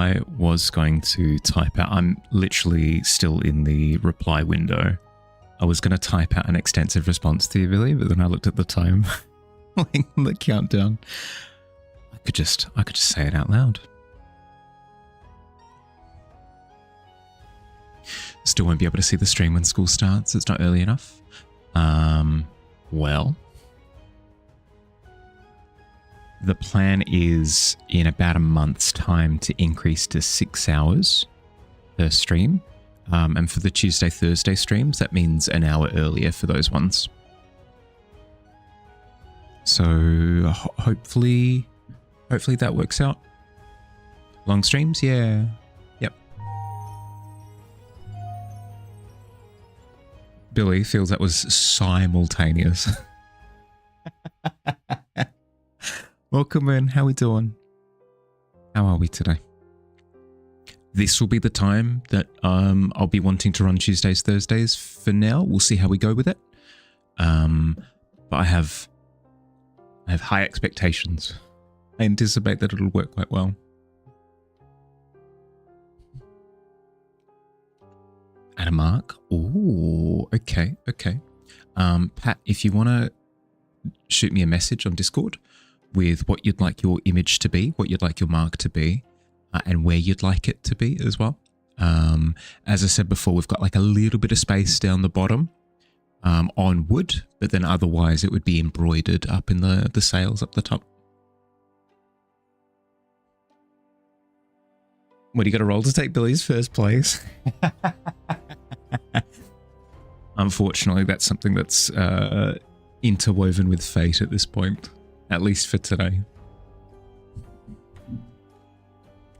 I was going to type out, I'm literally still in the reply window. I was going to type out an extensive response to you, Billy, but then I looked at the time, like the countdown. I could just say it out loud. Still won't be able to see the stream when school starts. It's not early enough. Well, the plan is in about a month's time to increase to 6 hours per stream. And for the Tuesday, Thursday streams, that means an hour earlier for those ones. So hopefully that works out. Long streams, yeah. Yep. Billy feels that was simultaneous. Welcome in. How we doing? How are we today? This will be the time that I'll be wanting to run Tuesdays, Thursdays for now. We'll see how we go with it. But I have high expectations. I anticipate that it'll work quite well. At a mark? Ooh, okay. Pat, if you want to shoot me a message on Discord with what you'd like your image to be, what you'd like your mark to be, and where you'd like it to be as well. As I said before, we've got like a little bit of space down the bottom on wood, but then otherwise it would be embroidered up in the sails up the top. What, do you got to roll to take Billy's first place? Unfortunately, that's something that's interwoven with fate at this point, at least for today.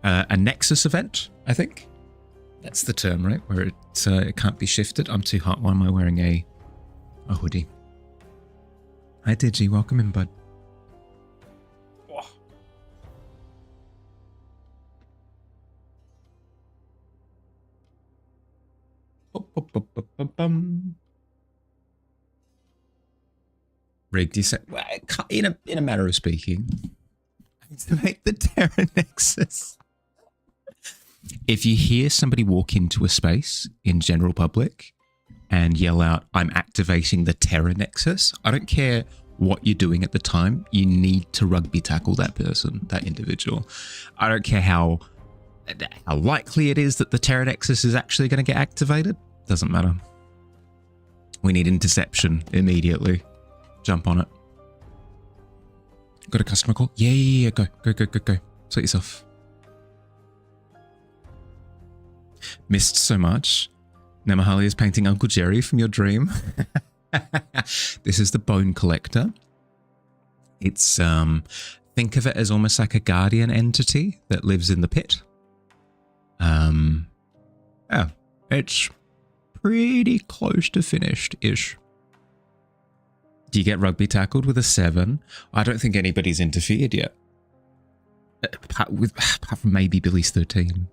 A Nexus event, I think. That's the term, right? Where it can't be shifted. I'm too hot. Why am I wearing a hoodie? Hi, Digi. Welcome in, bud. Rigged, you say? Well, in a matter of speaking, to make the Terra Nexus. If you hear somebody walk into a space in general public and yell out, "I'm activating the Terra Nexus," I don't care what you're doing at the time, you need to rugby tackle that person, that individual. I don't care how likely it is that the Terra Nexus is actually going to get activated. Doesn't matter. We need interception immediately. Jump on it. Got a customer call? Yeah. Go. Sort yourself. Missed so much. Namahali is painting Uncle Jerry from your dream. This is the Bone Collector. It's, think of it as almost like a guardian entity that lives in the pit. Yeah, it's pretty close to finished-ish. Do you get rugby tackled with a 7? I don't think anybody's interfered yet. Apart from maybe Billy's 13.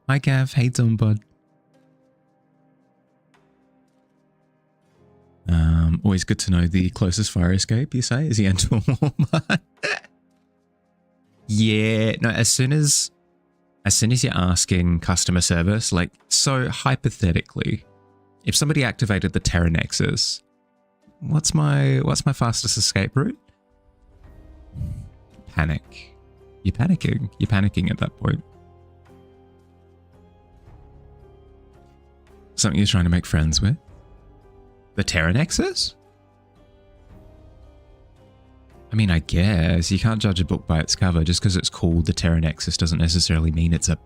Hi, Gav. Hey, doing, bud? Always good to know the closest fire escape, you say, as you enter Walmart. Yeah, no, as soon as you're asking customer service, like, so hypothetically, if somebody activated the Terra Nexus, what's my fastest escape route? Panic. You're panicking. You're panicking at that point. Something you're trying to make friends with? The Terra Nexus? I mean, I guess you can't judge a book by its cover. Just because it's called the Terra Nexus doesn't necessarily mean it's a...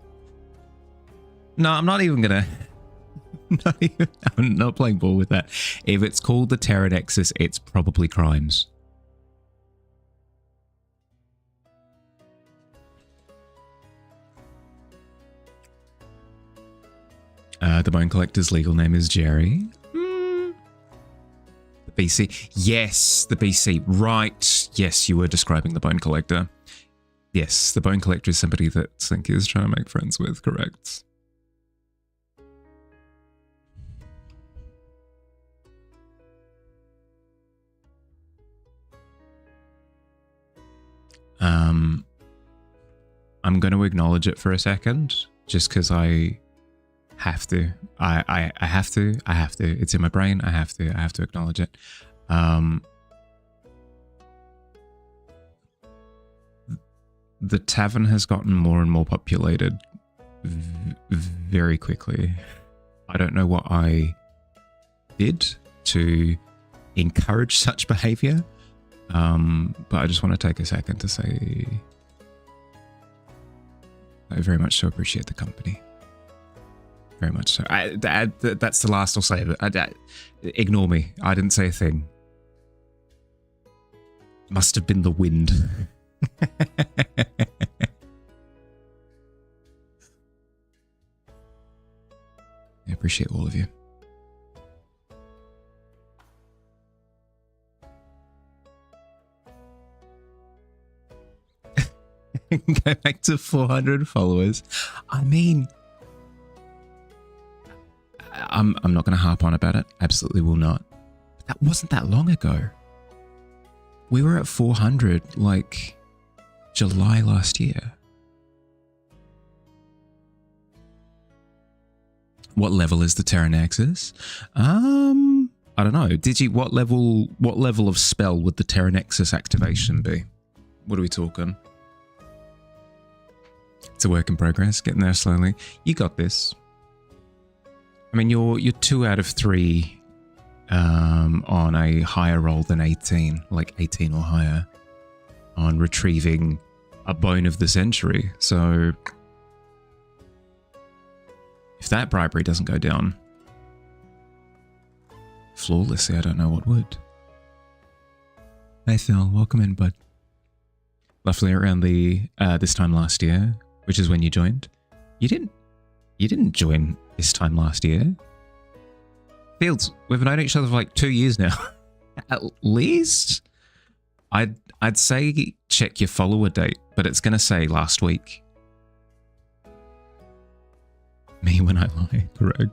No, I'm not even gonna... I'm not playing ball with that. If it's called the Terra Nexus, it's probably crimes. The Bone Collector's legal name is Jerry. The BC. Yes, the BC. Right. Yes, you were describing the Bone Collector. Yes, the Bone Collector is somebody that Slinky is trying to make friends with, correct. I'm going to acknowledge it for a second, just because I have to. I have to. I have to. It's in my brain. I have to acknowledge it. The tavern has gotten more and more populated very quickly. I don't know what I did to encourage such behavior, but I just want to take a second to say I very much so appreciate the company. Very much so. That's the last I'll say of it. Ignore me. I didn't say a thing. Must have been the wind. I appreciate all of you. Go back to 400 followers. I mean, I'm not going to harp on about it. Absolutely will not. But that wasn't that long ago. We were at 400 like July last year. What level is the Terra Nexus? I don't know. What level of spell would the Terra Nexus activation be? What are we talking? It's a work in progress, getting there slowly. You got this. I mean, you're 2 out of 3 on a higher roll than 18, like 18 or higher, on retrieving a bone of the century. So if that bribery doesn't go down flawlessly, I don't know what would. Hey Phil, welcome in, bud. Roughly around the this time last year, which is when you joined. You didn't join this time last year. Fields, we've known each other for like 2 years now. At least I'd say check your follower date, but it's gonna say last week. Me when I lie, correct.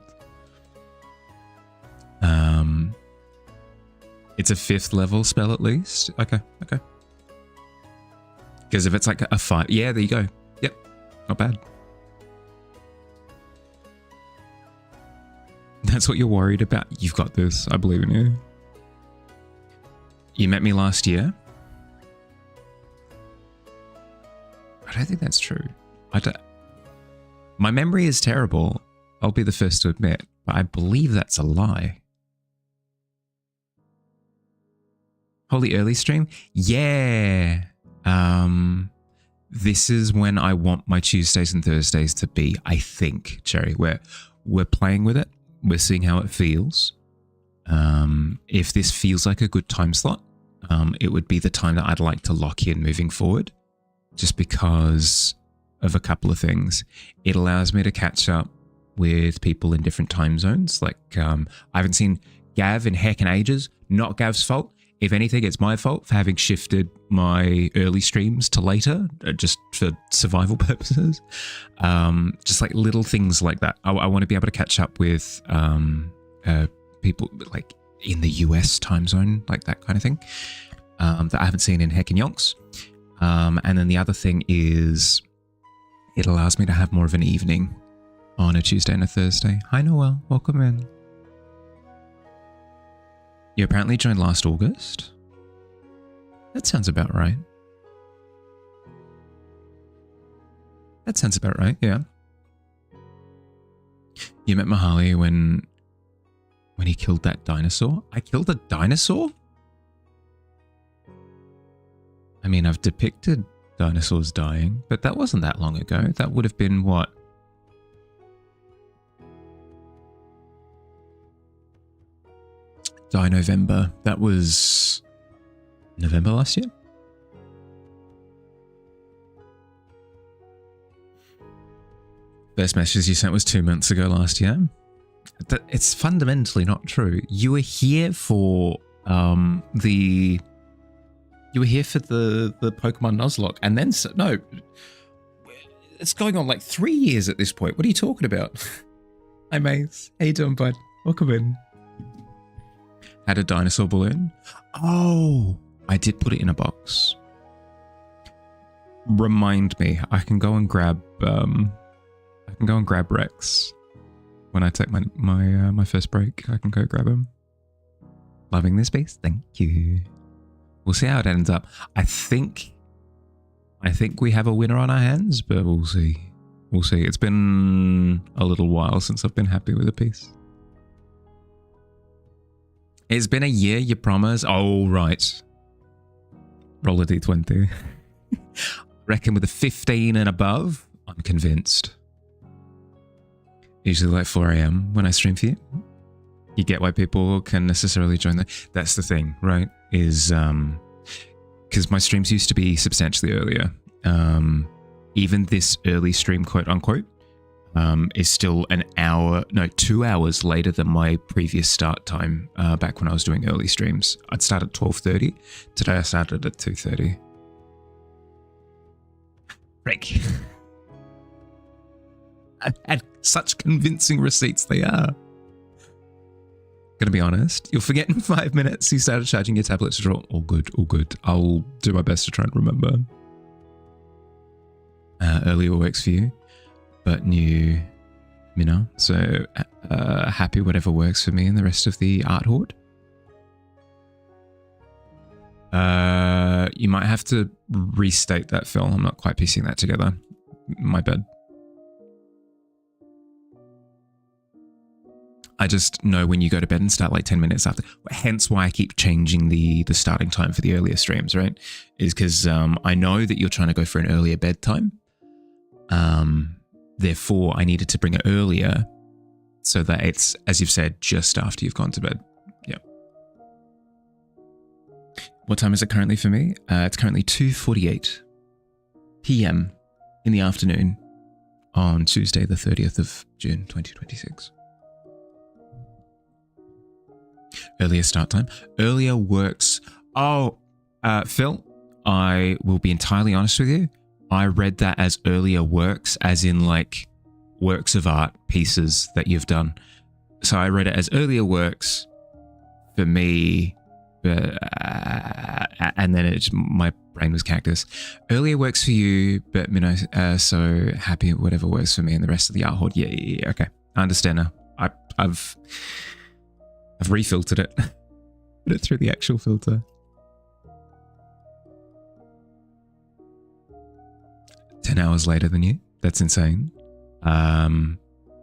It's a 5th level spell at least. Okay. Because if it's like a 5, yeah, there you go. Yep, not bad. That's what you're worried about. You've got this. I believe in you. You met me last year. I don't think that's true. My memory is terrible. I'll be the first to admit, but I believe that's a lie. Holy early stream? Yeah. This is when I want my Tuesdays and Thursdays to be, I think, Cherry. We're playing with it. We're seeing how it feels. If this feels like a good time slot, it would be the time that I'd like to lock in moving forward, just because of a couple of things. It allows me to catch up with people in different time zones. Like, I haven't seen Gav in heckin' ages. Not Gav's fault. If anything, it's my fault for having shifted my early streams to later, just for survival purposes. Just like little things like that. I want to be able to catch up with people like in the US time zone, like that kind of thing, that I haven't seen in heckin' yonks. And then the other thing is it allows me to have more of an evening on a Tuesday and a Thursday. Hi, Noel. Welcome in. You apparently joined last August? That sounds about right. That sounds about right, yeah. You met Mahali when he killed that dinosaur? I killed a dinosaur? I mean, I've depicted dinosaurs dying, but that wasn't that long ago. That would have been what? November. That was November last year? First message you sent was 2 months ago last year. It's fundamentally not true. You were here for the Pokemon Nuzlocke, and then no, it's going on like 3 years at this point. What are you talking about? Hi Maze, how you doing, bud? Welcome in. Had a dinosaur balloon. Oh, I did put it in a box. remind me. I can go and grab Rex when I take my first break. I can go grab him. Loving this piece. Thank you. We'll see how it ends up. I think we have a winner on our hands, but we'll see. We'll see. It's been a little while since I've been happy with a piece. It's been a year, you promise? Oh, right. Roll a d20. Reckon with a 15 and above, I'm convinced. Usually like 4 a.m. when I stream for you. You get why people can necessarily join that. That's the thing, right? Is because my streams used to be substantially earlier. Even this early stream, quote unquote, is still 2 hours later than my previous start time back when I was doing early streams. I'd start at 12:30. Today I started at 2:30. Frick. And such convincing receipts they are. Gonna be honest, you'll forget in 5 minutes you started charging your tablet to draw. All good, all good. I'll do my best to try and remember. Earlier works for you, but new, so happy whatever works for me and the rest of the art horde. You might have to restate that, Phil. I'm not quite piecing that together. My bad. I just know when you go to bed and start like 10 minutes after. Hence why I keep changing the starting time for the earlier streams, right? Is because I know that you're trying to go for an earlier bedtime. Therefore, I needed to bring it earlier so that it's, as you've said, just after you've gone to bed. Yep. What time is it currently for me? It's currently 2:48 p.m. in the afternoon on Tuesday, the 30th of June, 2026. Earlier start time. Earlier works. Oh, Phil, I will be entirely honest with you. I read that as earlier works, as in like works of art, pieces that you've done. So I read it as earlier works for me, and then my brain was cactus. Earlier works for you, but so happy whatever works for me and the rest of the art horde. Yeah, okay. I understand now. I've refiltered it. Put it through the actual filter. 10 hours later than you. That's insane.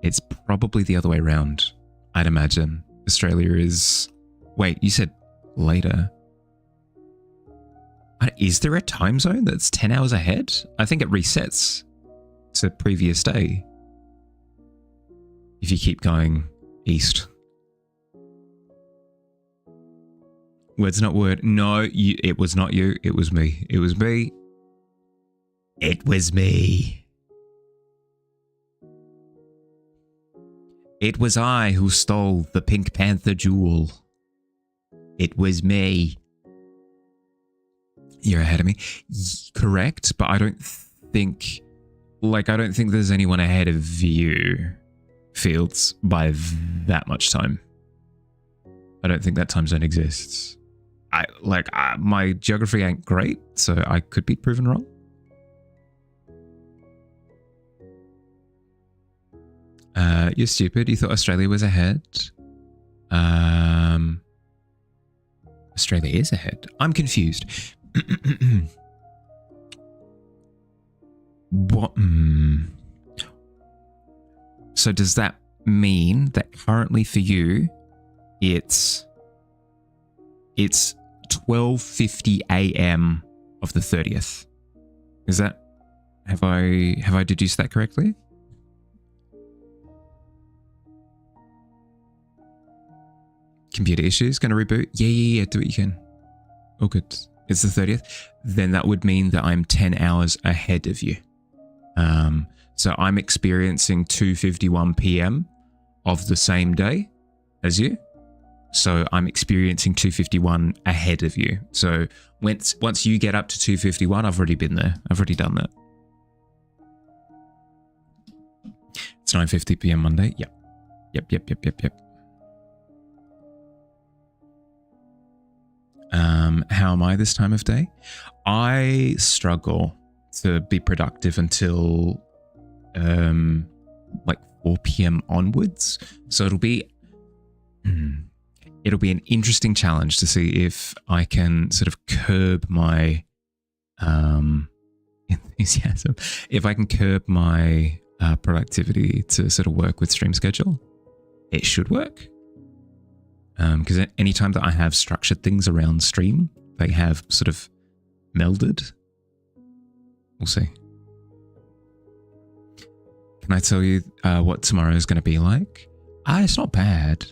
It's probably the other way around, I'd imagine. Australia is... Wait, you said later. Is there a time zone that's 10 hours ahead? I think it resets to previous day. If you keep going east. Word's not word. No, it was not you. It was me. It was me. It was me. It was I who stole the Pink Panther jewel. It was me. You're ahead of me. Correct, but I don't think there's anyone ahead of you, Fields, by that much time. I don't think that time zone exists. My geography ain't great, so I could be proven wrong. You're stupid. You thought Australia was ahead. Australia is ahead. I'm confused. What? So does that mean that currently for you, it's 12:50 a.m. of the 30th? Is that? Have I deduced that correctly? Computer issues, gonna reboot? Yeah, do what you can. All good. It's the 30th. Then that would mean that I'm 10 hours ahead of you. So I'm experiencing 2:51 p.m. of the same day as you. So I'm experiencing 2:51 ahead of you. So once you get up to 2:51, I've already been there. I've already done that. It's 9:50 p.m. Monday. Yep. How am I this time of day? I struggle to be productive until like 4 p.m. onwards. So it'll be an interesting challenge to see if I can sort of curb my enthusiasm, if I can curb my productivity to sort of work with stream schedule. It should work. Because any time that I have structured things around stream, they have sort of melded. We'll see. Can I tell you what tomorrow is going to be like? It's not bad.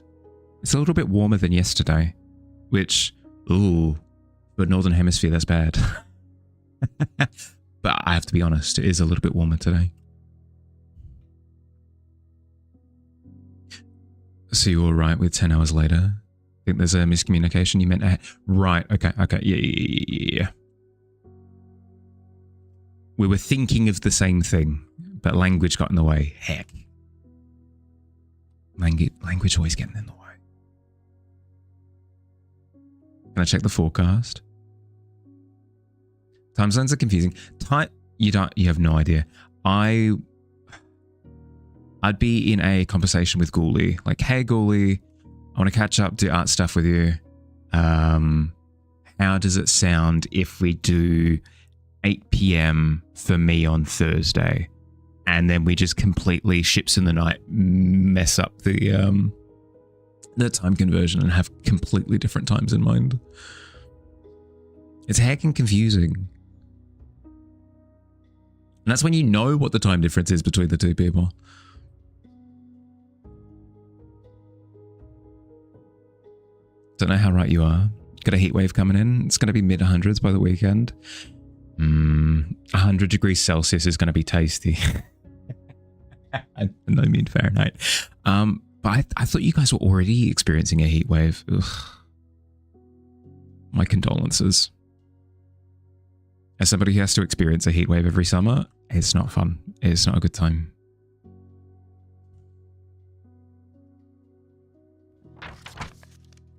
It's a little bit warmer than yesterday, which, but Northern Hemisphere, that's bad. But I have to be honest, it is a little bit warmer today. So you were right with 10 hours later? I think there's a miscommunication. You meant... right, okay, yeah. We were thinking of the same thing, but language got in the way. Heck. Language always getting in the way. Can I check the forecast? Time zones are confusing. You have no idea. I'd be in a conversation with Ghoulie, like, hey Ghoulie, I want to catch up, do art stuff with you. How does it sound if we do 8 p.m. for me on Thursday? And then we just completely, ships in the night, mess up the time conversion and have completely different times in mind. It's heckin' confusing. And that's when you know what the time difference is between the two people. Don't know how right you are. Got a heat wave coming in. It's going to be mid 100s by the weekend. 100 degrees Celsius is going to be tasty. No mean Fahrenheit. But I thought you guys were already experiencing a heat wave. Ugh. My condolences. As somebody who has to experience a heat wave every summer, it's not fun. It's not a good time.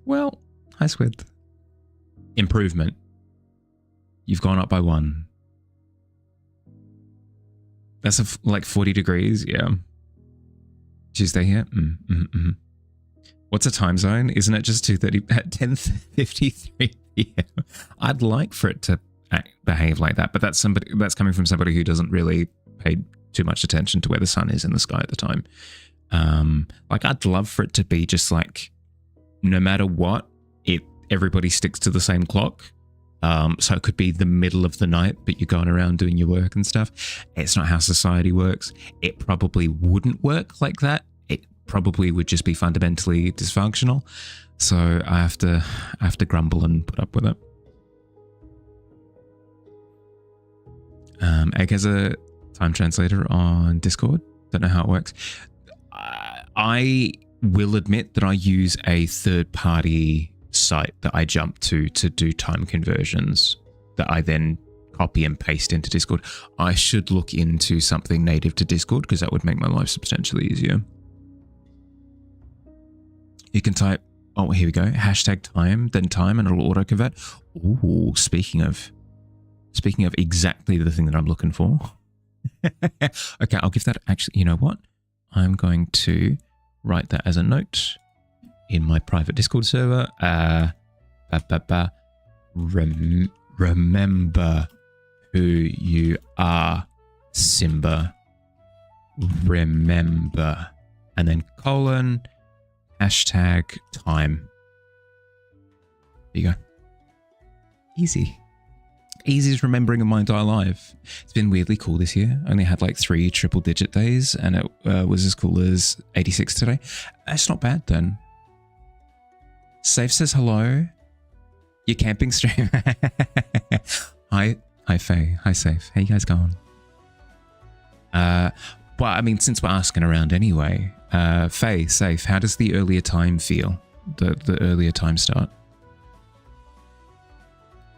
Well, hi Squid. Improvement. You've gone up by 1. That's like 40 degrees, yeah. Tuesday here? What's a time zone? Isn't it just 2:30 at 10:53 p.m.? I'd like for it to behave like that, but that's coming from somebody who doesn't really pay too much attention to where the sun is in the sky at the time. Like, I'd love for it to be just like, no matter what, everybody sticks to the same clock. So it could be the middle of the night, but you're going around doing your work and stuff. It's not how society works. It probably wouldn't work like that. It probably would just be fundamentally dysfunctional. So I have to grumble and put up with it. Egg has a time translator on Discord. Don't know how it works. I will admit that I use a third-party site that I jump to do time conversions that I then copy and paste into Discord. I should look into something native to Discord because that would make my life substantially easier. You can type, oh, here we go, #time, then time, and it'll auto-convert. Ooh, speaking of exactly the thing that I'm looking for. Okay, I'll give that, actually, you know what? I'm going to write that as a note in my private Discord server. Remember who you are, Simba. Remember. And then colon, #time. There you go. Easy. Easy as remembering in my entire life. It's been weirdly cool this year. I only had like 3 triple-digit days, and it was as cool as 86 today. That's not bad then. Safe says hello. Your camping stream. Hi Faye. Hi Safe. How you guys going? Well, I mean, since we're asking around anyway, Faye, Safe, how does the earlier time feel? The earlier time start?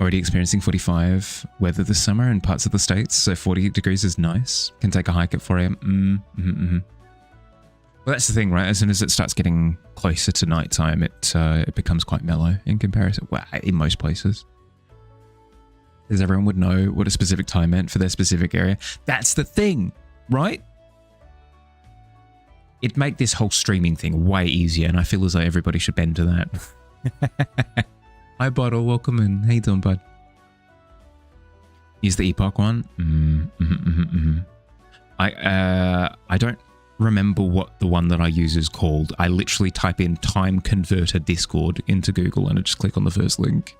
Already experiencing 45 weather this summer in parts of the States, so 40 degrees is nice. Can take a hike at 4 a.m. Well, that's the thing, right? As soon as it starts getting closer to nighttime, it becomes quite mellow in comparison. Well, in most places. because everyone would know what a specific time meant for their specific area. That's the thing, right? It'd make this whole streaming thing way easier, and I feel as though everybody should bend to that. Hi, Bottle. Welcome in. How you doing, bud? Is the Epoch one? I don't remember what the one that I use is called. I literally type in time converter Discord into Google and I just click on the first link.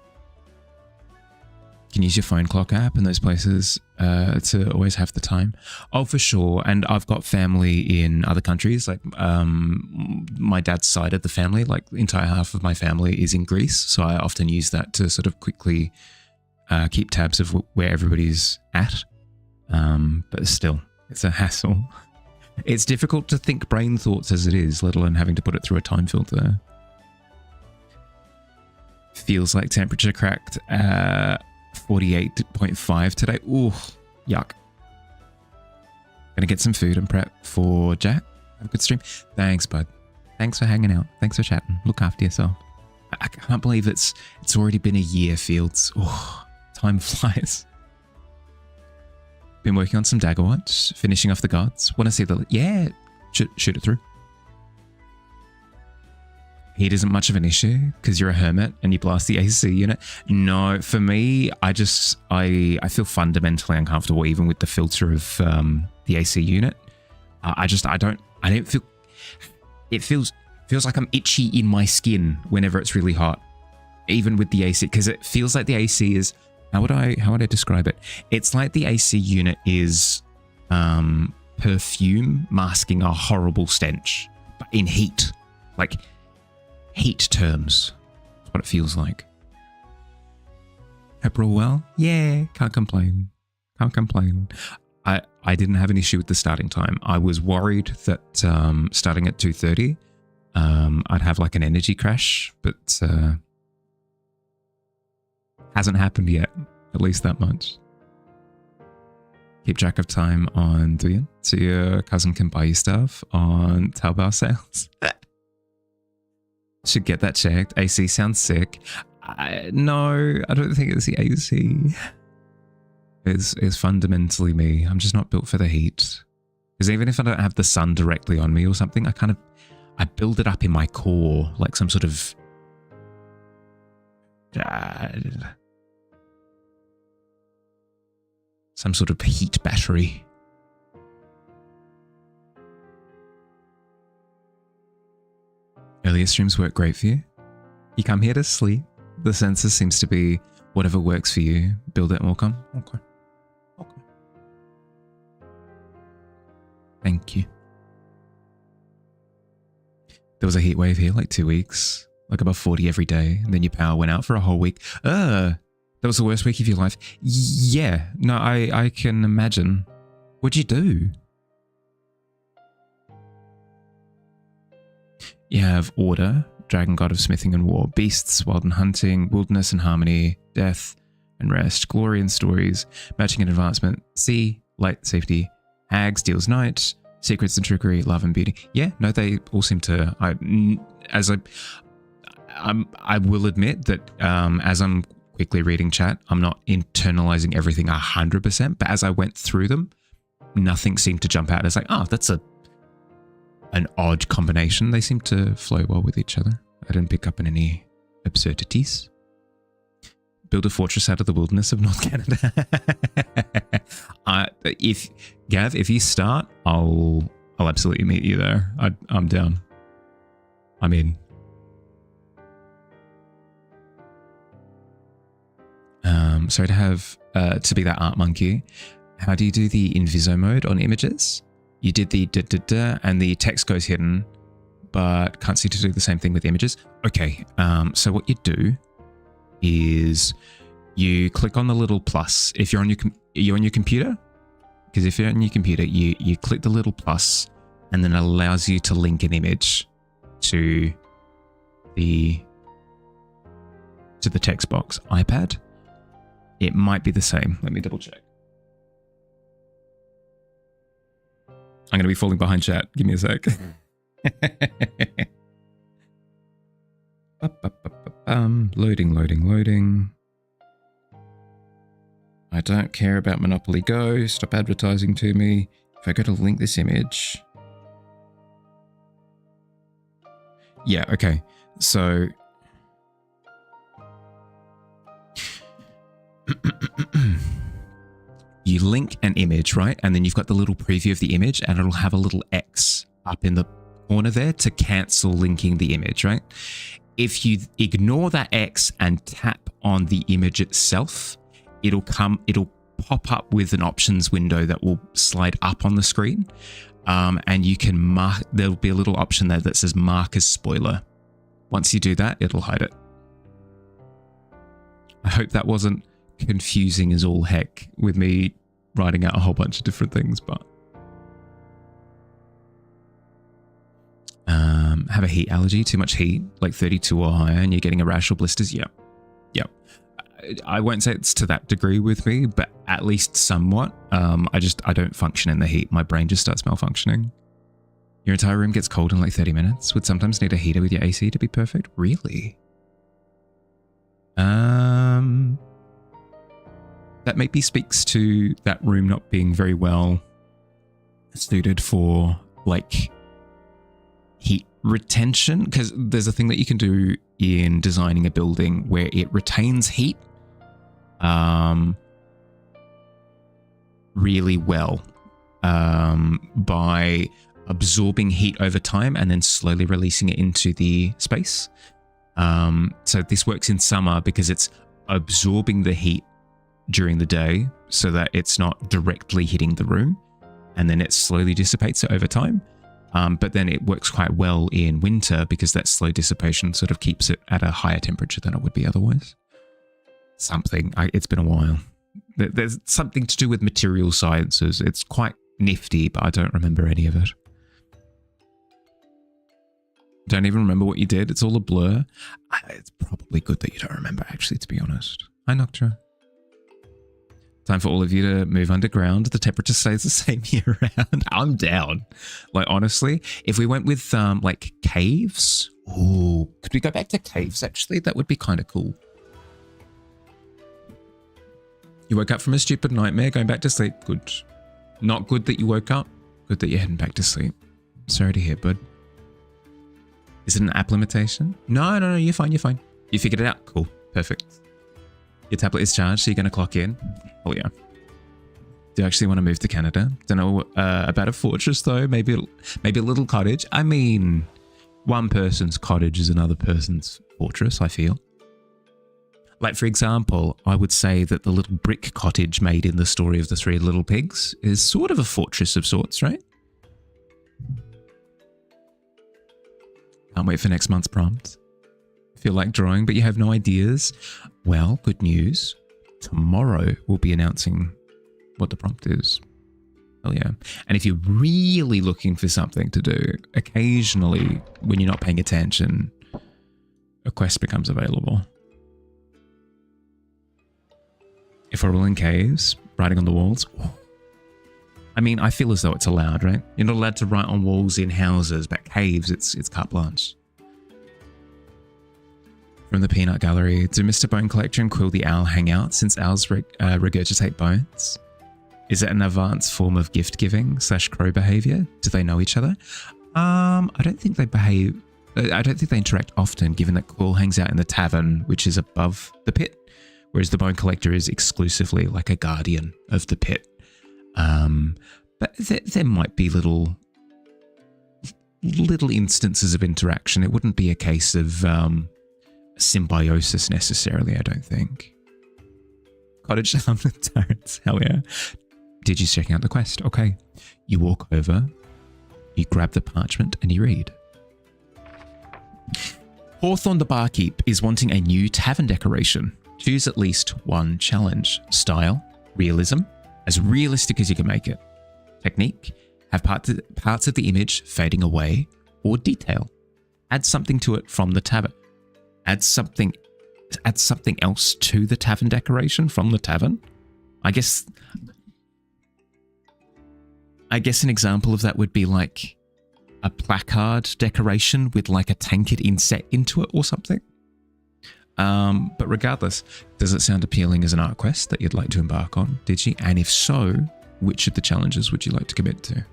You can use your phone clock app in those places to always have the time. Oh, for sure. And I've got family in other countries. Like my dad's side of the family, like the entire half of my family is in Greece. So I often use that to sort of quickly keep tabs of where everybody's at. But still, it's a hassle. It's difficult to think brain thoughts as it is, let alone having to put it through a time filter. Feels like temperature cracked 48.5 today. Ooh, yuck. Gonna get some food and prep for Jack. Have a good stream. Thanks, bud. Thanks for hanging out. Thanks for chatting. Look after yourself. I can't believe it's already been a year, Fields. Oh, time flies. Been working on some Dagger Watch, finishing off the gods. Want to see the... Yeah, shoot it through. Heat isn't much of an issue because you're a hermit and you blast the AC unit. No, for me, I feel fundamentally uncomfortable even with the filter of the AC unit. I don't feel... It feels like I'm itchy in my skin whenever it's really hot, even with the AC, because it feels like the AC is... How would I describe it? It's like the AC unit is perfume masking a horrible stench, but in heat. Like, heat terms. That's what it feels like. Hope we're all well? Yeah, can't complain. Can't complain. I didn't have an issue with the starting time. I was worried that starting at 2:30, I'd have like an energy crash, but... hasn't happened yet, at least that much. Keep track of time on Douyin so your cousin can buy you stuff on Taobao sales. Should get that checked. AC sounds sick. No, I don't think it's the AC. It's fundamentally me. I'm just not built for the heat. Because even if I don't have the sun directly on me or something, I build it up in my core like some sort of... some sort of heat battery. Earlier streams work great for you. You come here to sleep. The census seems to be whatever works for you. Build it, Morcom. Okay. Thank you. There was a heat wave here like 2 weeks, like above 40 every day, and then your power went out for a whole week. That was the worst week of your life. Yeah, no, I can imagine. What'd you do? You have Order, Dragon God of Smithing and War, Beasts, Wild and Hunting, Wilderness and Harmony, Death and Rest, Glory and Stories, Matching and Advancement, Sea, Light, Safety, Hags, Deals Night, Secrets and Trickery, Love and Beauty. Yeah, no, they all seem to... I will admit that as I'm quickly reading chat, I'm not internalizing everything 100%, but as I went through them, nothing seemed to jump out as like, oh, that's an odd combination. They seem to flow well with each other. I didn't pick up on any absurdities. Build a fortress out of the wilderness of North Canada. If you start, I'll absolutely meet you there. I'm down. I'm in. Sorry to be that art monkey. How do you do the Inviso mode on images? You did the da and the text goes hidden, but can't seem to do the same thing with images. Okay, so what you do is you click on the little plus. If you're on your computer, because if you're on your computer, you click the little plus, and then it allows you to link an image to the text box. iPad, it might be the same. Let me double check. I'm going to be falling behind chat. Give me a sec. Loading. I don't care about Monopoly Go. Stop advertising to me. If I go to link this image. Yeah, okay. So you link an image, right? And then you've got the little preview of the image and it'll have a little X up in the corner there to cancel linking the image, right? If you ignore that X and tap on the image itself, it'll pop up with an options window that will slide up on the screen. And you can mark, there'll be a little option there that says mark as spoiler. Once you do that, it'll hide it. I hope that wasn't confusing as all heck with me writing out a whole bunch of different things, but have a heat allergy, too much heat, like 32 or higher, and you're getting a rash or blisters. Yep. I won't say it's to that degree with me, but at least somewhat. I don't function in the heat. My brain just starts malfunctioning. Your entire room gets cold in like 30 minutes. Would sometimes need a heater with your AC to be perfect. Really? That maybe speaks to that room not being very well suited for like heat retention, because there's a thing that you can do in designing a building where it retains heat really well by absorbing heat over time and then slowly releasing it into the space. So this works in summer because it's absorbing the heat during the day so that it's not directly hitting the room, and then it slowly dissipates it over time. But then it works quite well in winter because that slow dissipation sort of keeps it at a higher temperature than it would be otherwise. It's been a while. There's something to do with material sciences. It's quite nifty, but I don't remember any of it. Don't even remember what you did. It's all a blur. It's probably good that you don't remember, actually, to be honest. Hi, Noctra. Time for all of you to move underground. The temperature stays the same year round. I'm down. Like, honestly, if we went with, like, caves. Ooh, could we go back to caves, actually? That would be kind of cool. You woke up from a stupid nightmare, going back to sleep. Good. Not good that you woke up. Good that you're heading back to sleep. Sorry to hear, bud. Is it an app limitation? No, you're fine, you're fine. You figured it out? Cool. Perfect. Your tablet is charged, so you're going to clock in. Oh, yeah. Do you actually want to move to Canada? Don't know about a fortress, though. Maybe a little cottage. I mean, one person's cottage is another person's fortress, I feel. Like, for example, I would say that the little brick cottage made in the story of the Three Little Pigs is sort of a fortress of sorts, right? Can't wait for next month's prompt. Feel like drawing, but you have no ideas? Well, good news. Tomorrow we'll be announcing what the prompt is. Hell yeah. And if you're really looking for something to do, occasionally, when you're not paying attention, a quest becomes available. If we're all in caves, writing on the walls. I mean, I feel as though it's allowed, right? You're not allowed to write on walls in houses, but caves, it's carte blanche. From the Peanut Gallery, do Mr. Bone Collector and Quill the Owl hang out since owls regurgitate bones? Is it an advanced form of gift giving / crow behavior? Do they know each other? I don't think they behave. I don't think they interact often, given that Quill hangs out in the tavern, which is above the pit, whereas the Bone Collector is exclusively like a guardian of the pit. But there might be little instances of interaction. It wouldn't be a case of symbiosis necessarily, I don't think. Cottage Hamlet turrets, hell yeah. Did you check out the quest? Okay. You walk over, you grab the parchment and you read. Hawthorne the Barkeep is wanting a new tavern decoration. Choose at least one challenge. Style, realism, as realistic as you can make it. Technique, have parts of the image fading away, or detail. Add something to it from the tavern. Add something else to the tavern decoration from the tavern. I guess an example of that would be like a placard decoration with like a tankard inset into it or something. But regardless, does it sound appealing as an art quest that you'd like to embark on, Digi? And if so, which of the challenges would you like to commit to?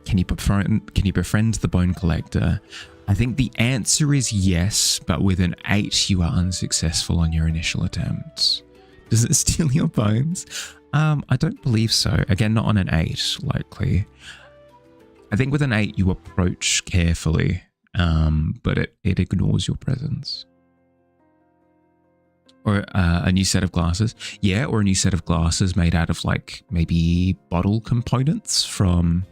Can you befriend the Bone Collector? I think the answer is yes, but with an 8, you are unsuccessful on your initial attempt. Does it steal your bones? I don't believe so. Again, not on an 8, likely. I think with an 8, you approach carefully, but it ignores your presence. Or a new set of glasses. Yeah, or a new set of glasses made out of, like, maybe bottle components from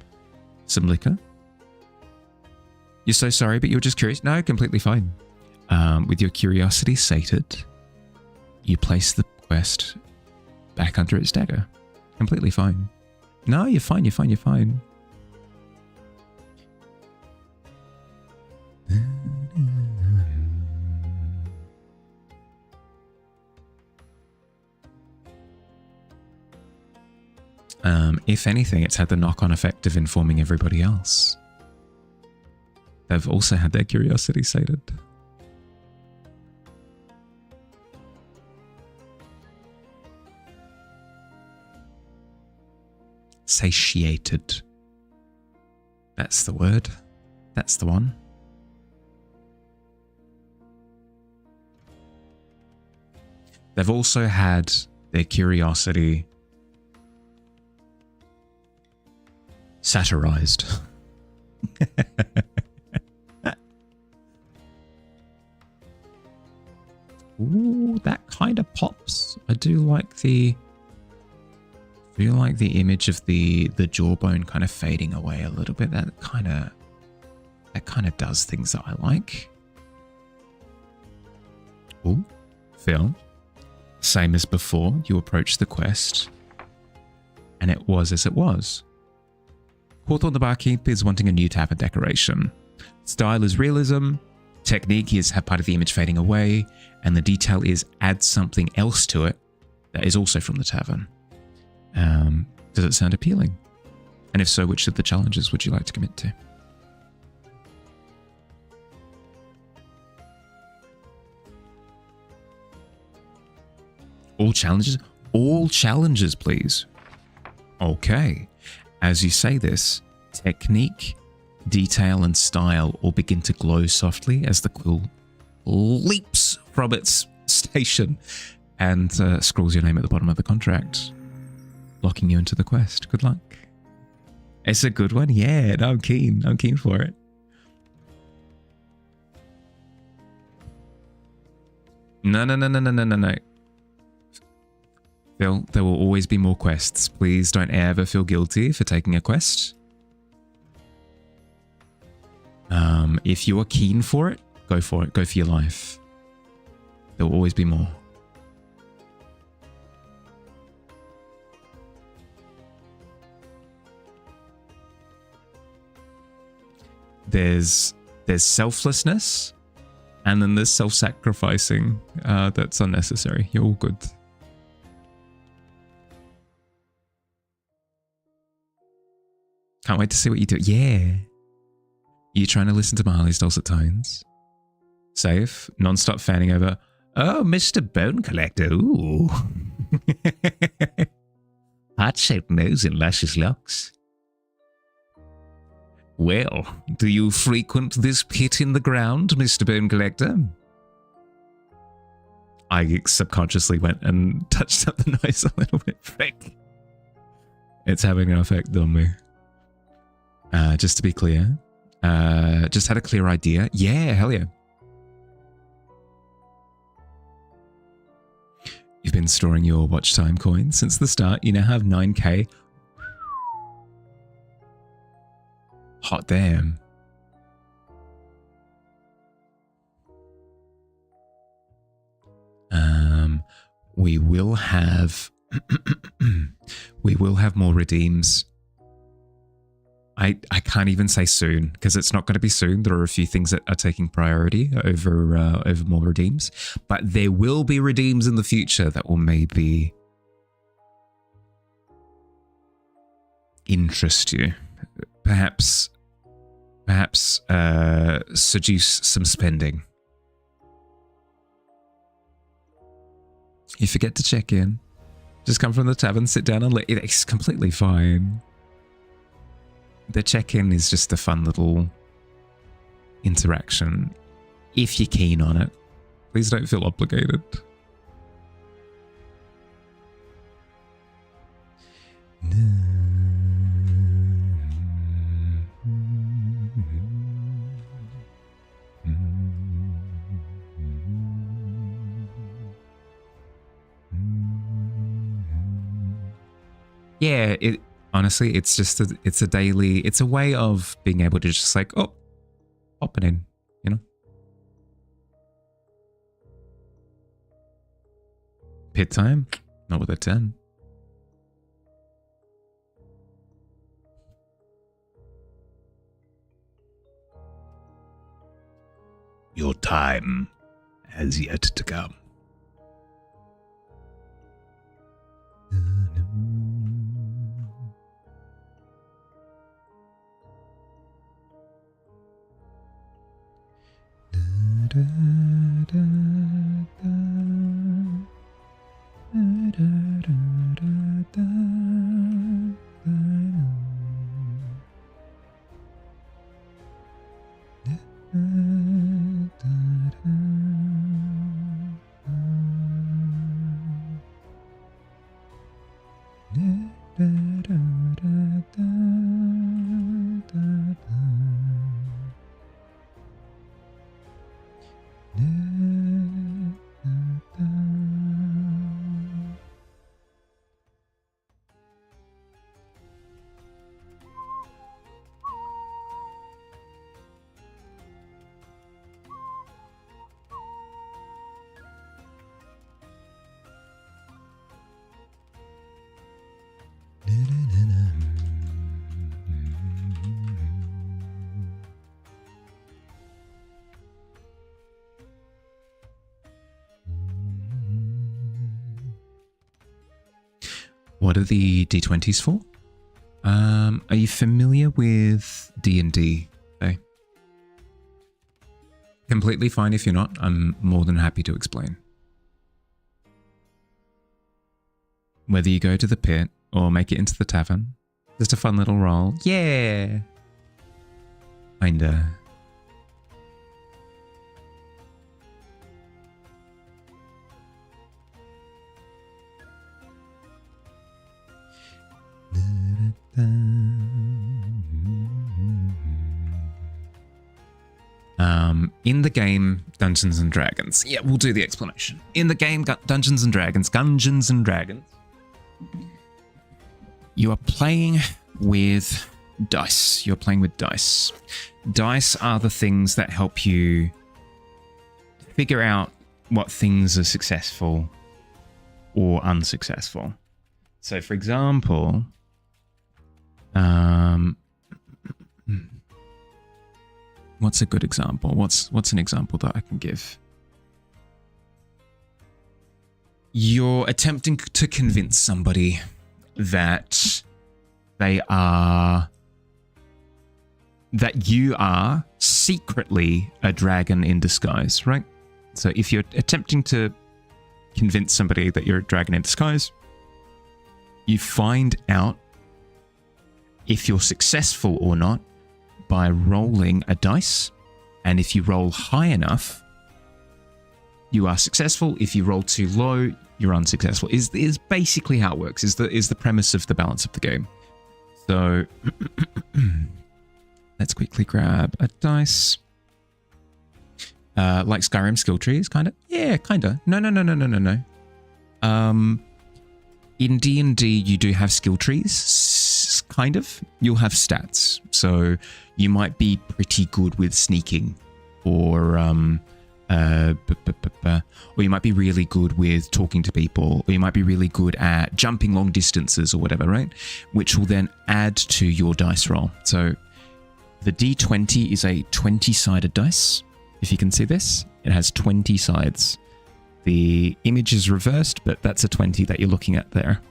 some liquor. You're so sorry, but you're just curious. No, completely fine. With your curiosity sated, you place the quest back under its dagger. Completely fine. No, you're fine, you're fine, you're fine. If anything, it's had the knock-on effect of informing everybody else. They've also had their curiosity sated. Satiated. That's the word. That's the one. They've also had their curiosity satirized. Ooh, that kind of pops. I do like the image of the jawbone kind of fading away a little bit. That kind of does things that I like. Ooh, Phil. Same as before, you approach the quest, and it was as it was. Hawthorne the Barkeep is wanting a new tavern decoration. Style is realism, technique is have part of the image fading away, and the detail is add something else to it that is also from the tavern. Does it sound appealing? And if so, which of the challenges would you like to commit to? All challenges? All challenges, please. Okay. As you say this, technique, detail, and style all begin to glow softly as the quill leaps from its station and scrawls your name at the bottom of the contract, locking you into the quest. Good luck. It's a good one. Yeah, no, I'm keen. I'm keen for it. No. Phil, there will always be more quests. Please don't ever feel guilty for taking a quest. If you are keen for it, go for it. Go for your life. There will always be more. There's selflessness, and then there's self-sacrificing that's unnecessary. You're all good. Can't wait to see what you do. Yeah. You trying to listen to Marley's dulcet tones? Safe. Non-stop fanning over. Oh, Mr. Bone Collector. Ooh. Heart-shaped nose and luscious locks. Well, do you frequent this pit in the ground, Mr. Bone Collector? I subconsciously went and touched up the noise a little bit. Frick. It's having an effect on me. Just to be clear. Just had a clear idea. Yeah, hell yeah. You've been storing your watch time coins since the start. You now have 9k. Hot damn. We will have more redeems. I can't even say soon because it's not going to be soon. There are a few things that are taking priority over more redeems, but there will be redeems in the future that will maybe interest you. Perhaps seduce some spending You forget to check in. Just come from the tavern, sit down and it's completely fine. The check-in is just a fun little interaction. If you're keen on it, please don't feel obligated. Yeah, honestly, it's just it's a way of being able to just like, oh, pop it in, you know? Pit time? Not with a 10. Your time has yet to come. What are the D20s for? Are you familiar with D&D? Okay. Completely fine if you're not. I'm more than happy to explain. Whether you go to the pit or make it into the tavern, just a fun little roll. Yeah. Kinda. In the game Dungeons and Dragons, yeah, we'll do the explanation. In the game Dungeons and Dragons, you are playing with dice. You're playing with dice. Dice are the things that help you figure out what things are successful or unsuccessful. So, for example, what's a good example? What's an example that I can give? You're attempting to convince somebody that you are secretly a dragon in disguise, right? So if you're attempting to convince somebody that you're a dragon in disguise, you find out if you're successful or not by rolling a dice. And if you roll high enough, you are successful. If you roll too low, you're unsuccessful. Is basically how it works. Is the premise of the balance of the game. So let's quickly grab a dice. Like Skyrim skill trees, kind of. Yeah, kind of. No. In D&D, you do have skill trees, kind of. You'll have stats. So you might be pretty good with sneaking, or you might be really good with talking to people, or you might be really good at jumping long distances or whatever, right? Which will then add to your dice roll. So the D20 is a 20-sided dice. If you can see this, it has 20 sides. The image is reversed, but that's a 20 that you're looking at there.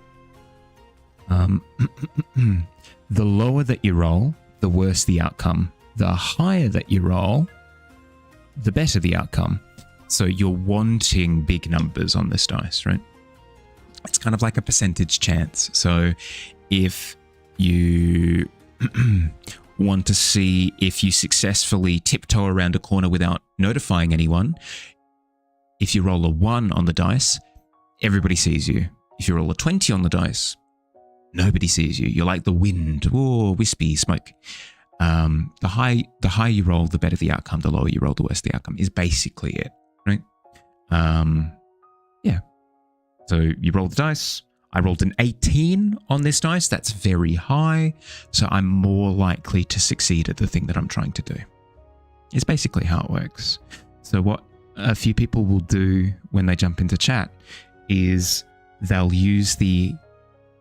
The lower that you roll, the worse the outcome. The higher that you roll, the better the outcome. So you're wanting big numbers on this dice, right? It's kind of like a percentage chance. So if you want to see if you successfully tiptoe around a corner without notifying anyone, if you roll a 1 on the dice, everybody sees you. If you roll a 20 on the dice, nobody sees you. You're like the wind, or wispy smoke. The higher you roll, the better the outcome. The lower you roll, the worse the outcome is basically it, right? Yeah. So you roll the dice. I rolled an 18 on this dice. That's very high. So I'm more likely to succeed at the thing that I'm trying to do. It's basically how it works. So what a few people will do when they jump into chat is they'll use the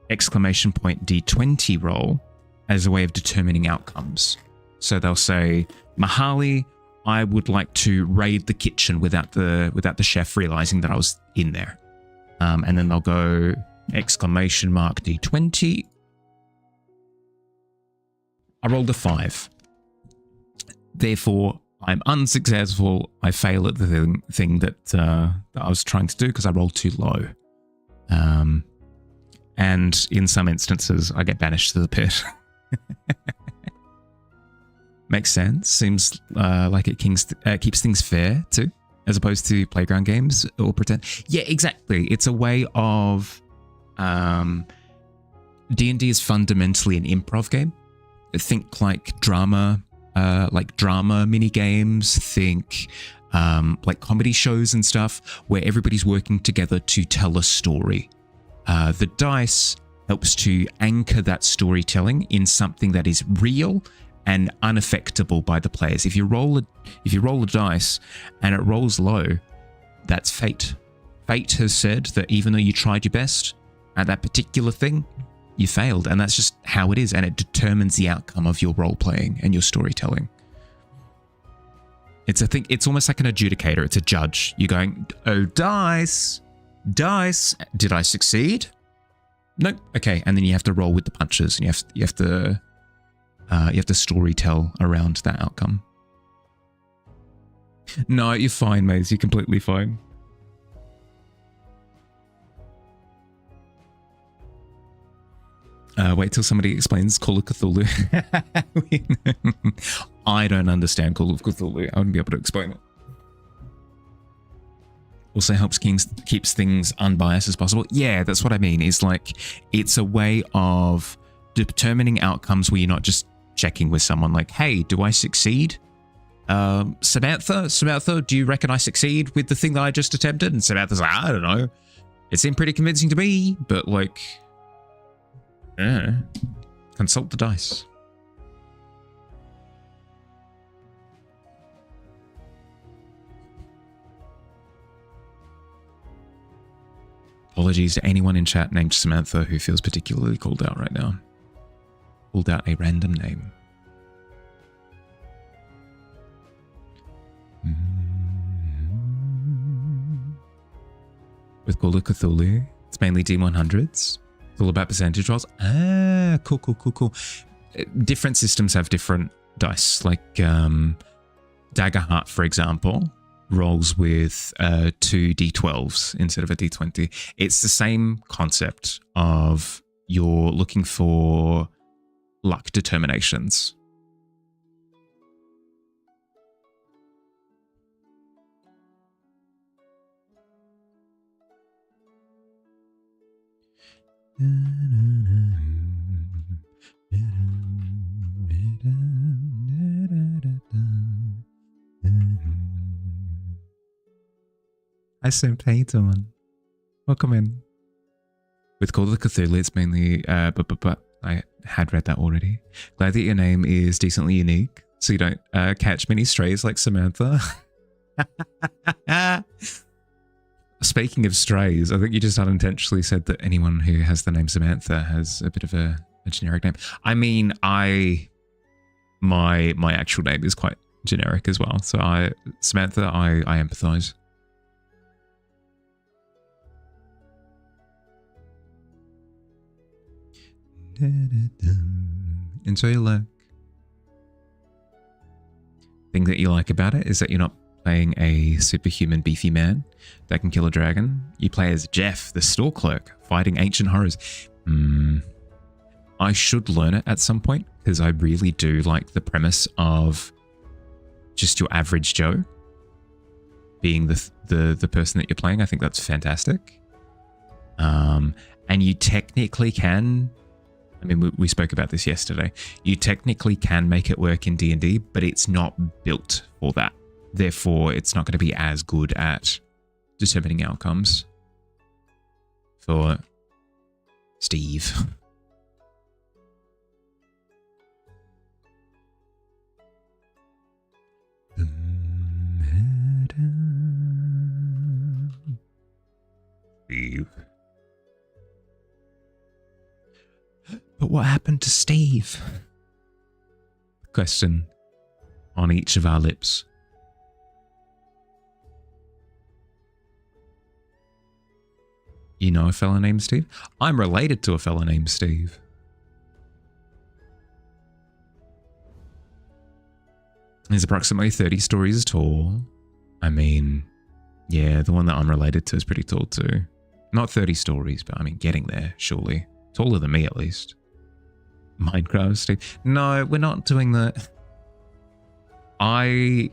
exclamation point D20 roll as a way of determining outcomes. So they'll say, Mahali, I would like to raid the kitchen without the chef realizing that I was in there. And then they'll go exclamation mark D20. I rolled a 5. Therefore, I'm unsuccessful. I fail at the thing that I was trying to do because I rolled too low. And in some instances, I get banished to the pit. Makes sense. Seems like it keeps things fair too, as opposed to playground games or pretend. Yeah, exactly. It's a way of... D&D is fundamentally an improv game. Think like drama mini games. Think like comedy shows and stuff where everybody's working together to tell a story. The dice helps to anchor that storytelling in something that is real and unaffectable by the players. If you roll a dice and it rolls low, that's fate. Fate has said that even though you tried your best at that particular thing, you failed, and that's just how it is, and it determines the outcome of your role playing and your storytelling. It's almost like an adjudicator. It's a judge. You're going, oh, dice, did I succeed? Nope. Okay, and then you have to roll with the punches, and you have to storytell around that outcome. No, you're fine, Maze. You're completely fine. Wait till somebody explains Call of Cthulhu. I don't understand Call of Cthulhu. I wouldn't be able to explain it. Also helps keeps things unbiased as possible. Yeah, that's what I mean. Is like it's a way of determining outcomes where you're not just checking with someone like, hey, do I succeed? Samantha, do you reckon I succeed with the thing that I just attempted? And Samantha's like, I don't know. It seemed pretty convincing to me, but like, consult the dice. Apologies to anyone in chat named Samantha who feels particularly called out right now. Called out a random name. With Call of Cthulhu, it's mainly D100s. It's all about percentage rolls. Ah, cool. Different systems have different dice. Like Daggerheart, for example, rolls with 2 D12s instead of a D20. It's the same concept of you're looking for luck determinations. Hi Simp, how you doing? Welcome in. With Call of Cthulhu, it's mainly, but I had read that already. Glad that your name is decently unique, so you don't catch many strays like Samantha. Speaking of strays, I think you just unintentionally said that anyone who has the name Samantha has a bit of a generic name. I mean, my actual name is quite generic as well. So Samantha, I empathize. Enjoy your luck. Thing that you like about it is that you're not playing a superhuman beefy man that can kill a dragon. You play as Jeff, the store clerk, fighting ancient horrors. I should learn it at some point because I really do like the premise of just your average Joe being the person that you're playing. I think that's fantastic. And you technically can, I mean, we spoke about this yesterday. You technically can make it work in D&D, but it's not built for that. Therefore, it's not going to be as good at determining outcomes for Steve. Steve. But what happened to Steve? Question on each of our lips. You know a fella named Steve? I'm related to a fella named Steve. He's approximately 30 stories tall. I mean, yeah, the one that I'm related to is pretty tall too. Not 30 stories, but I mean, getting there, surely. Taller than me, at least. Minecraft, Steve. No, we're not doing that. I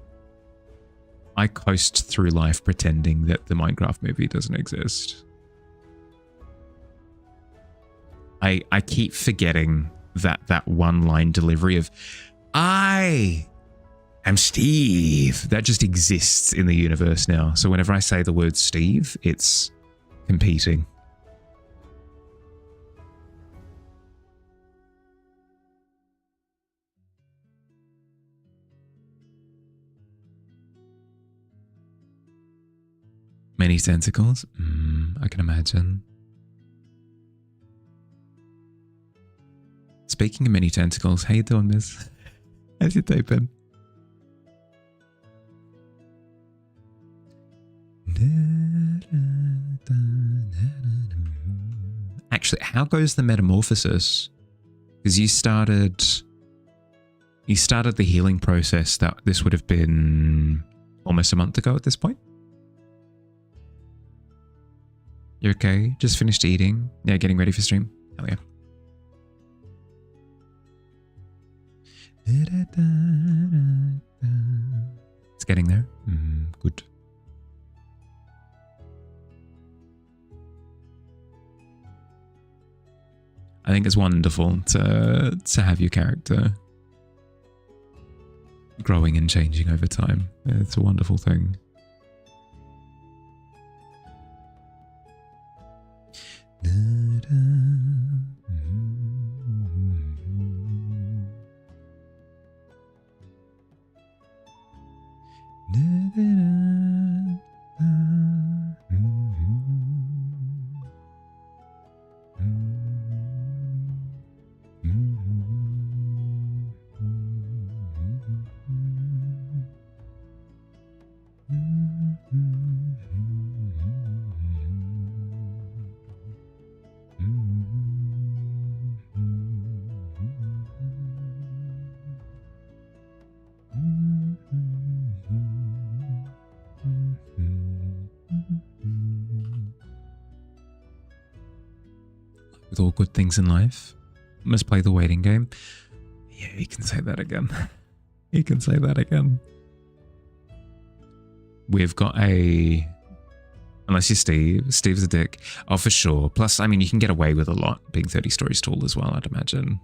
coast through life pretending that the Minecraft movie doesn't exist. I keep forgetting that one line delivery of, I am Steve. That just exists in the universe now. So whenever I say the word Steve, it's competing. Many tentacles? I can imagine. Speaking of many tentacles, how you doing, miss? How's your day been? Actually, how goes the metamorphosis? Because you started the healing process that this would have been almost a month ago at this point? You okay? Just finished eating? Yeah, getting ready for stream? Hell yeah. It's getting there. Good. I think it's wonderful to have your character growing and changing over time. It's a wonderful thing. With all good things in life, must play the waiting game. Yeah, you can say that again. You can say that again. We've got a... Unless you're Steve. Steve's a dick. Oh, for sure. Plus, I mean, you can get away with a lot being 30 stories tall as well, I'd imagine.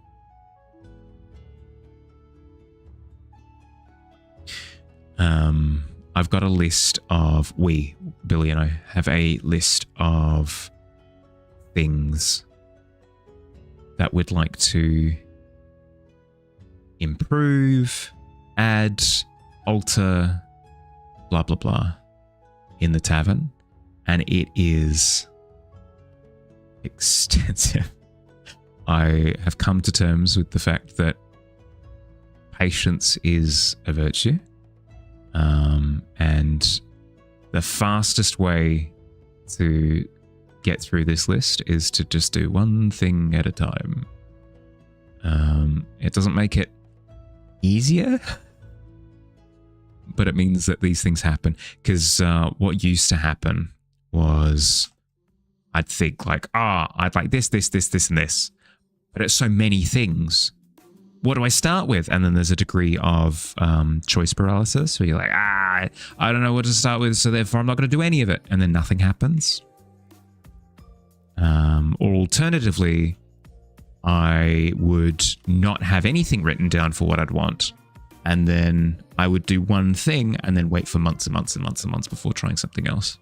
I've got a list of... Billy and I, have a list of things that we'd like to improve, add, alter, blah, blah, blah in the tavern. And it is extensive. I have come to terms with the fact that patience is a virtue. And the fastest way to get through this list is to just do one thing at a time. It doesn't make it easier, but it means that these things happen. Because what used to happen was I'd think like, I'd like this, and this. But it's so many things. What do I start with? And then there's a degree of choice paralysis where you're like, I don't know what to start with, so therefore I'm not going to do any of it. And then nothing happens. Or alternatively, I would not have anything written down for what I'd want. And then I would do one thing and then wait for months and months and months and months before trying something else.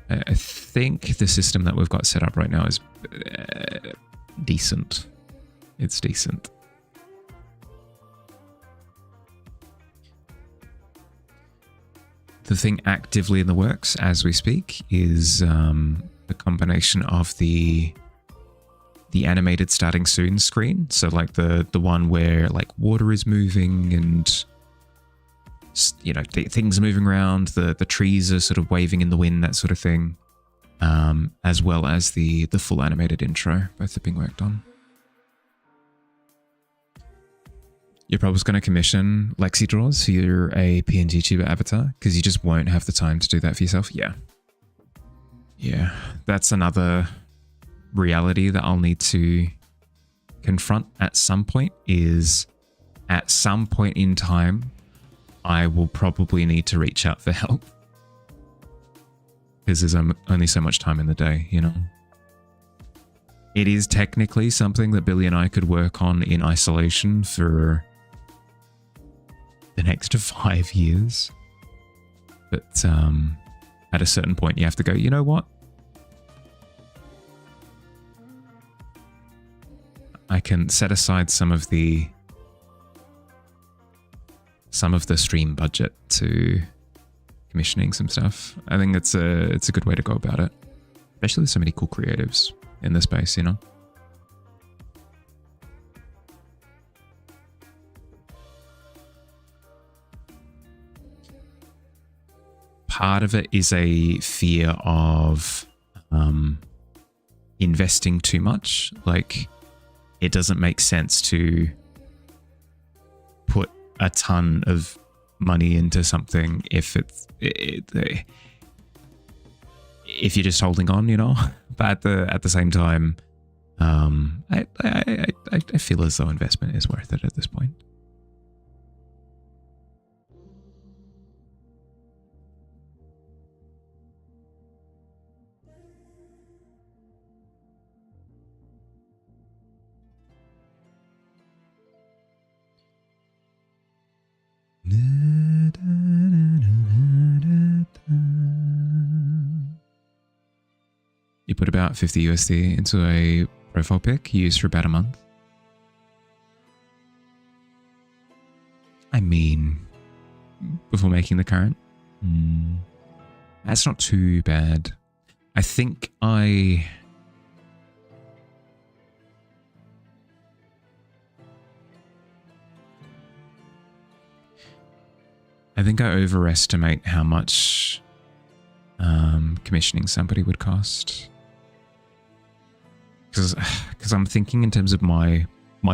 I think the system that we've got set up right now is decent. It's decent. The thing actively in the works as we speak is the combination of the animated starting soon screen. So like the one where like water is moving and things are moving around, the trees are sort of waving in the wind, that sort of thing. As well as the full animated intro, both are being worked on. You're probably going to commission Lexi draws for your a PNG tuber avatar because you just won't have the time to do that for yourself. Yeah, that's another reality that I'll need to confront at some point. Is at some point in time I will probably need to reach out for help because there's only so much time in the day, you know. It is technically something that Billy and I could work on in isolation for the next 5 years, but at a certain point you have to go, you know what, I can set aside some of the stream budget to commissioning some stuff. I think it's a good way to go about it, especially with so many cool creatives in the space, you know. Part of it is a fear of investing too much. Like, it doesn't make sense to put a ton of money into something if if you're just holding on, you know. But at the same time, I feel as though investment is worth it at this point. You put about 50 USD into a profile pic you use for about a month. I mean, before making the current, that's not too bad. I think I overestimate how much commissioning somebody would cost. Because I'm thinking in terms of my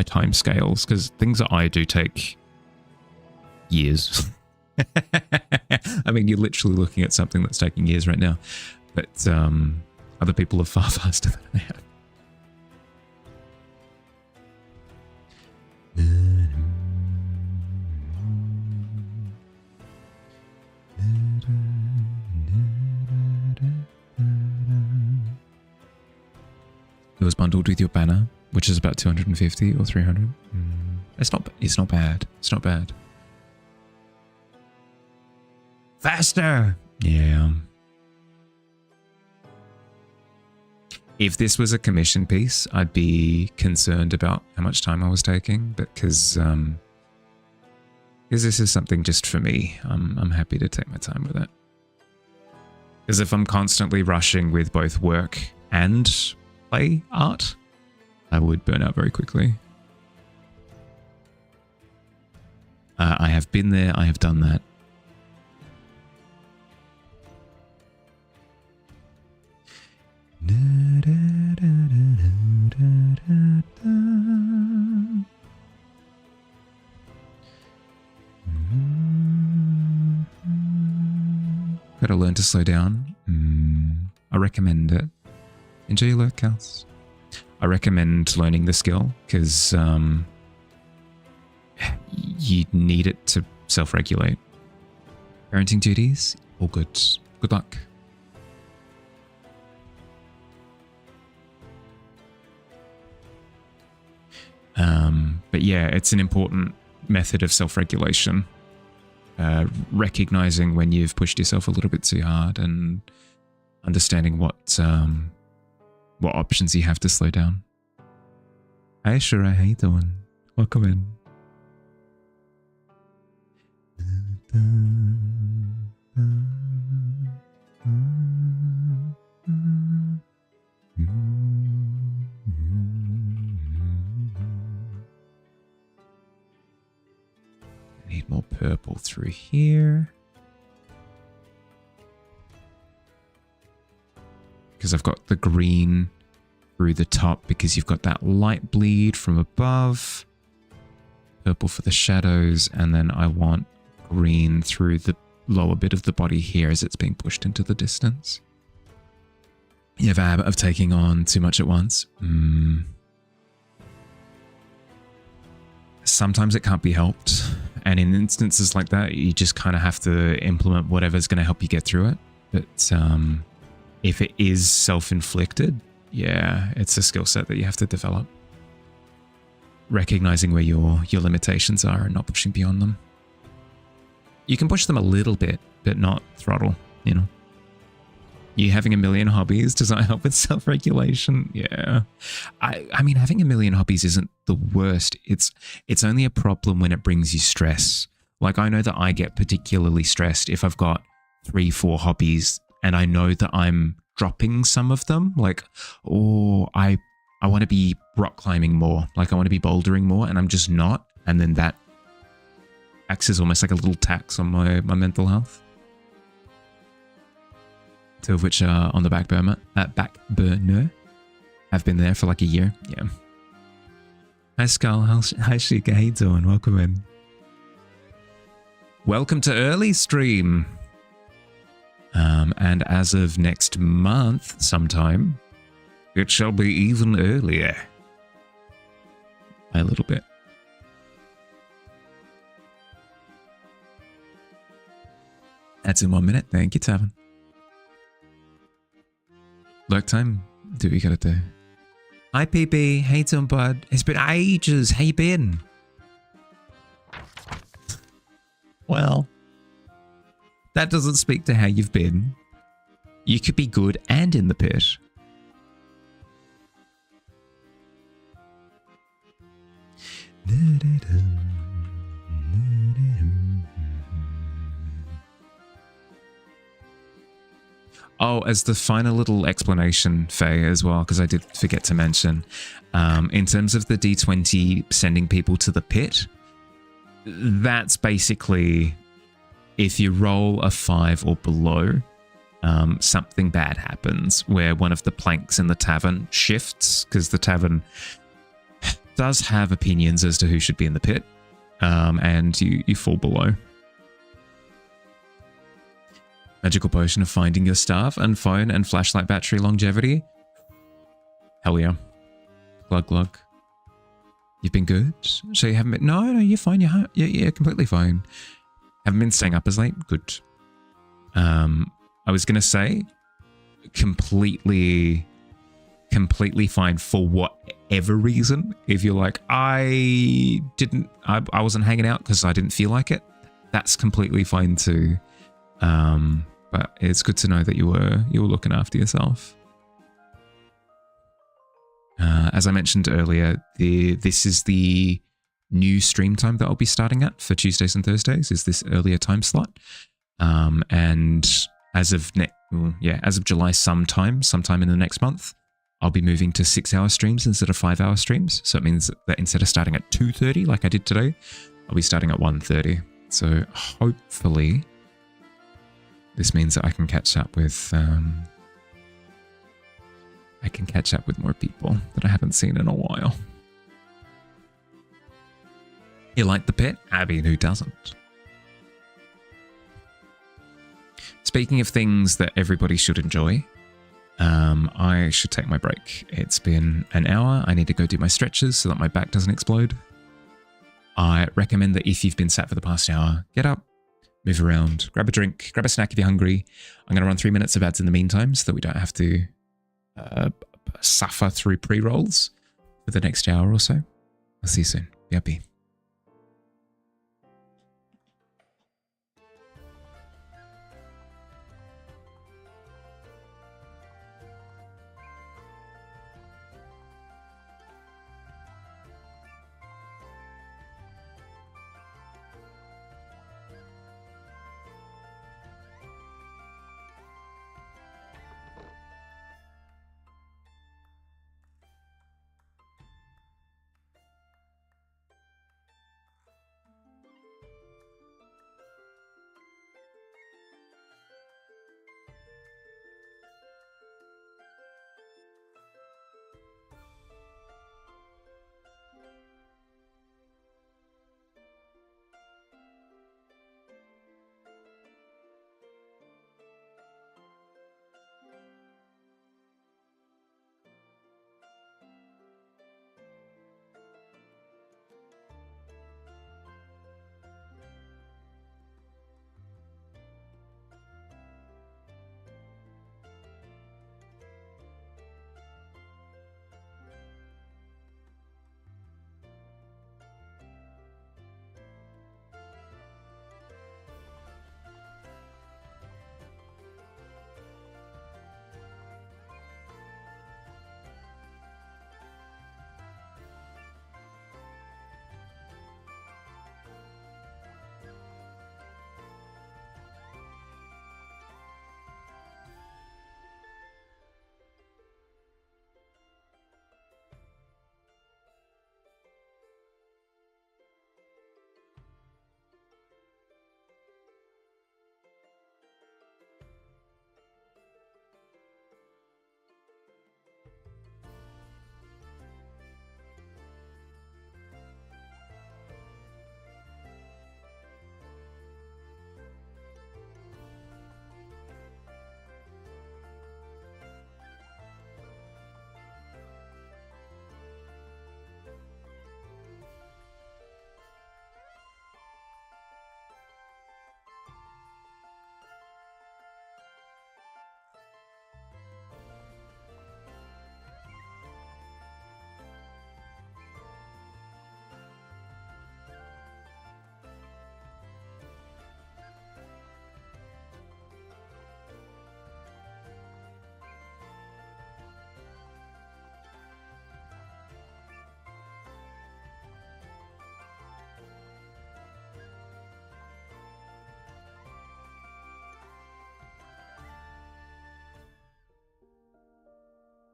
time scales, because things that I do take years. I mean, you're literally looking at something that's taking years right now, but other people are far faster than I am. It was bundled with your banner, which is about 250 or 300. It's not bad. It's not bad. Faster! Yeah. If this was a commission piece, I'd be concerned about how much time I was taking, but because this is something just for me, I'm happy to take my time with it. Because if I'm constantly rushing with both work and play art, I would burn out very quickly. I have been there, I have done that. to slow down, I recommend it. Enjoy your workouts. I recommend learning the skill because you need it to self-regulate. Parenting duties, all good. Good luck. But yeah, it's an important method of self-regulation. Recognizing when you've pushed yourself a little bit too hard and understanding what options you have to slow down. Hi, Shura, how you doing? Welcome in. Need more purple through here. Because I've got the green through the top because you've got that light bleed from above. Purple for the shadows, and then I want green through the lower bit of the body here as it's being pushed into the distance. You have a habit of taking on too much at once. Sometimes it can't be helped. And in instances like that, you just kind of have to implement whatever's going to help you get through it. But if it is self-inflicted, yeah, it's a skill set that you have to develop. Recognizing where your limitations are and not pushing beyond them. You can push them a little bit, but not throttle, you know. You having a million hobbies, does that help with self-regulation? Yeah. I mean, having a million hobbies isn't the worst. It's only a problem when it brings you stress. Like, I know that I get particularly stressed if I've got 3-4 hobbies and I know that I'm dropping some of them. Like, oh, I want to be rock climbing more. Like, I want to be bouldering more and I'm just not. And then that acts as almost like a little tax on my mental health. 2 of which are on the back burner. I've been there for like a year. Yeah. Hi Skull, hi Shika, how you doing? Welcome in. Welcome to early stream. And as of next month sometime, it shall be even earlier. By a little bit. That's in 1 minute. Thank you, Tavern. Lurk time, do what you gotta do. Hi, PB. Hey, doing, bud? It's been ages. How you been? Well, that doesn't speak to how you've been. You could be good and in the pit. Oh, as the final little explanation, Faye, as well, because I did forget to mention, in terms of the D20 sending people to the pit, that's basically if you roll a 5 or below, something bad happens where one of the planks in the tavern shifts, because the tavern does have opinions as to who should be in the pit, and you fall below. Magical potion of finding your staff and phone and flashlight battery longevity. Hell yeah. Glug glug. You've been good? So you haven't been... No, you're fine. You're completely fine. Haven't been staying up as late? Good. I was going to say completely fine for whatever reason. If you're like, I wasn't hanging out because I didn't feel like it. That's completely fine too. But it's good to know that you were looking after yourself. As I mentioned earlier, this is the new stream time that I'll be starting at for Tuesdays and Thursdays. Is this earlier time slot? And as of July, sometime in the next month, I'll be moving to 6-hour streams instead of 5-hour streams. So it means that instead of starting at 2:30 like I did today, I'll be starting at 1:30. So hopefully, this means that I can catch up with more people that I haven't seen in a while. You like the pit? I mean, who doesn't? Speaking of things that everybody should enjoy, I should take my break. It's been an hour. I need to go do my stretches so that my back doesn't explode. I recommend that if you've been sat for the past hour, get up, move around, grab a drink, grab a snack if you're hungry. I'm going to run 3 minutes of ads in the meantime so that we don't have to suffer through pre-rolls for the next hour or so. I'll see you soon. Be happy.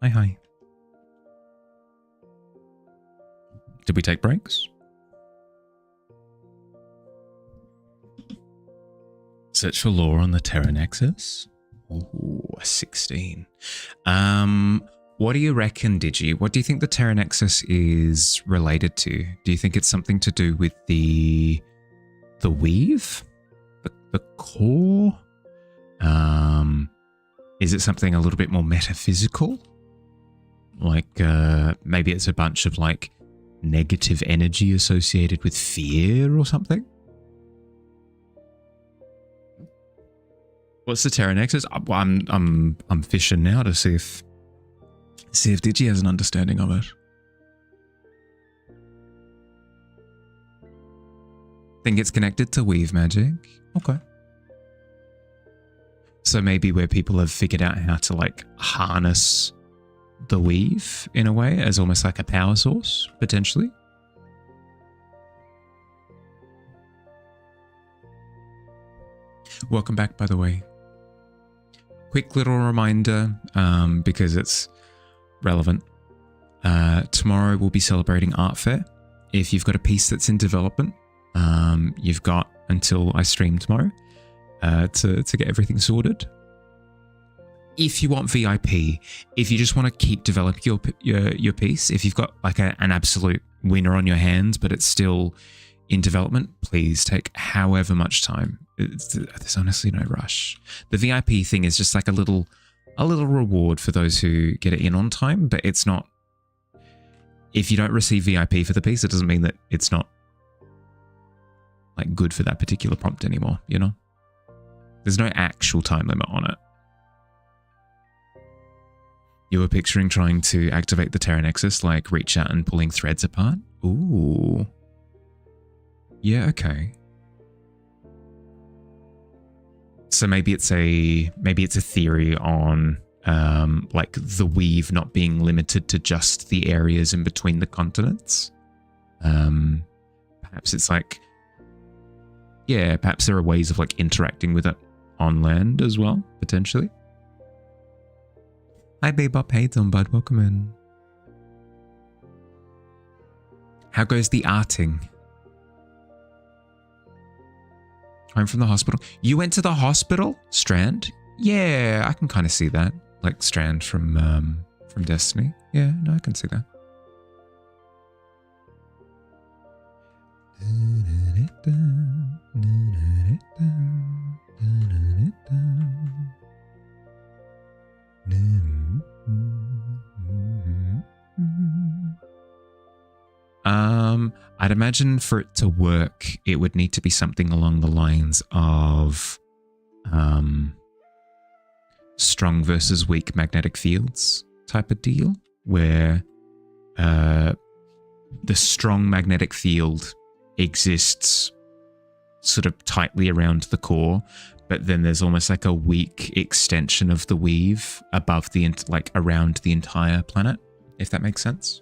Hi. Did we take breaks? Search for lore on the Terra Nexus. Ooh, 16. What do you reckon, Digi? What do you think the Terra Nexus is related to? Do you think it's something to do with the weave? The core? Is it something a little bit more metaphysical? Like, maybe it's a bunch of, like, negative energy associated with fear or something? What's the Terra Nexus? I'm fishing now to see if Digi has an understanding of it. Think it's connected to weave magic? Okay. So maybe where people have figured out how to, like, harness the weave in a way as almost like a power source, potentially. Welcome back, by the way. Quick little reminder, because it's relevant. Tomorrow we'll be celebrating Art Fair. If you've got a piece that's in development, you've got until I stream tomorrow to get everything sorted. If you want VIP, if you just want to keep developing your piece, if you've got like an absolute winner on your hands, but it's still in development, please take however much time. There's honestly no rush. The VIP thing is just like a little reward for those who get it in on time, but it's not. If you don't receive VIP for the piece, it doesn't mean that it's not like good for that particular prompt anymore, you know? There's no actual time limit on it. You were picturing trying to activate the Terra Nexus, like reach out and pulling threads apart? Ooh. Yeah, okay. So maybe it's a theory on like the weave not being limited to just the areas in between the continents. Perhaps it's like, yeah, perhaps there are ways of like interacting with it on land as well, potentially. Hi Bebop, hey Tom Bud, welcome in. How goes the arting? Home from the hospital. You went to the hospital, Strand? Yeah, I can kind of see that. Like Strand from Destiny. Yeah, no, I can see that. I'd imagine for it to work, it would need to be something along the lines of strong versus weak magnetic fields type of deal, where the strong magnetic field exists sort of tightly around the core, but then there's almost like a weak extension of the weave above the like around the entire planet, if that makes sense.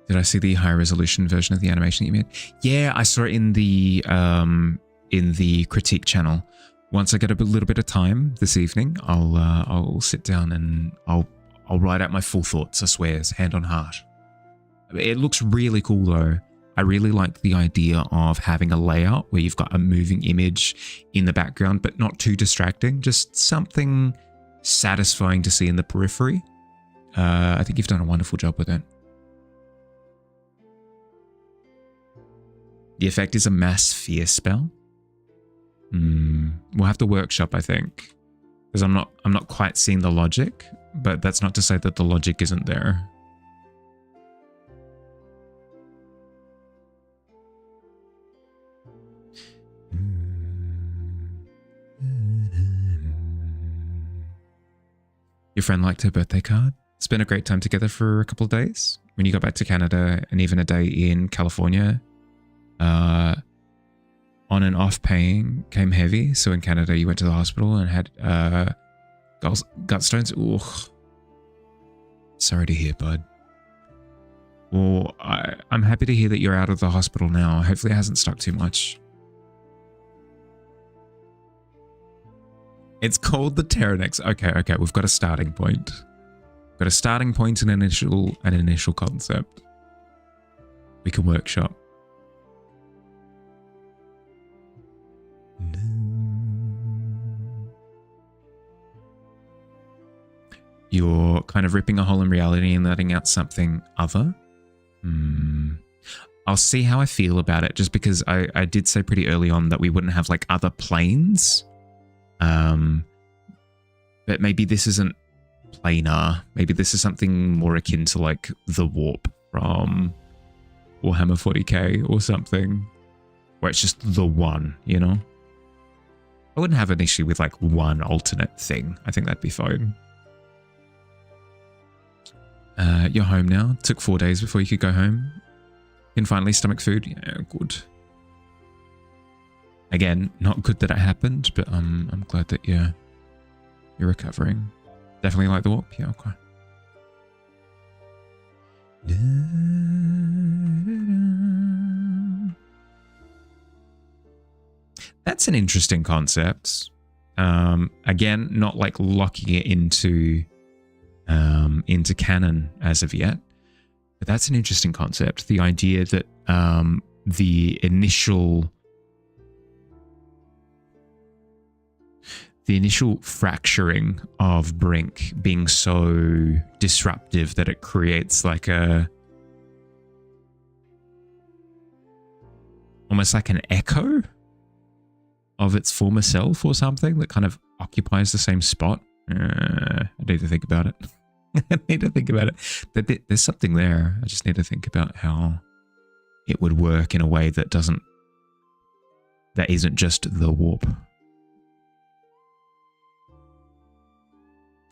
Did I see the high resolution version of the animation that you made? Yeah, I saw it in the critique channel. Once I get a little bit of time this evening, I'll sit down and I'll write out my full thoughts. I swear, hand on heart. It looks really cool though. I really like the idea of having a layout where you've got a moving image in the background, but not too distracting. Just something satisfying to see in the periphery. I think you've done a wonderful job with it. The effect is a mass fear spell. We'll have to workshop, I think, because I'm not quite seeing the logic, but that's not to say that the logic isn't there. Your friend liked her birthday card. Spent a great time together for a couple of days. When you got back to Canada and even a day in California, on and off pain came heavy. So in Canada, you went to the hospital and had gut stones. Ooh. Sorry to hear, bud. Well, I'm happy to hear that you're out of the hospital now. Hopefully it hasn't stuck too much. It's called the Terra Nexus. Okay, we've got a starting point. Got a starting point and an initial concept. We can workshop. You're kind of ripping a hole in reality and letting out something other. I'll see how I feel about it, just because I did say pretty early on that we wouldn't have like other planes. But maybe this isn't planar. Maybe this is something more akin to like the warp from Warhammer 40k or something, where it's just the one, you know? I wouldn't have an issue with like one alternate thing. I think that'd be fine. You're home now. Took 4 days before you could go home. Can finally stomach food. Yeah, good. Again, not good that it happened, but I'm glad that you're recovering. Definitely like the warp. Yeah, okay. That's an interesting concept. Again, not like locking it into canon as of yet, but that's an interesting concept. The idea that the initial the initial fracturing of Brink being so disruptive that it creates like almost like an echo of its former self or something that kind of occupies the same spot. I need to think about it. I need to think about it. There's something there. I just need to think about how it would work in a way that isn't just the warp.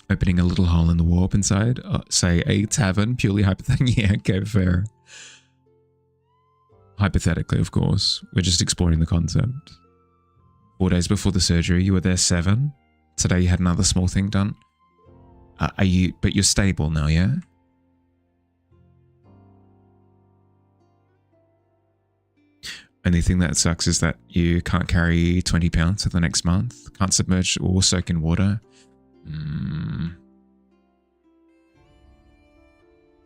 Opening a little hole in the warp inside, say a tavern, purely hypothetically. Yeah, okay, fair. Hypothetically, of course. We're just exploring the concept. 4 days before the surgery, you were there 7. Today you had another small thing done. But you're stable now, yeah? Only thing that sucks is that you can't carry 20 pounds for the next month. Can't submerge or soak in water.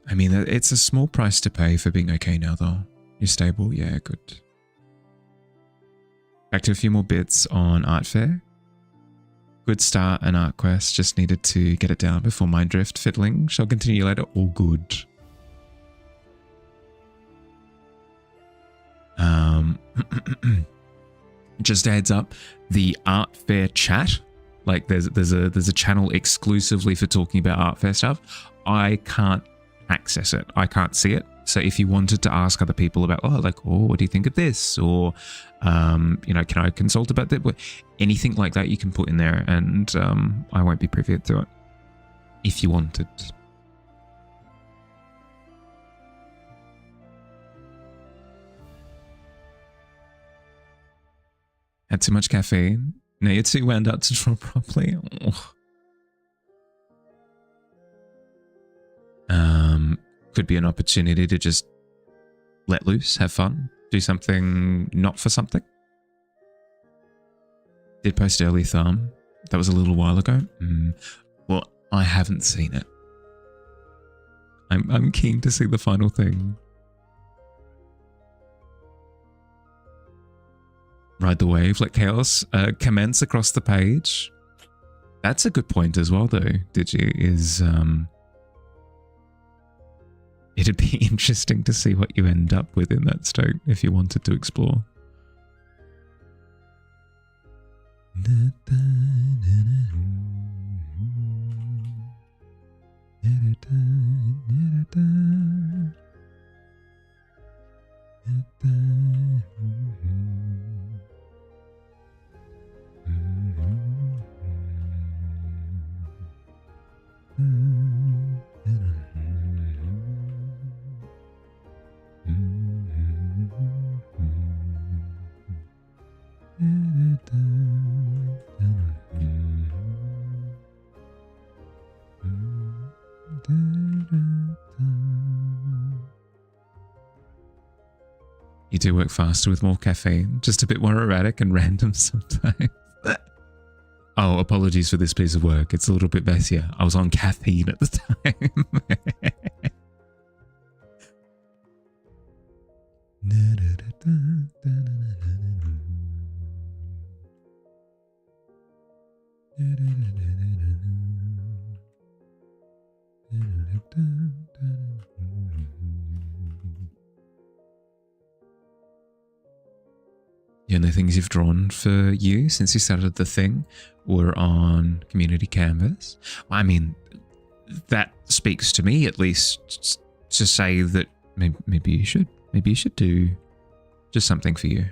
I mean, it's a small price to pay for being okay now, though. You're stable? Yeah, good. Back to a few more bits on Art Fair. Good start and Art Quest. Just needed to get it down before Mind Drift fiddling. Shall continue later. All good. Just a heads up, the Art Fair chat, like there's a channel exclusively for talking about Art Fair stuff. I can't access it. I can't see it. So if you wanted to ask other people about, what do you think of this? Or, can I consult about that? Anything like that you can put in there, and I won't be privy to it if you wanted. Had too much caffeine? No, you're too wound up to draw properly. Could be an opportunity to just let loose, have fun, do something not for something. Did post early thumb. That was a little while ago. Well, I haven't seen it. I'm keen to see the final thing. Ride the wave, let chaos commence across the page. That's a good point as well, though, it'd be interesting to see what you end up with in that state if you wanted to explore. You do work faster with more caffeine, just a bit more erratic and random sometimes. Oh, apologies for this piece of work. It's a little bit messier. I was on caffeine at the time. The only things you've drawn for you since you started the thing were on community canvas. I mean, that speaks to me at least to say that maybe you should do just something for you.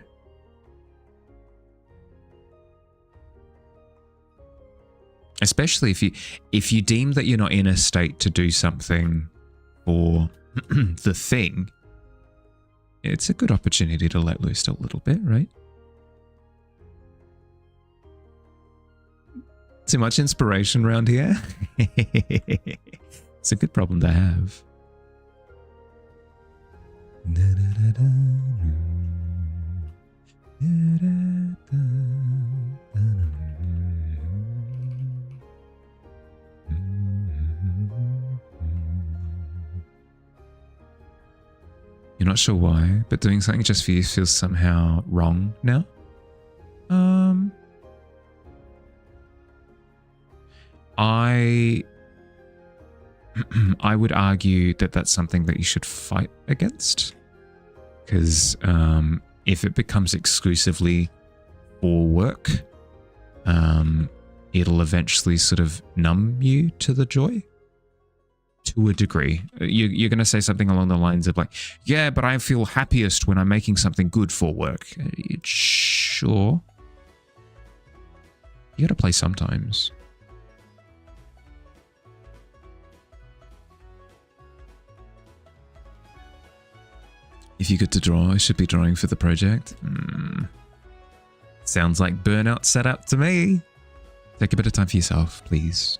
Especially if you deem that you're not in a state to do something for the thing, it's a good opportunity to let loose a little bit, right? Too much inspiration around here? It's a good problem to have. You're not sure why, but doing something just for you feels somehow wrong now? I would argue that that's something that you should fight against, because if it becomes exclusively for work, it'll eventually sort of numb you to the joy to a degree. You're going to say something along the lines of like, yeah, but I feel happiest when I'm making something good for work. Sure. You got to play sometimes. If you get to draw, I should be drawing for the project. Sounds like burnout set up to me. Take a bit of time for yourself, please.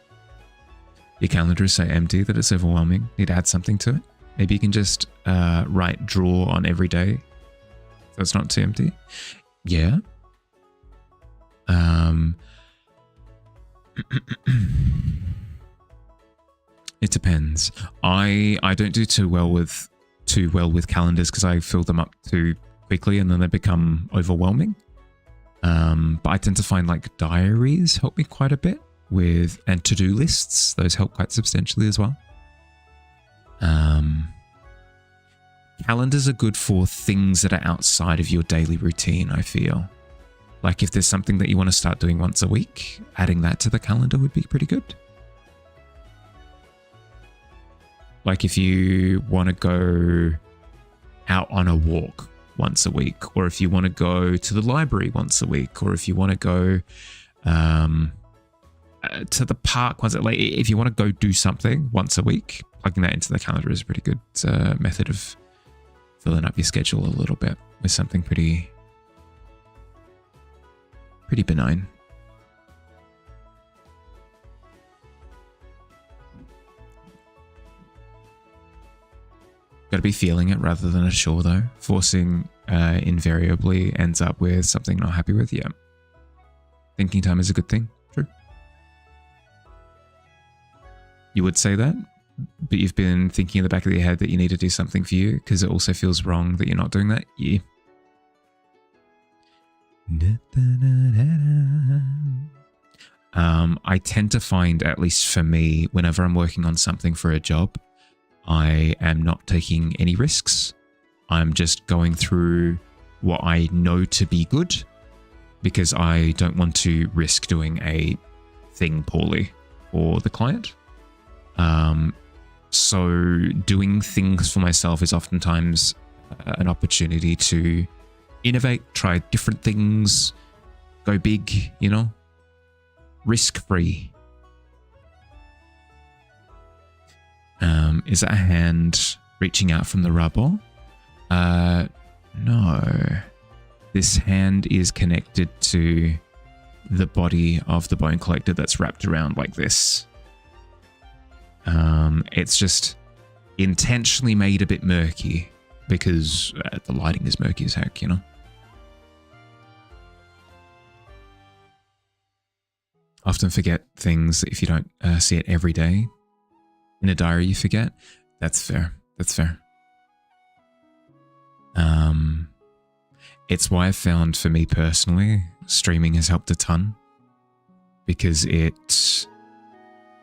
Your calendar is so empty that it's overwhelming. Need to add something to it. Maybe you can just write draw on every day, so it's not too empty. Yeah. It depends. I don't do too well with calendars because I fill them up too quickly and then they become overwhelming. But I tend to find like diaries help me quite a bit and to-do lists. Those help quite substantially as well. Calendars are good for things that are outside of your daily routine, I feel. Like if there's something that you want to start doing once a week, adding that to the calendar would be pretty good. Like if you want to go out on a walk once a week, or if you want to go to the library once a week, or if you want to go to the park once, like if you want to go do something once a week, plugging that into the calendar is a pretty good method of filling up your schedule a little bit with something pretty benign. Got to be feeling it rather than a chore, though. Forcing invariably ends up with something not happy with. Yeah. Thinking time is a good thing. True. You would say that, but you've been thinking in the back of your head that you need to do something for you because it also feels wrong that you're not doing that. Yeah. I tend to find, at least for me, whenever I'm working on something for a job, I am not taking any risks. I'm just going through what I know to be good because I don't want to risk doing a thing poorly for the client. So doing things for myself is oftentimes an opportunity to innovate, try different things, go big, you know, risk-free. Is that a hand reaching out from the rubble? No. This hand is connected to the body of the bone collector that's wrapped around like this. It's just intentionally made a bit murky because the lighting is murky as heck, you know? Often forget things if you don't see it every day. In a diary, you forget. That's fair. That's fair. It's why I found, for me personally, streaming has helped a ton because it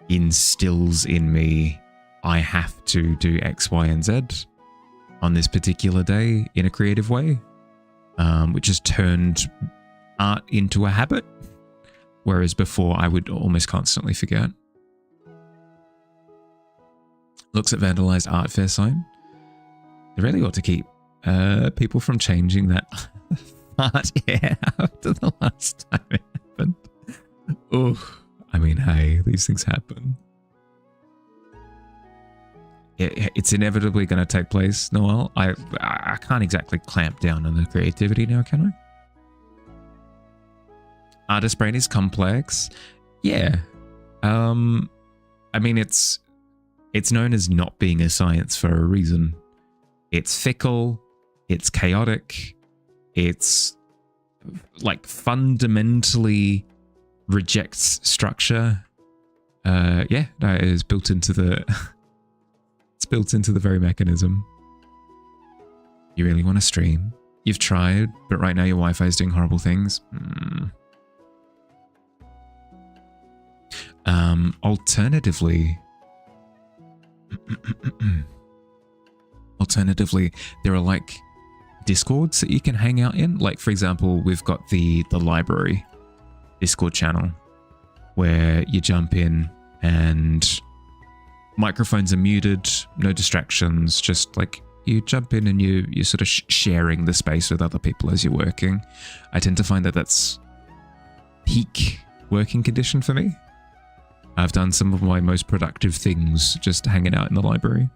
instills in me I have to do X, Y, and Z on this particular day in a creative way, which has turned art into a habit, whereas before I would almost constantly forget. Looks at vandalized art fair sign. They really ought to keep people from changing that art after the last time it happened. Oh, I mean, hey, these things happen. It's inevitably going to take place, Noel. I can't exactly clamp down on the creativity now, can I? Artist brain is complex. Yeah. I mean, it's known as not being a science for a reason. It's fickle. It's chaotic. It's like fundamentally rejects structure. Yeah, that is built into the it's built into the very mechanism. You really want to stream? You've tried, but right now your Wi-Fi is doing horrible things. Alternatively, there are like Discords that you can hang out in. Like, for example, we've got the library Discord channel where you jump in and microphones are muted, no distractions, just like you jump in and you're sort of sharing the space with other people as you're working. I tend to find that that's peak working condition for me. I've done some of my most productive things just hanging out in the library.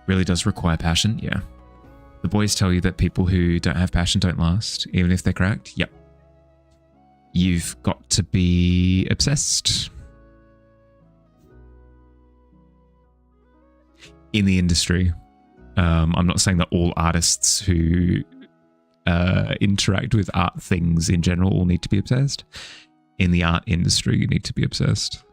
Really does require passion, yeah. The boys tell you that people who don't have passion don't last, even if they're cracked. Yep. You've got to be obsessed. In the industry, I'm not saying that all artists who interact with art things in general all need to be obsessed. In the art industry, you need to be obsessed.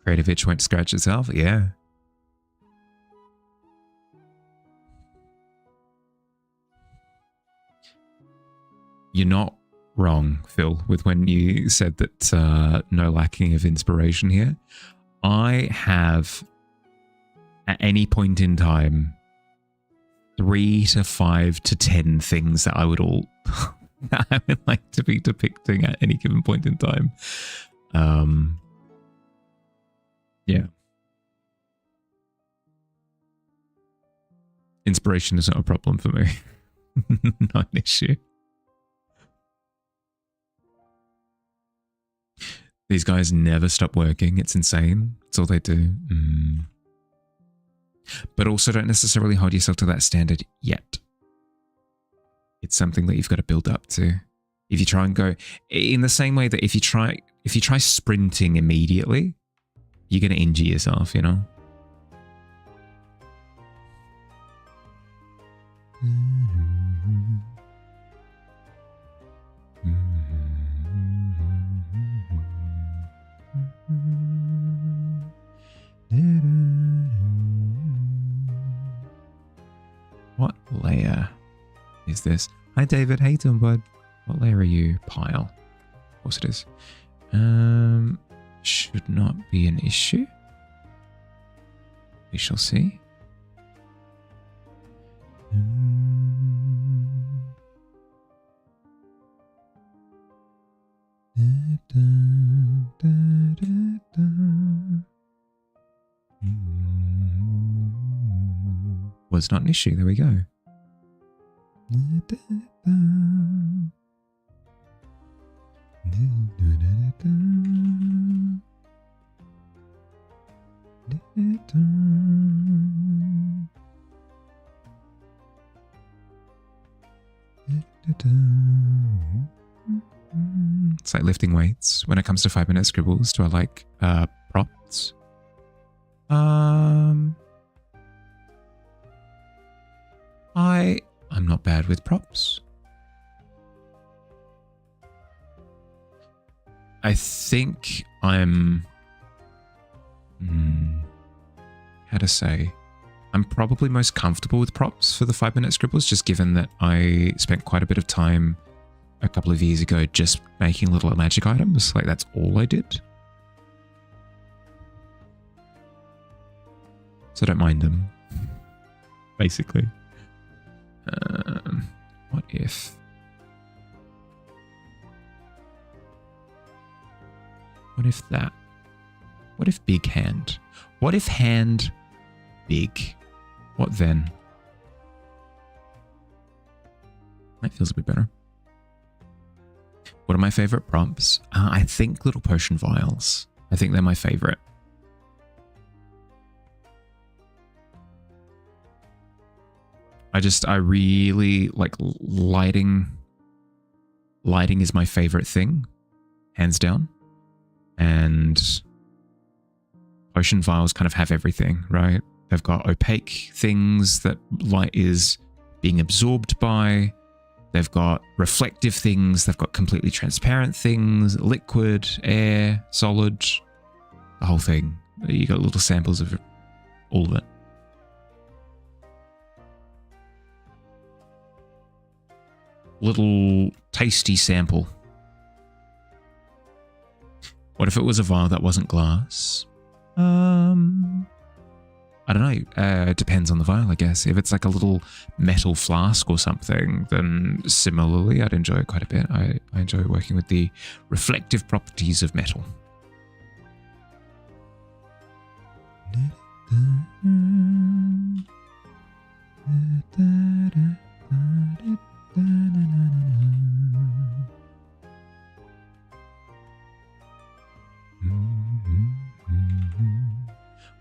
Creative itch won't scratch itself, yeah. You're not wrong, Phil, with when you said that no lacking of inspiration here. I have, at any point in time, 3 to 5 to 10 things that I would like to be depicting at any given point in time. Yeah. Inspiration is not a problem for me. Not an issue. These guys never stop working. It's insane. It's all they do. But also don't necessarily hold yourself to that standard yet. It's something that you've got to build up to. If you try and go in the same way that if you try sprinting immediately, you're going to injure yourself, you know? What layer is this? Hi David, how you doing, bud? What layer are you? Pile. Of course it is. Should not be an issue. We shall see. Was not an issue. There we go. It's like lifting weights. When it comes to 5-minute scribbles, do I like prompts? I'm not bad with props. I think I'm how to say, I'm probably most comfortable with props for the 5-minute scribbles, just given that I spent quite a bit of time a couple of years ago just making little magic items. Like, that's all I did. So I don't mind them, basically. What if... What if that? What if big hand? What if hand big? What then? That feels a bit better. What are my favorite prompts? I think little potion vials. I think they're my favorite. I really like lighting. Lighting is my favorite thing, hands down. And Potion vials kind of have everything, right? They've got opaque things that light is being absorbed by. They've got reflective things. They've got completely transparent things, liquid, air, solid, the whole thing. You got little samples of all of it. Little tasty sample. What if it was a vial that wasn't glass? I don't know. It depends on the vial, I guess. If it's like a little metal flask or something, then similarly, I'd enjoy it quite a bit. I enjoy working with the reflective properties of metal.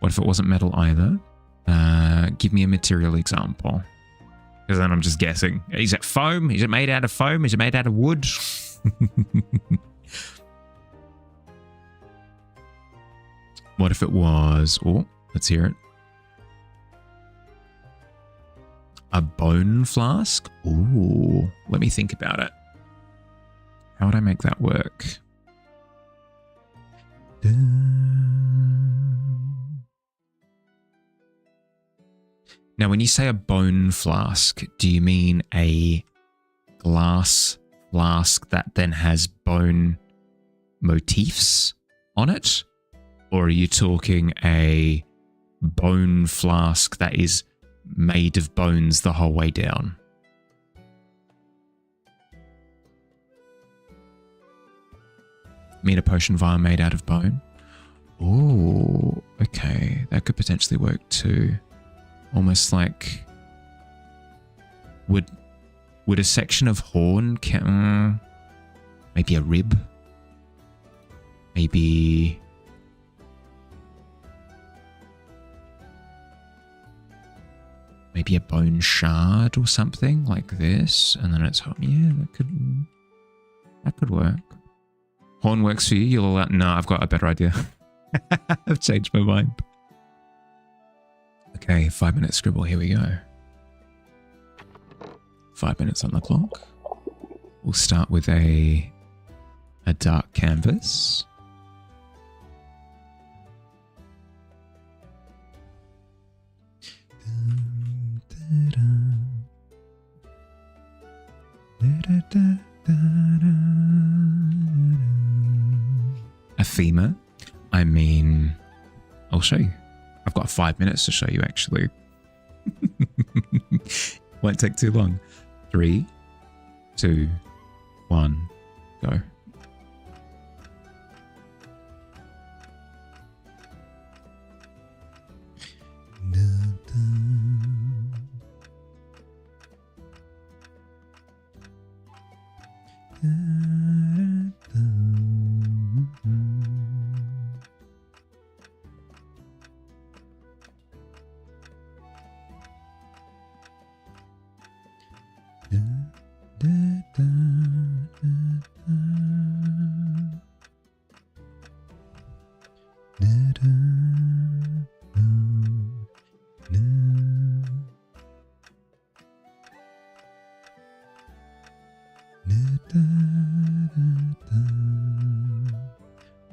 What if it wasn't metal either? Give me a material example. Because then I'm just guessing. Is it foam? Is it made out of foam? Is it made out of wood? What if it was... Oh, let's hear it. A bone flask? Ooh, let me think about it. How would I make that work? Now, when you say a bone flask, do you mean a glass flask that then has bone motifs on it? Or are you talking a bone flask that is made of bones the whole way down? Mean a potion vial made out of bone? Oh, okay. That could potentially work too. Almost like... Would a section of horn count? Maybe a rib? Maybe... Maybe a bone shard or something like this, and then it's... Yeah, that could work. Horn works for you? You'll allow... No, I've got a better idea. I've changed my mind. Okay, 5-minute scribble, here we go. 5 minutes on the clock. We'll start with a dark canvas. A thema? I mean, I'll show you. I've got 5 minutes to show you, actually. Won't take too long. 3, 2, 1, go.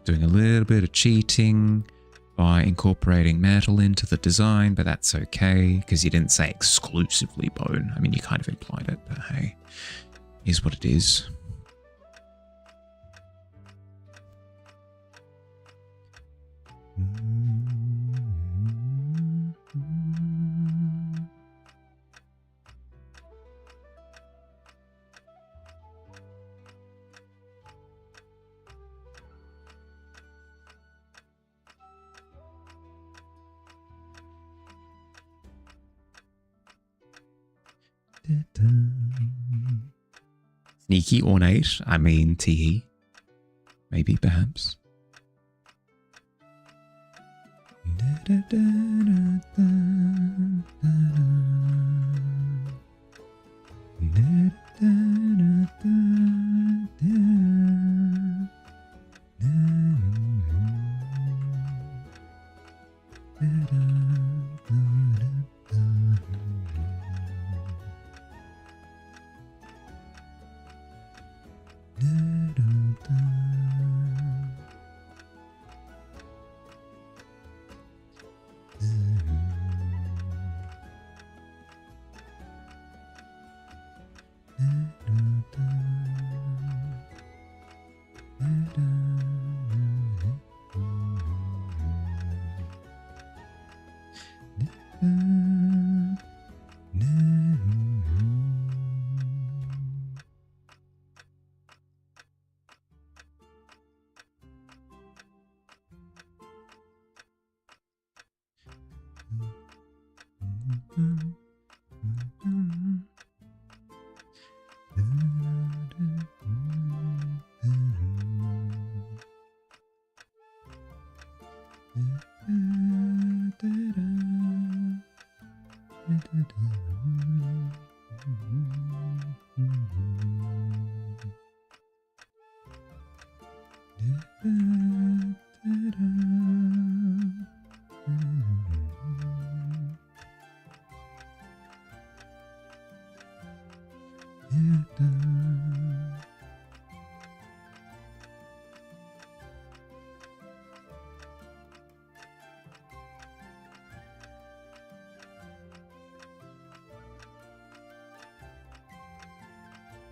Doing a little bit of cheating by incorporating metal into the design, but that's okay because you didn't say exclusively bone. I mean, you kind of implied it, but hey, is what it is. Sneaky, ornate, I mean tee. Maybe, perhaps.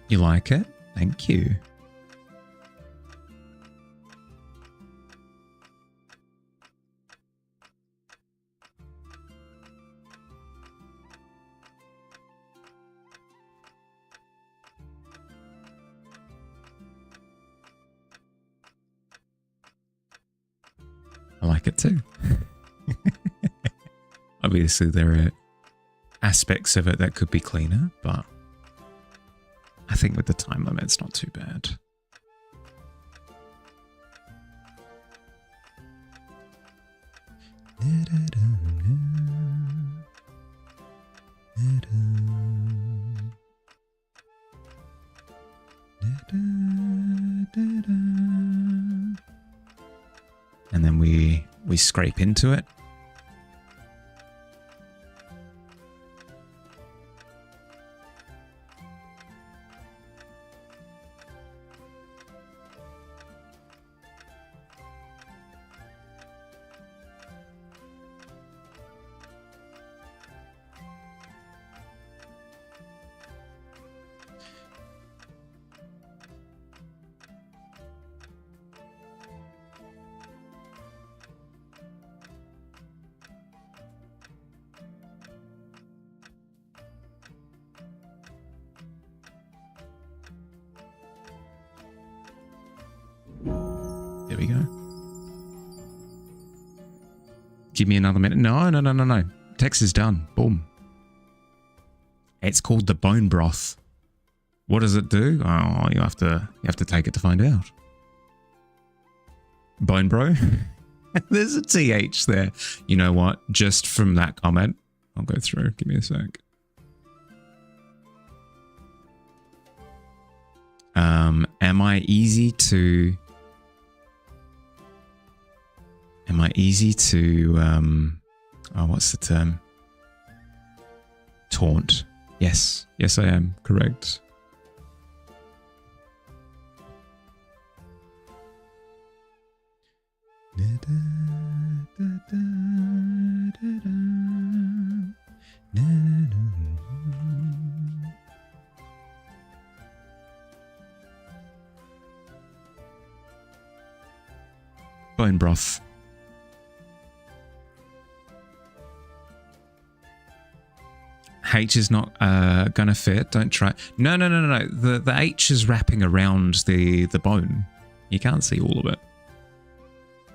You like it? Thank you. I like it too. Obviously, there are aspects of it that could be cleaner, but I think with the time limit, it's not too bad. And then we scrape into it. There we go. Give me another minute. No. Text is done. Boom. It's called the bone broth. What does it do? Oh, you have to take it to find out. Bone bro? There's a TH there. You know what? Just from that comment, I'll go through. Give me a sec. Am I easy to oh, what's the term? Taunt. Yes, I am. Correct. Bone broth. H is not gonna fit. Don't try. No. The H is wrapping around the bone. You can't see all of it.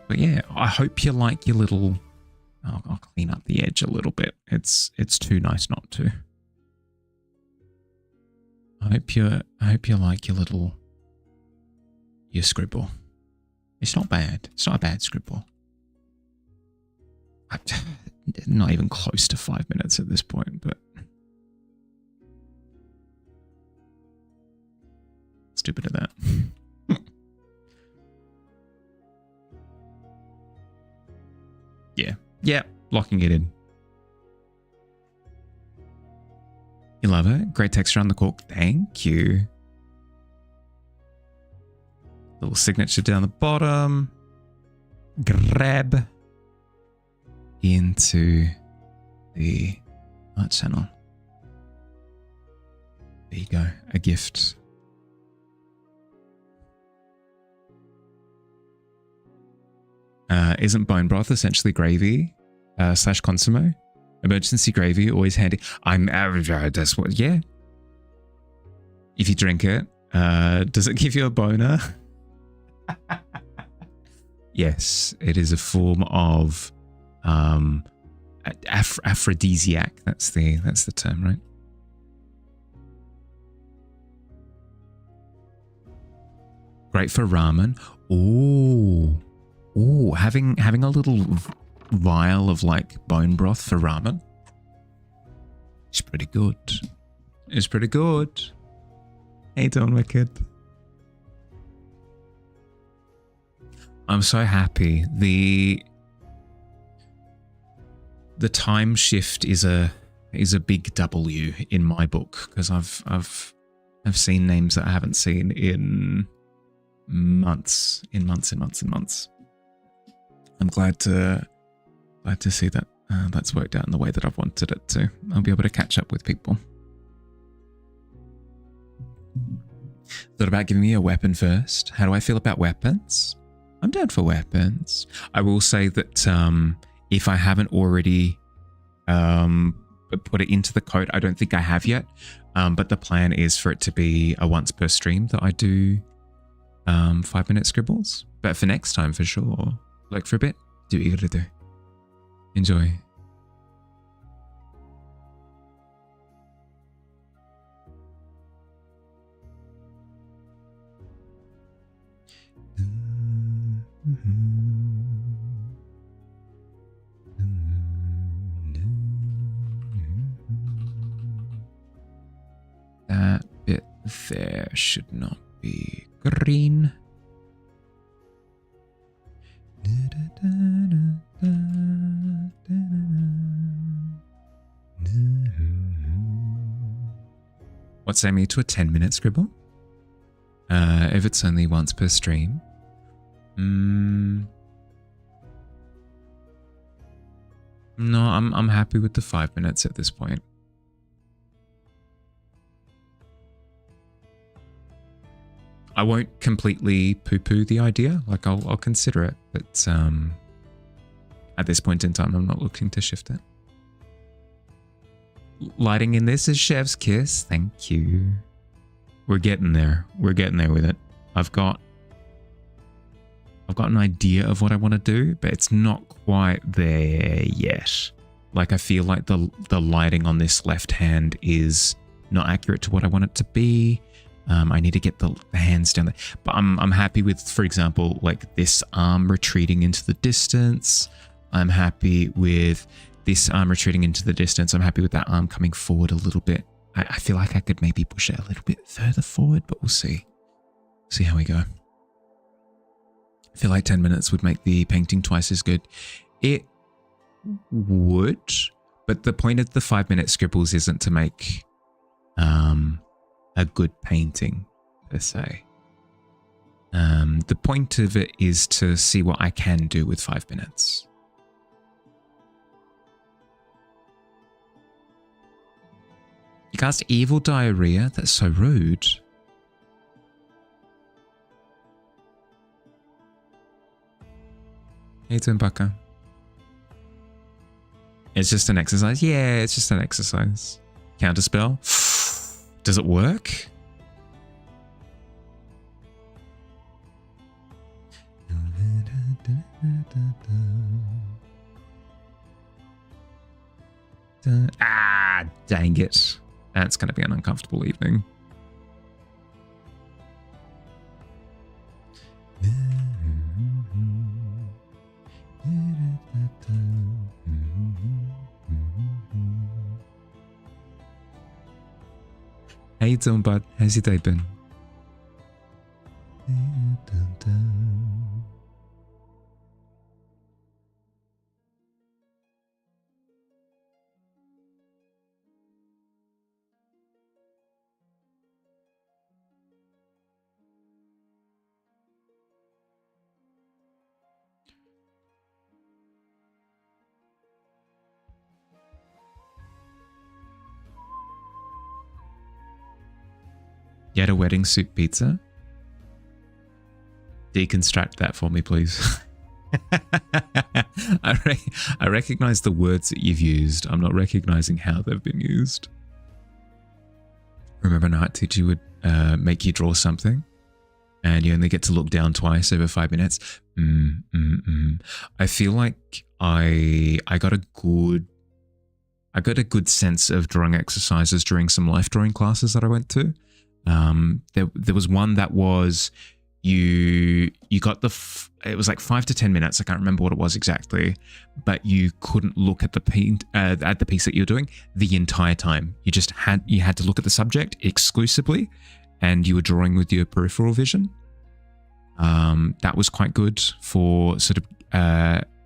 But yeah, I hope you like your little. I'll clean up the edge a little bit. It's too nice not to. I hope you like your scribble. It's not bad. It's not a bad scribble. Not even close to 5 minutes at this point, but let's do a bit of that. Yeah, locking it in. You love it? Great texture on the cork. Thank you. Little signature down the bottom. Grab into the art channel. There you go. A gift. Isn't bone broth essentially gravy / consomme? Emergency gravy, always handy. That's what, yeah. If you drink it, does it give you a boner? Yes, it is a form of aphrodisiac. That's the term, right? Great for ramen. Oh, having a little vial of like bone broth for ramen. It's pretty good. It's pretty good. Hey, Don Wicked. I'm so happy. The time shift is a big W in my book, because I've seen names that I haven't seen in months. I'm glad to see that that's worked out in the way that I've wanted it to. I'll be able to catch up with people. Thought about giving me a weapon first. How do I feel about weapons? I'm down for weapons. I will say that if I haven't already put it into the code, I don't think I have yet, but the plan is for it to be a once per stream that I do 5-minute scribbles. But for next time, for sure. Like for a bit, do what you gotta do. Enjoy. That bit there should not be green. What's aiming to a 10-minute scribble? If it's only once per stream. No, I'm happy with the 5 minutes at this point. I won't completely poo-poo the idea. Like I'll consider it, but at this point in time, I'm not looking to shift it. Lighting in this is Chef's Kiss. Thank you. We're getting there. We're getting there with it. I've got an idea of what I want to do, but it's not quite there yet. Like I feel like the lighting on this left hand is not accurate to what I want it to be. I need to get the hands down there. But I'm happy with, for example, like this arm retreating into the distance. I'm happy with this arm retreating into the distance. I'm happy with that arm coming forward a little bit. I feel like I could maybe push it a little bit further forward, but we'll see. See how we go. I feel like 10 minutes would make the painting twice as good. It would, but the point of the 5-minute scribbles isn't to make a good painting per se. The point of it is to see what I can do with 5 minutes. You cast evil diarrhea? That's so rude. How you doing, Bucka? It's just an exercise? Yeah, it's just an exercise. Counterspell? Does it work? Ah, dang it. That's going to be an uncomfortable evening. How you doing, bud? How's your day been? Get a wedding soup pizza? Deconstruct that for me, please. I recognize the words that you've used. I'm not recognizing how they've been used. Remember, an art teacher would make you draw something, and you only get to look down twice over 5 minutes. I feel like I got a good sense of drawing exercises during some life drawing classes that I went to. There was one that was you got it was like 5 to 10 minutes. I can't remember what it was exactly, but you couldn't look at the piece that you're doing the entire time. You had to look at the subject exclusively, and you were drawing with your peripheral vision. That was quite good for sort of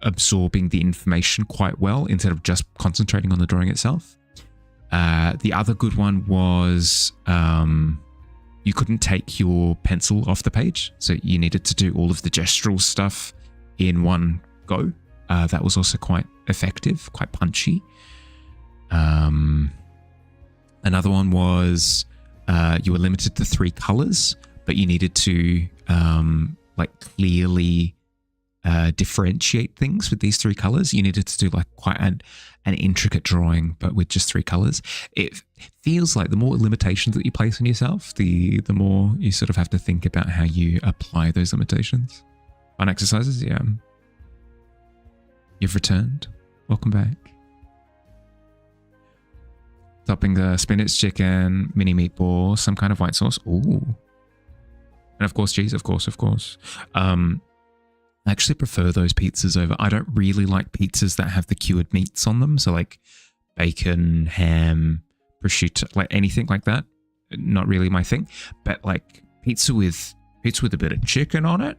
absorbing the information quite well instead of just concentrating on the drawing itself. The other good one was you couldn't take your pencil off the page, so you needed to do all of the gestural stuff in one go. That was also quite effective, quite punchy. Another one was you were limited to 3 colors, but you needed to clearly differentiate things with these 3 colors. You needed to do like quite an intricate drawing, but with just 3 colors. It feels like the more limitations that you place on yourself, the more you sort of have to think about how you apply those limitations. Fun exercises, yeah. You've returned. Welcome back. Topping the spinach chicken, mini meatball, some kind of white sauce. Ooh. And of course, cheese, of course. I actually prefer those pizzas over. I don't really like pizzas that have the cured meats on them. So like bacon, ham, prosciutto, like anything like that. Not really my thing. But like pizza with a bit of chicken on it.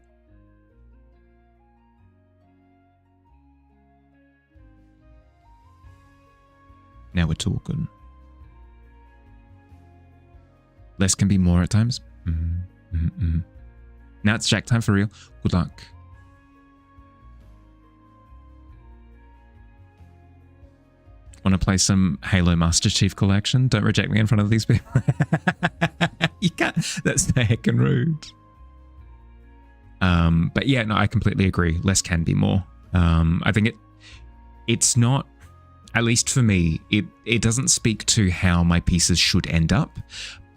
Now we're talking. Less can be more at times. Now it's Jack time for real. Good luck. Want to play some Halo Master Chief Collection? Don't reject me in front of these people. You can't. That's the heckin' rude. But yeah, no, I completely agree. Less can be more. I think it's not, at least for me, it doesn't speak to how my pieces should end up,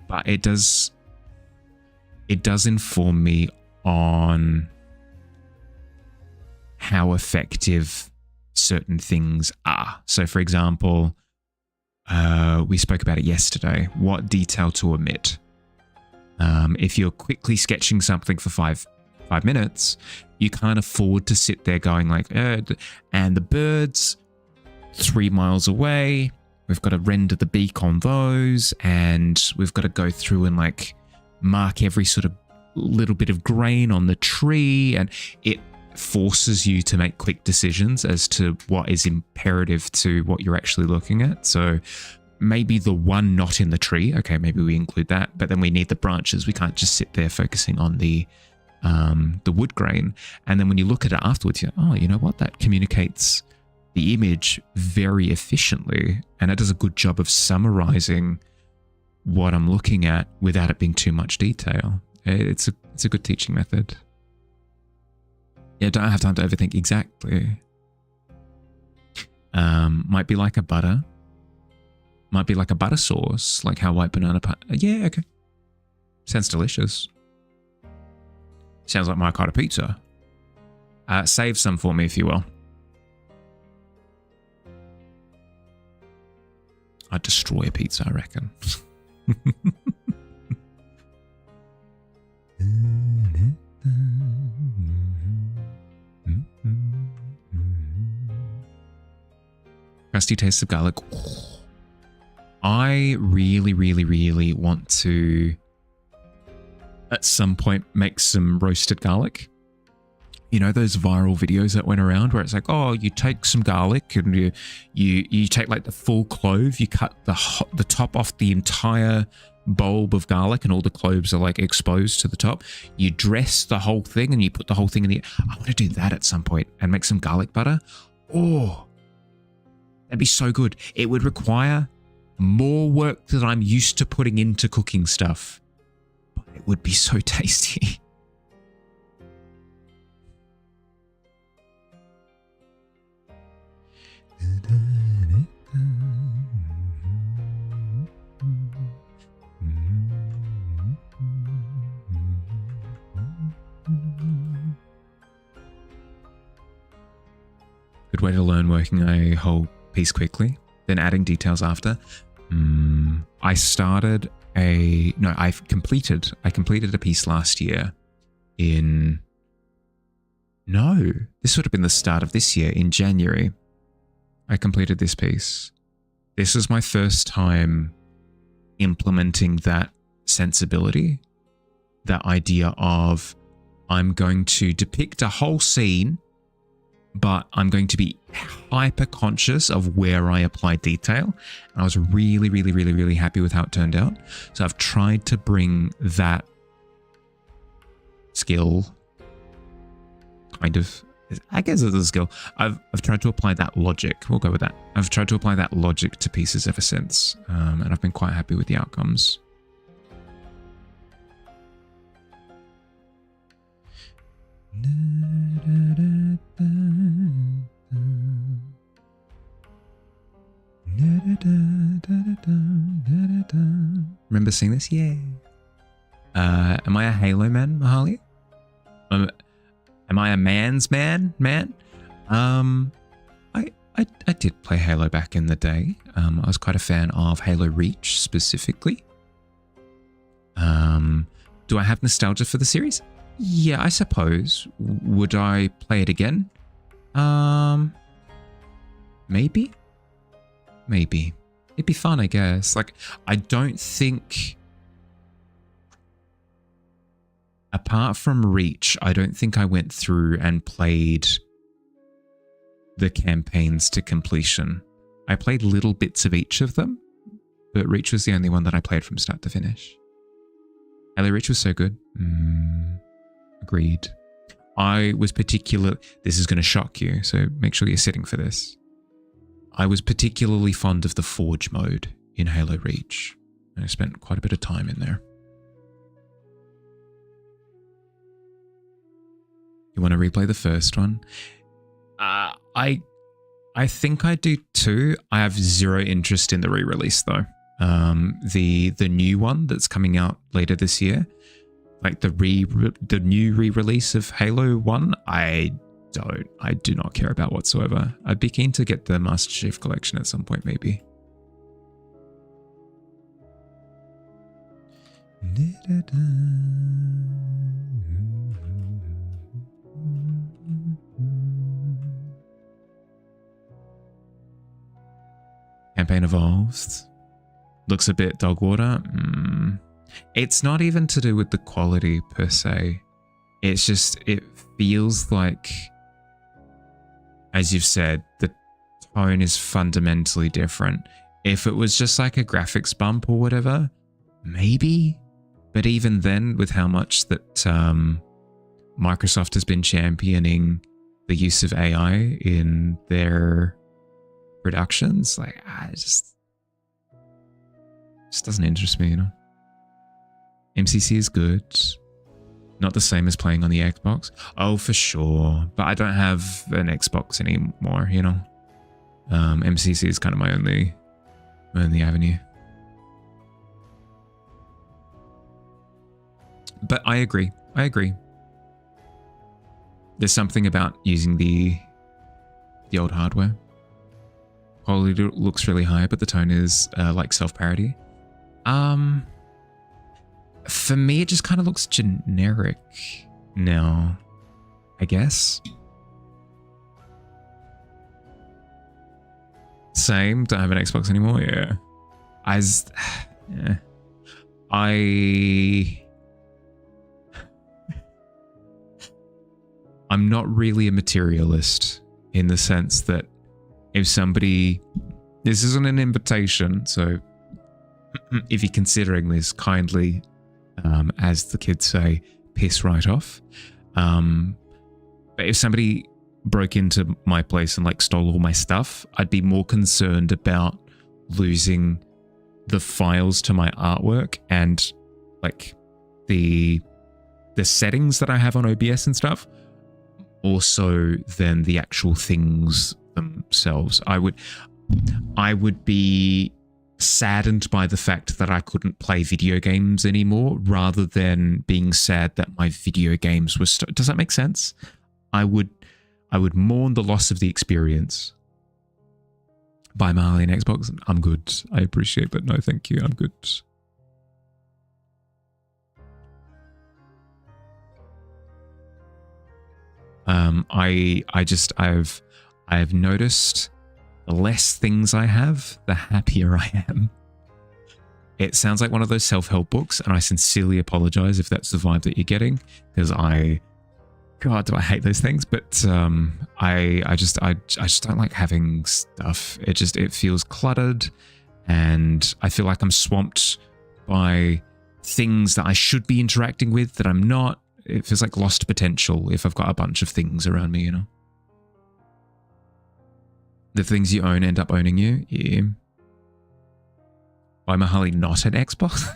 but it does inform me on how effective certain things are. So for example, we spoke about it yesterday, what detail to omit. If you're quickly sketching something for five minutes, you can't afford to sit there going like, and the birds 3 miles away, we've got to render the beak on those, and we've got to go through and like mark every sort of little bit of grain on the tree, and it forces you to make quick decisions as to what is imperative to what you're actually looking at. So maybe the one knot in the tree, okay, maybe we include that, but then we need the branches. We can't just sit there focusing on the wood grain. And then when you look at it afterwards, you're like, oh, you know what? That communicates the image very efficiently, and it does a good job of summarizing what I'm looking at without it being too much detail. It's a good teaching method. Yeah, don't have time to overthink. Exactly. Might be like a butter. Might be like a butter sauce, like how white banana pie. Yeah, okay. Sounds delicious. Sounds like my kind of pizza. Save some for me if you will. I'd destroy a pizza, I reckon. Crusty taste of garlic. I really, really, really want to, at some point, make some roasted garlic. You know those viral videos that went around where it's like, oh, you take some garlic and you take like the full clove, you cut the top off the entire bulb of garlic and all the cloves are like exposed to the top. You dress the whole thing and you put the whole thing in the... I want to do that at some point and make some garlic butter. Oh, that'd be so good. It would require more work than I'm used to putting into cooking stuff, but it would be so tasty. Good way to learn working a whole piece quickly, then adding details after. I completed a piece last year this would have been the start of this year in January. I completed this piece. This was my first time implementing that sensibility, that idea of I'm going to depict a whole scene, but I'm going to be hyper conscious of where I apply detail. And I was really, really, really, really happy with how it turned out. So I've tried to bring that skill, kind of, I guess it's a skill. I've tried to apply that logic. We'll go with that. I've tried to apply that logic to pieces ever since. And I've been quite happy with the outcomes. Remember seeing this? Yeah. Am I a Halo man, Mahali? Am I a man's man? I did play Halo back in the day. I was quite a fan of Halo Reach specifically. Do I have nostalgia for the series? Yeah, I suppose. Would I play it again? Maybe. It'd be fun, I guess. Like, I don't think, apart from Reach, I don't think I went through and played the campaigns to completion. I played little bits of each of them, but Reach was the only one that I played from start to finish. Halo Reach was so good. Agreed. I was this is going to shock you, so make sure you're sitting for this. I was particularly fond of the Forge mode in Halo Reach. And I spent quite a bit of time in there. You want to replay the first one? I think I do too. I have zero interest in the re-release though. The new one that's coming out later this year, like the new re-release of Halo 1, I do not care about whatsoever. I'd be keen to get the Master Chief Collection at some point, maybe. Campaign evolved. Looks a bit dog water. It's not even to do with the quality per se. It's just, it feels like, as you've said, the tone is fundamentally different. If it was just like a graphics bump or whatever, maybe. But even then, with how much that Microsoft has been championing the use of AI in their productions, like, it just doesn't interest me, you know? MCC is good. Not the same as playing on the Xbox. Oh, for sure. But I don't have an Xbox anymore, you know? MCC is kind of my only avenue. But I agree. There's something about using the old hardware. Quality looks really high, but the tone is like self-parody. For me, it just kind of looks generic now, I guess. Same, don't have an Xbox anymore, yeah. Yeah. I'm not really a materialist in the sense that if somebody, this isn't an invitation, so if you're considering this, kindly, as the kids say, piss right off. But if somebody broke into my place and like stole all my stuff, I'd be more concerned about losing the files to my artwork and like the settings that I have on OBS and stuff, also than the actual things themselves. I would be saddened by the fact that I couldn't play video games anymore, rather than being sad that my video games were does that make sense? I would I would mourn the loss of the experience. Buy Marley an Xbox? I'm good. I appreciate, but no thank you. I'm good. I've noticed the less things I have, the happier I am. It sounds like one of those self-help books, and I sincerely apologize if that's the vibe that you're getting, because God, do I hate those things? But I just don't like having stuff. It feels cluttered, and I feel like I'm swamped by things that I should be interacting with that I'm not. It feels like lost potential if I've got a bunch of things around me, you know? The things you own end up owning you? Yeah. Why Mahali not an Xbox?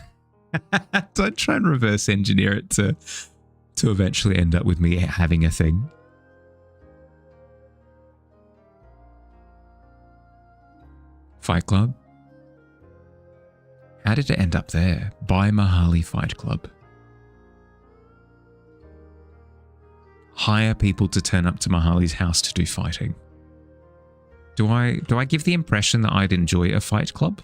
Don't try and reverse engineer it to eventually end up with me having a thing. Fight Club? How did it end up there? Buy Mahali Fight Club. Hire people to turn up to Mahali's house to do fighting. Do I give the impression that I'd enjoy a fight club?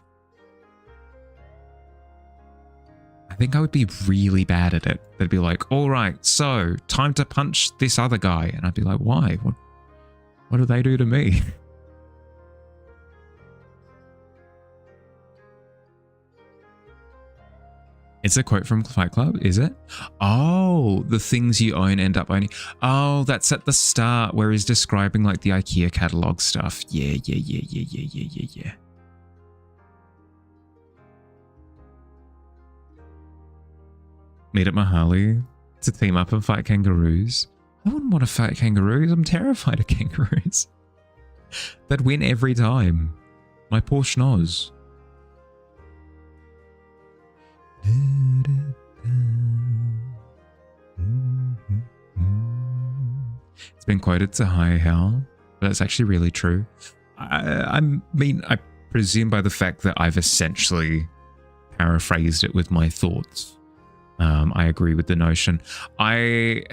I think I would be really bad at it. They'd be like, all right, so time to punch this other guy. And I'd be like, why? What do they do to me? It's a quote from Fight Club, is it? Oh, the things you own end up owning. Oh, that's at the start where he's describing like the IKEA catalog stuff. Yeah. Meet at Mahali to team up and fight kangaroos. I wouldn't want to fight kangaroos. I'm terrified of kangaroos. They'd win every time. My poor schnoz. It's been quoted to high hell, but that's actually really true. I mean, I presume by the fact that I've essentially paraphrased it with my thoughts. I agree with the notion. I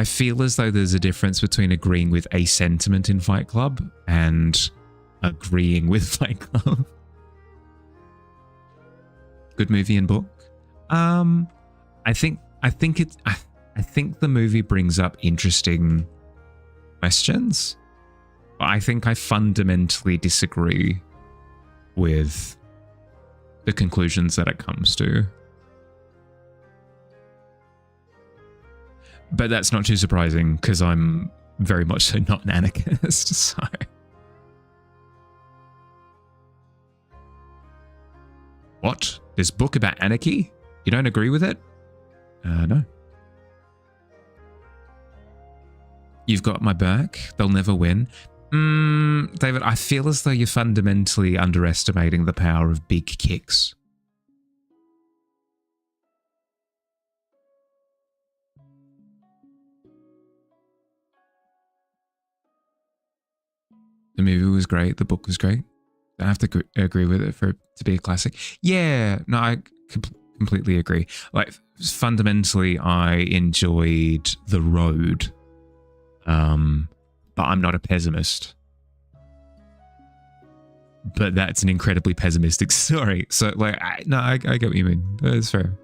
feel as though there's a difference between agreeing with a sentiment in Fight Club and agreeing with Fight Club. Good movie and book. I think the movie brings up interesting questions, but I think I fundamentally disagree with the conclusions that it comes to. But that's not too surprising because I'm very much so not an anarchist, so... What? This book about anarchy? You don't agree with it? No. You've got my back. They'll never win. David, I feel as though you're fundamentally underestimating the power of big kicks. The movie was great. The book was great. I have to agree with it for it to be a classic. Yeah, no, I completely agree. Like, fundamentally, I enjoyed The Road, but I'm not a pessimist. But that's an incredibly pessimistic story. So, like, I get what you mean. That's fair.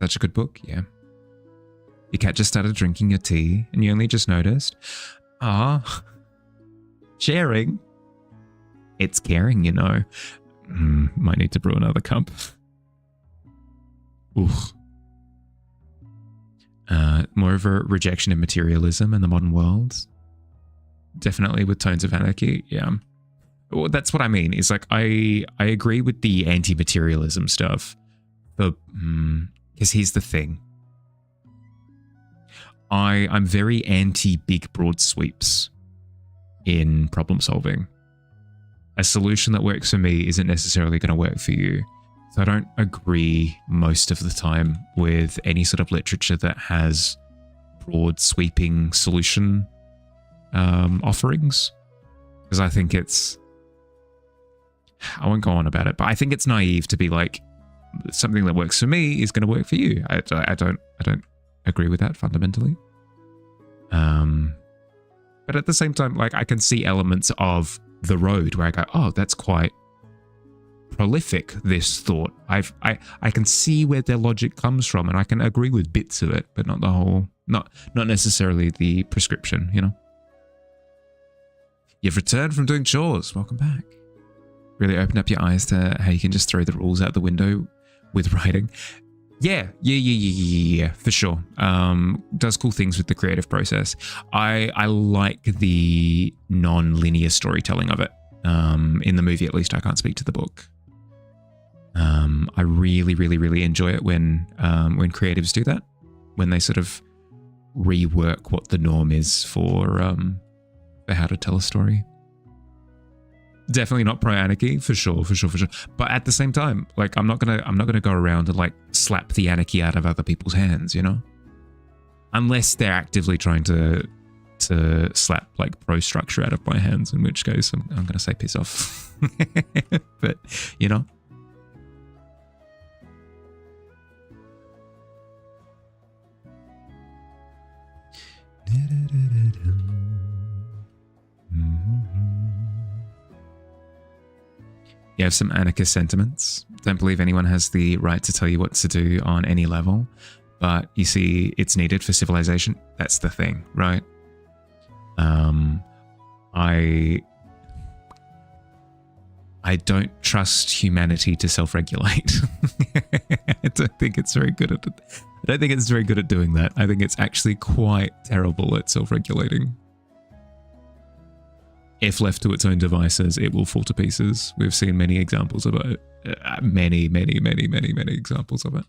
Such a good book, yeah. Your cat just started drinking your tea and you only just noticed. Ah, sharing. It's caring, you know. Might need to brew another cup. Oof. More of a rejection of materialism in the modern world. Definitely with tones of anarchy, yeah. Well, that's what I mean. Is like I agree with the anti-materialism stuff, but because here's the thing. I'm very anti-big broad sweeps in problem solving. A solution that works for me isn't necessarily going to work for you. So I don't agree most of the time with any sort of literature that has broad sweeping solution offerings, because I think I won't go on about it, but I think it's naive to be like, something that works for me is going to work for you. I don't agree with that fundamentally. But at the same time, like, I can see elements of The Road where I go, oh, that's quite prolific, this thought. I can see where their logic comes from, and I can agree with bits of it, but not the whole, not necessarily the prescription, you know? You've returned from doing chores. Welcome back. Really opened up your eyes to how you can just throw the rules out the window with writing. Yeah, for sure. Does cool things with the creative process. I like the non-linear storytelling of it. In the movie, at least. I can't speak to the book. I really enjoy it when creatives do that, when they sort of rework what the norm is for how to tell a story. Definitely not pro anarchy, for sure. But at the same time, like, I'm not gonna go around and like slap the anarchy out of other people's hands, you know, unless they're actively trying to slap like pro structure out of my hands, in which case I'm gonna say piss off. But you know. You have some anarchist sentiments. Don't believe anyone has the right to tell you what to do on any level, but you see it's needed for civilization. That's the thing, right? I don't trust humanity to self-regulate. I don't think it's very good at it. I don't think it's very good at doing that. I think it's actually quite terrible at self-regulating. If left to its own devices, it will fall to pieces. We've seen many examples of it. Many examples of it.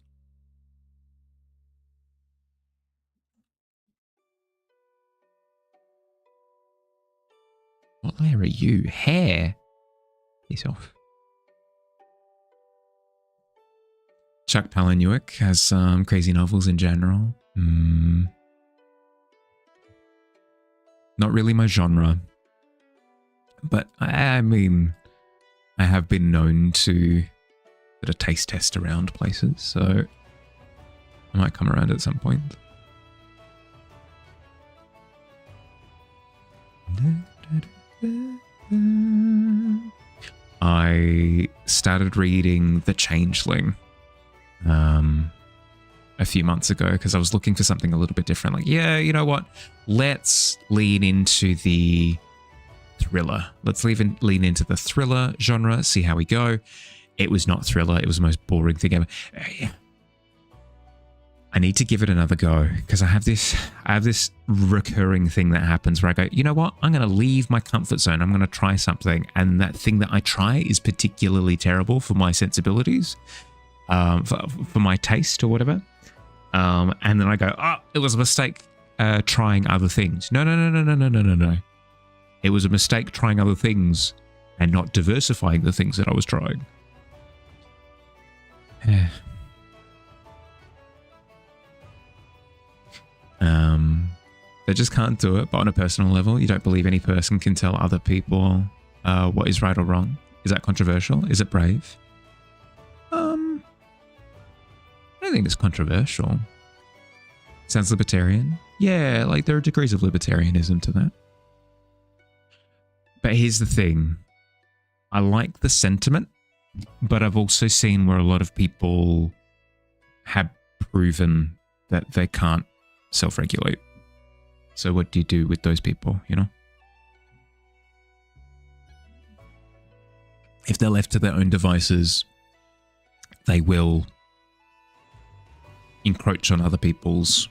What layer are you? Hair. Piss off. Chuck Palahniuk has some crazy novels in general. Not really my genre. But I mean, I have been known to sort of taste test around places, so I might come around at some point. I started reading The Changeling a few months ago because I was looking for something a little bit different. Like, yeah, you know what? Let's lean into the thriller. Let's lean into the thriller genre, see how we go. It was not thriller. It was the most boring thing ever. I need to give it another go because I have this recurring thing that happens where I go, you know what? I'm going to leave my comfort zone. I'm going to try something. And that thing that I try is particularly terrible for my sensibilities, for my taste or whatever. And then I go, oh, it was a mistake trying other things. No. It was a mistake trying other things and not diversifying the things that I was trying. They just can't do it. But on a personal level, you don't believe any person can tell other people what is right or wrong. Is that controversial? Is it brave? I don't think it's controversial. Sounds libertarian. Yeah, like there are degrees of libertarianism to that. But here's the thing. I like the sentiment, but I've also seen where a lot of people have proven that they can't self-regulate. So what do you do with those people, you know? If they're left to their own devices, they will encroach on other people's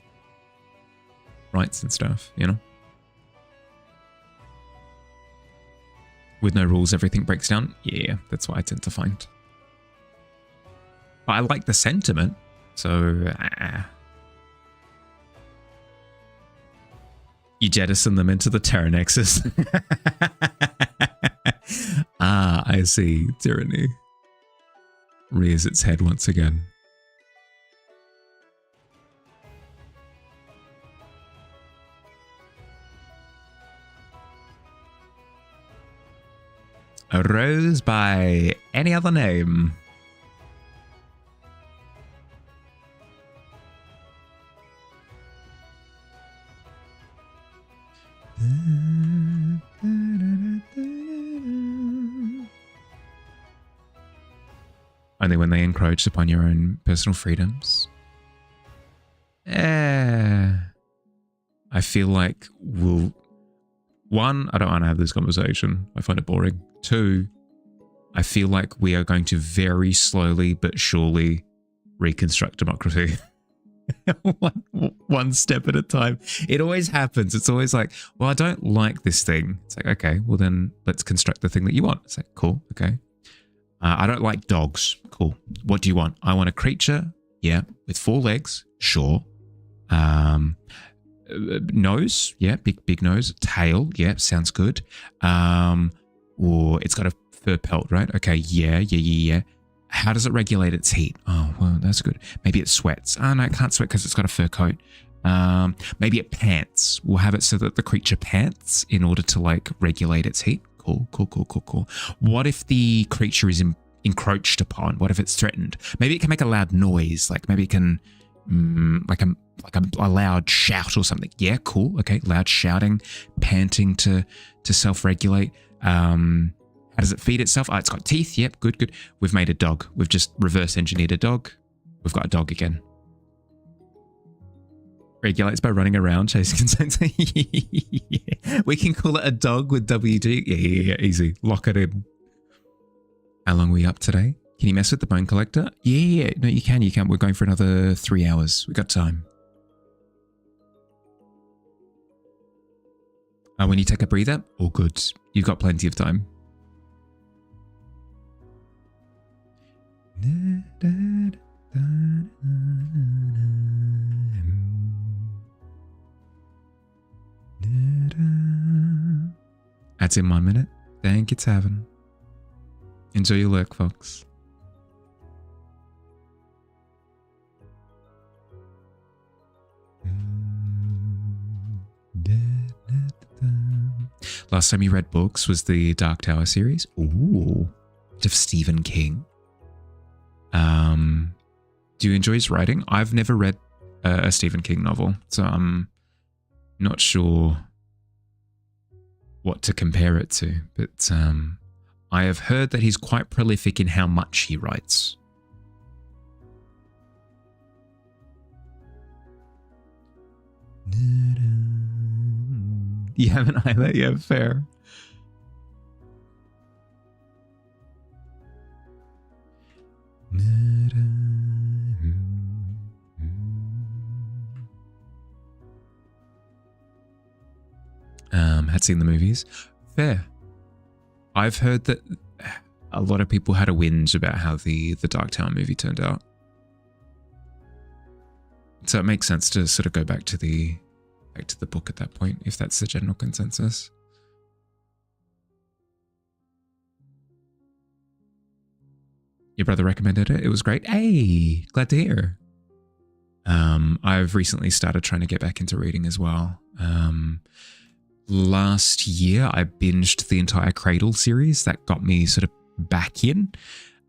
rights and stuff, you know? With no rules, everything breaks down. Yeah, that's what I tend to find. But I like the sentiment, so... You jettison them into the Terra Nexus. I see. Tyranny. rears its head once again. A rose by any other name. Only when they encroach upon your own personal freedoms. I feel like one, I don't want to have this conversation. I find it boring. Two, I feel like we are going to very slowly but surely reconstruct democracy. one step at a time. It always happens. It's always like, well, I don't like this thing. It's like, okay, well then let's construct the thing that you want. It's like, cool, okay. I don't like dogs. Cool. What do you want? I want a creature, yeah, with 4 legs, sure. Nose, yeah, big nose. Tail, yeah, sounds good. Or it's got a fur pelt, right? Okay, yeah. How does it regulate its heat? Oh, well, that's good. Maybe it sweats. Oh, no, it can't sweat because it's got a fur coat. Maybe it pants. We'll have it so that the creature pants in order to like regulate its heat. Cool. What if the creature is encroached upon? What if it's threatened? Maybe it can make a loud noise. Like maybe it can, like a loud shout or something. Yeah, cool. Okay, loud shouting, panting to self-regulate. How does it feed itself? Oh, it's got teeth. Yep, good. We've made a dog. We've just reverse engineered a dog. We've got a dog again. Regulates by running around, chasing insects. Yeah. We can call it a dog with WD. Yeah, easy. Lock it in. How long are we up today? Can you mess with the bone collector? Yeah. No, you can. We're going for another 3 hours. We got time. When you take a breather, all good. You've got plenty of time. That's in 1 minute. Thank you, Tavern. Enjoy your work, folks. Last time you read books was the Dark Tower series. Ooh, of Stephen King. Do you enjoy his writing? I've never read a Stephen King novel, so I'm not sure what to compare it to. But I have heard that he's quite prolific in how much he writes. You haven't either? Yeah, fair. Had seen the movies. Fair. I've heard that a lot of people had a whinge about how the Dark Tower movie turned out. So it makes sense to sort of go back to the book at that point, if that's the general consensus. Your brother recommended it. It was great. Hey, glad to hear. I've recently started trying to get back into reading as well. Last year, I binged the entire Cradle series. That got me sort of back in.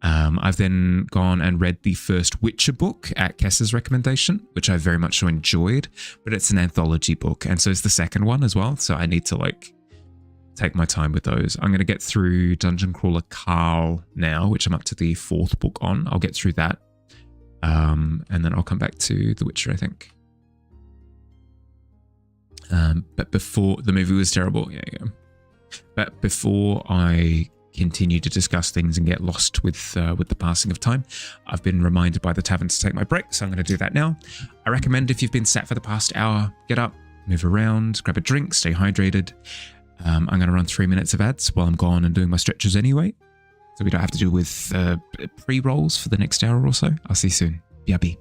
I've then gone and read the first Witcher book at Kessa's recommendation, which I very much so enjoyed, but it's an anthology book, and so is the second one as well, so I need to like take my time with those. I'm going to get through Dungeon Crawler Carl now, which I'm up to the 4th book on. I'll get through that, and then I'll come back to The Witcher, I think. But before, the movie was terrible, yeah. But before I continue to discuss things and get lost with the passing of time, I've been reminded by the tavern to take my break, so I'm going to do that now. I recommend if you've been sat for the past hour, get up, move around, grab a drink, stay hydrated. I'm going to run 3 minutes of ads while I'm gone and doing my stretches anyway, so we don't have to deal with pre-rolls for the next hour or so. I'll see you soon. BRB.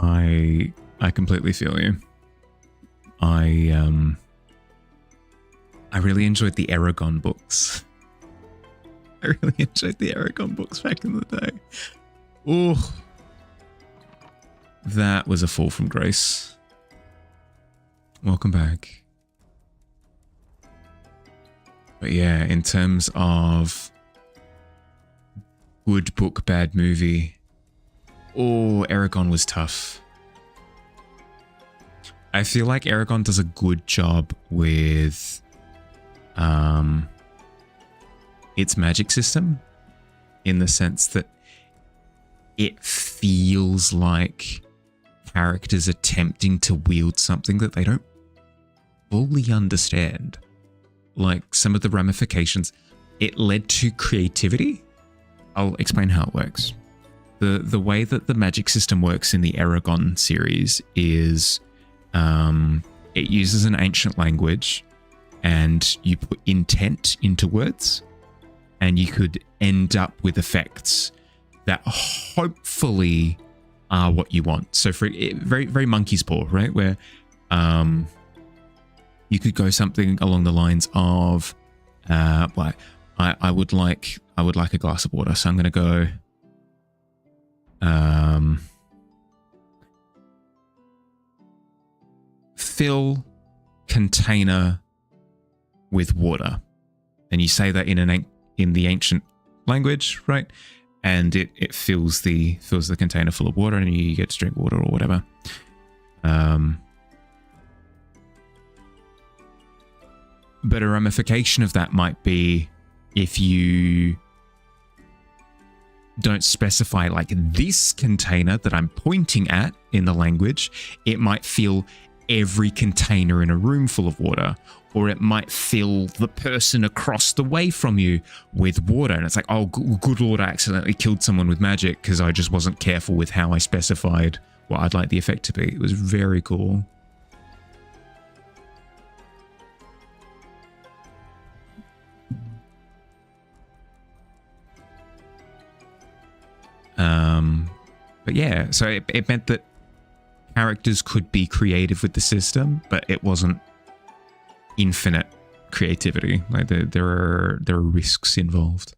I completely feel you. I really enjoyed the Aragon books. I really enjoyed the Aragon books back in the day. Oh, that was a fall from grace. Welcome back. But yeah, in terms of good book, bad movie, oh, Aragon was tough. I feel like Aragon does a good job with its magic system, in the sense that it feels like characters attempting to wield something that they don't fully understand. Like some of the ramifications, it led to creativity. I'll explain how it works. The way that the magic system works in the Aragon series is it uses an ancient language and you put intent into words, and you could end up with effects that hopefully are what you want. So for very, very monkey's paw, right? Where you could go something along the lines of like I would like a glass of water. So I'm going to go fill container with water, and you say that in the ancient language, right? And it fills the container full of water, and you get to drink water or whatever. But a ramification of that might be if you don't specify like this container that I'm pointing at in the language, it might fill every container in a room full of water, or it might fill the person across the way from you with water. And it's like, oh, good Lord, I accidentally killed someone with magic because I just wasn't careful with how I specified what I'd like the effect to be. It was very cool. But yeah, so it meant that characters could be creative with the system, but it wasn't infinite creativity. Like there are risks involved.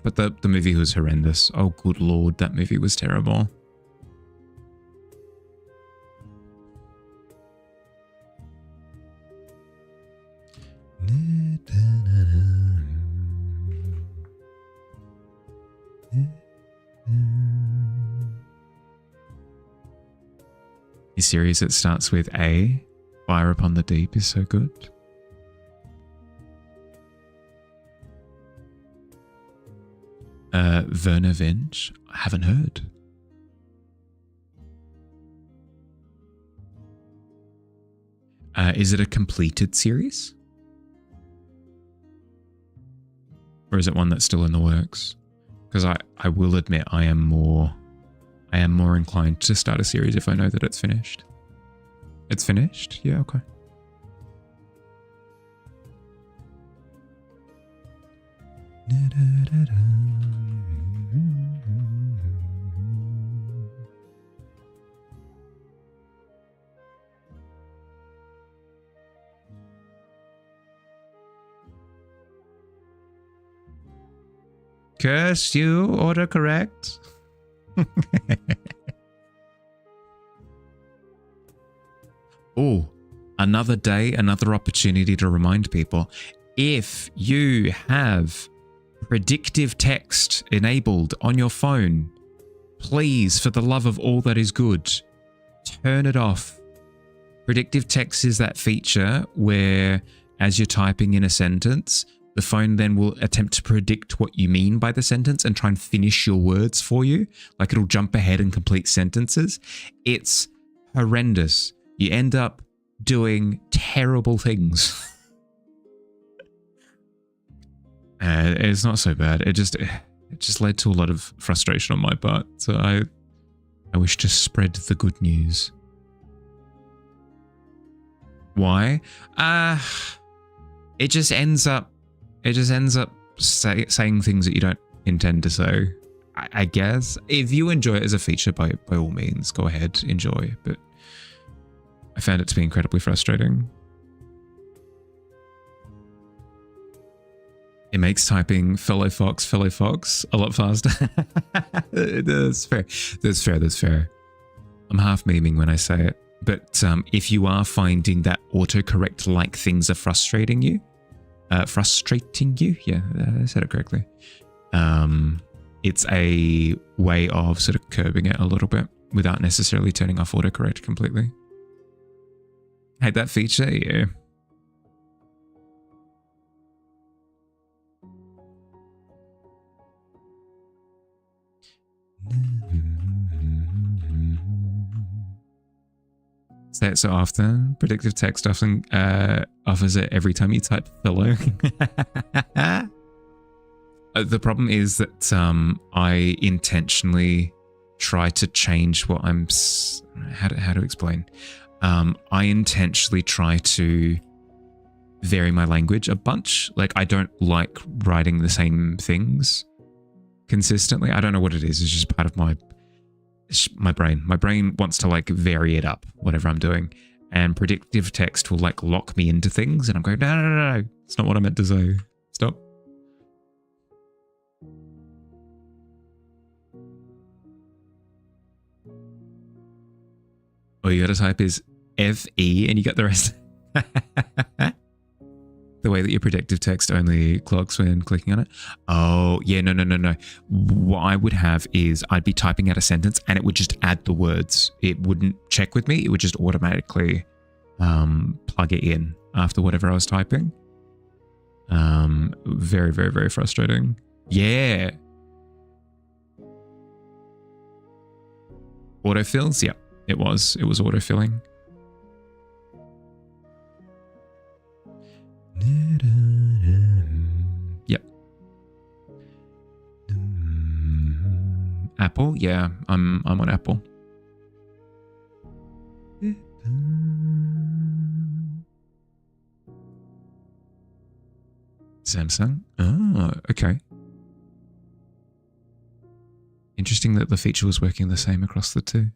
But the movie was horrendous. Oh, good Lord, that movie was terrible. A series that starts with A, Fire Upon the Deep, is so good. Werner Vinge, I haven't heard. Is it a completed series? Or is it one that's still in the works? Because I will admit I am more inclined to start a series if I know that it's finished. It's finished? Yeah, okay. Curse you, autocorrect. Oh, another day, another opportunity to remind people. If you have predictive text enabled on your phone, please, for the love of all that is good, turn it off. Predictive text is that feature where, as you're typing in a sentence, the phone then will attempt to predict what you mean by the sentence and try and finish your words for you. Like it'll jump ahead and complete sentences. It's horrendous. You end up doing terrible things. It's not so bad. It just led to a lot of frustration on my part. So I wish to spread the good news. Why? It just ends up saying things that you don't intend to say. I guess if you enjoy it as a feature, by all means, go ahead, enjoy. But I found it to be incredibly frustrating. It makes typing fellow fox a lot faster. That's fair. That's fair. I'm half memeing when I say it. But if you are finding that autocorrect like things are frustrating you, yeah, I said it correctly. It's a way of sort of curbing it a little bit without necessarily turning off autocorrect completely. Hate that feature, yeah. Say it so often. Predictive text often offers it every time you type hello. The problem is that I intentionally try to change what I'm... How to explain? I intentionally try to vary my language a bunch. Like, I don't like writing the same things consistently. I don't know what it is. It's just part of my brain. My brain wants to like vary it up, whatever I'm doing. And predictive text will like lock me into things. And I'm going, no. It's not what I meant to say. Stop. All you gotta type is FE and you got the rest. The way that your predictive text only clocks when clicking on it. Oh, yeah, no. What I would have is I'd be typing out a sentence and it would just add the words. It wouldn't check with me. It would just automatically plug it in after whatever I was typing. Very, very, very frustrating. Yeah. Autofills? Yeah, it was. It was autofilling. Yep. Apple? Yeah, I'm on Apple. Samsung? Oh, okay. Interesting that the feature was working the same across the two.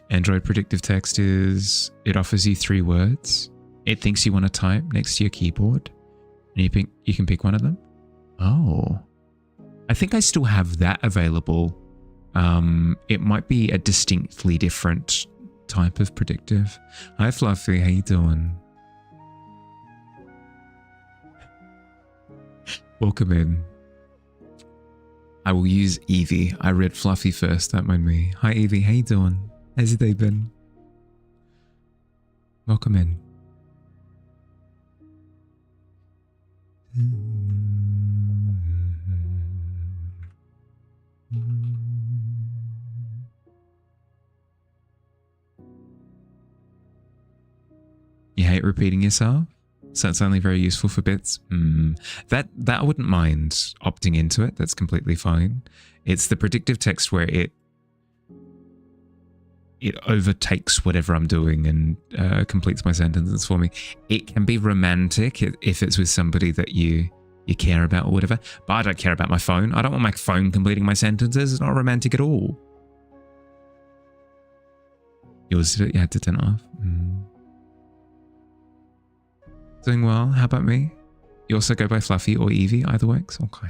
Android predictive text is, it offers you 3 words. It thinks you want to type next to your keyboard. And you can pick one of them. Oh. I think I still have that available. It might be a distinctly different type of predictive. Hi Fluffy, how you doing? Welcome in. I will use Evie. I read Fluffy first, don't mind me. Hi Evie, how you doing? How's your day been? Welcome in. You hate repeating yourself? So it's only very useful for bits? That I wouldn't mind opting into it. That's completely fine. It's the predictive text where it overtakes whatever I'm doing and completes my sentences for me. It can be romantic if it's with somebody that you care about or whatever, but I don't care about my phone. I don't want my phone completing my sentences. It's not romantic at all. Yours, you had to turn it off. Doing well. How about me? You also go by Fluffy or Evie, either works? Okay.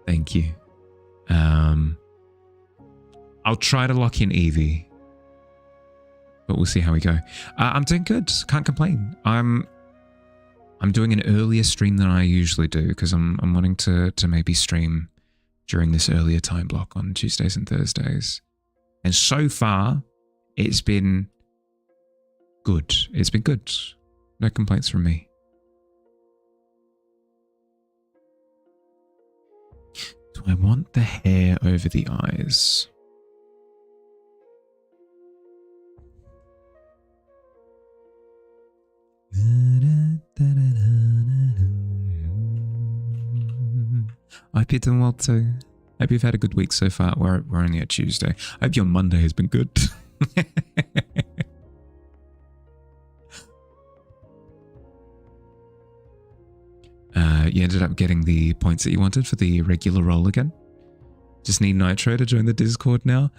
Thank you. I'll try to lock in Evie, but we'll see how we go. I'm doing good. Can't complain. I'm doing an earlier stream than I usually do because I'm wanting to maybe stream during this earlier time block on Tuesdays and Thursdays. And so far, it's been good. It's been good. No complaints from me. Do I want the hair over the eyes? I hope you're doing well too. Hope you've had a good week so far. We're only at Tuesday. I hope your Monday has been good. You ended up getting the points that you wanted for the regular roll again. Just need Nitro to join the Discord now.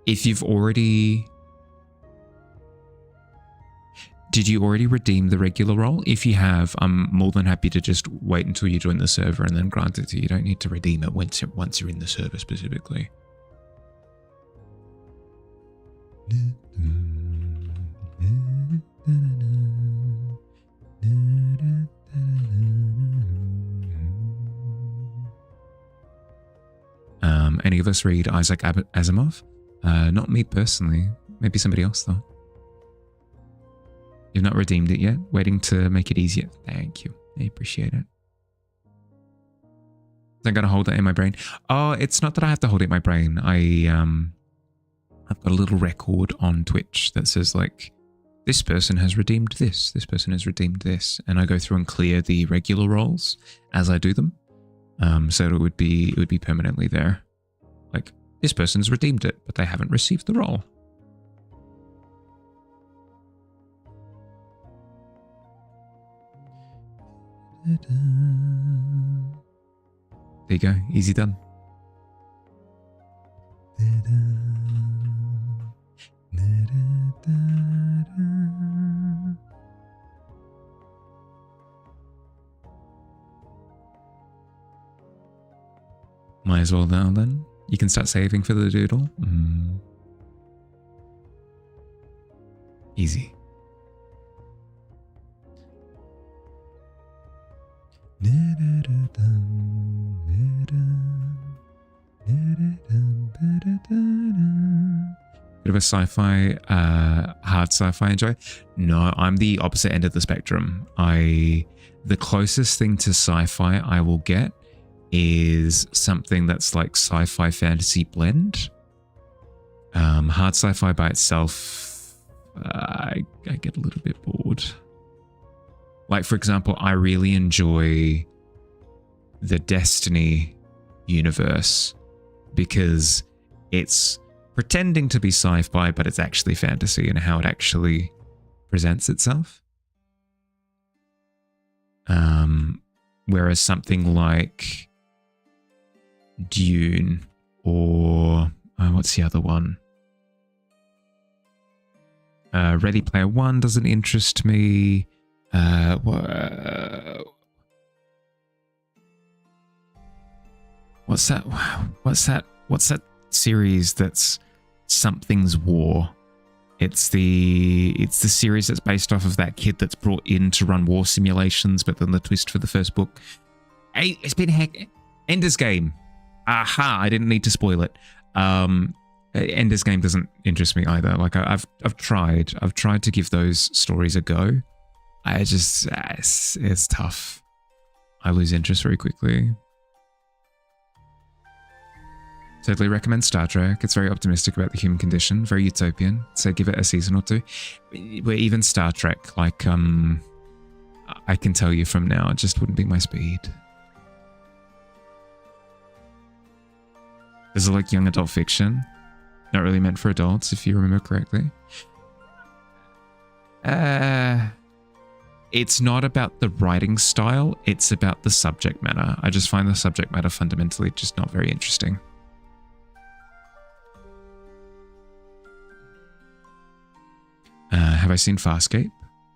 If you've already... Did you already redeem the regular roll? If you have, I'm more than happy to just wait until you join the server and then grant it to you. You don't need to redeem it once you're in the server specifically. Any of us read Isaac Asimov? Not me personally. Maybe somebody else though. You've not redeemed it yet? Waiting to make it easier. Thank you. I appreciate it. I'm going to hold it in my brain. Oh, it's not that I have to hold it in my brain. I've got a little record on Twitch that says like, this person has redeemed this. This person has redeemed this. And I go through and clear the regular rolls as I do them. So it would be permanently there. Like, this person's redeemed it, but they haven't received the roll. There you go, easy done. Might as well now then. You can start saving for the doodle. Easy. Bit of a sci-fi, hard sci-fi enjoy. No, I'm the opposite end of the spectrum. The closest thing to sci-fi I will get is something that's like sci-fi fantasy blend. Hard sci-fi by itself, I get a little bit bored. Like, for example, I really enjoy the Destiny universe because it's pretending to be sci-fi, but it's actually fantasy in how it actually presents itself. Whereas something like Dune or what's the other one? Ready Player One doesn't interest me. What's that? What's that series that's Something's War? It's the series that's based off of that kid that's brought in to run war simulations, but then the twist for the first book. Hey, it's been Ender's Game. Aha! I didn't need to spoil it. Ender's Game doesn't interest me either. Like I've tried to give those stories a go. I just it's tough. I lose interest very quickly. Totally recommend Star Trek. It's very optimistic about the human condition, very utopian. So give it a season or two. Where even Star Trek, like I can tell you from now, it just wouldn't be my speed. Is it like young adult fiction? Not really meant for adults, if you remember correctly. It's not about the writing style, it's about the subject matter. I just find the subject matter fundamentally just not very interesting. Have I seen Farscape?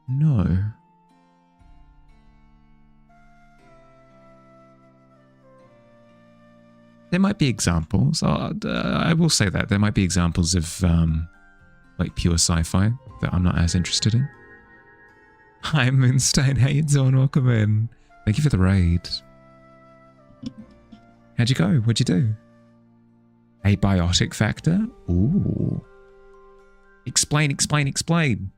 No. there might be examples. I will say that there might be examples of like pure sci-fi that I'm not as interested in. Hi Moonstone, how you doing? Welcome in. Thank you for the raid. How'd you go? What'd you do? A biotic factor? Ooh. Explain, explain, explain.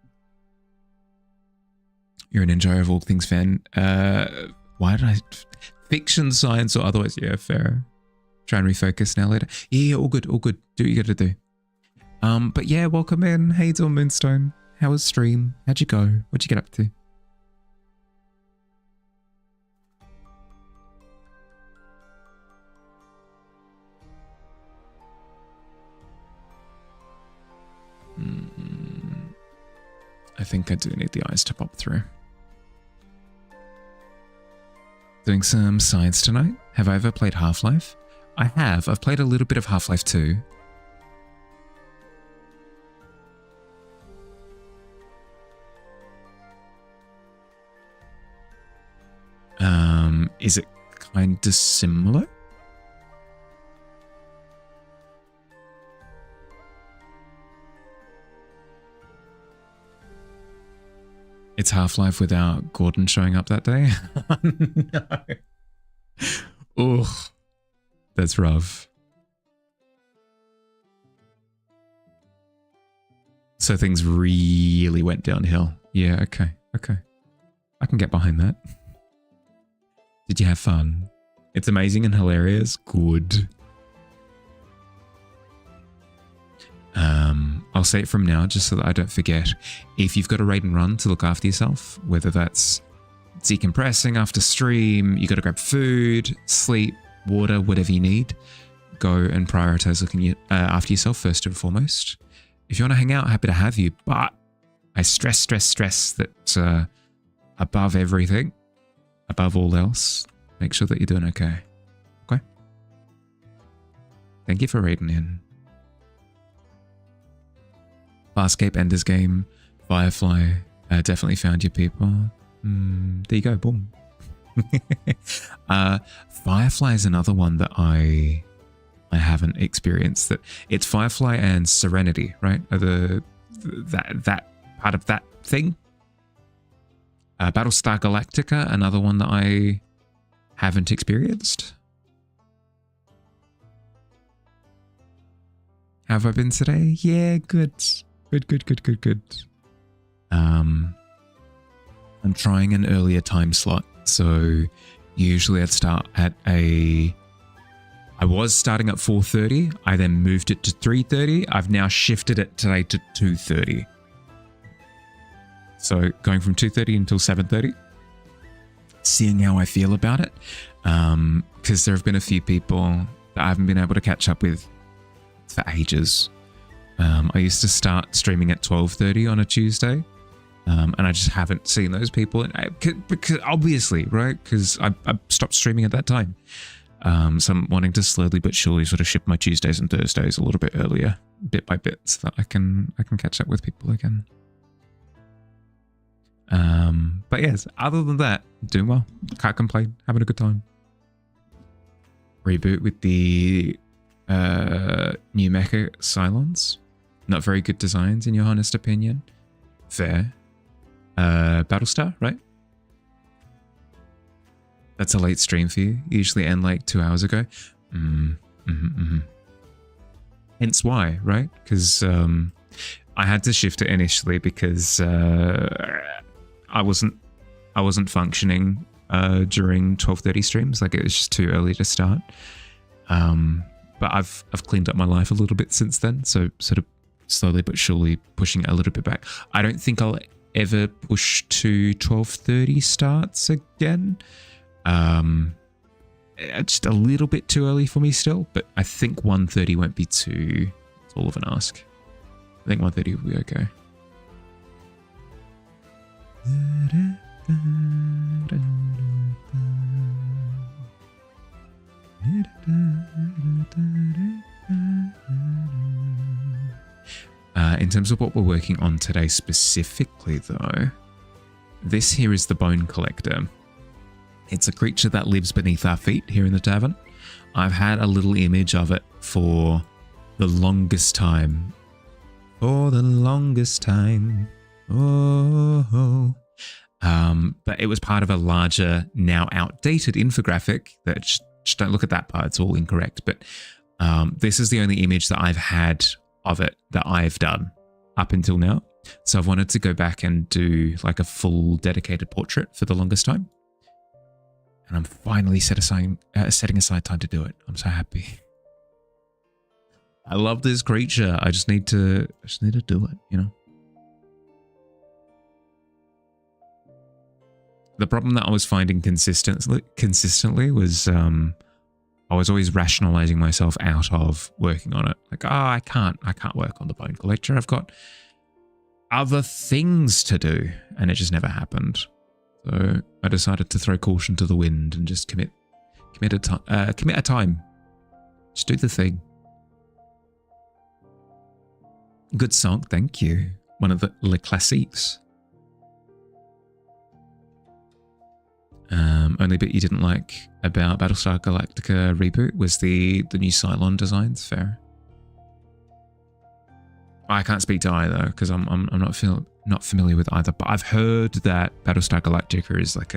You're an enjoyer of all things fan. Why did I... Fiction, science, or otherwise? Yeah, fair. Try and refocus now later. Yeah, all good, all good. Do what you gotta do. But yeah, welcome in. How you doing, Moonstone? How was stream? How'd you go? What'd you get up to? I think I do need the eyes to pop through. Doing some science tonight. Have I ever played Half-Life? I have. I've played a little bit of Half-Life 2. Is it kind of similar? It's Half-Life without Gordon showing up that day? No. Ugh. That's rough. So things really went downhill. Yeah, okay, okay. I can get behind that. Did you have fun? It's amazing and hilarious. Good. I'll say it from now just so that I don't forget. If you've got a raid and run to look after yourself, whether that's decompressing after stream, you got to grab food, sleep, water, whatever you need, go and prioritize looking after yourself first and foremost. If you want to hang out, happy to have you, but I stress that above everything, above all else, make sure that you're doing okay. Okay? Thank you for raiding in. Farscape, Ender's Game, Firefly, definitely found your people. There you go, boom. Firefly is another one that I haven't experienced. That it's Firefly and Serenity, right? Are that part of that thing? Battlestar Galactica, another one that I haven't experienced. How have I been today? Yeah, good. Good. I'm trying an earlier time slot. So usually I'd start at I was starting at 4:30. I then moved it to 3:30. I've now shifted it today to 2:30. So going from 2:30 until 7:30. Seeing how I feel about it. Because there have been a few people that I haven't been able to catch up with for ages. I used to start streaming at 12:30 on a Tuesday. And I just haven't seen those people. Because obviously, right? Because I stopped streaming at that time. So I'm wanting to slowly but surely sort of shift my Tuesdays and Thursdays a little bit earlier, bit by bit, so that I can catch up with people again. But yes, other than that, doing well. Can't complain. Having a good time. Reboot with the new mecha Cylons. Not very good designs in your honest opinion. Fair. Battlestar, right? That's a late stream for you. Usually end like 2 hours ago. Hence why, right? Because I had to shift it initially because I wasn't functioning during 12:30 streams. Like it was just too early to start. But I've cleaned up my life a little bit since then. So sort of slowly but surely pushing it a little bit back. I don't think I'll ever push to 12:30 starts again. It's just a little bit too early for me still, but I think 1:30 won't be too tall of an ask. I think 1:30 will be okay. In terms of what we're working on today specifically though, this here is the Bone Collector. It's a creature that lives beneath our feet here in the tavern. I've had a little image of it for the longest time. For the longest time. Oh. But it was part of a larger, now outdated infographic that just don't look at that part. It's all incorrect. But this is the only image that I've had of it that I've done up until now. So I've wanted to go back and do like a full dedicated portrait for the longest time. And I'm finally setting aside time to do it. I'm so happy. I love this creature. I just need to do it, you know? The problem that I was finding consistently was I was always rationalizing myself out of working on it. Like, I can't work on the Bone Collector. I've got other things to do, and it just never happened. So I decided to throw caution to the wind and just commit a time. Just do the thing. Good song, thank you. One of the Le Classiques. Only bit you didn't like about Battlestar Galactica reboot was the new Cylon designs. Fair. I can't speak to either because I'm not familiar with either. But I've heard that Battlestar Galactica is like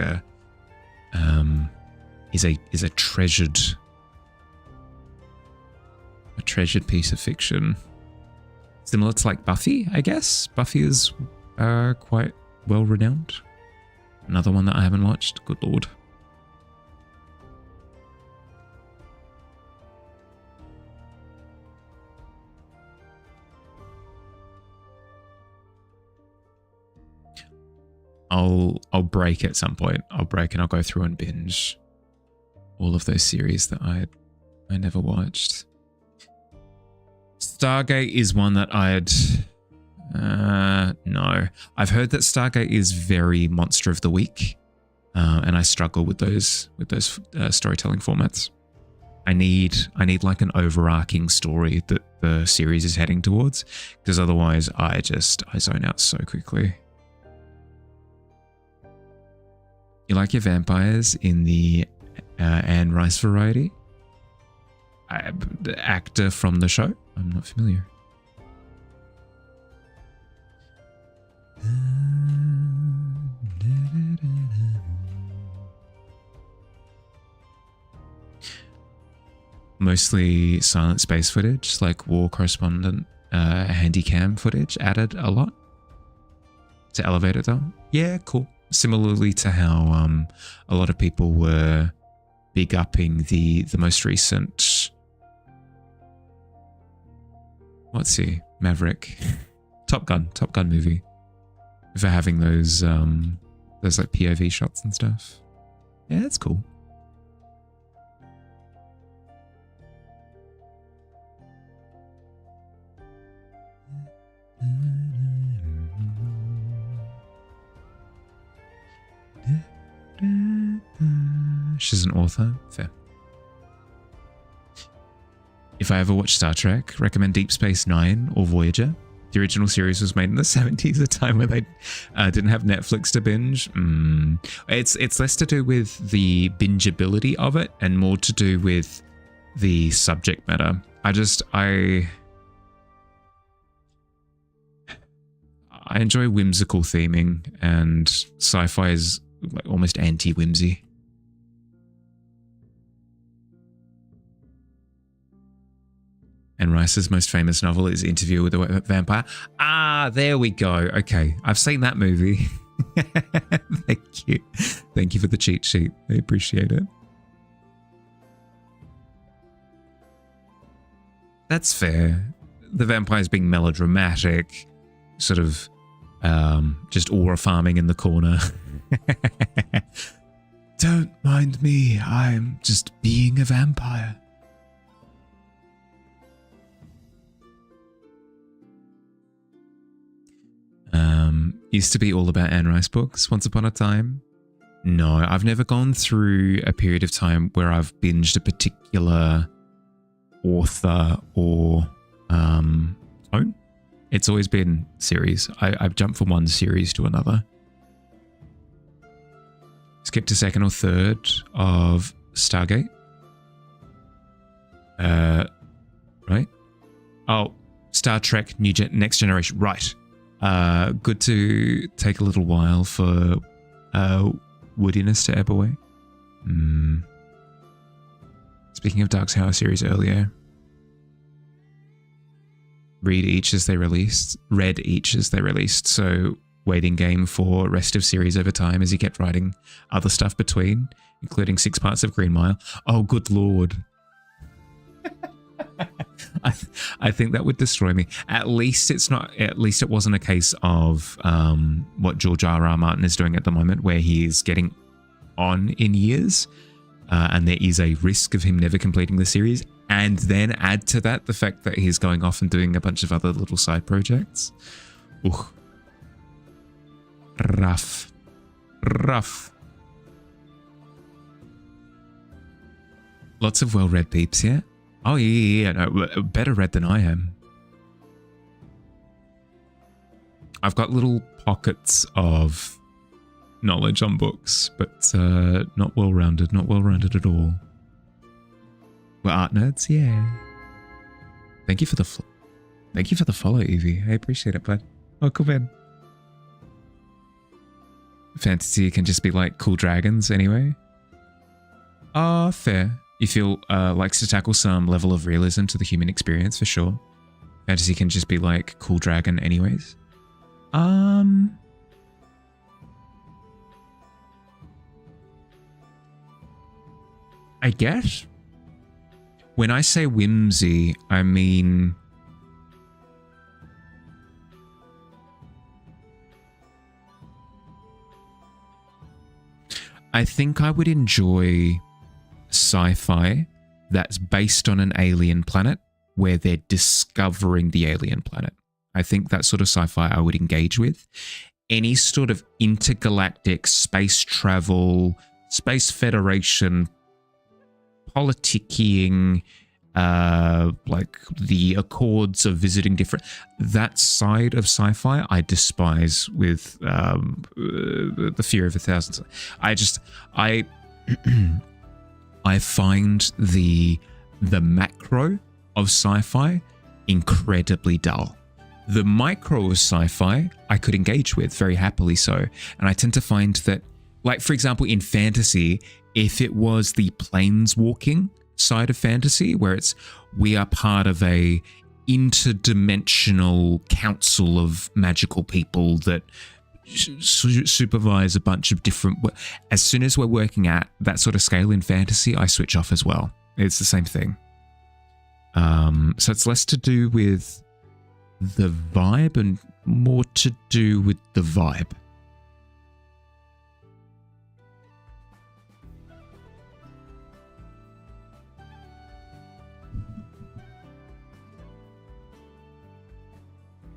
is a treasured piece of fiction. Similar to like Buffy, I guess. Buffy is quite well renowned. Another one that I haven't watched. Good lord. I'll break at some point. I'll break and I'll go through and binge all of those series that I never watched. Stargate is one that no. I've heard that Stargate is very Monster of the Week, and I struggle with those storytelling formats. I need like an overarching story that the series is heading towards, because otherwise I zone out so quickly. You like your vampires in the Anne Rice variety? The actor from the show? I'm not familiar. Mostly silent space footage, like war correspondent handycam footage added a lot to elevate it though. Yeah, cool. Similarly to how a lot of people were big upping the most recent, what's he? Maverick. Top Gun movie. For having those like POV shots and stuff. Yeah, that's cool. She's an author. Fair. If I ever watch Star Trek, recommend Deep Space Nine or Voyager. The original series was made in the 70s, a time where they didn't have Netflix to binge. It's less to do with the bingeability of it and more to do with the subject matter. I enjoy whimsical theming, and sci-fi is like almost anti-whimsy. And Rice's most famous novel is Interview with a Vampire. Ah, there we go. Okay, I've seen that movie. Thank you. Thank you for the cheat sheet. I appreciate it. That's fair. The vampires being melodramatic, sort of just aura farming in the corner. Don't mind me, I'm just being a vampire. Used to be all about Anne Rice books once upon a time. No, I've never gone through a period of time where I've binged a particular author or tone. It's always been series. I've jumped from one series to another. Skipped to second or third of Stargate. Right? Oh, Star Trek Next Generation. Right. Good to take a little while for woodiness to ebb away. Speaking of Dark Tower series earlier, read each as they released, so waiting game for rest of series over time as he kept writing other stuff between, including 6 parts of Green Mile. Oh, good lord. I think that would destroy me. At least it wasn't a case of what George R.R. Martin is doing at the moment, where he is getting on in years, and there is a risk of him never completing the series. And then add to that the fact that he's going off and doing a bunch of other little side projects. Ooh. Rough. Lots of well-read peeps, yeah? Oh, yeah, no, better read than I am. I've got little pockets of knowledge on books, but not well-rounded at all. We're art nerds, yeah. Thank you for the follow, Evie. I appreciate it, bud. Oh, cool, man. Fantasy can just be like cool dragons, anyway. Fair. You feel likes to tackle some level of realism to the human experience, for sure. Fantasy can just be like cool dragon, anyways. I guess. When I say whimsy, I mean... I think I would enjoy sci-fi that's based on an alien planet where they're discovering the alien planet. I think that sort of sci-fi I would engage with. Any sort of intergalactic space travel, space federation, politicking, like the accords of visiting different... That side of sci-fi I despise with the fear of 1,000. I find the macro of sci-fi incredibly dull. The micro of sci-fi I could engage with very happily so. And I tend to find that, like, for example, in fantasy, if it was the planeswalking side of fantasy, where it's we are part of a interdimensional council of magical people that supervise a bunch of different... As soon as we're working at that sort of scale in fantasy, I switch off as well. It's the same thing. So it's less to do with the vibe and more to do with the vibe.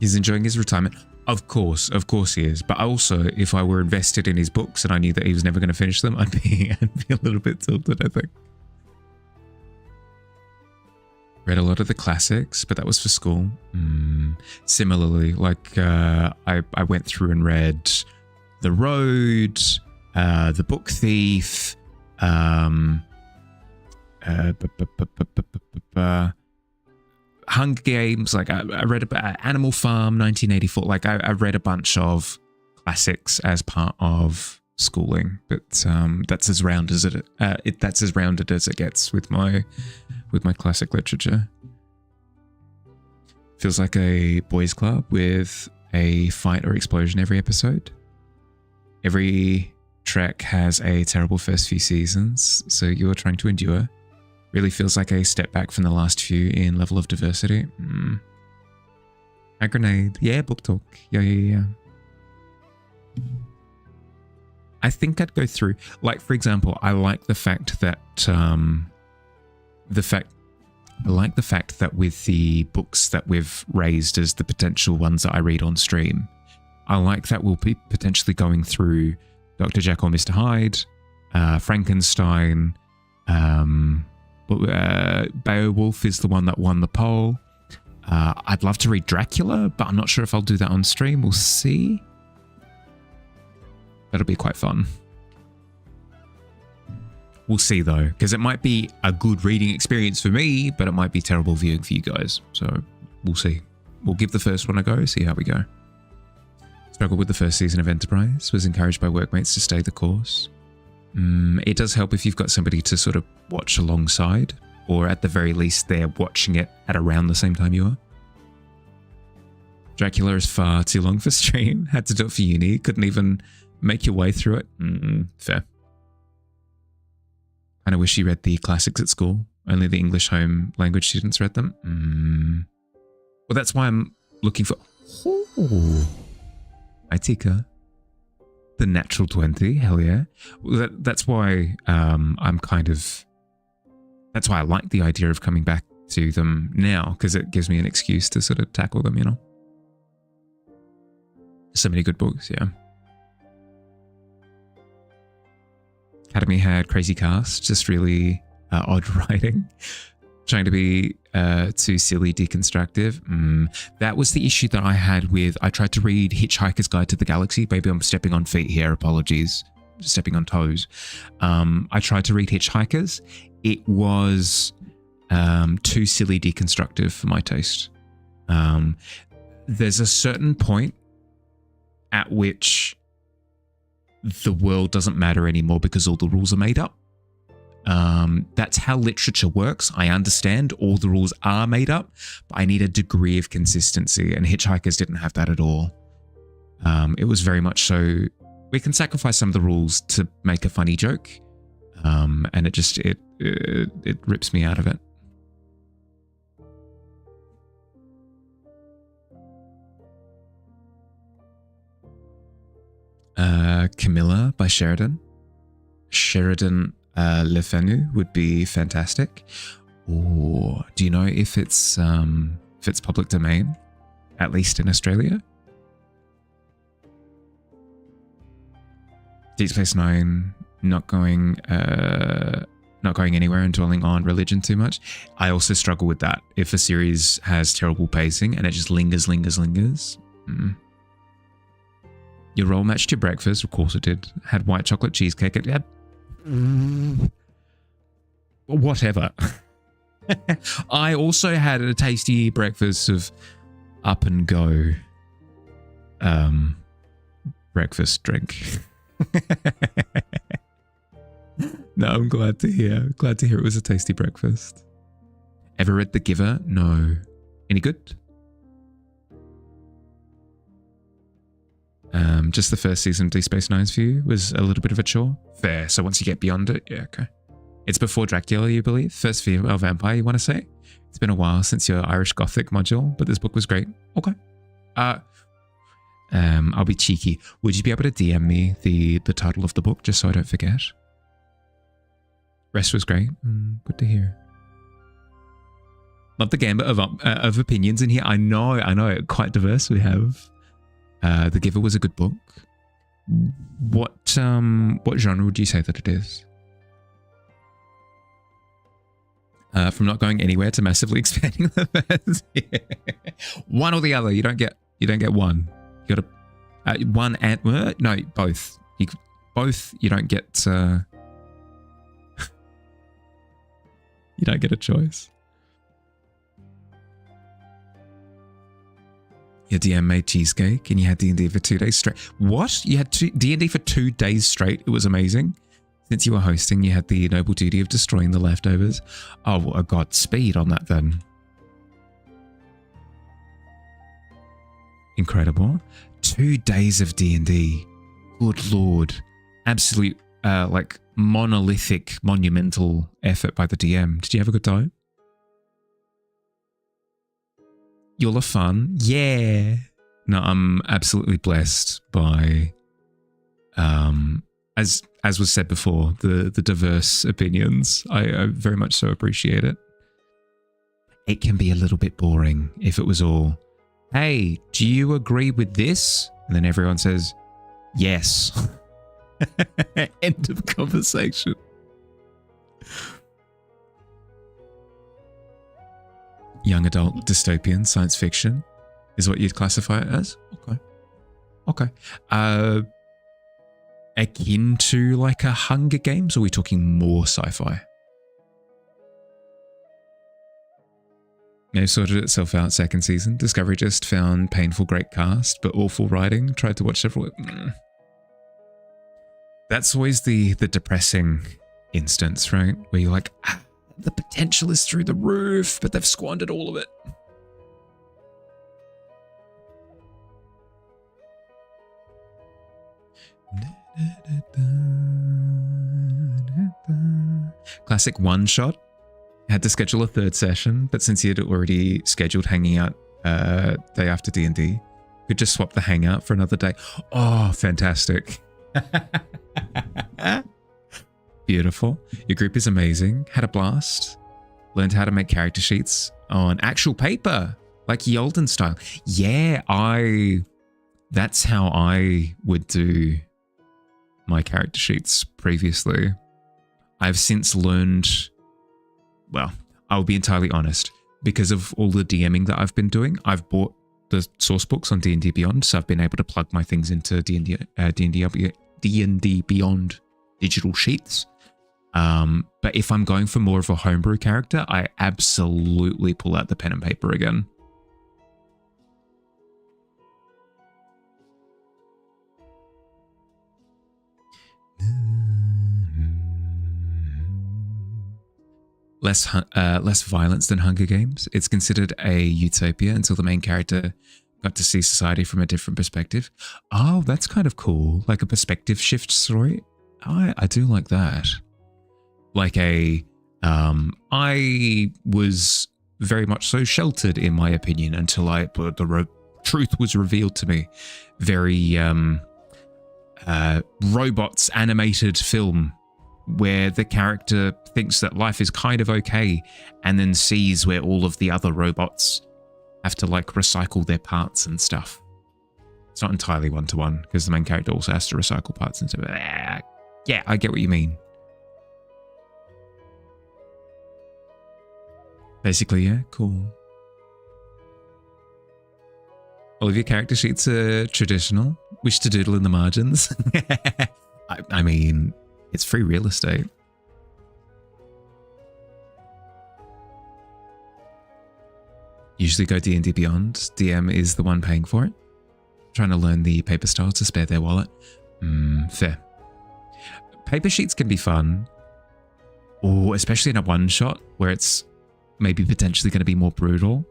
He's enjoying his retirement. Of course he is. But also, if I were invested in his books and I knew that he was never going to finish them, I'd be a little bit tilted, I think. Read a lot of the classics, but that was for school. Similarly, like I went through and read The Road, The Book Thief, Hunger Games. Like I read about Animal Farm, 1984. Like I read a bunch of classics as part of schooling, but that's as round as that's as rounded as it gets with my classic literature. Feels like a boys' club with a fight or explosion every episode. Every trek has a terrible first few seasons, so you're trying to endure. Really feels like a step back from the last few in level of diversity. A grenade. Yeah, book talk. Yeah. I think I'd go through, like, for example, I like the fact that with the books that we've raised as the potential ones that I read on stream, I like that we'll be potentially going through Dr. Jekyll, Mr. Hyde, Frankenstein, Beowulf is the one that won the poll. I'd love to read Dracula, but I'm not sure if I'll do that on stream. We'll see. That'll be quite fun. We'll see though, because it might be a good reading experience for me, but it might be terrible viewing for you guys. So we'll see. We'll give the first one a go, see how we go. Struggled with the first season of Enterprise, was encouraged by workmates to stay the course. It does help if you've got somebody to sort of watch alongside, or at the very least they're watching it at around the same time you are. Dracula is far too long for stream. Had to do it for uni. Couldn't even make your way through it. Fair. Kind of wish you read the classics at school. Only the English home language students read them. Well, that's why I'm looking for... Oh. Hi, Tika. The natural 20. Hell yeah. Well, that's why I'm kind of... That's why I like the idea of coming back to them now, because it gives me an excuse to sort of tackle them, you know? So many good books, yeah. Academy had crazy cast, just really odd writing. Trying to be too silly, deconstructive. That was the issue that I had with... I tried to read Hitchhiker's Guide to the Galaxy. Maybe I'm stepping on feet here, apologies. Stepping on toes. I tried to read Hitchhikers. It was too silly, deconstructive for my taste. There's a certain point at which the world doesn't matter anymore because all the rules are made up. That's how literature works. I understand all the rules are made up, but I need a degree of consistency, and Hitchhikers didn't have that at all. It was very much so, we can sacrifice some of the rules to make a funny joke, and it rips me out of it. Camilla by Sheridan. Sheridan Le Fanu would be fantastic. Or do you know if it's public domain, at least in Australia? Deep Space Nine not going anywhere and dwelling on religion too much. I also struggle with that. If a series has terrible pacing and it just lingers. Your roll matched your breakfast. Of course it did. Had white chocolate cheesecake. Whatever. I also had a tasty breakfast of Up and Go breakfast drink. No, I'm glad to hear. Glad to hear it was a tasty breakfast. Ever read The Giver? No. Any good? Just the first season of Deep Space Nine's for you was a little bit of a chore. Fair. So once you get beyond it, yeah, okay. It's before Dracula, you believe? First female vampire, you want to say? It's been a while since your Irish Gothic module, but this book was great. Okay. I'll be cheeky. Would you be able to DM me the title of the book just so I don't forget? Rest was great. Good to hear. Not the gambit of opinions in here. I know. Quite diverse we have. The Giver was a good book. What genre would you say that it is? From not going anywhere to massively expanding the verse. Yeah. One or the other. You don't get one. You got to one and no, both. Both. You don't get. You don't get a choice. Your DM made cheesecake and you had D&D for 2 days straight. What? You had D&D for 2 days straight? It was amazing. Since you were hosting, you had the noble duty of destroying the leftovers. Oh, well, Godspeed on that then. Incredible. 2 days of D&D. Good Lord. Absolute, like, monolithic, monumental effort by the DM. Did you have a good time? You'll have fun. Yeah. No, I'm absolutely blessed by, as was said before, the diverse opinions. I very much so appreciate it. It can be a little bit boring if it was all, hey, do you agree with this? And then everyone says, yes. End of conversation. Young adult dystopian science fiction is what you'd classify it as? Okay. akin to like a Hunger Games, or are we talking more sci-fi? It sorted itself out second season. Discovery just found painful great cast, but awful writing. Tried to watch several... That's always the depressing instance, right? Where you're like, the potential is through the roof, but they've squandered all of it. Classic one shot. Had to schedule a third session, but since he had already scheduled hanging out day after D&D, could just swap the hangout for another day. Oh, fantastic. Beautiful. Your group is amazing. Had a blast. Learned how to make character sheets on actual paper, like Yolden style. Yeah, that's how I would do my character sheets previously. I've since learned, well, I'll be entirely honest, because of all the DMing that I've been doing, I've bought the source books on D&D Beyond, so I've been able to plug my things into D&D Beyond digital sheets. But if I'm going for more of a homebrew character, I absolutely pull out the pen and paper again. Less violence than Hunger Games. It's considered a utopia until the main character got to see society from a different perspective. Oh, that's kind of cool. Like a perspective shift story. I do like that. Like I was very much so sheltered in my opinion until the truth was revealed to me. Very robots animated film where the character thinks that life is kind of okay and then sees where all of the other robots have to like recycle their parts and stuff. It's not entirely one-to-one because the main character also has to recycle parts and stuff. Yeah, I get what you mean. Basically, yeah, cool. All of your character sheets are traditional. Wish to doodle in the margins. I mean, it's free real estate. Usually go D&D Beyond. DM is the one paying for it. Trying to learn the paper style to spare their wallet. Fair. Paper sheets can be fun. Or especially in a one-shot where it's maybe potentially going to be more brutal.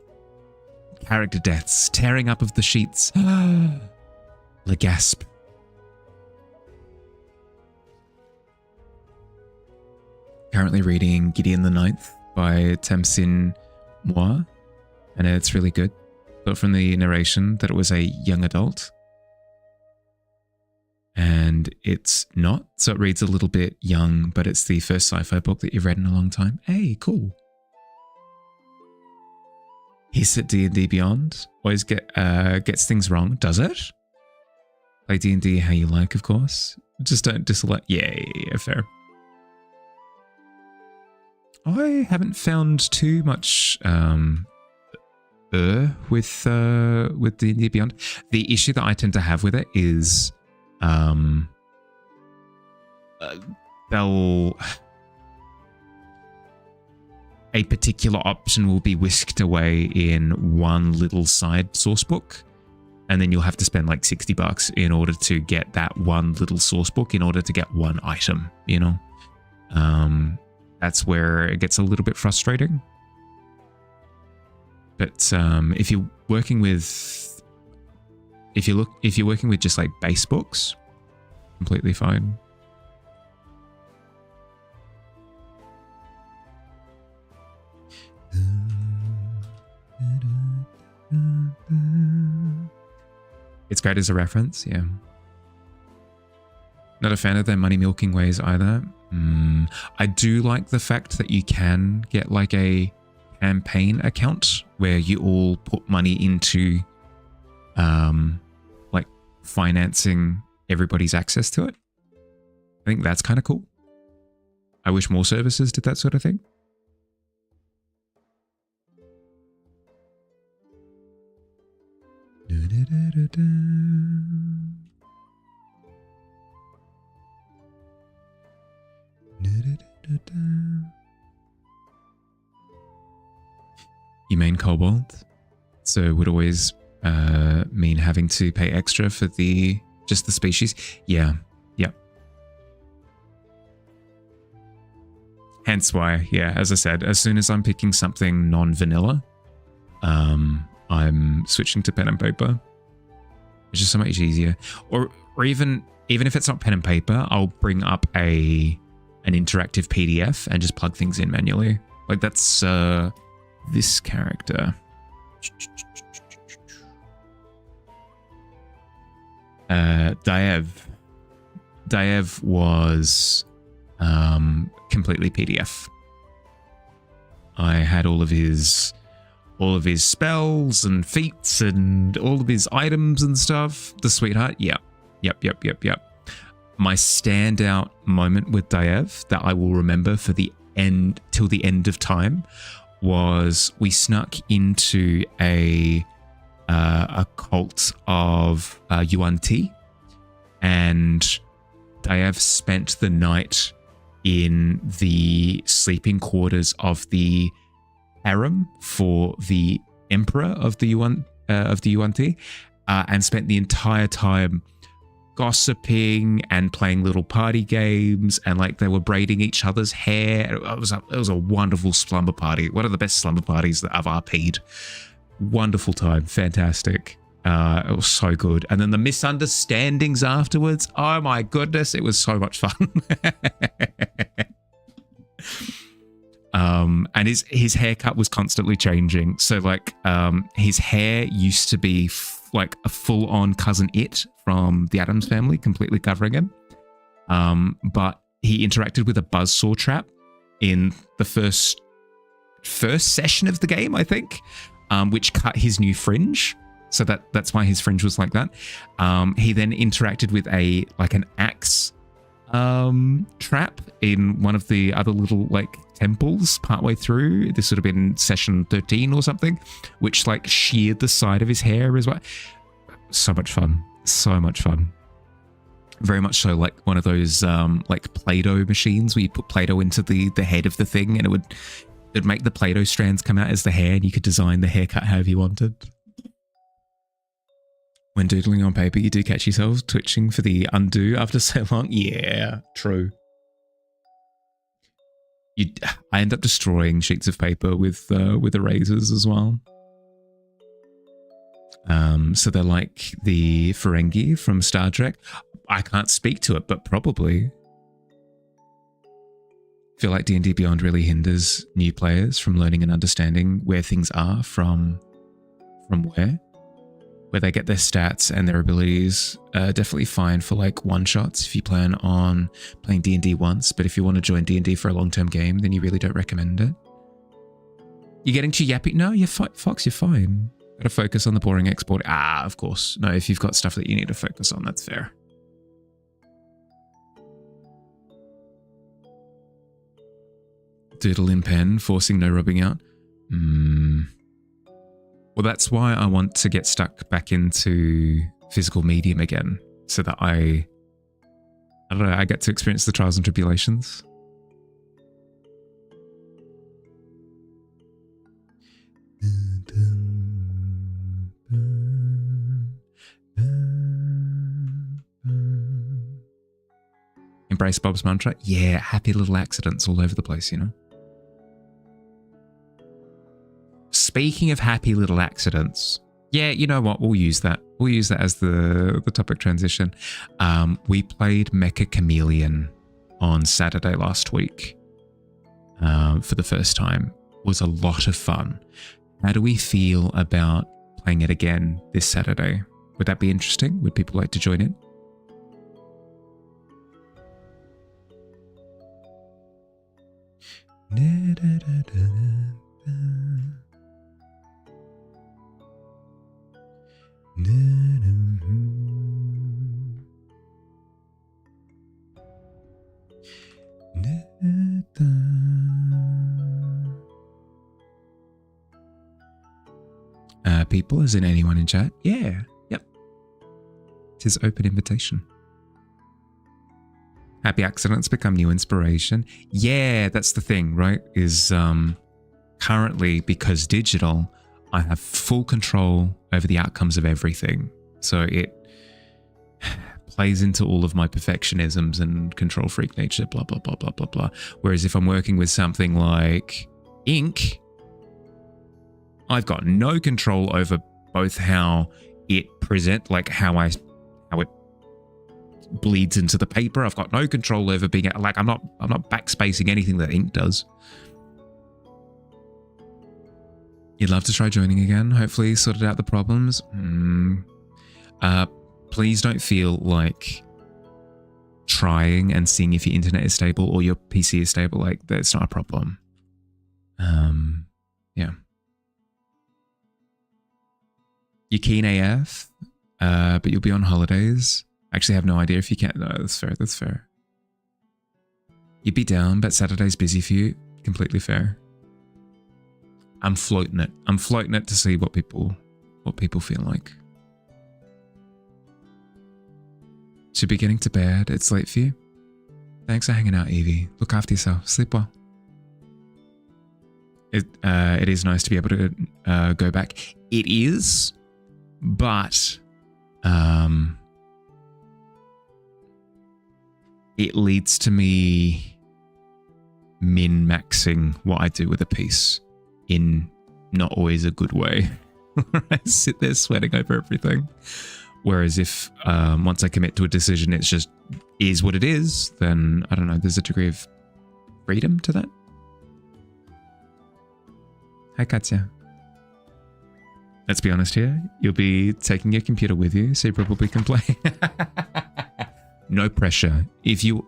Character deaths, tearing up of the sheets. The gasp. Currently reading Gideon the Ninth by Tamsin Moir, and it's really good. But from the narration that it was a young adult, and it's not, so it reads a little bit young, but it's the first sci-fi book that you've read in a long time. Hey, cool. Hiss at D&D Beyond always gets things wrong, does it? Play D&D how you like, of course. Just don't dislike. Yeah, fair. I haven't found too much with D&D Beyond. The issue that I tend to have with it is a particular option will be whisked away in one little side source book, and then you'll have to spend like $60 in order to get that one little source book in order to get one item, you know? That's where it gets a little bit frustrating. But if you're working with just like base books, completely fine. It's great as a reference, yeah. Not a fan of their money milking ways either. I do like the fact that you can get like a campaign account where you all put money into like financing everybody's access to it. I think that's kind of cool. I wish more services did that sort of thing. You mean kobold? So it would always mean having to pay extra for just the species? Yeah. Yep. Hence why, yeah, as I said, as soon as I'm picking something non-vanilla, I'm switching to pen and paper. It's just so much easier. Or even if it's not pen and paper, I'll bring up an interactive PDF and just plug things in manually. Like that's this character. Daev. Daev was completely PDF. I had all of his spells and feats and all of his items and stuff. The sweetheart, yep. My standout moment with Daev that I will remember for the end till the end of time was we snuck into a cult of Yuan Ti, and Daev spent the night in the sleeping quarters of the harem for the emperor of the Yuan Ti, and spent the entire time gossiping and playing little party games, and like they were braiding each other's hair. It was a wonderful slumber party. One of the best slumber parties that I've RP'd. Wonderful time, fantastic. It was so good. And then the misunderstandings afterwards. Oh my goodness, it was so much fun. And his haircut was constantly changing. So like his hair used to be like a full-on Cousin It from the Addams Family, completely covering him. But he interacted with a buzzsaw trap in the first session of the game, I think, which cut his new fringe. So that's why his fringe was like that. He then interacted with an axe trap in one of the other little like temples partway through. This would have been session 13 or something, which like sheared the side of his hair as well. So much fun. So much fun. Very much so like one of those like Play-Doh machines where you put Play-Doh into the head of the thing, and it'd make the Play-Doh strands come out as the hair, and you could design the haircut however you wanted. When doodling on paper, you do catch yourself twitching for the undo after so long. Yeah, true. I end up destroying sheets of paper with erasers as well. So they're like the Ferengi from Star Trek. I can't speak to it, but probably. I feel like D&D Beyond really hinders new players from learning and understanding where things are from where they get their stats and their abilities. Definitely fine for like one-shots if you plan on playing D&D once, but if you want to join D&D for a long-term game, then you really don't recommend it. You're getting too yappy? No, you're Fox, you're fine. Gotta focus on the boring export. Of course. No, if you've got stuff that you need to focus on, that's fair. Doodle in pen, forcing no rubbing out. Well, that's why I want to get stuck back into physical medium again, so that I don't know, I get to experience the trials and tribulations. Embrace Bob's mantra. Yeah, happy little accidents all over the place, you know? Speaking of happy little accidents, yeah, you know what? We'll use that. We'll use that as the topic transition. We played Mecha Chameleon on Saturday last week for the first time. It was a lot of fun. How do we feel about playing it again this Saturday? Would that be interesting? Would people like to join in? People, as in anyone in chat? Yeah, yep. It is open invitation. Happy accidents become new inspiration. Yeah, that's the thing, right? Is currently, because digital, I have full control over the outcomes of everything. So it plays into all of my perfectionisms and control freak nature, blah, blah, blah, blah, blah, blah. Whereas if I'm working with something like ink, I've got no control over both how it like how it bleeds into the paper. I've got no control over being like, I'm not backspacing anything that ink does. You'd love to try joining again. Hopefully you sorted out the problems. Please don't feel like trying and seeing if your internet is stable or your PC is stable. Like, that's not a problem. Yeah. You're keen AF, but you'll be on holidays. Actually, I have no idea if you can. No, that's fair. That's fair. You'd be down, but Saturday's busy for you. Completely fair. I'm floating it. I'm floating it to see what people feel like. Should be getting to bed. It's late for you. Thanks for hanging out, Evie. Look after yourself. Sleep well. It is nice to be able to go back. It is, but it leads to me min-maxing what I do with a piece in not always a good way. I sit there sweating over everything. Whereas if once I commit to a decision, it's just is what it is, then I don't know, there's a degree of freedom to that. Hi, Katya. Let's be honest here. You'll be taking your computer with you, so you probably can play. No pressure. If you're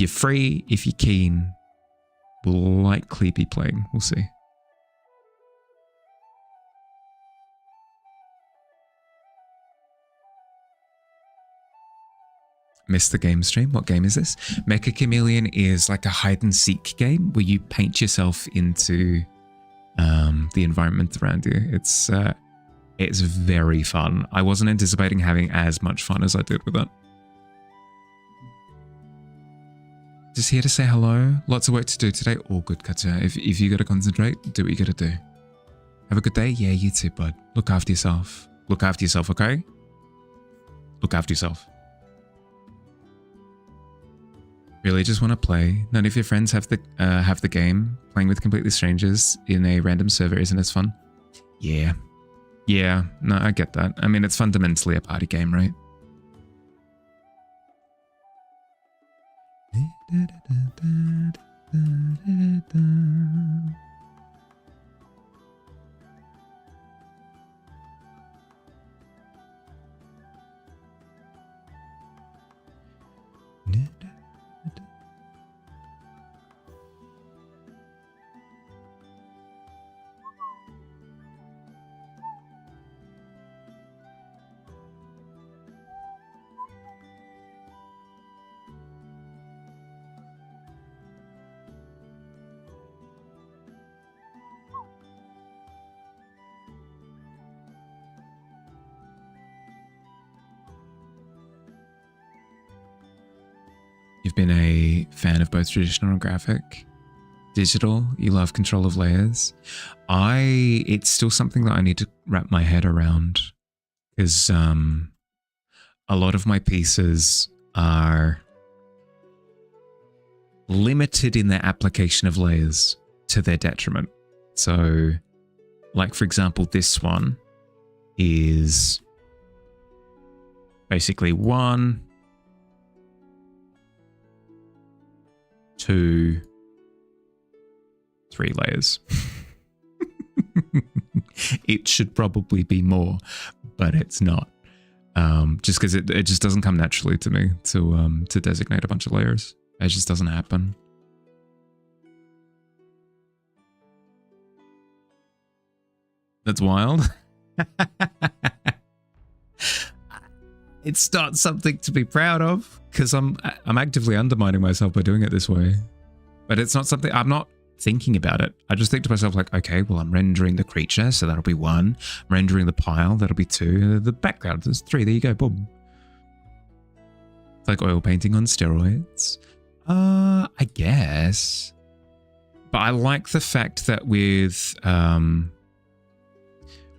free, if you're keen, we'll likely be playing. We'll see. Missed the game stream. What game is this? Mecha Chameleon is like a hide and seek game where you paint yourself into the environment around you. It's very fun. I wasn't anticipating having as much fun as I did with it. Just here to say hello. Lots of work to do today. All good, Katja. If you got to concentrate, do what you got to do. Have a good day. Yeah, you too, bud. Look after yourself. Look after yourself, okay? Look after yourself. Really just want to play. None of your friends have the game. Playing with completely strangers in a random server isn't as fun. Yeah. Yeah, no, I get that. I mean, it's fundamentally a party game, right? You've been a fan of both traditional and graphic. Digital, you love control of layers. It's still something that I need to wrap my head around, because a lot of my pieces are limited in their application of layers to their detriment. So, like for example, this one is basically 1, 2, 3 layers. It should probably be more, but it's not. Just because it just doesn't come naturally to me to designate a bunch of layers. It just doesn't happen. That's wild. It's not something to be proud of, because I'm actively undermining myself by doing it this way. But it's not something, I'm not thinking about it. I just think to myself like, okay, well, I'm rendering the creature, so that'll be 1. I'm rendering the pile, that'll be 2. The background, there's 3. There you go, boom. It's like oil painting on steroids. I guess. But I like the fact that with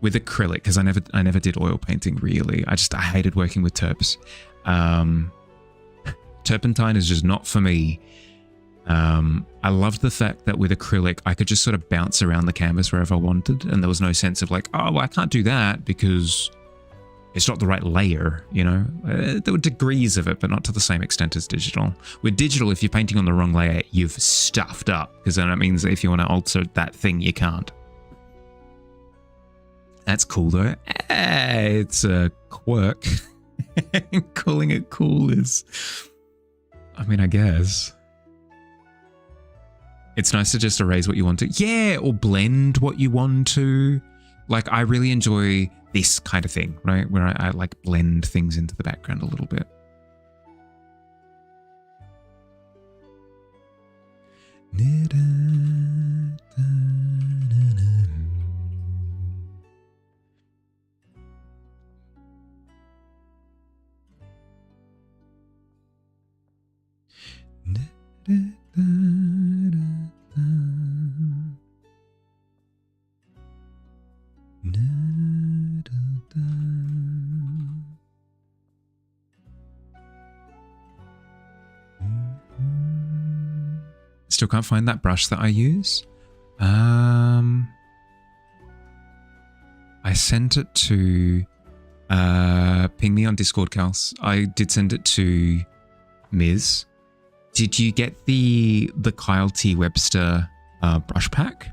acrylic, because I never did oil painting really. I hated working with terps. Turpentine is just not for me. I loved the fact that with acrylic, I could just sort of bounce around the canvas wherever I wanted, and there was no sense of like, oh, well, I can't do that because it's not the right layer, you know? There were degrees of it, but not to the same extent as digital. With digital, if you're painting on the wrong layer, you've stuffed up, because then it means that if you want to alter that thing, you can't. That's cool, though. It's a quirk. Calling it cool is... I mean, I guess. It's nice to just erase what you want to. Yeah, or blend what you want to. Like, I really enjoy this kind of thing, right? Where I like blend things into the background a little bit. Still can't find that brush that I use. I sent it to ping me on Discord, Kals. I did send it to Ms. Did you get the Kyle T. Webster brush pack?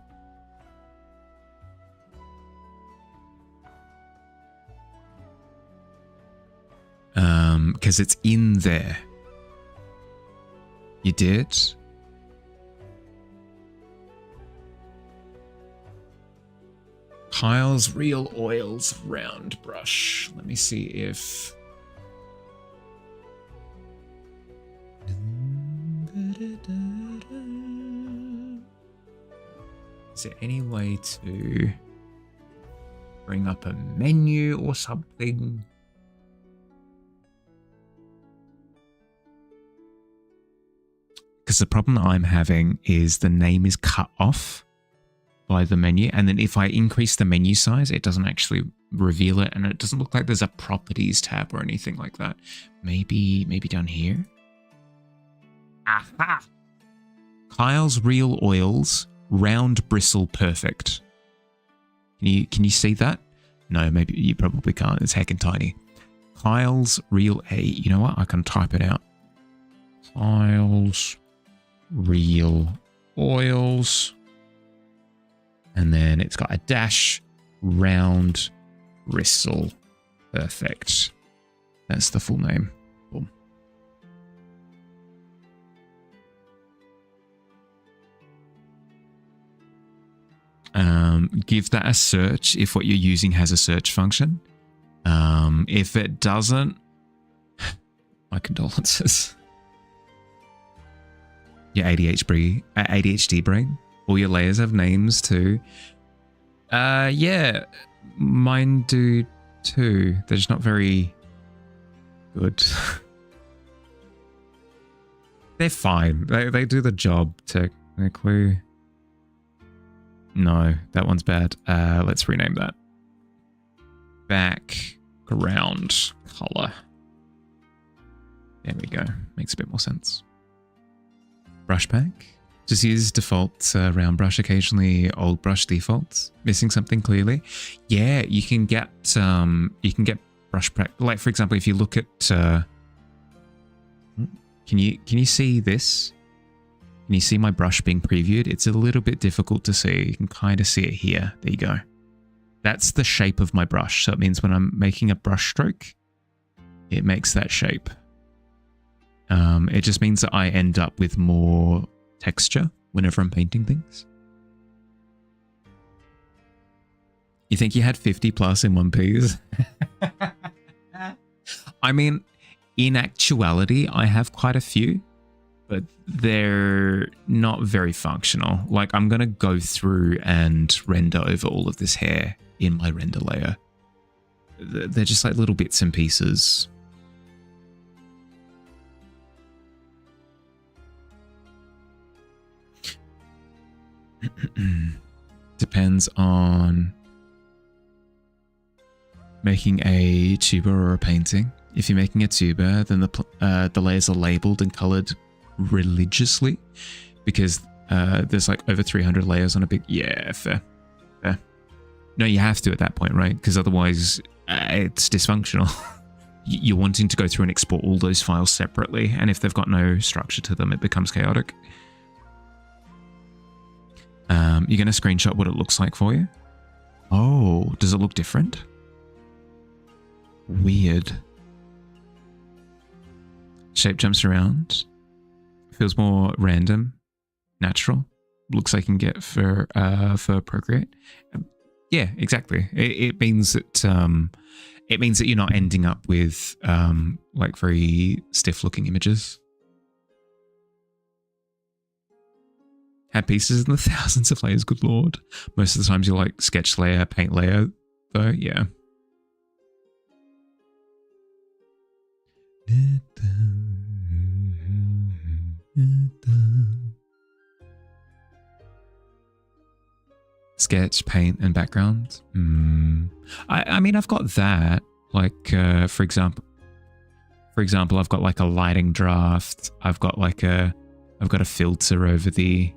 Because it's in there. You did? Kyle's Real Oils round brush. Let me see if... Is there any way to bring up a menu or something? Because the problem that I'm having is the name is cut off by the menu, and then if I increase the menu size, it doesn't actually reveal it, and it doesn't look like there's a properties tab or anything like that. Maybe down here? Aha! Kyle's Real Oils round bristle perfect. Can you see that? No, maybe you probably can't. It's heckin' tiny. Kyle's Real you know what? I can type it out. Kyle's Real Oils. And then it's got a dash, round, bristle, perfect. That's the full name. Boom. Give that a search if what you're using has a search function. If it doesn't, my condolences. Your ADHD brain. All your layers have names too. Yeah, mine do too. They're just not very good. They're fine. They do the job technically. No, that one's bad. Let's rename that. Background color. There we go. Makes a bit more sense. Brush pack. Just use default round brush, occasionally old brush defaults. Missing something clearly. Yeah, you can get brush pack. Like for example, if you look at, can you see this? Can you see my brush being previewed? It's a little bit difficult to see. You can kind of see it here. There you go. That's the shape of my brush. So it means when I'm making a brush stroke, it makes that shape. It just means that I end up with more texture whenever I'm painting things. You think you had 50 plus in one piece? I mean, in actuality, I have quite a few, but they're not very functional. Like, I'm going to go through and render over all of this hair in my render layer. They're just like little bits and pieces. Depends on making a tuba or a painting. If you're making a tuba, then the layers are labeled and colored religiously because there's like over 300 layers on a big... Yeah, fair. No, you have to at that point, right? Because otherwise it's dysfunctional. You're wanting to go through and export all those files separately, and if they've got no structure to them, it becomes chaotic. You're going to screenshot what it looks like for you? Oh, does it look different? Weird. Shape jumps around. Feels more random, natural. Looks like you can get for Procreate. Yeah, exactly. It means that you're not ending up with like very stiff looking images. Have pieces in the thousands of layers, good lord. Most of the times you're like sketch layer, paint layer, though, yeah. Sketch, paint, and background. I mean, I've got that. Like, for example, I've got like a lighting draft. I've got a filter over the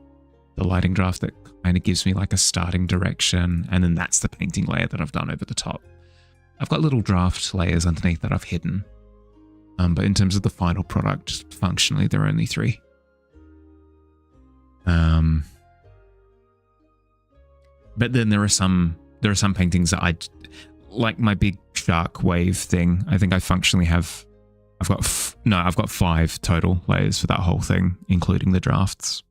lighting draft that kind of gives me like a starting direction, and then that's the painting layer that I've done over the top. I've got little draft layers underneath that I've hidden. But in terms of the final product, functionally, there are only 3. But then there are some paintings that I like. My big shark wave thing. I think I functionally have. I've got 5 total layers for that whole thing, including the drafts.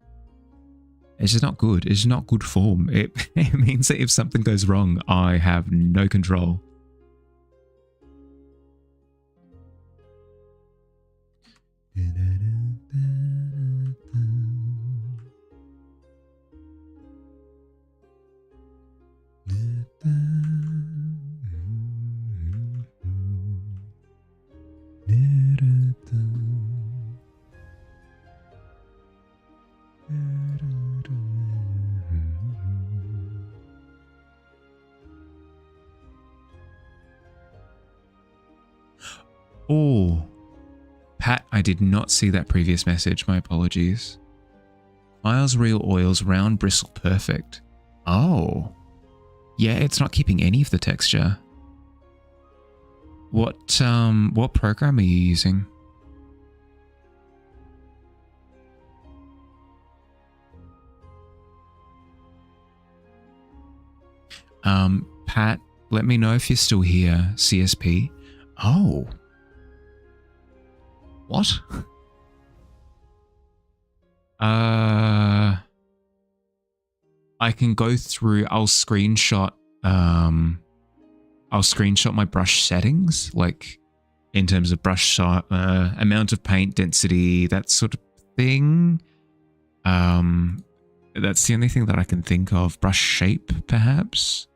It's just not good. It's just not good form. It means that if something goes wrong, I have no control. Oh, Pat, I did not see that previous message. My apologies. Files, real oils, round bristle, perfect. Oh, yeah, it's not keeping any of the texture. What program are you using? Pat, let me know if you're still here. CSP. Oh. What? I can go through. I'll screenshot my brush settings, like in terms of brush amount of paint, density, that sort of thing. That's the only thing that I can think of. Brush shape, perhaps.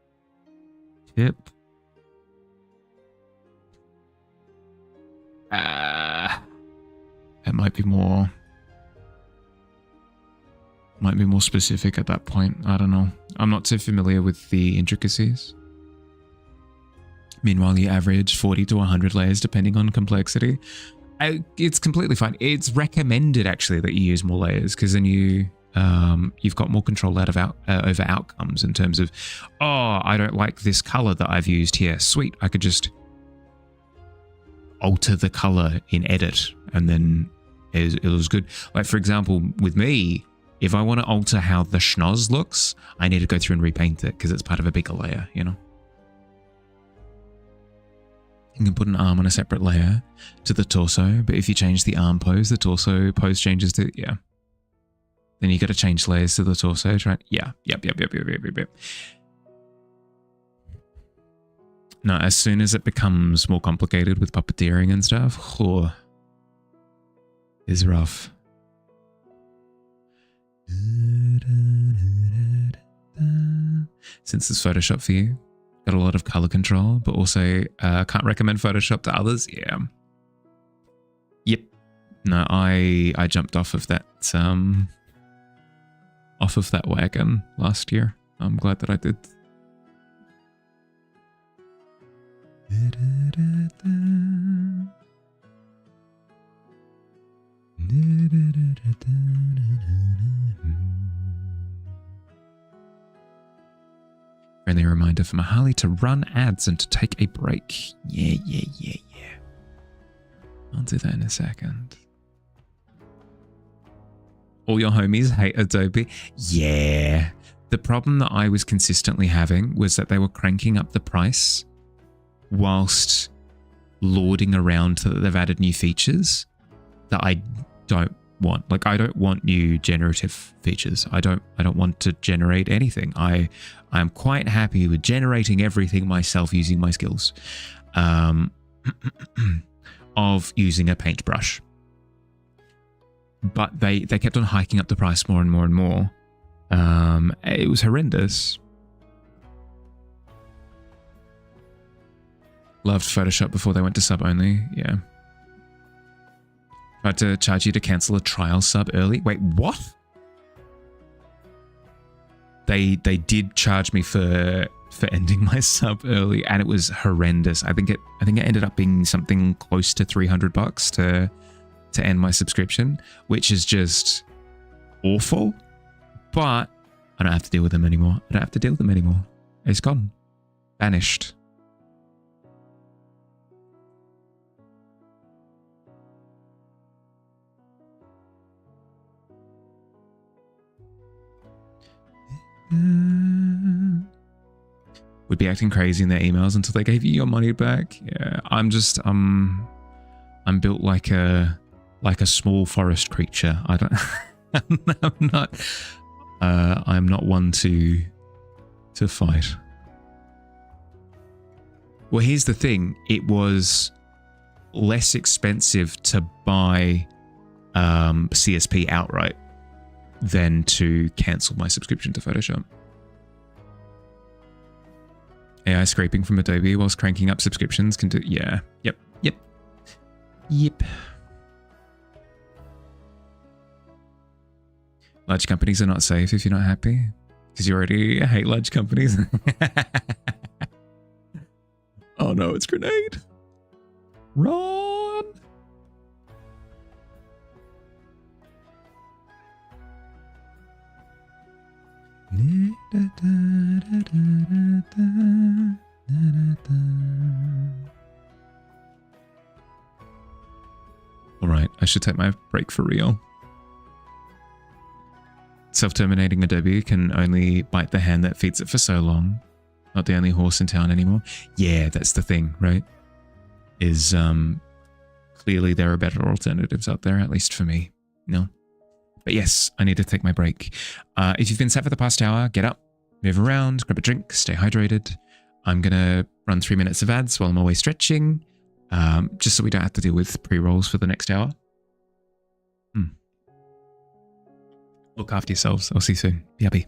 Tip. It might be more specific at that point. I don't know. I'm not too familiar with the intricacies. Meanwhile, you average 40 to 100 layers depending on complexity. It's completely fine. It's recommended actually that you use more layers because then you've got more control over outcomes in terms of, oh, I don't like this color that I've used here. Sweet, I could just alter the color in edit and then it was good. Like for example, with me, if I want to alter how the schnoz looks, I need to go through and repaint it because it's part of a bigger layer, you know? You can put an arm on a separate layer to the torso, but if you change the arm pose, the torso pose changes to, yeah. Then you got to change layers to the torso, right? Yeah, yep. No, as soon as it becomes more complicated with puppeteering and stuff, is rough. Since it's Photoshop for you, got a lot of color control, but also can't recommend Photoshop to others. Yeah. Yep. No, I jumped off of that off of that wagon last year. I'm glad that I did. Friendly reminder for Mahali to run ads and to take a break. Yeah. I'll do that in a second. All your homies hate Adobe. Yeah. The problem that I was consistently having was that they were cranking up the price whilst lauding around that they've added new features that I don't want. Like, I don't want new generative features. I don't want to generate anything. I'm quite happy with generating everything myself using my skills of using a paintbrush. But they kept on hiking up the price more and more and more. It was horrendous. Loved Photoshop before they went to sub only. Yeah. Tried to charge you to cancel a trial sub early. Wait, what? They did charge me for ending my sub early, and it was horrendous. I think it ended up being something close to $300 to end my subscription, which is just awful. But I don't have to deal with them anymore. It's gone. Banished. Would be acting crazy in their emails until they gave you your money back. Yeah, I'm built like a small forest creature. I don't. I'm not one to fight. Well, here's the thing. It was less expensive to buy CSP outright than to cancel my subscription to Photoshop. AI scraping from Adobe whilst cranking up subscriptions can do... Yeah. Yep. Large companies are not safe if you're not happy. Because you already hate large companies. Oh no, it's grenade. Run! Alright, I should take my break for real. Self-terminating Adobe can only bite the hand that feeds it for so long. Not the only horse in town anymore. Yeah, that's the thing, right? Is clearly there are better alternatives out there, at least for me. No. But yes, I need to take my break. If you've been sat for the past hour, get up, move around, grab a drink, stay hydrated. I'm going to run 3 minutes of ads while I'm away stretching, just so we don't have to deal with pre-rolls for the next hour. Look after yourselves. I'll see you soon. BRB.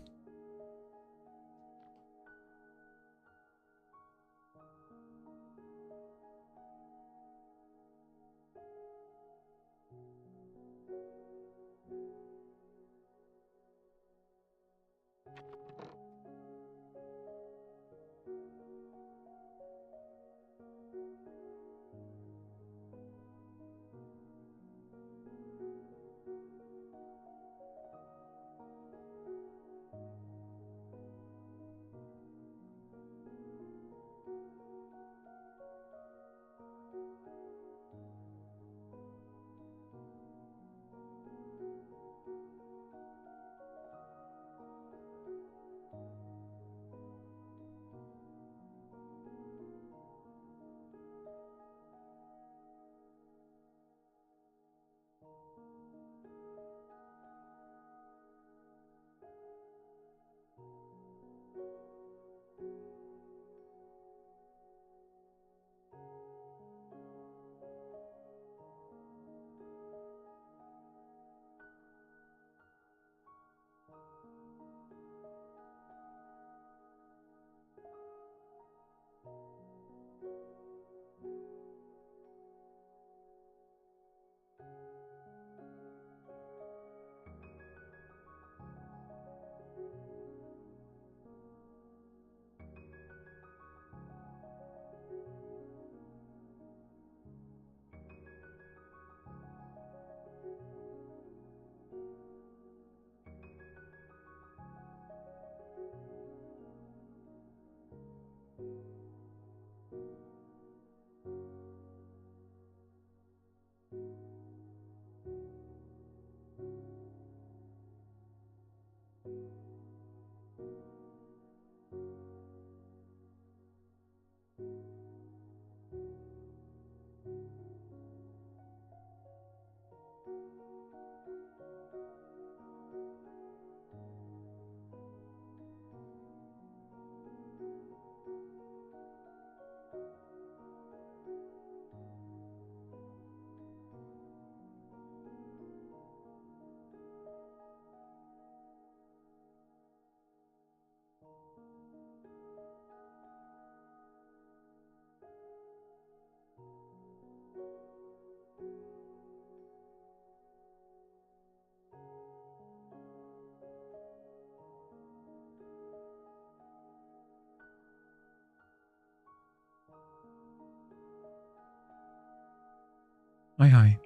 Hi, hi.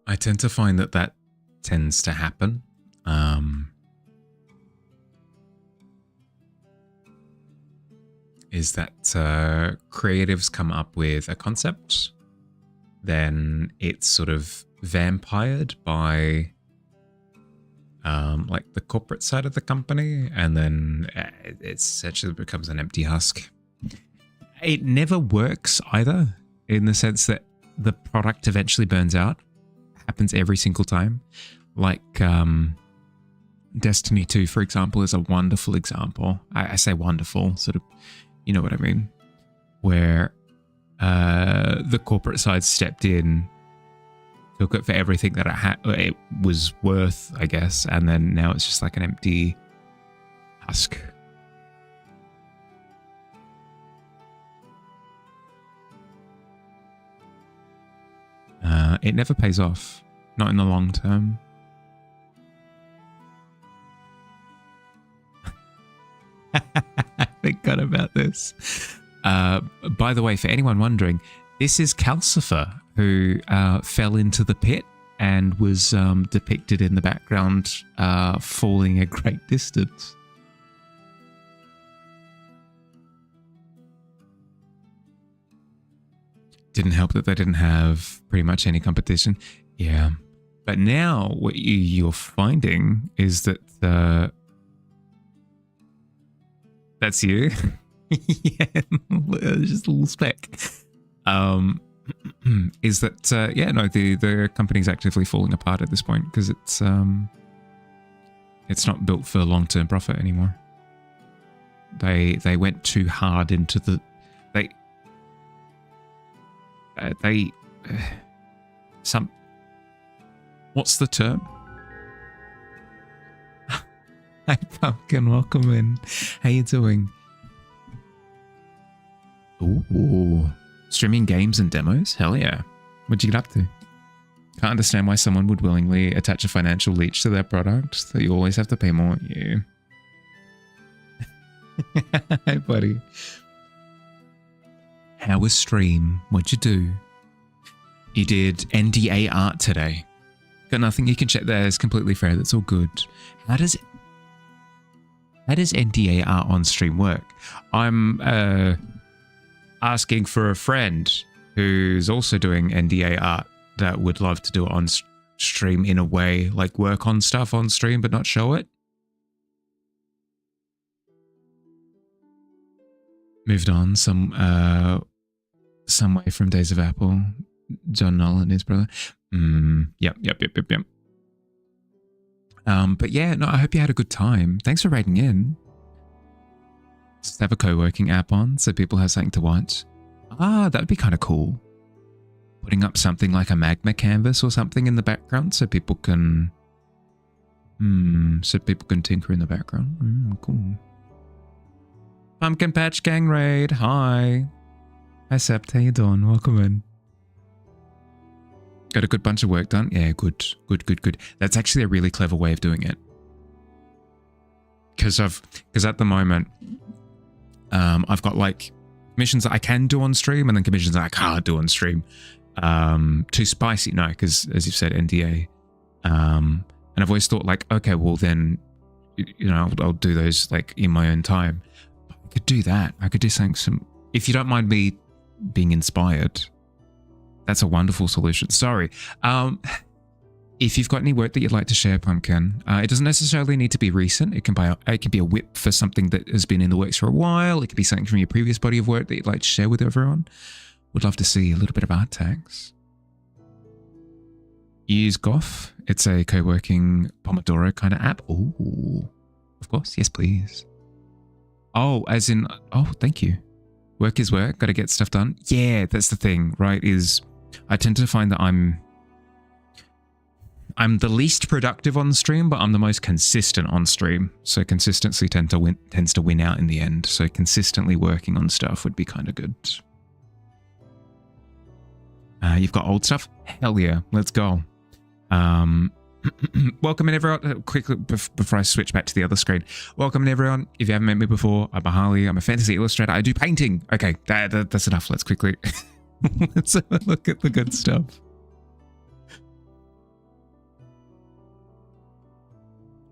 I tend to find that tends to happen. Is that creatives come up with a concept, then it's sort of vampired by like the corporate side of the company, and then it essentially becomes an empty husk. It never works either, in the sense that the product eventually burns out. Happens every single time. Like Destiny 2, for example, is a wonderful example. I say wonderful, sort of, you know what I mean? Where the corporate side stepped in, took it for everything that it was worth, I guess, and then now it's just like an empty husk. It never pays off, not in the long term. I forgot about this. By the way, for anyone wondering, this is Calcifer, who fell into the pit and was depicted in the background falling a great distance. Didn't help that they didn't have pretty much any competition. Yeah. But now what you're finding is that that's you. Yeah, just a little speck. Is that yeah, no, the company's actively falling apart at this point because it's not built for long-term profit anymore. They went too hard into the what's the term? Hi Pumpkin, welcome in. How you doing? Ooh, streaming games and demos? Hell yeah. What'd you get up to? Can't understand why someone would willingly attach a financial leech to their product, that you always have to pay more. Yeah. Hey buddy. How was stream? What'd you do? You did NDA art today. Got nothing you can check there. It's completely fair. That's all good. How does NDA art on stream work? I'm asking for a friend who's also doing NDA art that would love to do it on stream in a way, like work on stuff on stream but not show it. Moved on some way from Days of Apple. John Nolan, his brother. Yep. But yeah, no, I hope you had a good time. Thanks for writing in. Just have a co-working app on so people have something to watch. That'd be kind of cool. Putting up something like a magma canvas or something in the background so people can tinker in the background. Cool. Pumpkin Patch Gang Raid. Hi. Hi Sept, how you doing? Welcome in. Got a good bunch of work done? Yeah, good. That's actually a really clever way of doing it. Because at the moment, I've got like commissions that I can do on stream and then commissions that I can't do on stream. Too spicy, no, because as you've said, NDA. And I've always thought like, okay, well then, you know, I'll do those like in my own time. But I could do that. I could do something, if you don't mind me being inspired. That's a wonderful solution. Sorry. If you've got any work that you'd like to share, Pumpkin, it doesn't necessarily need to be recent. It can be a whip for something that has been in the works for a while. It could be something from your previous body of work that you'd like to share with everyone. Would love to see a little bit of art tags. Use Goff. It's a co-working Pomodoro kind of app. Oh, of course. Yes, please. Oh, as in, oh, thank you. Work is work. Got to get stuff done. Yeah, that's the thing, right? I tend to find that I'm the least productive on stream, but I'm the most consistent on stream. So consistency tends to win out in the end. So consistently working on stuff would be kind of good. You've got old stuff? Hell yeah, let's go. Welcome in everyone. Quickly before I switch back to the other screen. Welcome in everyone. If you haven't met me before, I'm Harley. I'm a fantasy illustrator. I do painting. Okay, that's enough. Let's quickly let's have a look at the good stuff.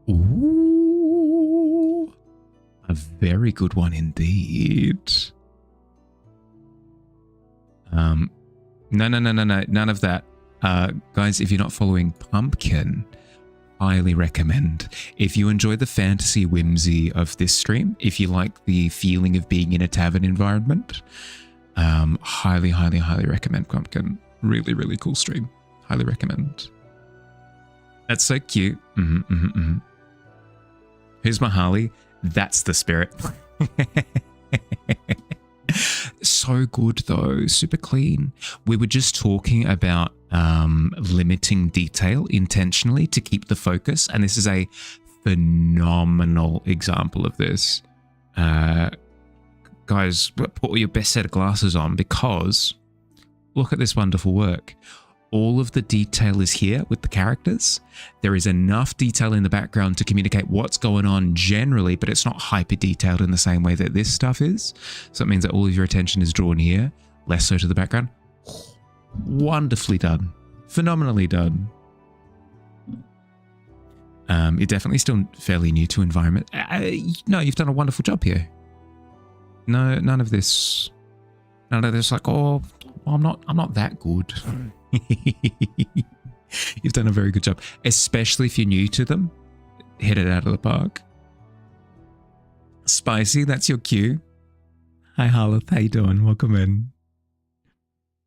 Ooh, a very good one indeed. No, none of that. Guys, if you're not following Pumpkin, highly recommend. If you enjoy the fantasy whimsy of this stream, if you like the feeling of being in a tavern environment, highly recommend Pumpkin. Really, really cool stream. Highly recommend. That's so cute. Who's my Harley? That's the spirit. So good though, super clean. We were just talking about limiting detail intentionally to keep the focus, and this is a phenomenal example of this. Guys, put your best set of glasses on, because look at this wonderful work. All of the detail is here with the characters. There is enough detail in the background to communicate what's going on generally, but it's not hyper detailed in the same way that this stuff is. So it means that all of your attention is drawn here, less so to the background. Wonderfully done. Phenomenally done. You're definitely still fairly new to environment. No, you've done a wonderful job here. No, none of this like, oh, I'm not that good. You've done a very good job, especially if you're new to them. Hit it out of the park. Spicy, that's your cue. Hi Harleth, how you doing? Welcome in.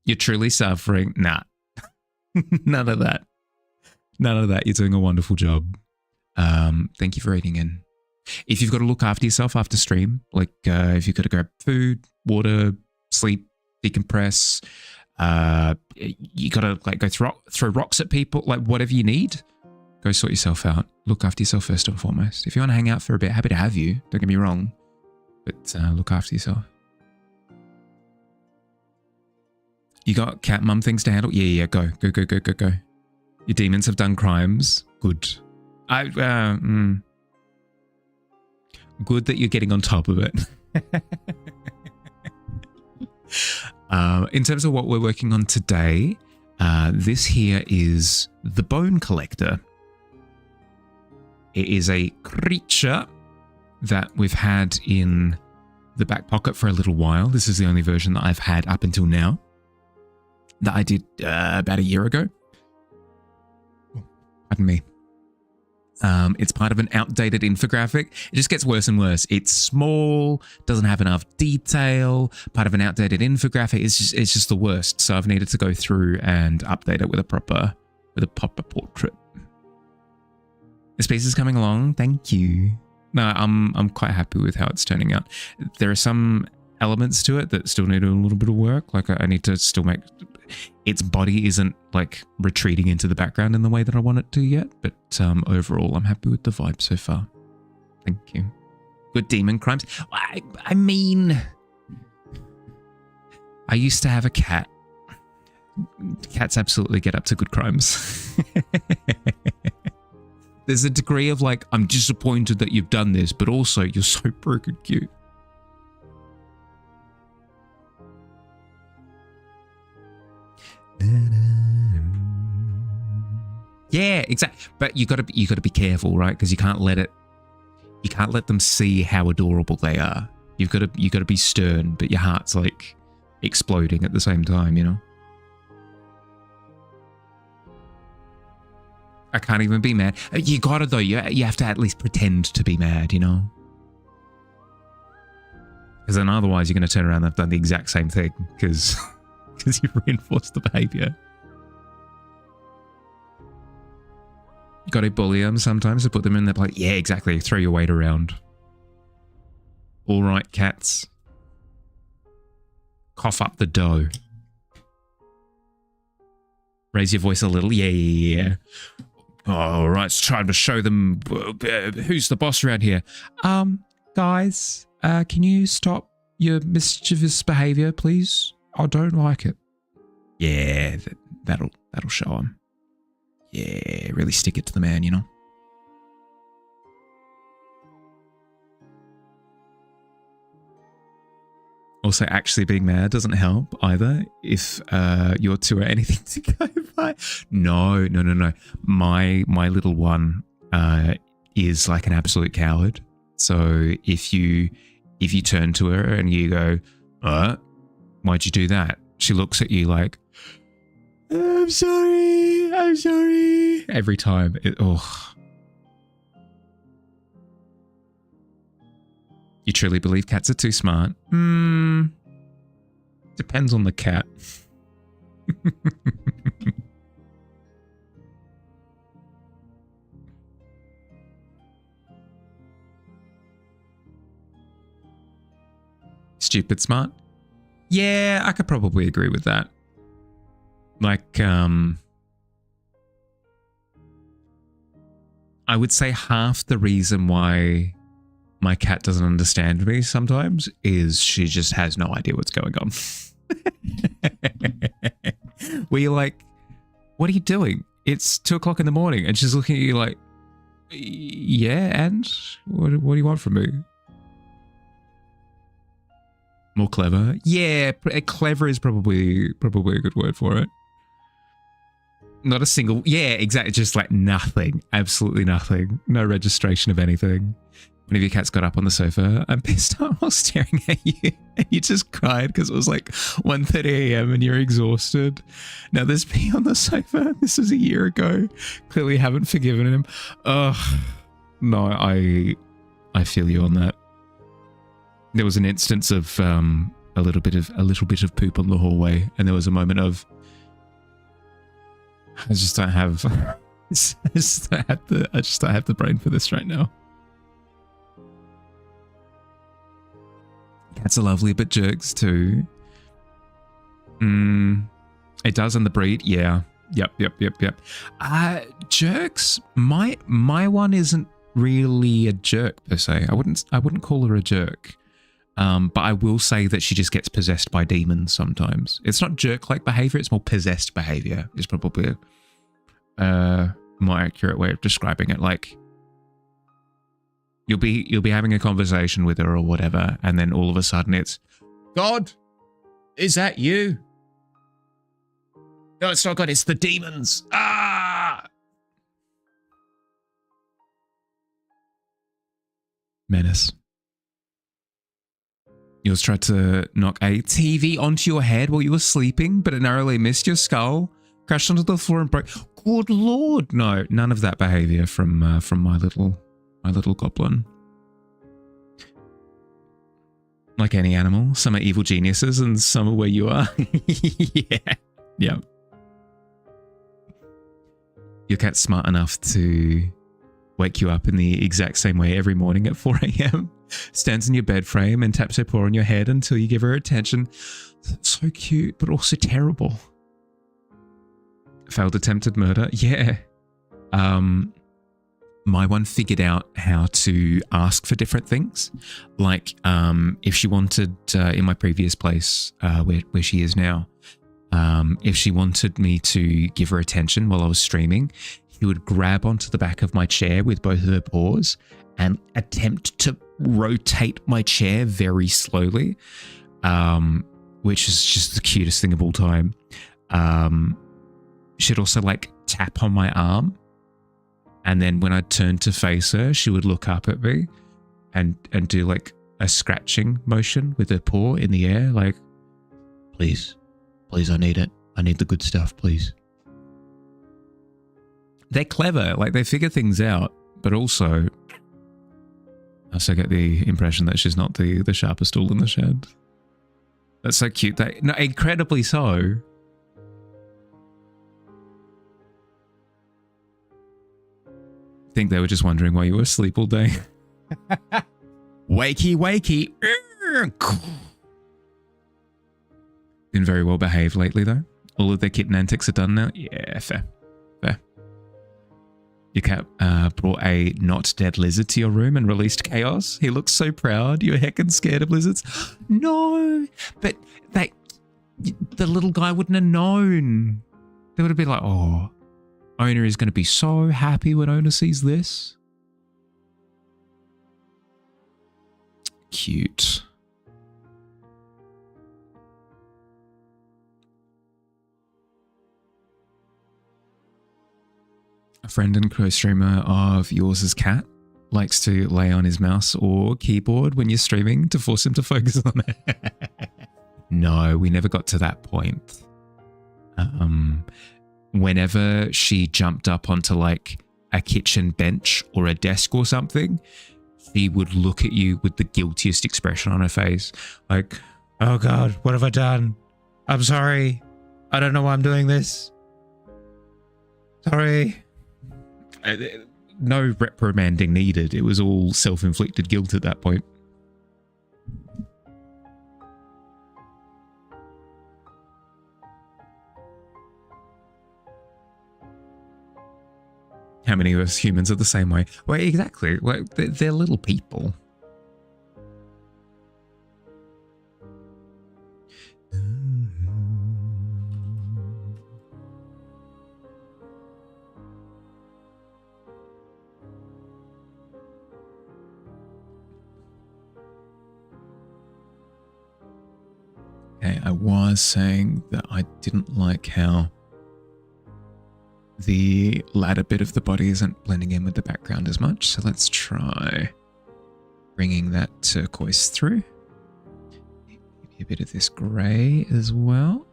You're truly suffering. Nah. None of that. None of that. You're doing a wonderful job. Thank you for reading in. If you've got to look after yourself after stream, like if you've got to grab food, water, sleep, decompress, you gotta like go throw rocks at people, like whatever you need, go sort yourself out. Look after yourself first and foremost. If you want to hang out for a bit, happy to have you, don't get me wrong, but look after yourself. You got cat mum things to handle? Yeah, go. Your demons have done crimes. Good. Good that you're getting on top of it. In terms of what we're working on today, this here is the Bone Collector. It is a creature that we've had in the back pocket for a little while. This is the only version that I've had up until now, that I did about a year ago. Pardon me. It's part of an outdated infographic. It just gets worse and worse. It's small, doesn't have enough detail, part of an outdated infographic. It's just the worst. So I've needed to go through and update it with a proper portrait. This piece is coming along. Thank you. No, I'm quite happy with how it's turning out. There are some elements to it that still need a little bit of work. Like I need to still make its body isn't like retreating into the background in the way that I want it to yet, but overall I'm happy with the vibe so far. Thank you. Good demon crimes. I mean, I used to have a cat. Cats absolutely get up to good crimes. There's a degree of like, I'm disappointed that you've done this, but also you're so broken cute. Yeah, exactly. But you gotta be careful, right? Because you can't let them see how adorable they are. You gotta be stern, but your heart's like exploding at the same time, you know? I can't even be mad. You gotta though, you have to at least pretend to be mad, you know? Because then otherwise you're gonna turn around and have done the exact same thing, because you've reinforced the behavior. You got to bully them sometimes to put them in there, like, yeah, exactly. Throw your weight around. All right, cats. Cough up the dough. Raise your voice a little. Yeah. All right, it's time to show them who's the boss around here. Guys, can you stop your mischievous behavior, please? I don't like it. Yeah, that'll show them. Yeah, really stick it to the man, you know? Also, actually being mad doesn't help either if your two are anything to go by. No. My little one is like an absolute coward. So if you turn to her and you go, why'd you do that? She looks at you like, I'm sorry. Every time. You truly believe cats are too smart? Depends on the cat. Stupid smart? Yeah, I could probably agree with that. Like, I would say half the reason why my cat doesn't understand me sometimes is she just has no idea what's going on. Where you're like, what are you doing? It's 2 o'clock in the morning. And she's looking at you like, yeah, and what do you want from me? More clever? Yeah, clever is probably a good word for it. Not a single, yeah, exactly. Just like nothing, absolutely nothing. No registration of anything. One of your cats got up on the sofa and pissed off while staring at you, and you just cried because it was like 1:30 a.m. and you're exhausted. Now there's pee on the sofa. This was a year ago. Clearly haven't forgiven him. Ugh. No, I feel you on that. There was an instance of a little bit of poop on the hallway, and there was a moment of I just don't have the brain for this right now. Cats are lovely, but jerks too. It does in the breed, yeah. Yep. Jerks. My one isn't really a jerk per se. I wouldn't call her a jerk. But I will say that she just gets possessed by demons sometimes. It's not jerk-like behavior; it's more possessed behavior. Is probably a more accurate way of describing it. Like, you'll be having a conversation with her or whatever, and then all of a sudden it's, God, is that you? No, it's not God. It's the demons. Ah! Menace. Yours tried to knock a TV onto your head while you were sleeping, but it narrowly missed your skull, crashed onto the floor and broke. Good Lord. No, none of that behavior from my little goblin. Like any animal, some are evil geniuses and some are where you are. Yeah. Your cat's smart enough to wake you up in the exact same way every morning at 4 a.m. Stands in your bed frame and taps her paw on your head until you give her attention. So cute, but also terrible. Failed attempted murder? Yeah. My one figured out how to ask for different things. Like, if she wanted, in my previous place, where she is now, if she wanted me to give her attention while I was streaming, he would grab onto the back of my chair with both of her paws and attempt to rotate my chair very slowly, which is just the cutest thing of all time. She'd also like tap on my arm, and then when I'd turn to face her, she would look up at me and do like a scratching motion with her paw in the air, like, please, I need it. I need the good stuff, please. They're clever, like they figure things out, but also I also get the impression that she's not the sharpest tool in the shed. That's so cute. No, incredibly so. I think they were just wondering why you were asleep all day. Wakey. Been very well behaved lately, though. All of their kitten antics are done now. Yeah, fair. Your cat brought a not dead lizard to your room and released chaos. He looks so proud. You're heckin' scared of lizards. No, but the little guy wouldn't have known. They would have been like, oh, Owner is going to be so happy when owner sees this. Cute. A friend and co-streamer of yours' cat likes to lay on his mouse or keyboard when you're streaming to force him to focus on it. No, we never got to that point. Whenever she jumped up onto like a kitchen bench or a desk or something, she would look at you with the guiltiest expression on her face. Like, oh God, what have I done? I'm sorry. I don't know why I'm doing this. Sorry. No reprimanding needed. It was all self-inflicted guilt at that point. How many of us humans are the same way? Well, exactly. Well, they're little people. Okay, I was saying that I didn't like how the latter bit of the body isn't blending in with the background as much. So let's try bringing that turquoise through. Maybe a bit of this grey as well.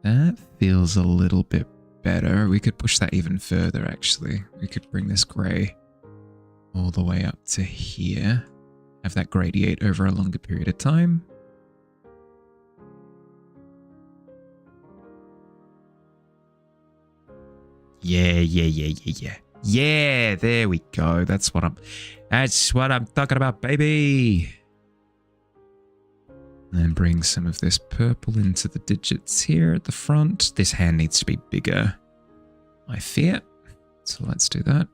That feels a little bit better. We could push that even further, actually. We could bring this grey all the way up to here. Have that gradiate over a longer period of time. Yeah. Yeah, there we go. That's what I'm talking about, baby. And then bring some of this purple into the digits here at the front. This hand needs to be bigger, I fear. So let's do that.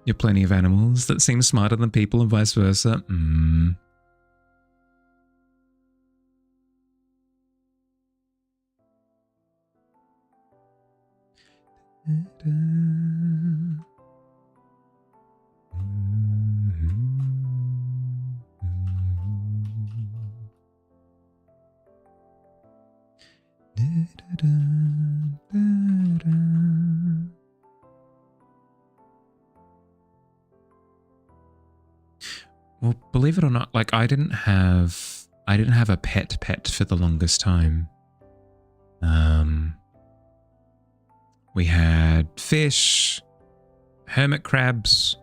You're plenty of animals that seem smarter than people and vice versa. Well, believe it or not, like I didn't have a pet for the longest time. We had fish, hermit crabs,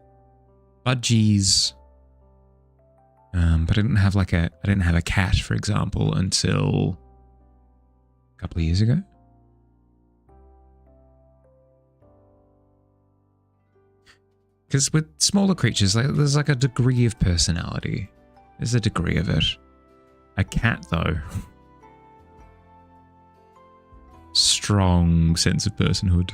budgies. But I didn't have a cat, for example, until a couple of years ago. Because with smaller creatures, there's like a degree of personality. There's a degree of it. A cat, though. Strong sense of personhood.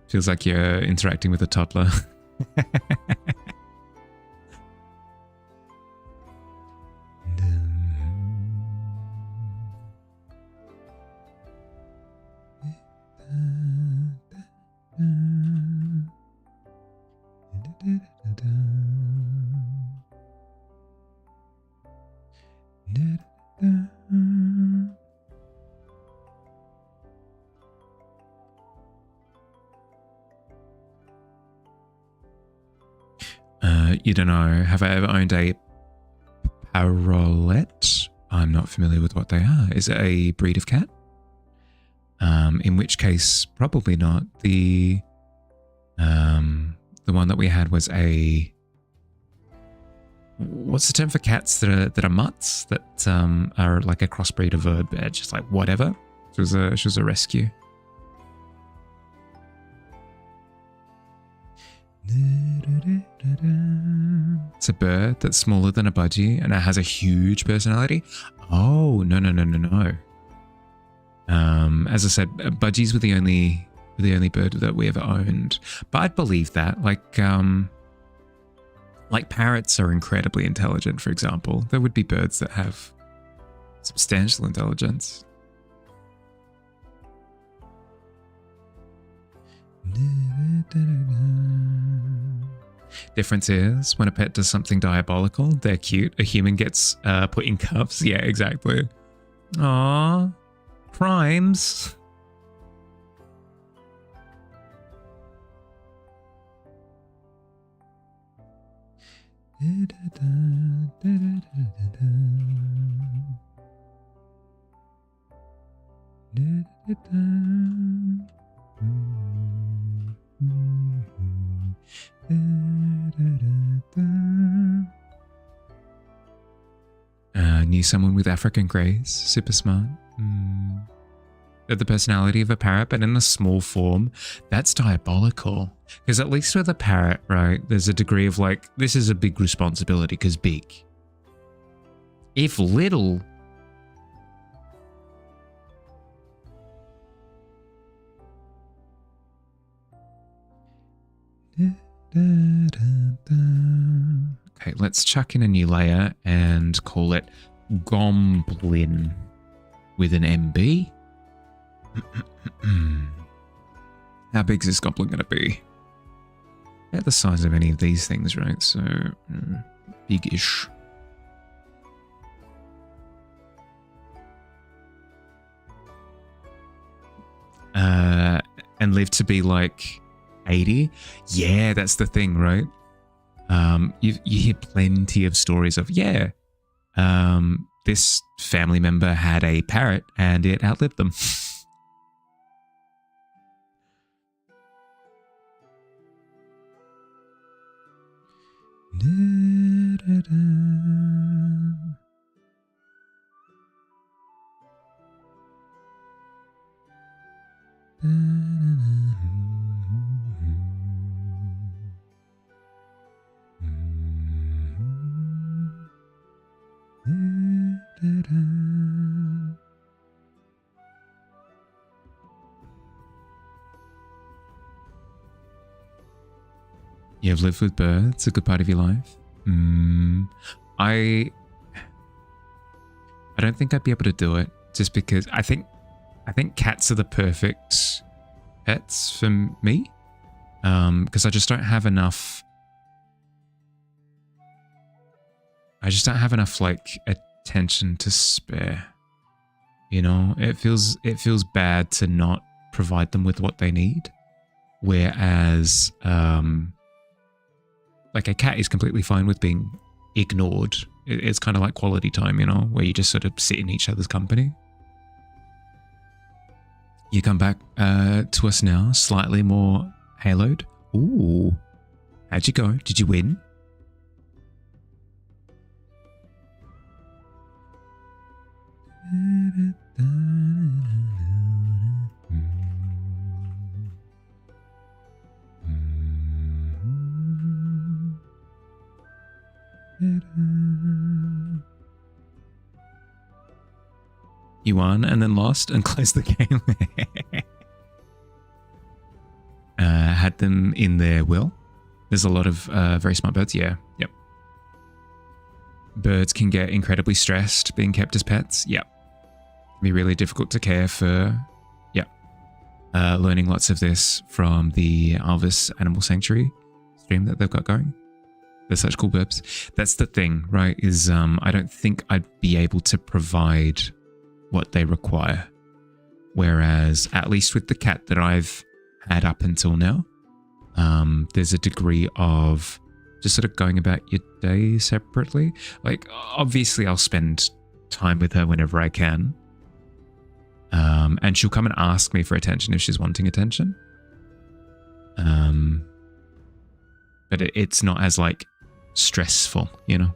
Feels like you're interacting with a toddler. You don't know. Have I ever owned a parolette? I'm not familiar with what they are. Is it a breed of cat? In which case, probably not. The one that we had was a... What's the term for cats that are mutts? That are like a crossbreed of a just like whatever. She was a rescue. a bird that's smaller than a budgie and it has a huge personality. Oh, no. As I said, budgies were the only bird that we ever owned. But I'd believe that. Like parrots are incredibly intelligent, for example. There would be birds that have substantial intelligence. Difference is when a pet does something diabolical, they're cute. A human gets put in cuffs. Yeah, exactly. Aww, crimes. Knew someone with African grays, super smart. They're the personality of a parrot, but in a small form. That's diabolical. Because at least with a parrot, right, there's a degree of like, this is a big responsibility because big. If little, okay, let's chuck in a new layer and call it Gomblin with an MB. How big is this goblin going to be? They're the size of any of these things, right? So, big-ish. And live to be like 80? Yeah, that's the thing, right? You hear plenty of stories of, this family member had a parrot and it outlived them. You have lived with birds, a good part of your life. I don't think I'd be able to do it, just because I think cats are the perfect pets for me, because I just don't have enough. I just don't have enough like attention to spare. You know, it feels bad to not provide them with what they need, whereas like a cat is completely fine with being ignored. It's kind of like quality time, you know, where you just sort of sit in each other's company. You come back to us now, slightly more haloed. Ooh, how'd you go? Did you win? You won and then lost and closed the game. Had them in their will. There's a lot of very smart birds. Yeah. Yep. Birds can get incredibly stressed being kept as pets. Yep. Can be really difficult to care for. Yep. Learning lots of this from the Alvis Animal Sanctuary stream that they've got going. They're such cool burps. That's the thing, right? Is I don't think I'd be able to provide what they require. Whereas, at least with the cat that I've had up until now, there's a degree of just sort of going about your day separately. Like, obviously I'll spend time with her whenever I can. And she'll come and ask me for attention if she's wanting attention. But it's not as like stressful, you know?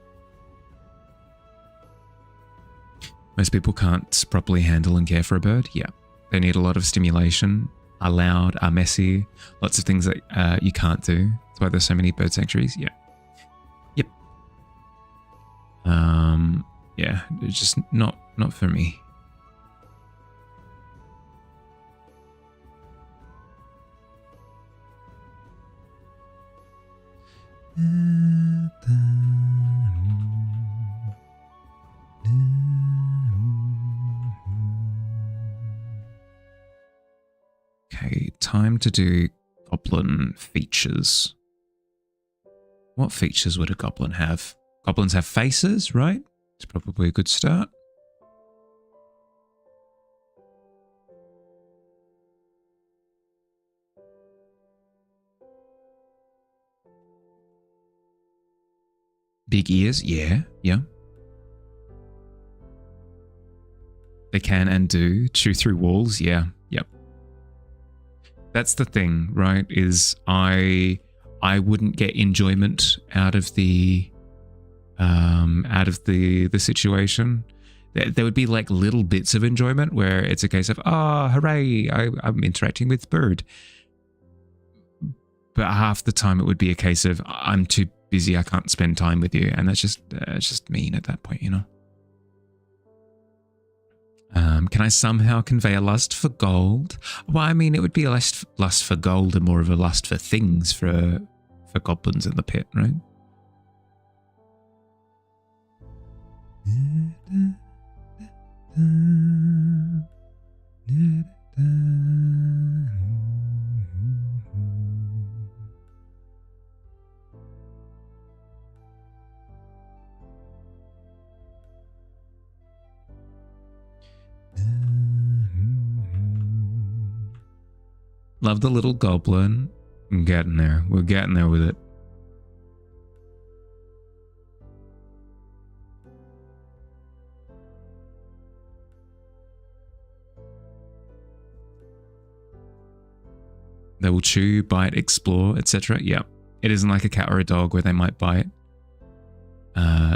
Most people can't properly handle and care for a bird. Yeah. They need a lot of stimulation, are loud, are messy, lots of things that you can't do. That's why there's so many bird sanctuaries. Yeah. Yep. Yeah, it's just not for me. Okay, time to do goblin features. What features would a goblin have? Goblins have faces, right? It's probably a good start. Big ears, yeah. They can and do chew through walls, yeah. Yep. That's the thing, right? Is I wouldn't get enjoyment out of the situation. There would be like little bits of enjoyment where it's a case of, oh, hooray, I'm interacting with bird. But half the time it would be a case of, I'm too busy, I can't spend time with you. And that's just mean at that point, you know? Can I somehow convey a lust for gold? Well, I mean, it would be a lust for gold and more of a lust for things for goblins in the pit, right? Love the little goblin. I'm getting there. We're getting there with it. They will chew, bite, explore, etc. Yeah. It isn't like a cat or a dog where they might bite.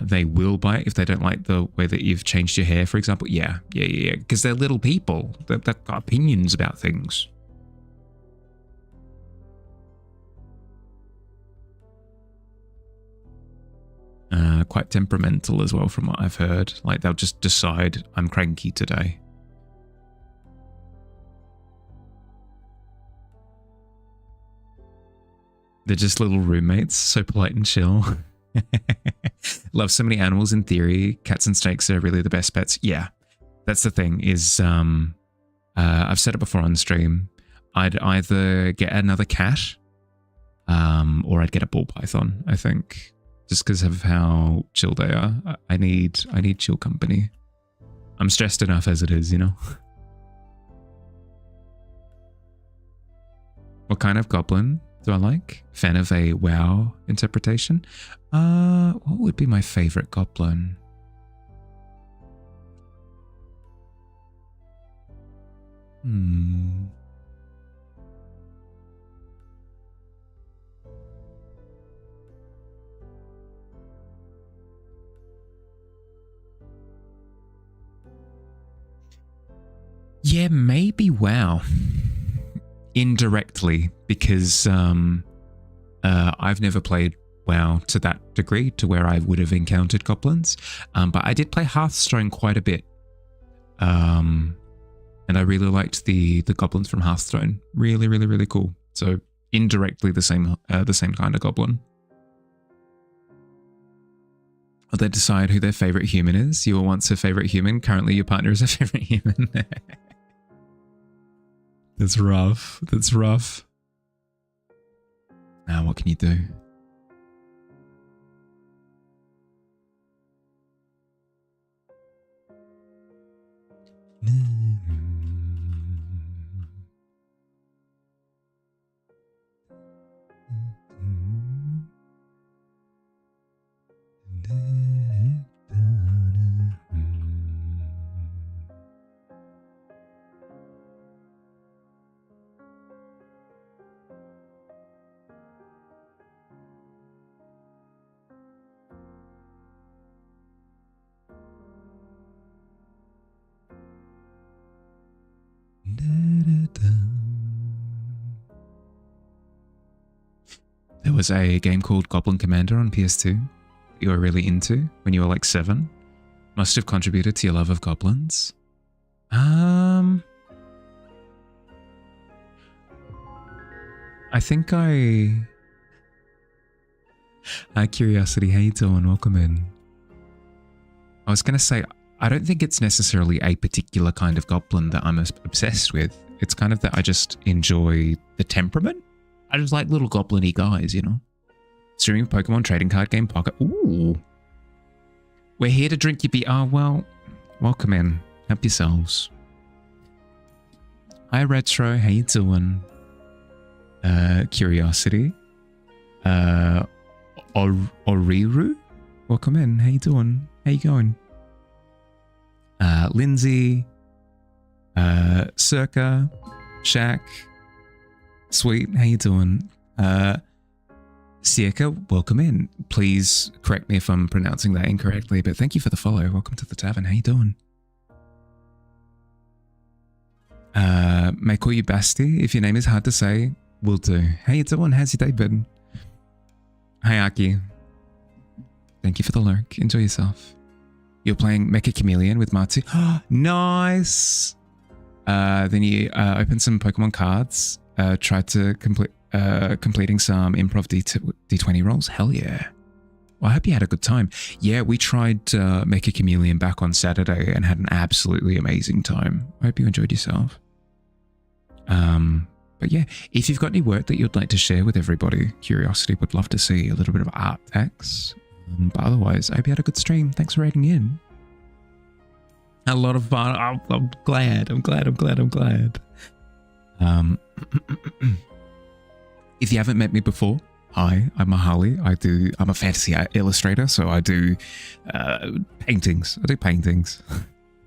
They will bite if they don't like the way that you've changed your hair, for example. Yeah. Because they're little people. They've got opinions about things. Quite temperamental as well from what I've heard. Like they'll just decide, I'm cranky today. They're just little roommates, so polite and chill. Love so many animals in theory. Cats and snakes are really the best pets. Yeah, that's the thing is I've said it before on stream. I'd either get another cat or I'd get a ball python, I think. Just because of how chill they are. I need chill company. I'm stressed enough as it is, you know? What kind of goblin do I like? Fan of a WoW interpretation? What would be my favorite goblin? Yeah, maybe WoW. Indirectly, because I've never played WoW to that degree, to where I would have encountered goblins. But I did play Hearthstone quite a bit. And I really liked the goblins from Hearthstone. Really cool. So indirectly the same kind of goblin. They decide who their favorite human is. You were once a favorite human. Currently your partner is a favorite human. That's rough. That's rough. Now, what can you do? There was a game called Goblin Commander on PS2 that you were really into when you were like 7. Must have contributed to your love of goblins. I think Curiosity, how you doing? Welcome in. I was going to say, I don't think it's necessarily a particular kind of goblin that I'm obsessed with. It's kind of that I just enjoy the temperament. I just like little goblin-y guys, you know? Streaming Pokemon trading card game pocket. Ooh. We're here to drink your beer. Oh, well, welcome in. Help yourselves. Hi, Retro. How you doing? Curiosity. Oriru? Welcome in. How you doing? How you going? Lindsay. Circa. Shaq. Sweet. How you doing? Circa, welcome in. Please correct me if I'm pronouncing that incorrectly, but thank you for the follow. Welcome to the tavern. How you doing? May I call you Basti? If your name is hard to say, will do. How you doing? How's your day been? Hi, Aki. Thank you for the lurk. Enjoy yourself. You're playing Mecha Chameleon with Matsu. Nice! Then you open some Pokemon cards, tried to completing some improv D20 rolls. Hell yeah. Well, I hope you had a good time. Yeah, we tried Mecha Chameleon back on Saturday and had an absolutely amazing time. I hope you enjoyed yourself. But yeah, if you've got any work that you'd like to share with everybody, Curiosity would love to see a little bit of art X. But otherwise, I hope you had a good stream. Thanks for writing in. A lot of fun. I'm glad. If you haven't met me before, hi, I'm Mahali. I'm a fantasy illustrator, so I do paintings. I do paintings.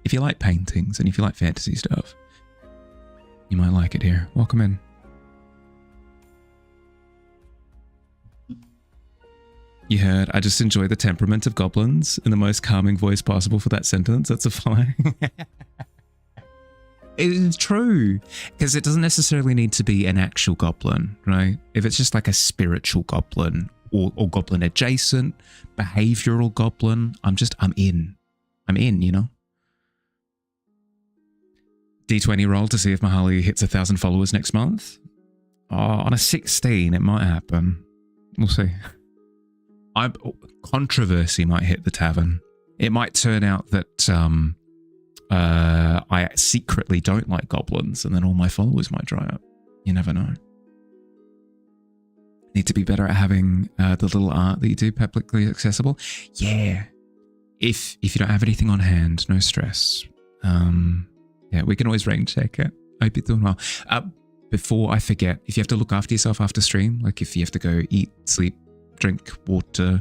If you like paintings and if you like fantasy stuff, you might like it here. Welcome in. You heard, I just enjoy the temperament of goblins in the most calming voice possible for that sentence. That's a follow. It is true, because it doesn't necessarily need to be an actual goblin, right? If it's just like a spiritual goblin or goblin adjacent, behavioral goblin, I'm in, you know? D20 roll to see if Mahali hits 1,000 followers next month. Oh, on a 16, it might happen. We'll see. Controversy might hit the tavern. It might turn out that I secretly don't like goblins and then all my followers might dry up. You never know. Need to be better at having the little art that you do publicly accessible. Yeah. If you don't have anything on hand, no stress. Yeah, we can always rain check it. I hope you're doing well. Before I forget, if you have to look after yourself after stream, like if you have to go eat, sleep, drink water,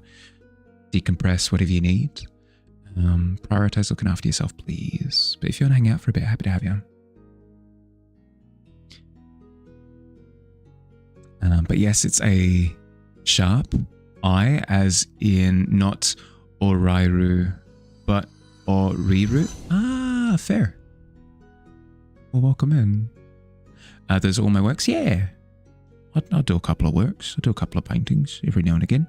decompress, whatever you need, prioritize looking after yourself, please. But if you want to hang out for a bit, happy to have you. But yes, it's a sharp I, as in not Orairu, but Oriru. Ah, fair. Well, welcome in. Those are all my works? Yeah. I'll do a couple of works. I'll do a couple of paintings every now and again.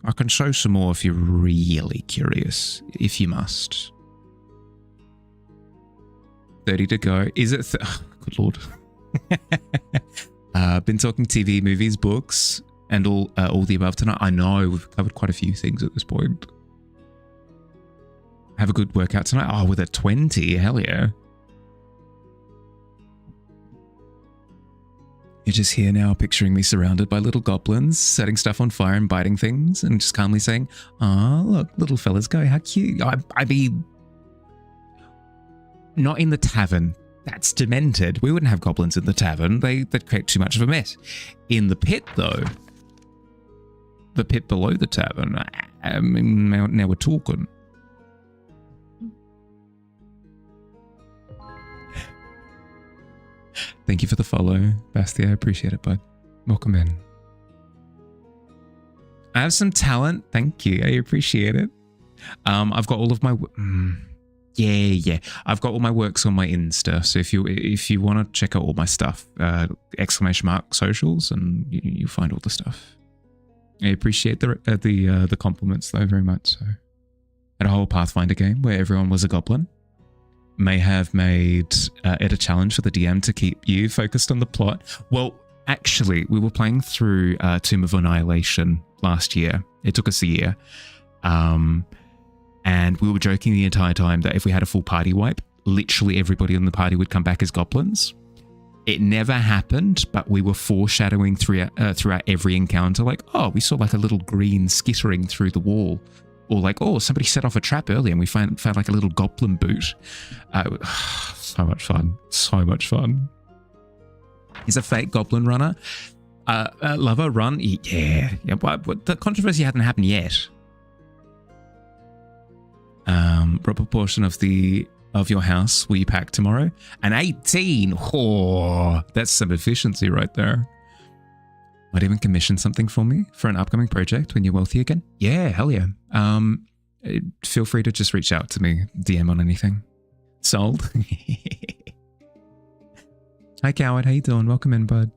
I can show some more if you're really curious, if you must. 30 to go. Is it? Good Lord. Been talking TV, movies, books, and all the above tonight. I know we've covered quite a few things at this point. Have a good workout tonight. Oh, with a 20. Hell yeah. You're just here now picturing me surrounded by little goblins, setting stuff on fire and biting things, and just calmly saying, "Oh, look, little fellas go, how cute." I mean, not in the tavern. That's demented. We wouldn't have goblins in the tavern. They'd create too much of a mess. In the pit, though, the pit below the tavern, I mean, now we're talking. Thank you for the follow, Bastia. I appreciate it, bud. Welcome in. I have some talent. Thank you. I appreciate it. I've got all of my... Yeah. I've got all my works on my Insta. So if you want to check out all my stuff, !! socials, and you'll find all the stuff. I appreciate the compliments though very much. So Had a whole Pathfinder game where everyone was a goblin. May have made it a challenge for the DM to keep you focused on the plot. Well, actually, we were playing through Tomb of Annihilation last year. It took us a year. And we were joking the entire time that if we had a full party wipe, literally everybody in the party would come back as goblins. It never happened, but we were foreshadowing throughout every encounter, like, oh, we saw like a little green skittering through the wall. Or like, oh, somebody set off a trap earlier and we found like a little goblin boot. So much fun. So much fun. He's a fake goblin runner. Lover run? Yeah. But the controversy hadn't happened yet. What proportion of your house will you pack tomorrow? An 18. Oh, that's some efficiency right there. Might even commission something for me for an upcoming project when you're wealthy again. Yeah, hell yeah. Feel free to just reach out to me, DM on anything. Sold. Hi, Coward. How you doing? Welcome in, bud.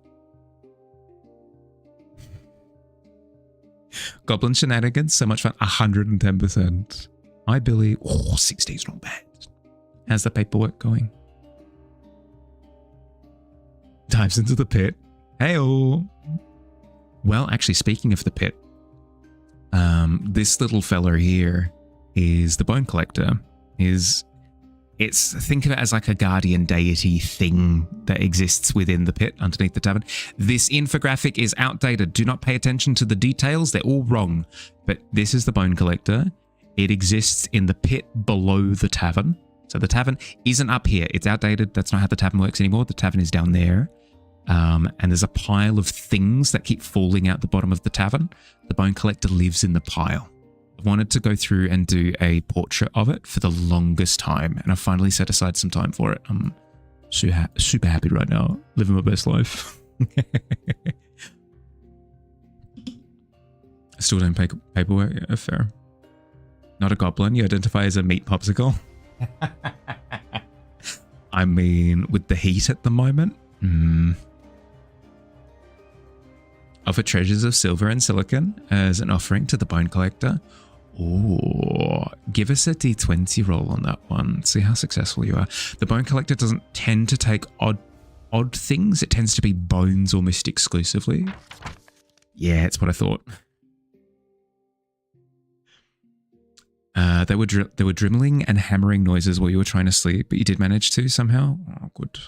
Goblin shenanigans, so much fun. 110%. Hi, Billy. Oh, 60 is not bad. How's the paperwork going? Dives into the pit. Hey-oh. Well, actually, speaking of the pit, this little fella here is the Bone Collector. Think of it as like a guardian deity thing that exists within the pit underneath the tavern. This infographic is outdated. Do not pay attention to the details. They're all wrong. But this is the Bone Collector. It exists in the pit below the tavern. So the tavern isn't up here. It's outdated. That's not how the tavern works anymore. The tavern is down there. And there's a pile of things that keep falling out the bottom of the tavern. The Bone Collector lives in the pile. I wanted to go through and do a portrait of it for the longest time, and I finally set aside some time for it. I'm super happy right now, living my best life. I still don't pay paperwork. Yeah, fair. Not a goblin. You identify as a meat popsicle. I mean, with the heat at the moment. Offer treasures of silver and silicon as an offering to the Bone Collector. Oh, give us a d20 roll on that one. See how successful you are. The Bone Collector doesn't tend to take odd things. It tends to be bones almost exclusively. Yeah, it's what I thought. There were dribbling and hammering noises while you were trying to sleep, but you did manage to somehow. Oh, good.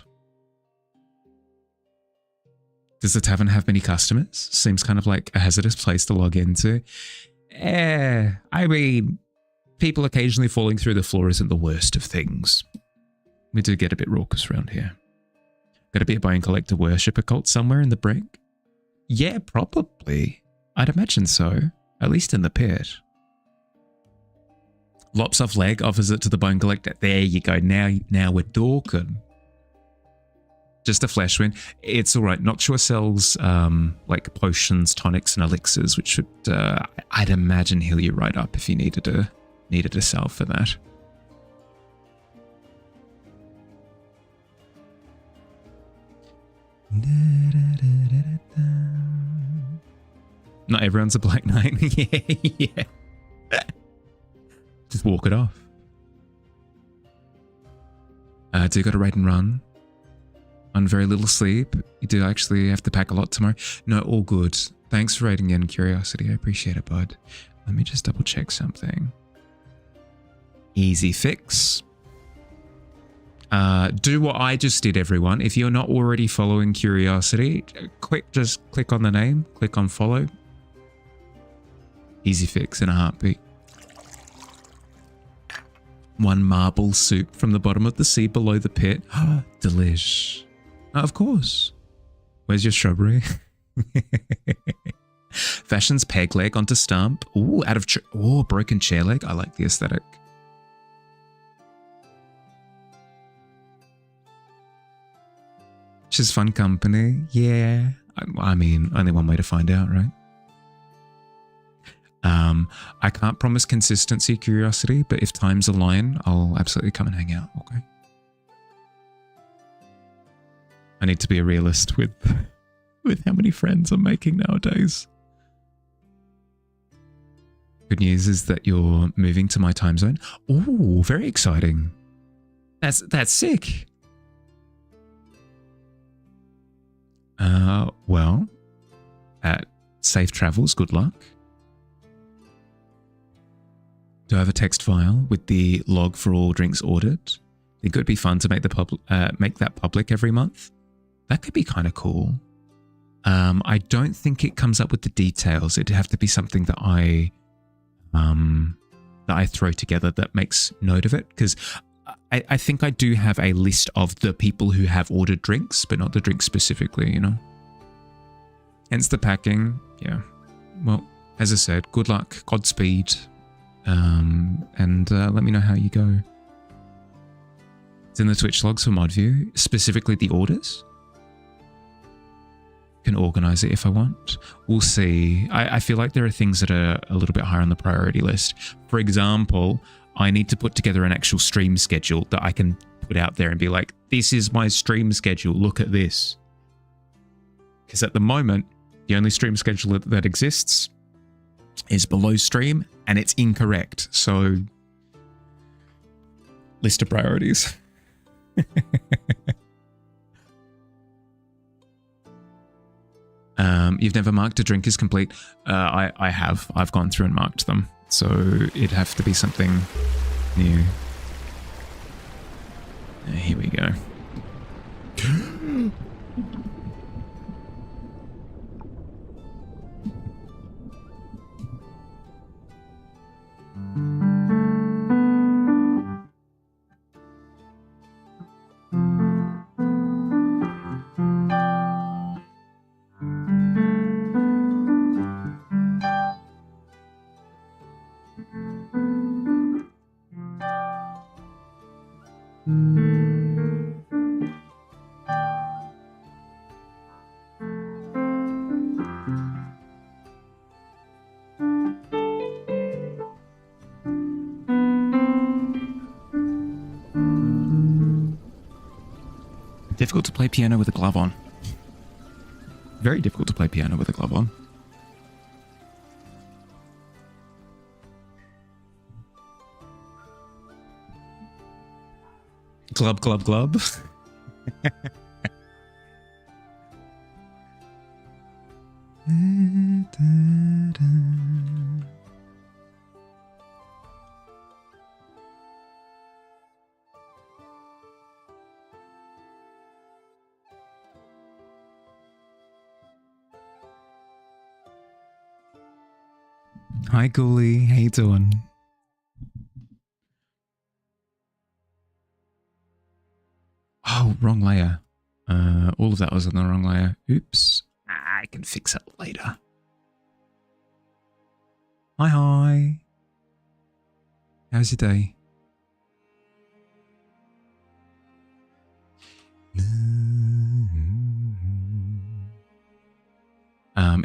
Does the tavern have many customers? Seems kind of like a hazardous place to log into. I mean, people occasionally falling through the floor isn't the worst of things. We do get a bit raucous around here. Got to be a Bone Collector worshipper cult somewhere in the brink? Yeah, probably. I'd imagine so. At least in the pit. Lops off leg, offers it to the Bone Collector. There you go. Now we're talking. Just a flesh wound. It's all right. Not sure sells like potions, tonics, and elixirs, which should I'd imagine heal you right up if you needed a salve for that. Not everyone's a Black Knight. Yeah. Just walk it off. Do you got to raid and run? On very little sleep. You do actually have to pack a lot tomorrow. No, all good. Thanks for raiding in, Curiosity. I appreciate it, bud. Let me just double check something. Easy fix. Do what I just did, everyone. If you're not already following Curiosity, just click on the name, click on follow. Easy fix in a heartbeat. One marble soup from the bottom of the sea below the pit. Delish. Of course. Where's your strawberry? Fashions peg leg onto stump. Ooh, broken chair leg. I like the aesthetic. She's fun company. Yeah. I mean, only one way to find out, right? I can't promise consistency, Curiosity, but if times align, I'll absolutely come and hang out, okay? I need to be a realist with how many friends I'm making nowadays. Good news is that you're moving to my time zone. Oh, very exciting. That's sick. Well, safe travels. Good luck. Do I have a text file with the log for all drinks ordered? It could be fun to make that public every month. That could be kind of cool. I don't think it comes up with the details. It'd have to be something that I throw together that makes note of it, because I think I do have a list of the people who have ordered drinks, but not the drinks specifically, you know. Hence the packing. Yeah. Well, as I said, good luck, Godspeed, and let me know how you go. It's in the Twitch logs for ModView, specifically the orders. Can organize it if I want. We'll see. I feel like there are things that are a little bit higher on the priority list. For example, I need to put together an actual stream schedule that I can put out there and be like, this is my stream schedule, look at this. Because at the moment, the only stream schedule that exists is below stream, and it's incorrect. So, list of priorities. You've never marked a drink as complete. I have. I've gone through and marked them. So it'd have to be something new. Here we go. Difficult to play piano with a glove on. Very difficult to play piano with a glove on. Glub, glub, glub. Hi, Ghoulie. How you doing? Oh, wrong layer. All of that was on the wrong layer. Oops. I can fix it later. Hi, hi. How's your day?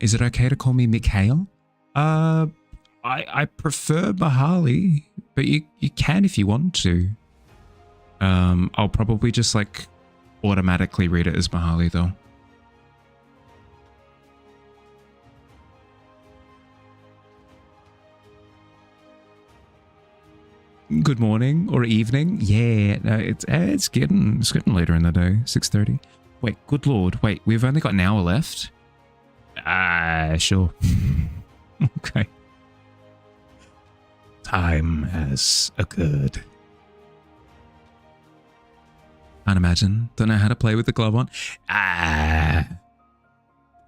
Is it okay to call me Mikhail? I prefer Mahali, but you can if you want to. I'll probably just like automatically read it as Mahali though. Good morning or evening. Yeah, no, it's getting later in the day. 6:30. Wait, good lord. Wait, we've only got an hour left. Sure. Okay. Time has occurred. Can't imagine. Don't know how to play with the glove on.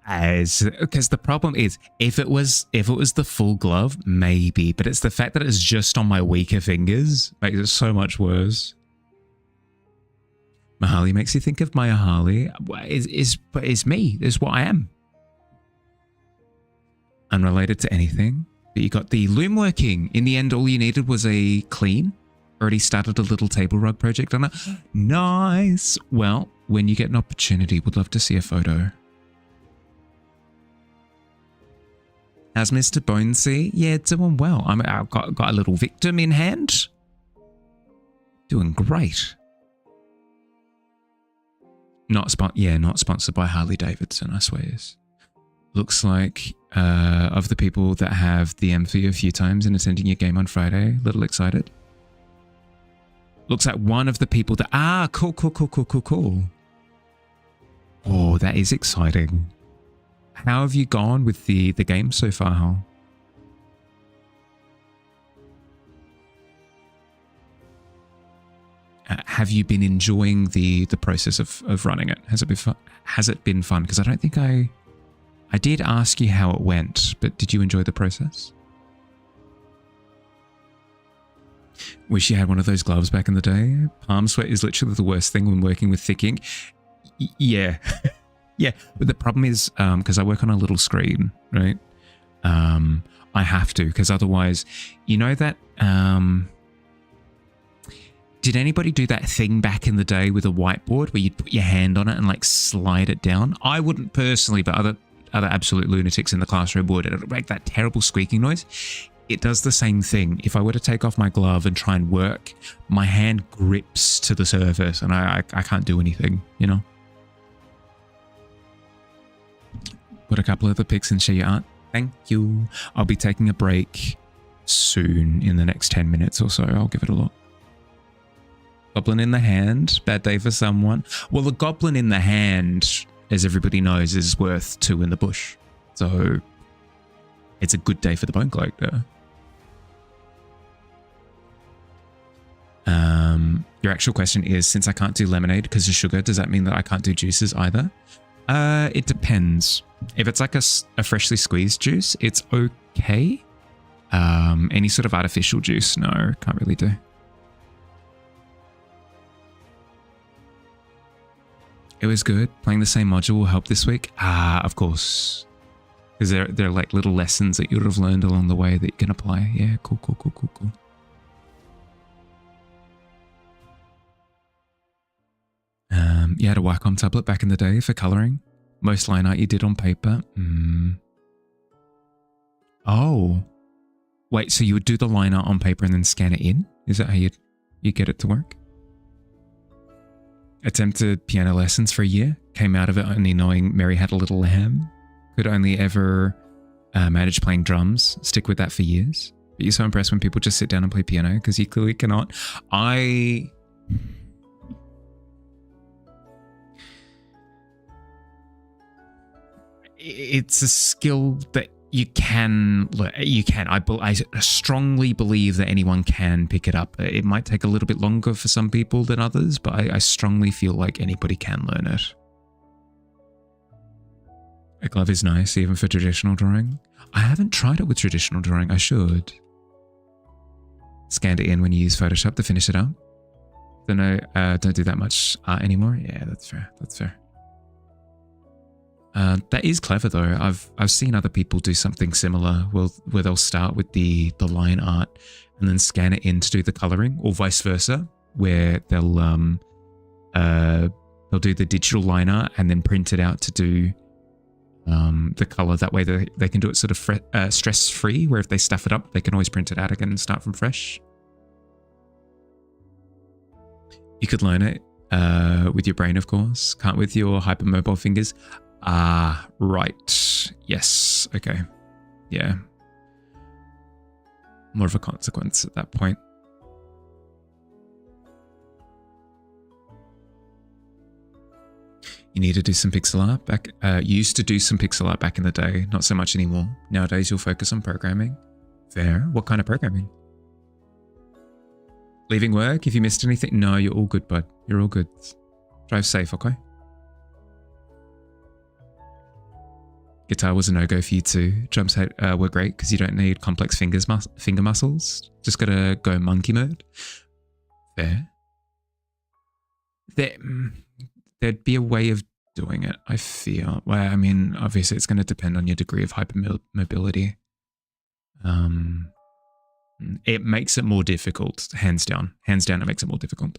Because the problem is, if it was the full glove, maybe, but it's the fact that it's just on my weaker fingers makes it so much worse. Mahali makes you think of Maya Harley. But it's me. It's what I am. Unrelated to anything. But you got the loom working. In the end, all you needed was a clean. Already started a little table rug project on it. Nice. Well, when you get an opportunity, would love to see a photo. How's Mr. Bonesy? Yeah, doing well. I've got a little victim in hand. Doing great. Not sponsored by Harley Davidson, I swear. Looks like of the people that have DM'd for you a few times and attending your game on Friday. A little excited. Looks like one of the people that... Ah, cool. Oh, that is exciting. How have you gone with the game so far, Hal? Have you been enjoying the process of running it? Has it been fun? Has it been fun? Because I don't think I did ask you how it went, but did you enjoy the process? Wish you had one of those gloves back in the day. Palm sweat is literally the worst thing when working with thick ink. Yeah. Yeah, but the problem is, because I work on a little screen, right? I have to, because otherwise, you know that... Did anybody do that thing back in the day with a whiteboard where you'd put your hand on it and like slide it down? I wouldn't personally, but other absolute lunatics in the classroom would. It would make that terrible squeaking noise. It does the same thing. If I were to take off my glove and try and work, my hand grips to the surface and I can't do anything, you know? Put a couple of the pics and share your art. Thank you. I'll be taking a break soon in the next 10 minutes or so. I'll give it a look. Goblin in the hand. Bad day for someone. Well, the goblin in the hand, as everybody knows, is worth 2 in the bush. So it's a good day for the bone collector. Your actual question is, since I can't do lemonade because of sugar, does that mean that I can't do juices either? It depends. If it's like a freshly squeezed juice, it's okay. Any sort of artificial juice, no, can't really do. It was good. Playing the same module will help this week. Of course. Because they're like little lessons that you would have learned along the way that you can apply. Yeah, cool. You had a Wacom tablet back in the day for colouring. Most line art you did on paper. Oh. Wait, so you would do the line art on paper and then scan it in? Is that how you get it to work? Attempted piano lessons for a year. Came out of it only knowing Mary Had a Little Lamb. Could only ever manage playing drums. Stick with that for years. But you're so impressed when people just sit down and play piano because you clearly cannot. It's a skill that you can. I strongly believe that anyone can pick it up. It might take a little bit longer for some people than others, but I strongly feel like anybody can learn it. A glove is nice, even for traditional drawing. I haven't tried it with traditional drawing. I should. Scanned it in when you use Photoshop to finish it up. Don't do that much art anymore. Yeah, that's fair. That is clever though. I've seen other people do something similar where they'll start with the line art and then scan it in to do the coloring, or vice versa, where they'll do the digital line art and then print it out to do the color. That way they can do it sort of stress free, where if they stuff it up, they can always print it out again and start from fresh. You could learn it with your brain, of course. Can't with your hypermobile fingers. Right. Yes. Okay. Yeah. More of a consequence at that point. You need to do some pixel art back. Used to do some pixel art back in the day. Not so much anymore. Nowadays, you'll focus on programming. Fair. What kind of programming? Leaving work? If you missed anything? No, you're all good, bud. You're all good. Drive safe, okay? Guitar was a no-go for you too. Drums were great because you don't need complex finger muscles. Just gotta go monkey mode. Fair. There'd be a way of doing it, I feel. Well, I mean, obviously it's going to depend on your degree of hypermobility. It makes it more difficult, hands down. Hands down, it makes it more difficult.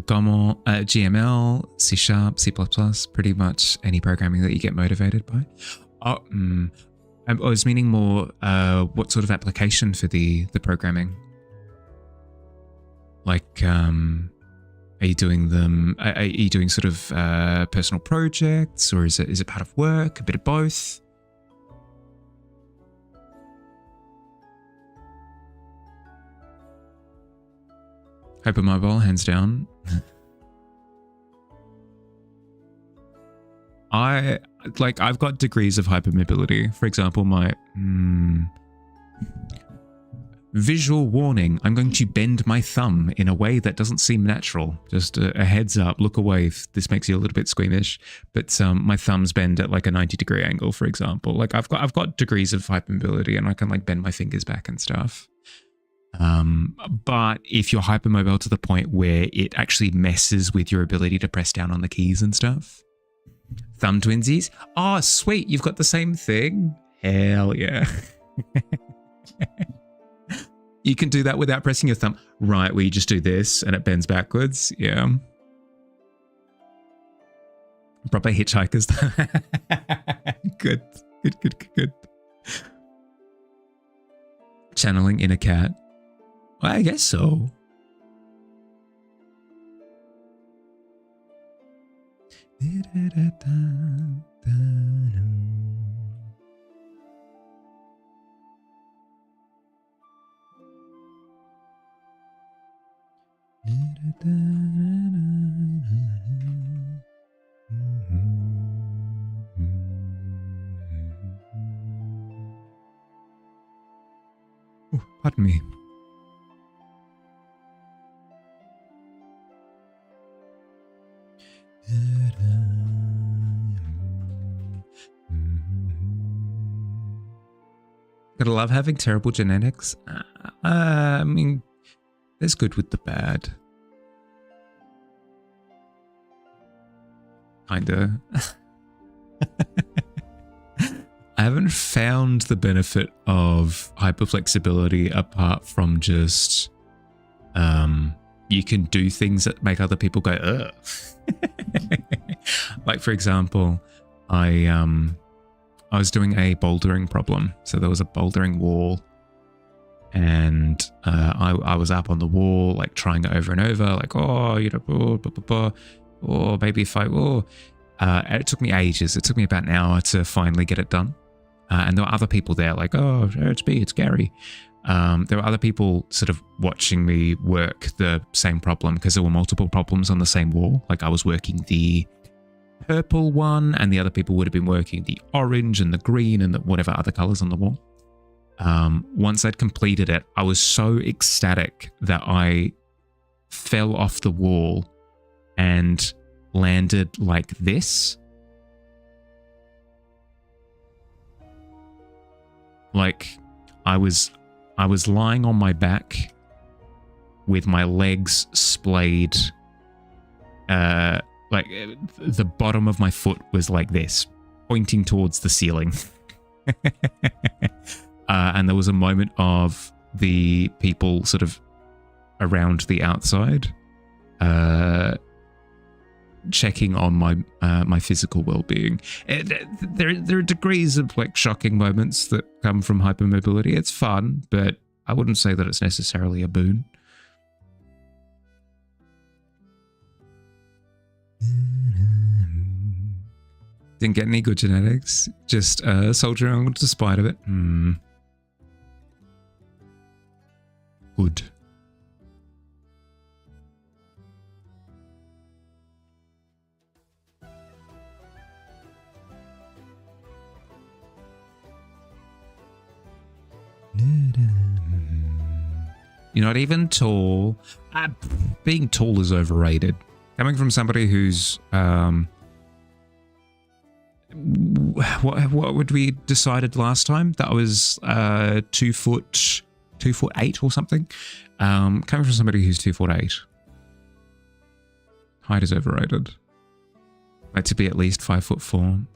GML, C Sharp, C++, pretty much any programming that you get motivated by. I was meaning more what sort of application for the programming? Like, are you doing them? Are you doing sort of personal projects, or is it part of work? A bit of both. Hypermobile, hands down. I've got degrees of hypermobility. For example, my visual warning. I'm going to bend my thumb in a way that doesn't seem natural. Just a heads up, look away if this makes you a little bit squeamish. But my thumbs bend at like a 90-degree angle, for example. Like I've got degrees of hypermobility, and I can like bend my fingers back and stuff. But if you're hypermobile to the point where it actually messes with your ability to press down on the keys and stuff, thumb twinsies. Oh, sweet. You've got the same thing. Hell yeah. You can do that without pressing your thumb. Right, where you just do this and it bends backwards. Yeah. Proper hitchhikers. Good. Channeling inner cat. Well, I guess so. Oh, pardon me. Gotta love having terrible genetics. I mean, there's good with the bad. Kinda. I haven't found the benefit of hyperflexibility apart from just you can do things that make other people go ugh. Like for example, I was doing a bouldering problem. So there was a bouldering wall, and I was up on the wall, like trying it over and over, like, oh, you know, or maybe if it took me ages. It took me about an hour to finally get it done. And there were other people there like, oh, it's me, it's Gary. There were other people sort of watching me work the same problem because there were multiple problems on the same wall. Like I was working the purple one, and the other people would have been working the orange and the green and the whatever other colors on the wall. Once I'd completed it, I was so ecstatic that I fell off the wall and landed like this. Like I was lying on my back with my legs splayed, like the bottom of my foot was like this, pointing towards the ceiling. And there was a moment of the people sort of around the outside checking on my physical well-being. There are degrees of like shocking moments that come from hypermobility. It's fun, but I wouldn't say that it's necessarily a boon. Didn't get any good genetics, just soldiering on despite of it. Good. You're not even tall. Being tall is overrated. Coming from somebody who's what would we decided last time? That was 2 foot 8 or something. Coming from somebody who's 2'8", height is overrated. Like to be at least 5'4".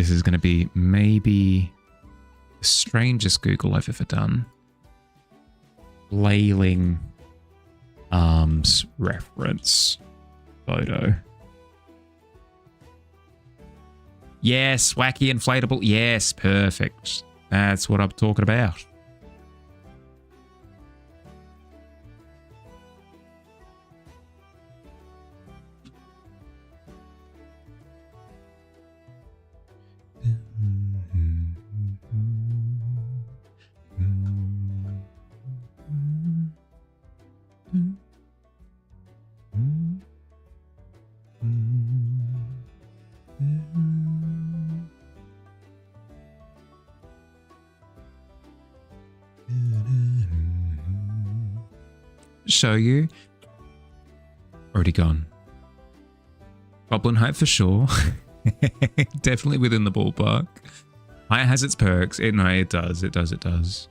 This is going to be maybe the strangest Google I've ever done. Flailing arms reference photo. Yes, wacky inflatable. Yes, perfect. That's what I'm talking about. Show you. Already gone. Goblin height for sure. Definitely within the ballpark. Height has its perks. It does. It does.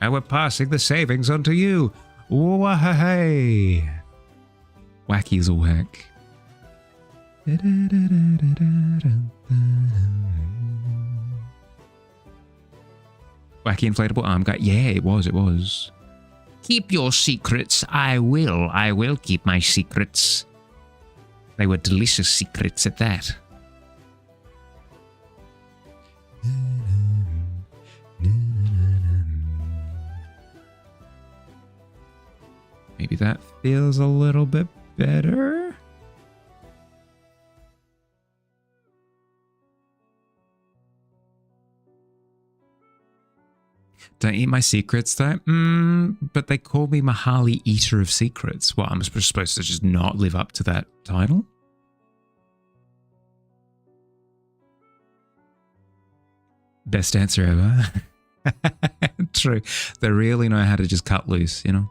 And we're passing the savings on to you. Wah-hey. Wacky as all heck. Wacky inflatable arm guy. Yeah, it was. Keep your secrets. I will keep my secrets. They were delicious secrets at that. Maybe that feels a little bit better. Don't eat my secrets though. But they call me Mahali, Eater of Secrets. What, I'm supposed to just not live up to that title? Best answer ever. True. They really know how to just cut loose, you know?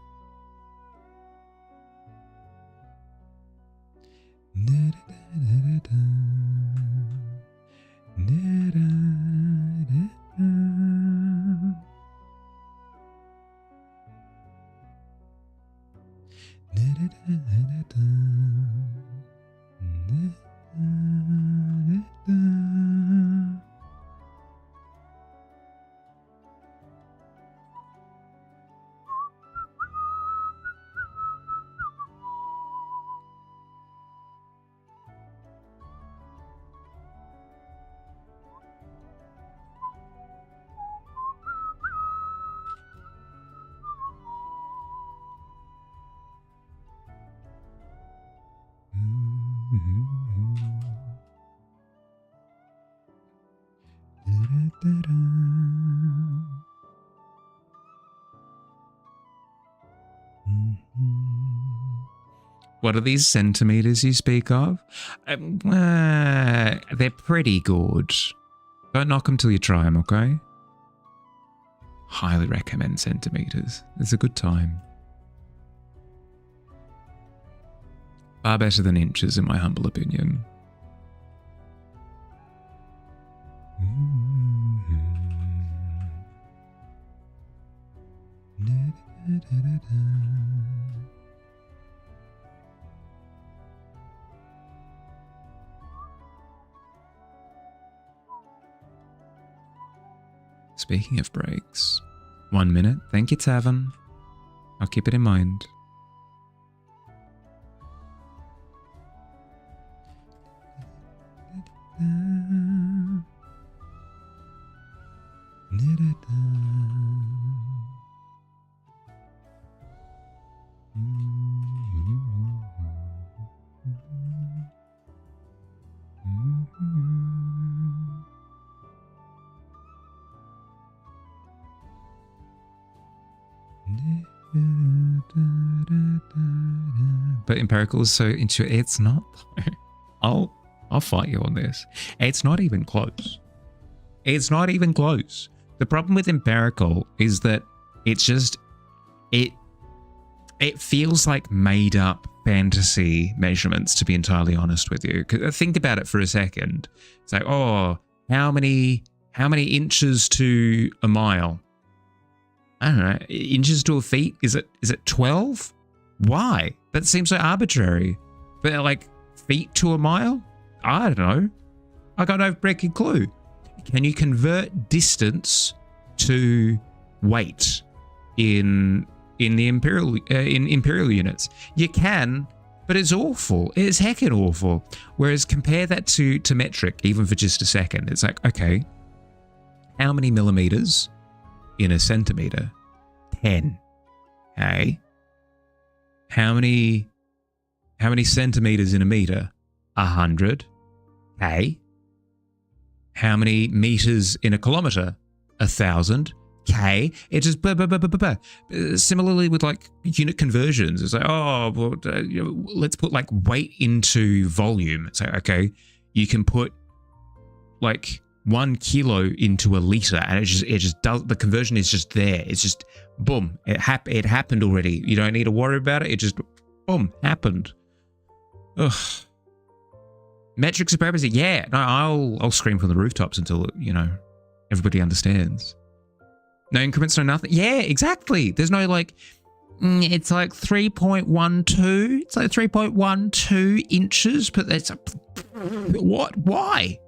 What are these centimeters you speak of? They're pretty good. Don't knock them till you try them, okay? Highly recommend centimeters. It's a good time. Far better than inches, in my humble opinion. Speaking of breaks, 1 minute. Thank you, Tavern. I'll keep it in mind. But empirical is so into it's not. I'll fight you on this. It's not even close. It's not even close. The problem with empirical is that it's just it feels like made up fantasy measurements, to be entirely honest with you. 'Cause think about it for a second. It's like, oh, how many inches to a mile? I don't know, inches to a feet? Is it 12? Why? That seems so arbitrary. But like feet to a mile? I don't know. I got no freaking clue. Can you convert distance to weight in the imperial in imperial units? You can, but it's awful. It's heckin' awful. Whereas compare that to metric, even for just a second. It's like, okay, how many millimeters in a centimeter? 10. Okay. How many centimeters in a meter? 100. Okay. How many meters in a kilometer? 1,000. Okay. It just blah, blah, blah, blah, blah, blah. Similarly with like unit conversions, it's like, oh, well, let's put like weight into volume. It's like, okay, you can put like 1 kilo into a liter, and it just does. The conversion is just there. It's just boom. It happened already. You don't need to worry about it. It just boom happened. Ugh. Metric supremacy. Yeah, no, I'll scream from the rooftops until everybody understands. No increments, no nothing. Yeah, exactly. There's no like. It's like 3.12. It's like 3.12 inches, but that's what? Why?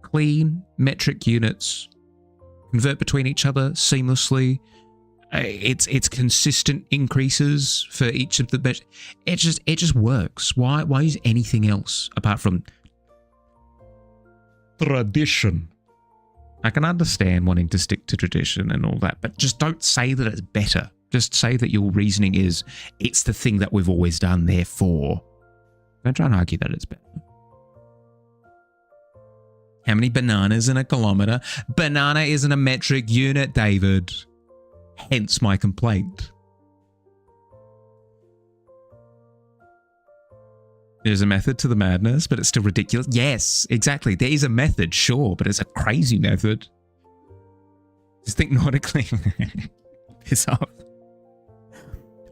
Clean metric units convert between each other seamlessly. It's consistent increases for each of the. It just works. Why use anything else apart from tradition? I can understand wanting to stick to tradition and all that, but just don't say that it's better. Just say that your reasoning is it's the thing that we've always done. Therefore, don't try and argue that it's better. How many bananas in a kilometer? Banana isn't a metric unit, David. Hence my complaint. There's a method to the madness, but it's still ridiculous. Yes, exactly. There is a method, sure, but it's a crazy method. Just think naugtically. Piss off.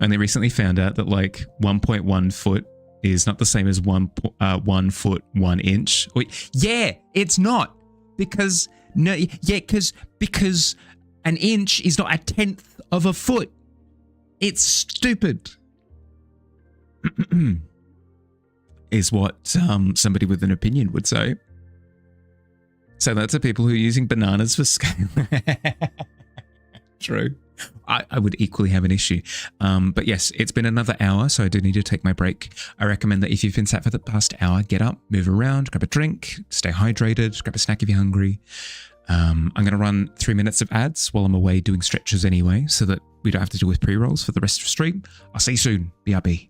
And they recently found out that like 1.1 foot is not the same as 1 foot 1 inch. Yeah, it's not because because an inch is not 1/10 of a foot. It's stupid. Is what somebody with an opinion would say. So that's the people who are using bananas for scale. True. I would equally have an issue. But yes, it's been another hour, so I do need to take my break. I recommend that if you've been sat for the past hour, get up, move around, grab a drink, stay hydrated, grab a snack if you're hungry. I'm going to run 3 minutes of ads while I'm away doing stretches anyway, so that we don't have to deal with pre-rolls for the rest of the stream. I'll see you soon. BRB.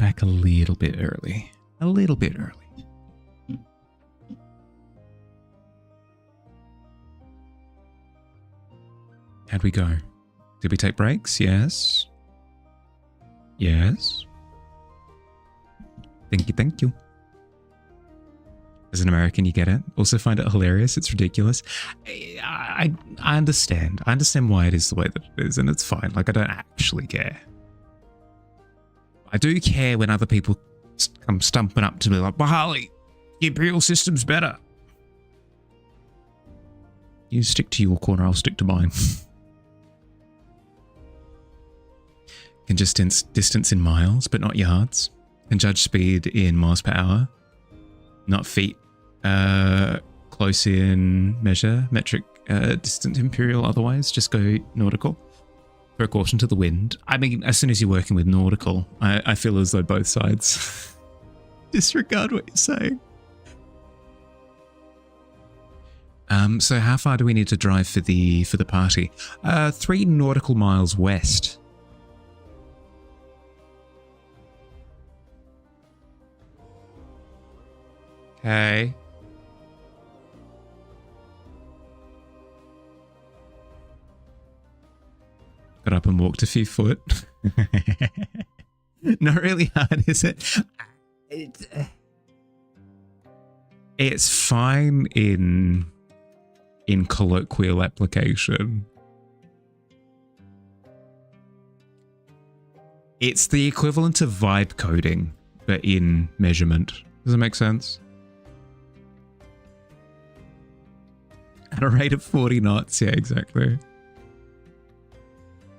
back a little bit early. A little bit early. How'd we go? Did we take breaks? Yes. Yes. Thank you, thank you. As an American, you get it. Also find it hilarious. It's ridiculous. I understand. I understand why it is the way that it is, and it's fine. Like, I don't actually care. I do care when other people come stumping up to me like, well, Harley, the Imperial system's better. You stick to your corner, I'll stick to mine. Can just distance in miles, but not yards. Can judge speed in miles per hour, not feet. Close in measure, metric, distant imperial, otherwise just go nautical. Throw caution to the wind. I mean, as soon as you're working with nautical, I feel as though both sides disregard what you're saying. So how far do we need to drive for the party? 3 nautical miles west. Okay. Got up and walked a few foot. Not really hard, is it? It's fine in colloquial application. It's the equivalent of vibe coding, but in measurement. Does that make sense? At a rate of 40 knots, yeah, exactly.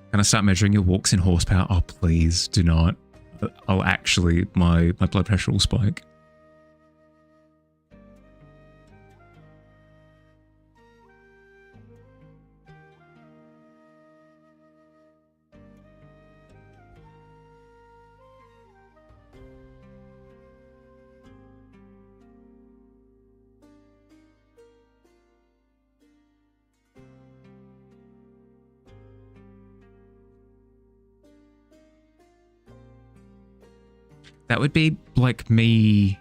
Can I start measuring your walks in horsepower? Oh, please do not. I'll actually, my blood pressure will spike. That would be like me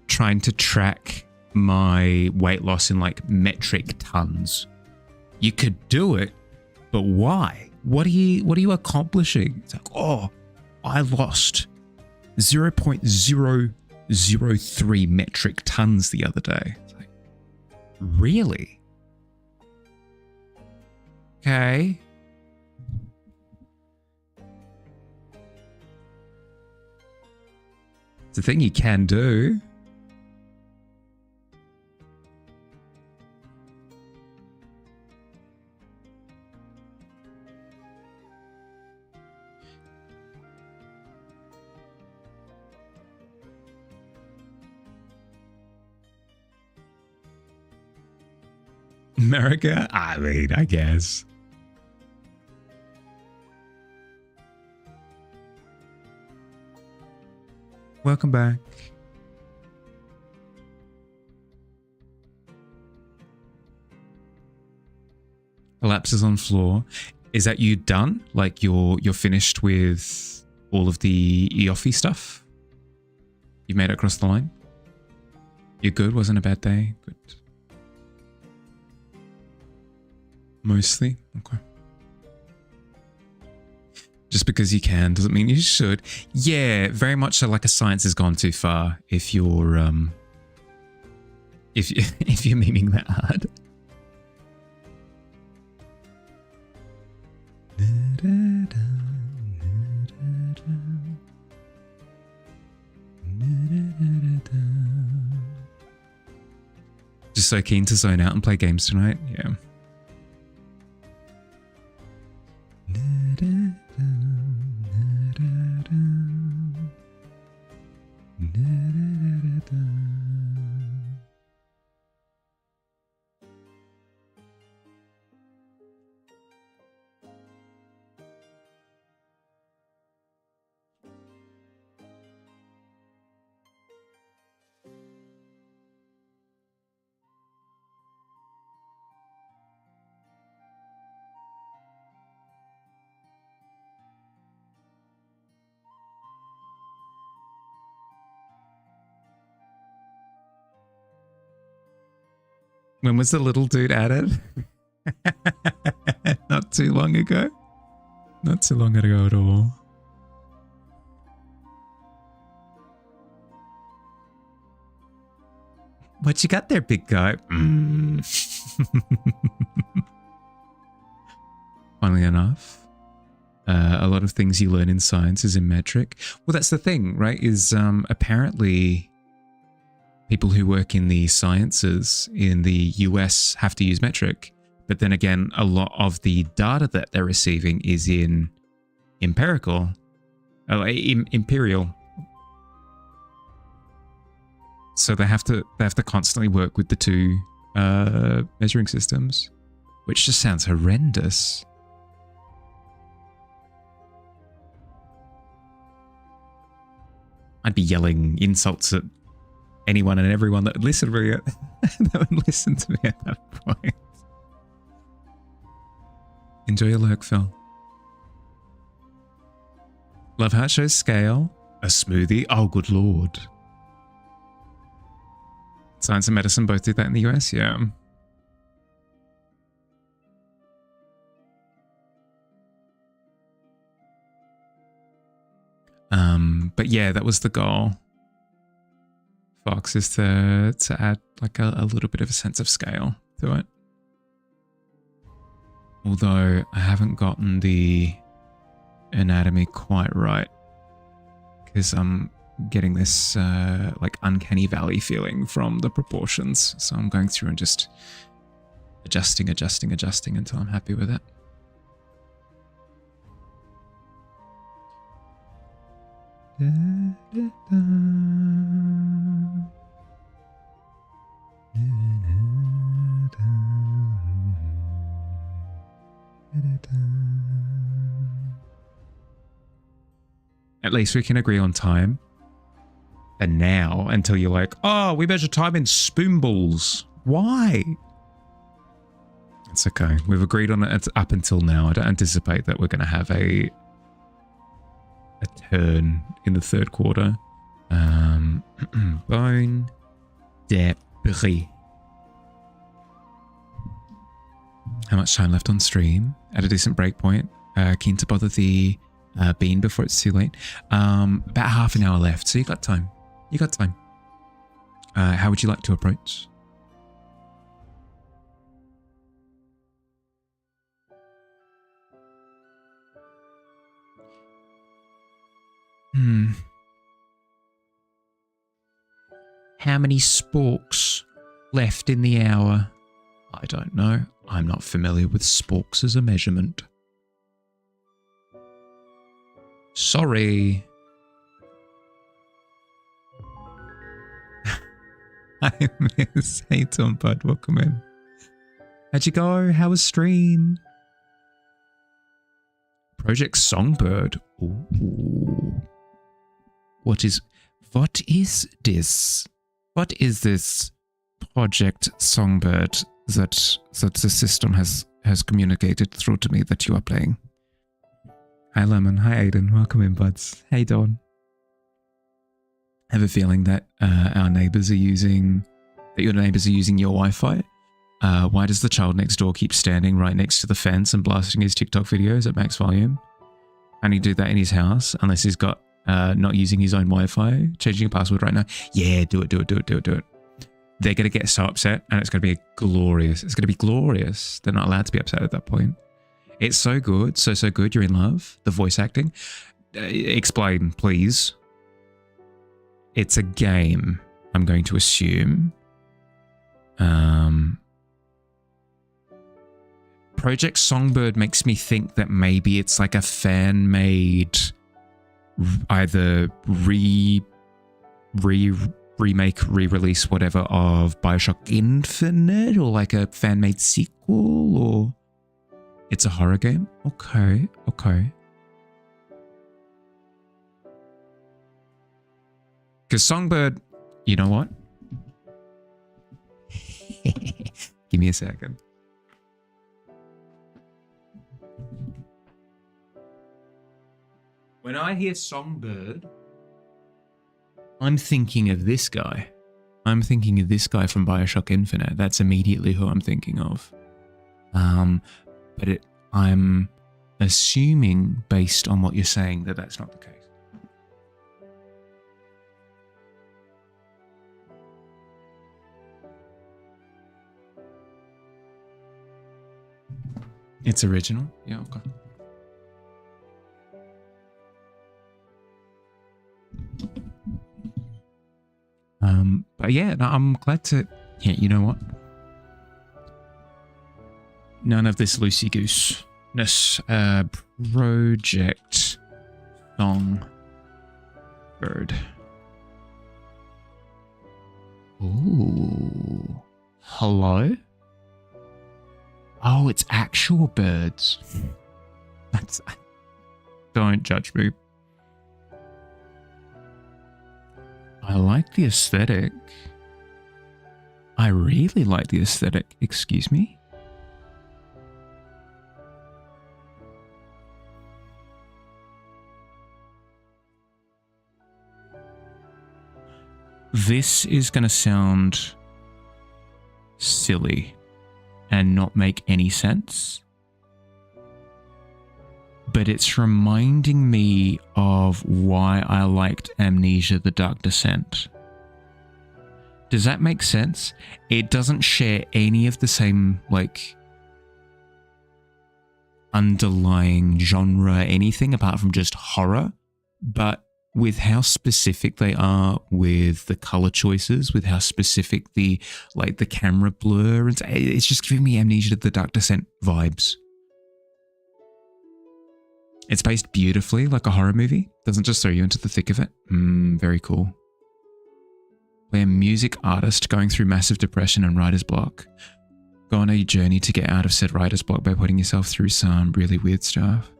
trying to track my weight loss in like metric tons. You could do it, but why? What are you accomplishing? It's like, oh, I lost 0.003 metric tons the other day. It's like, really? Okay. It's a thing you can do. America? I mean, I guess. Welcome back. Collapses on floor. Is that you done? Like you're finished with all of the EOFI stuff? You've made it across the line? You're good? Wasn't a bad day? Good. Mostly? Okay. Just because you can doesn't mean you should. Yeah, very much so. Like a science has gone too far. If you're if you're memeing that hard. Just so keen to zone out and play games tonight. Yeah. When was the little dude added? Not too long ago. Not too long ago at all. What you got there, big guy? Funnily enough, a lot of things you learn in science is in metric. Well, that's the thing, right? Is apparently people who work in the sciences in the US have to use metric. But then again, a lot of the data that they're receiving is in imperial. So they have to constantly work with the two measuring systems, which just sounds horrendous. I'd be yelling insults at anyone and everyone that would listen to me at that point. Enjoy your lurk, Phil. Love how it shows scale. A smoothie. Oh, good lord. Science and medicine both do that in the US, yeah. But yeah, that was the goal. Fox is to add like a little bit of a sense of scale to it. Although I haven't gotten the anatomy quite right because I'm getting this like uncanny valley feeling from the proportions. So I'm going through and just adjusting until I'm happy with it. At least we can agree on time. And now, until you're like, oh, we measure time in spoonballs. Why? It's okay. We've agreed on it up until now. I don't anticipate that we're going to have a turn in the third quarter. Bone debris. How much time left on stream? At a decent break point. Keen to bother the bean before it's too late. About half an hour left, so you got time. You got time. How would you like to approach? How many sporks left in the hour? I don't know. I'm not familiar with sporks as a measurement. Sorry. I miss. Hey Tom Bud, welcome in. How'd you go? How was stream? Project Songbird. Ooh. What is this? What is this Project Songbird that the system has communicated through to me that you are playing? Hi Lemon, hi Aiden, welcome in buds. Hey Dawn. I have a feeling that your neighbors are using your Wi-Fi. Why does the child next door keep standing right next to the fence and blasting his TikTok videos at max volume? And he do that in his house unless he's got not using his own Wi-Fi. Changing a password right now. Yeah, do it. They're going to get so upset and it's going to be glorious. It's going to be glorious. They're not allowed to be upset at that point. It's so good. So good. You're in love. The voice acting. Explain, please. It's a game, I'm going to assume. Project Songbird makes me think that maybe it's like a fan-made either remake, re-release, whatever, of Bioshock Infinite, or like a fan-made sequel, or it's a horror game? Okay. Because Songbird, you know what? Give me a second. When I hear Songbird, I'm thinking of this guy. I'm thinking of this guy from Bioshock Infinite. That's immediately who I'm thinking of. But I'm assuming, based on what you're saying, that that's not the case. It's original? Yeah, okay. But yeah, no, I'm glad to... Yeah, you know what? None of this loosey-goose-ness. Project Songbird. Ooh. Hello? Oh, it's actual birds. That's... Don't judge me. I like the aesthetic. I really like the aesthetic. Excuse me? This is going to sound silly and not make any sense, but it's reminding me of why I liked Amnesia: The Dark Descent. Does that make sense? It doesn't share any of the same, like, underlying genre, anything apart from just horror, but with how specific they are with the color choices, with how specific the camera blur, it's just giving me Amnesia: The Dark Descent vibes. It's paced beautifully, like a horror movie. Doesn't just throw you into the thick of it. Very cool. Play a music artist going through massive depression and writer's block. Go on a journey to get out of said writer's block by putting yourself through some really weird stuff.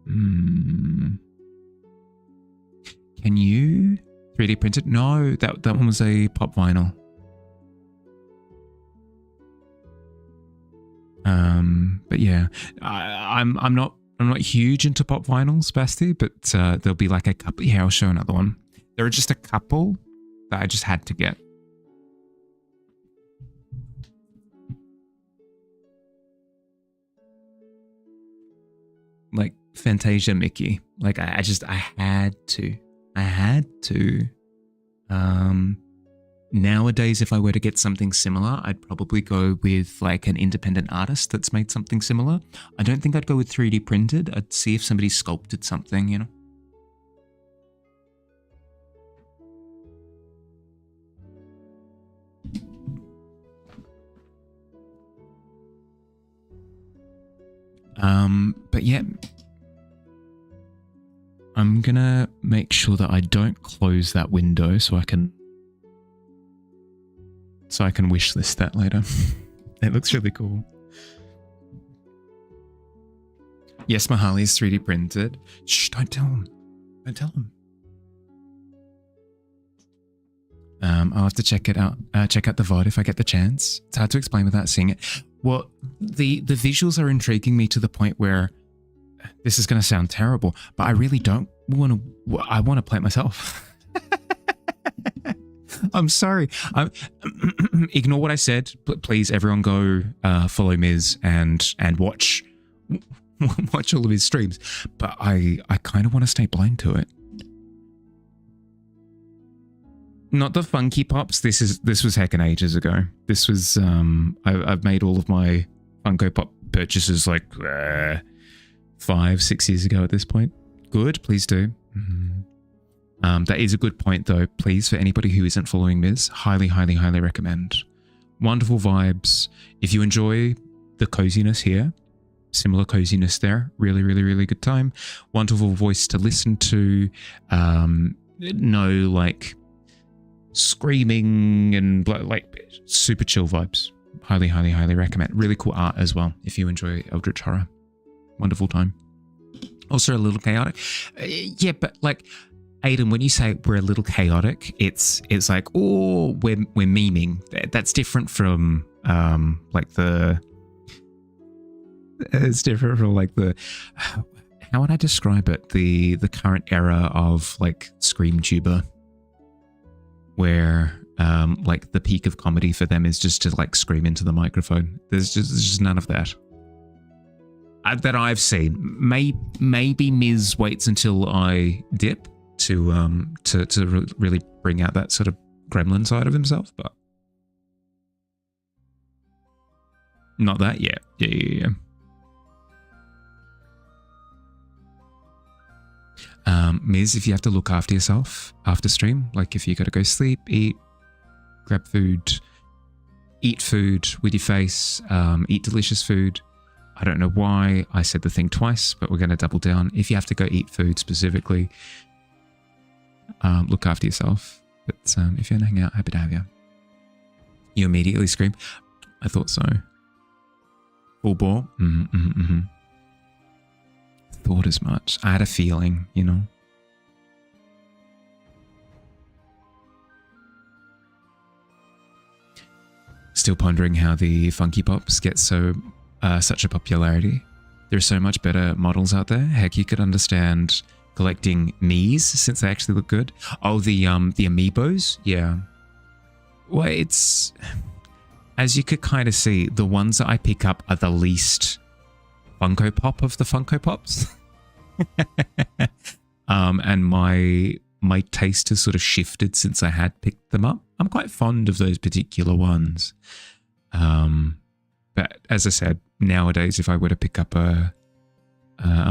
Can you 3D print it? No, that one was a pop vinyl. But yeah, I'm not huge into pop vinyls, Basti, but there'll be like a couple. Yeah, I'll show another one. There are just a couple that I just had to get. Like Fantasia Mickey. Like I had to. Nowadays, if I were to get something similar, I'd probably go with like an independent artist that's made something similar. I don't think I'd go with 3D printed. I'd see if somebody sculpted something, you know? But yeah, I'm gonna make sure that I don't close that window so I can wish list that later. It looks really cool. Yes, my Harley is 3D printed. Shh, don't tell him. Don't tell him. I'll have to check it out. Check out the VOD if I get the chance. It's hard to explain without seeing it. Well, the visuals are intriguing me to the point where this is going to sound terrible, but I really don't want to. I want to play it myself. I'm sorry. Ignore what I said. Please, everyone, go follow Miz and watch all of his streams. But I kind of want to stay blind to it. Not the Funky Pops. This was heckin' ages ago. This was I've made all of my Funko Pop purchases like 5-6 years ago at this point. Good, please do. That is a good point though. Please, for anybody who isn't following Miz, highly recommend. Wonderful vibes. If you enjoy the coziness here, similar coziness there. Really good time. Wonderful voice to listen to. No like screaming and like super chill vibes. Highly recommend. Really cool art as well if you enjoy Eldritch Horror. Wonderful time. Also a little chaotic. Yeah, but like Aiden, when you say we're a little chaotic, it's like, oh, we're memeing. That's different from like the. It's different from like the. How would I describe it? The current era of like Scream Tuber, where like the peak of comedy for them is just to like scream into the microphone. There's just none of that. That I've seen. Maybe Miz waits until I dip to really bring out that sort of gremlin side of himself, but not that yet. Yeah. Miz, if you have to look after yourself after stream, like if you got to go sleep, eat, grab food, eat food with your face, eat delicious food. I don't know why I said the thing twice, but we're going to double down. If you have to go eat food specifically, look after yourself. But if you're going to hang out, happy to have you. You immediately scream. I thought so. Full bore. Thought as much. I had a feeling, you know. Still pondering how the Funky Pops get such a popularity. There are so much better models out there. Heck, you could understand collecting Miis since they actually look good. Oh, the amiibos, yeah. Well, it's, as you could kind of see, the ones that I pick up are the least Funko Pop of the Funko Pops. And my taste has sort of shifted since I had picked them up. I'm quite fond of those particular ones. But as I said, nowadays, if I were to pick up a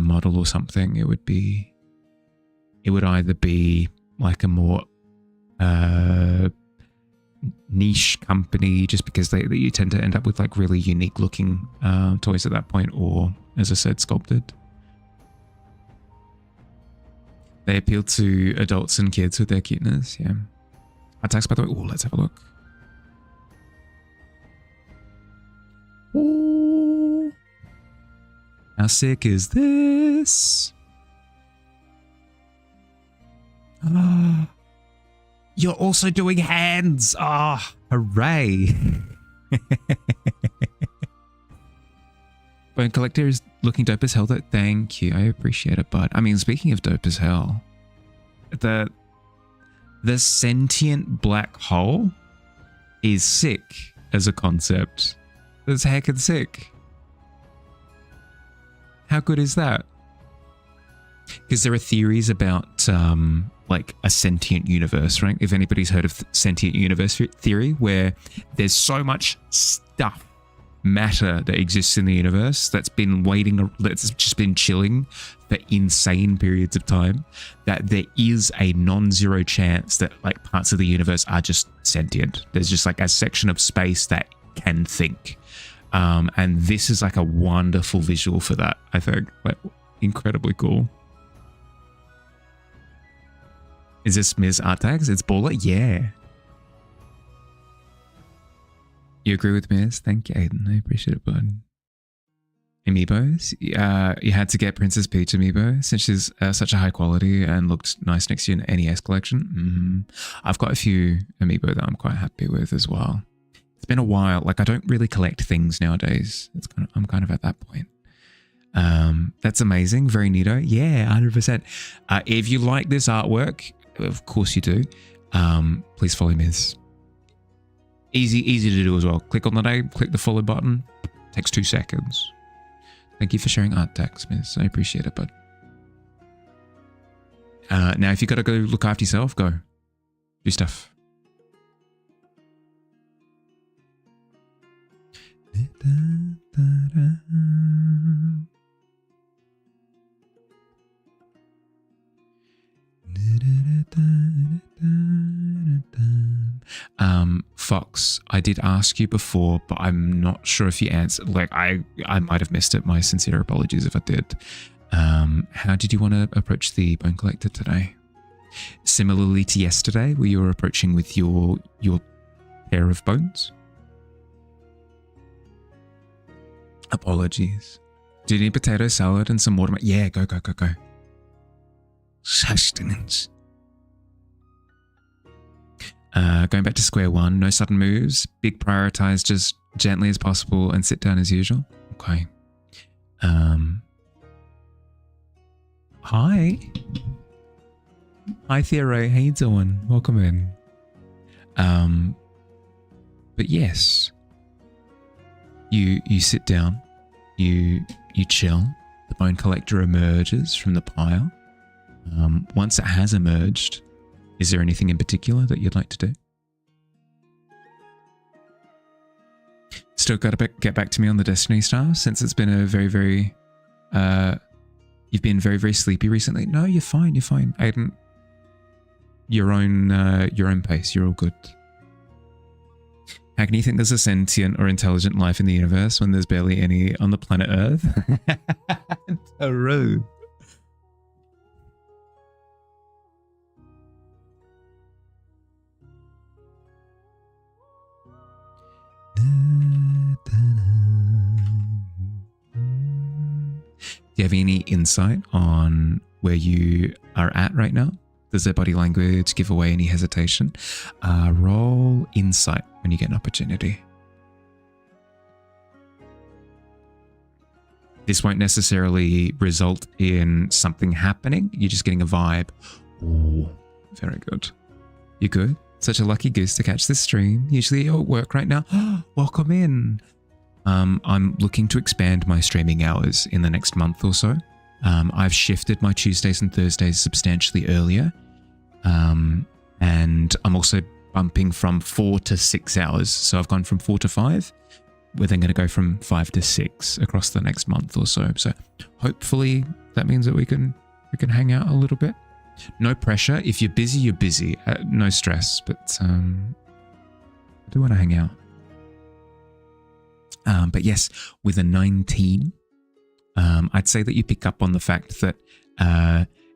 model or something, it would either be like a more niche company, just because you tend to end up with like really unique looking toys at that point, or as I said, sculpted. They appeal to adults and kids with their cuteness. Yeah. Attacks, by the way. Oh, let's have a look. Ooh. How sick is this? Ah. You're also doing hands. Ah, hooray. Bone Collector is looking dope as hell. Thank you. I appreciate it, bud. I mean, speaking of dope as hell, the sentient black hole is sick as a concept. That's heckin' sick. How good is that? Because there are theories about like a sentient universe, right? If anybody's heard of sentient universe theory, where there's so much stuff, matter that exists in the universe that's just been chilling for insane periods of time, that there is a non-zero chance that like parts of the universe are just sentient. There's just like a section of space that can think. And this is like a wonderful visual for that, I think. Like, incredibly cool. Is this Ms. Art Tags? It's baller? Yeah. You agree with Ms? Thank you, Aiden. I appreciate it, bud. Amiibos? You had to get Princess Peach amiibo since she's such a high quality and looked nice next to your NES collection. I've got a few amiibo that I'm quite happy with as well. It's been a while. Like, I don't really collect things nowadays. I'm kind of at that point. That's amazing. Very neato. Yeah, 100%. If you like this artwork, of course you do, please follow Ms. Easy to do as well. Click on the name, click the follow button. Takes 2 seconds. Thank you for sharing art tags, Ms. I appreciate it, bud. Now, if you got to go look after yourself, go. Do stuff. Fox, I did ask you before, but I'm not sure if you answered. Like, I might have missed it. My sincere apologies if I did. How did you want to approach the Bone Collector today? Similarly to yesterday, where you were approaching with your pair of bones? Apologies. Do you need potato salad and some watermelon? Yeah, go. Sustenance. Going back to square one, no sudden moves, big prioritize just gently as possible and sit down as usual. Okay. Hi. Hi Theoro, how you doing? Welcome in. But yes, you sit down, you chill. The bone collector emerges from the pile. Once it has emerged, is there anything in particular that you'd like to do? Still got to get back to me on the Destiny Star, since it's been a very, very... you've been very, very sleepy recently. No, you're fine, Aiden. Your own pace, you're all good. How can you think there's a sentient or intelligent life in the universe when there's barely any on the planet Earth? Taru. Do you have any insight on where you are at right now? Does their body language give away any hesitation? Roll insight when you get an opportunity. This won't necessarily result in something happening. You're just getting a vibe. Ooh, very good. You're good. Such a lucky goose to catch this stream. Usually you're at work right now. Welcome in. I'm looking to expand my streaming hours in the next month or so. I've shifted my Tuesdays and Thursdays substantially earlier. And I'm also bumping from 4 to 6 hours. So I've gone from 4 to 5. We're then going to go from 5 to 6 across the next month or so. So hopefully that means that we can hang out a little bit. No pressure. If you're busy, you're busy. No stress. But I do want to hang out. But yes, with a 19, I'd say that you pick up on the fact that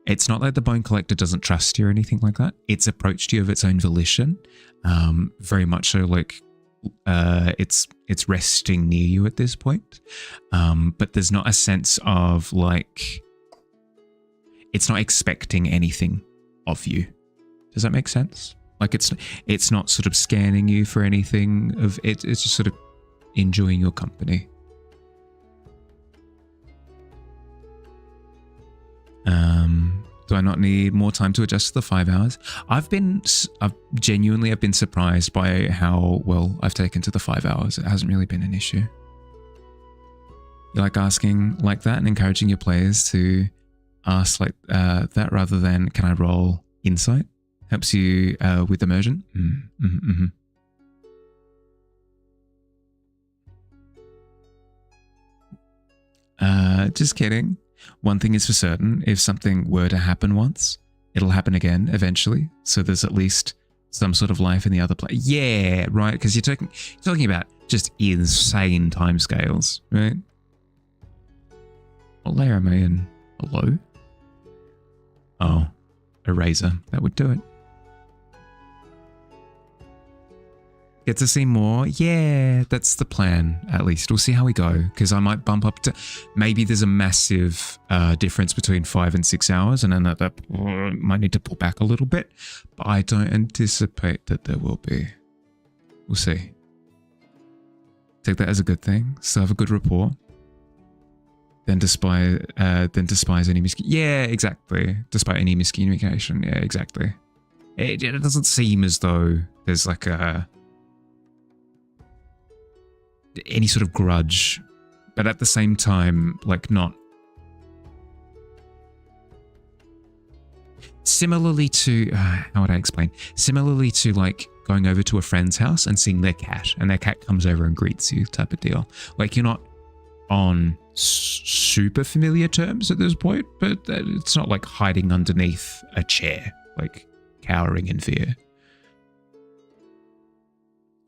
it's not like the bone collector doesn't trust you or anything like that. It's approached you of its own volition. Very much so like it's resting near you at this point. But there's not a sense of like, it's not expecting anything of you. Does that make sense? Like it's not sort of scanning you for anything of it. It's just sort of enjoying your company. Do I not need more time to adjust to the 5 hours? I've been surprised by how well I've taken to the 5 hours. It hasn't really been an issue. You like asking like that and encouraging your players to ask like that rather than can I roll insight? Helps you with immersion. Just kidding. One thing is for certain, if something were to happen once, it'll happen again eventually. So there's at least some sort of life in the other place. Yeah, right. Because you're talking about just insane timescales, right? What layer am I in? A low? Oh, eraser. That would do it. Get to see more? Yeah, that's the plan, at least. We'll see how we go, because I might bump up to... Maybe there's a massive difference between 5 and 6 hours, and then that might need to pull back a little bit. But I don't anticipate that there will be. We'll see. Take that as a good thing. Still have a good rapport. Then despise any Yeah, exactly. Despite any miscommunication. Yeah, exactly. It doesn't seem as though there's like any sort of grudge, but at the same time, like not. Similarly to, how would I explain? Similarly to like going over to a friend's house and seeing their cat, and their cat comes over and greets you type of deal. Like you're not on super familiar terms at this point, but it's not like hiding underneath a chair, like cowering in fear.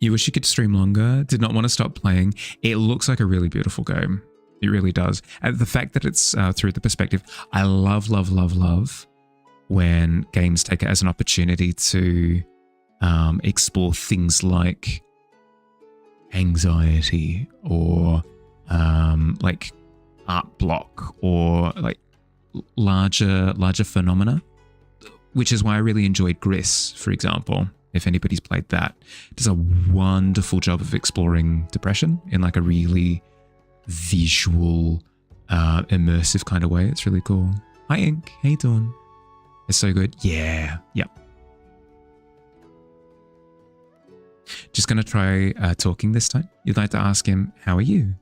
You wish you could stream longer, did not want to stop playing. It looks like a really beautiful game. It really does. And the fact that it's through the perspective, I love when games take it as an opportunity to explore things like anxiety or like art block or like larger phenomena, which is why I really enjoyed Gris, for example. If anybody's played that, it does a wonderful job of exploring depression in like a really visual, immersive kind of way. It's really cool. Hi Ink, how you doing? It's so good. Yeah, yep. Just just going to try talking this time. You'd like to ask him, how are you?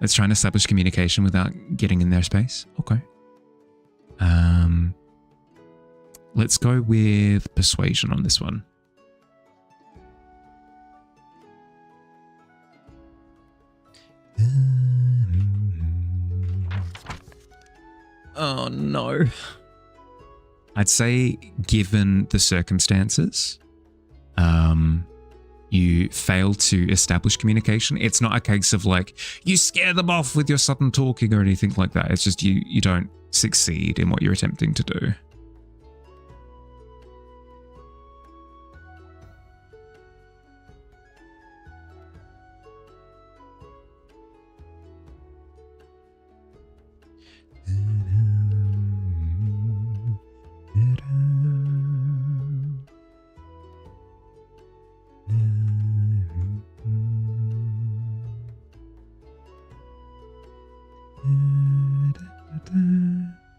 Let's try and establish communication without getting in their space. Okay. Let's go with persuasion on this one. Oh no. I'd say given the circumstances, you fail to establish communication. It's not a case of like, you scare them off with your sudden talking or anything like that. It's just you don't succeed in what you're attempting to do.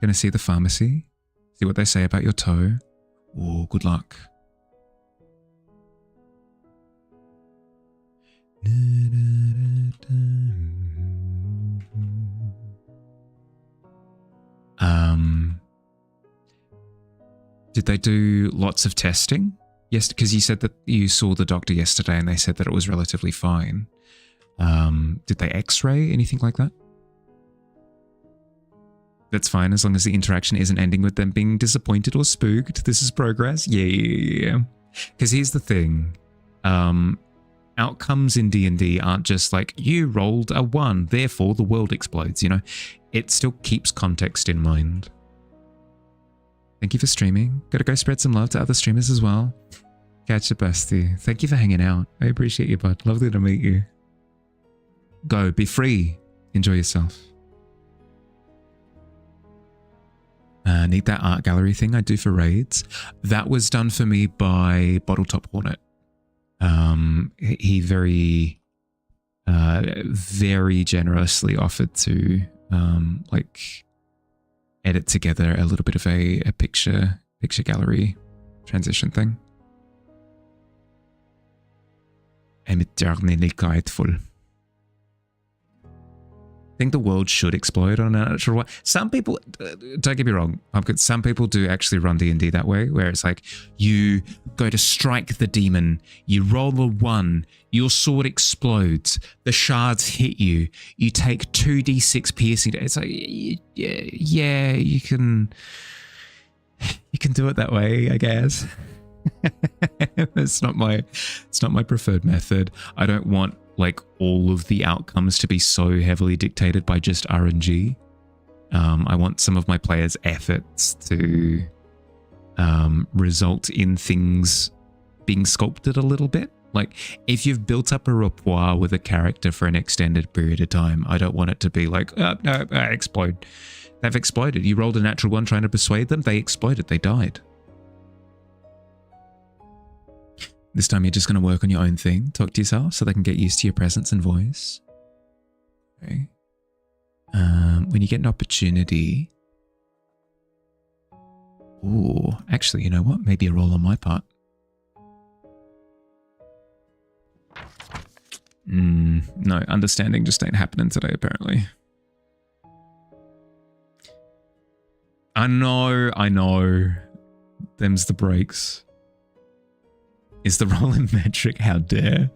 Gonna see the pharmacy, see what they say about your toe. Oh, good luck. Did they do lots of testing? Yes, because you said that you saw the doctor yesterday and they said that it was relatively fine. Did they x-ray, anything like that? That's fine, as long as the interaction isn't ending with them being disappointed or spooked. This is progress. Yeah. Because here's the thing. Outcomes in D&D aren't just like, you rolled a 1, therefore the world explodes, you know? It still keeps context in mind. Thank you for streaming. Gotta go spread some love to other streamers as well. Catch you, bestie. Thank you for hanging out. I appreciate you, bud. Lovely to meet you. Go, be free. Enjoy yourself. Need that art gallery thing I do for raids. That was done for me by Bottletop Hornet. He very generously offered to like edit together a little bit of a picture gallery transition thing. I'm eternally grateful. I think the world should explode on a natural way. Some people, don't get me wrong, Pumpkin, some people do actually run D&D that way, where it's like, you go to strike the demon, you roll a 1, your sword explodes, the shards hit you, you take 2d6 piercing. It's like, yeah, you can do it that way, I guess. It's not my preferred method. I don't want like all of the outcomes to be so heavily dictated by just RNG. I want some of my players' efforts to result in things being sculpted a little bit. Like, if you've built up a rapport with a character for an extended period of time, I don't want it to be like, no, explode. They've exploded. You rolled a natural 1 trying to persuade them, they exploded, they died. This time you're just going to work on your own thing, talk to yourself so they can get used to your presence and voice. Okay. When you get an opportunity... Ooh, actually, you know what? Maybe a roll on my part. No, understanding just ain't happening today, apparently. I know. Them's the breaks. Is the roll in metric? How dare.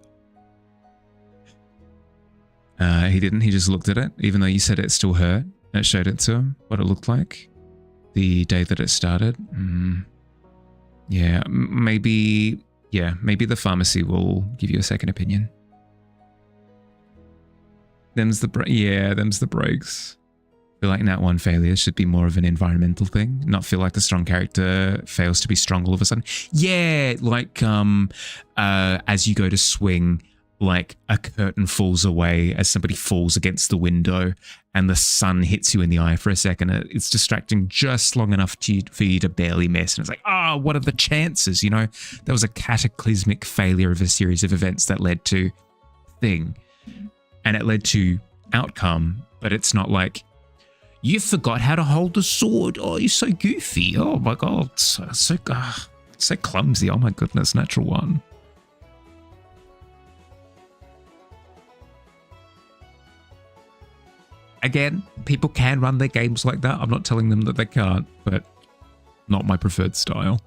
He didn't. He just looked at it, even though you said it still hurt. It showed it to him, what it looked like. The day that it started. Yeah, maybe the pharmacy will give you a second opinion. Them's the breaks. I feel like Nat 1 failures should be more of an environmental thing, not feel like a strong character fails to be strong all of a sudden. Yeah, like as you go to swing, like a curtain falls away as somebody falls against the window and the sun hits you in the eye for a second. It's distracting just long enough for you to barely miss. And it's like, what are the chances? You know, there was a cataclysmic failure of a series of events that led to thing. And it led to outcome, but it's not like, you forgot how to hold the sword. Oh, you're so goofy. Oh my God, so clumsy. Oh my goodness, natural 1. Again, people can run their games like that. I'm not telling them that they can't, but not my preferred style.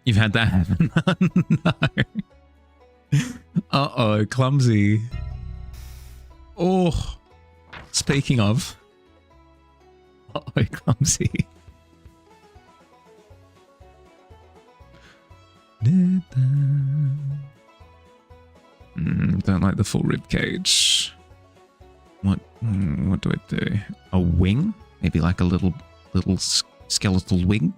You've had that happen? No. Uh-oh, clumsy. Oh, speaking of. Uh-oh, clumsy. Don't like the full rib cage. What do I do? A wing? Maybe like a little skeletal wing?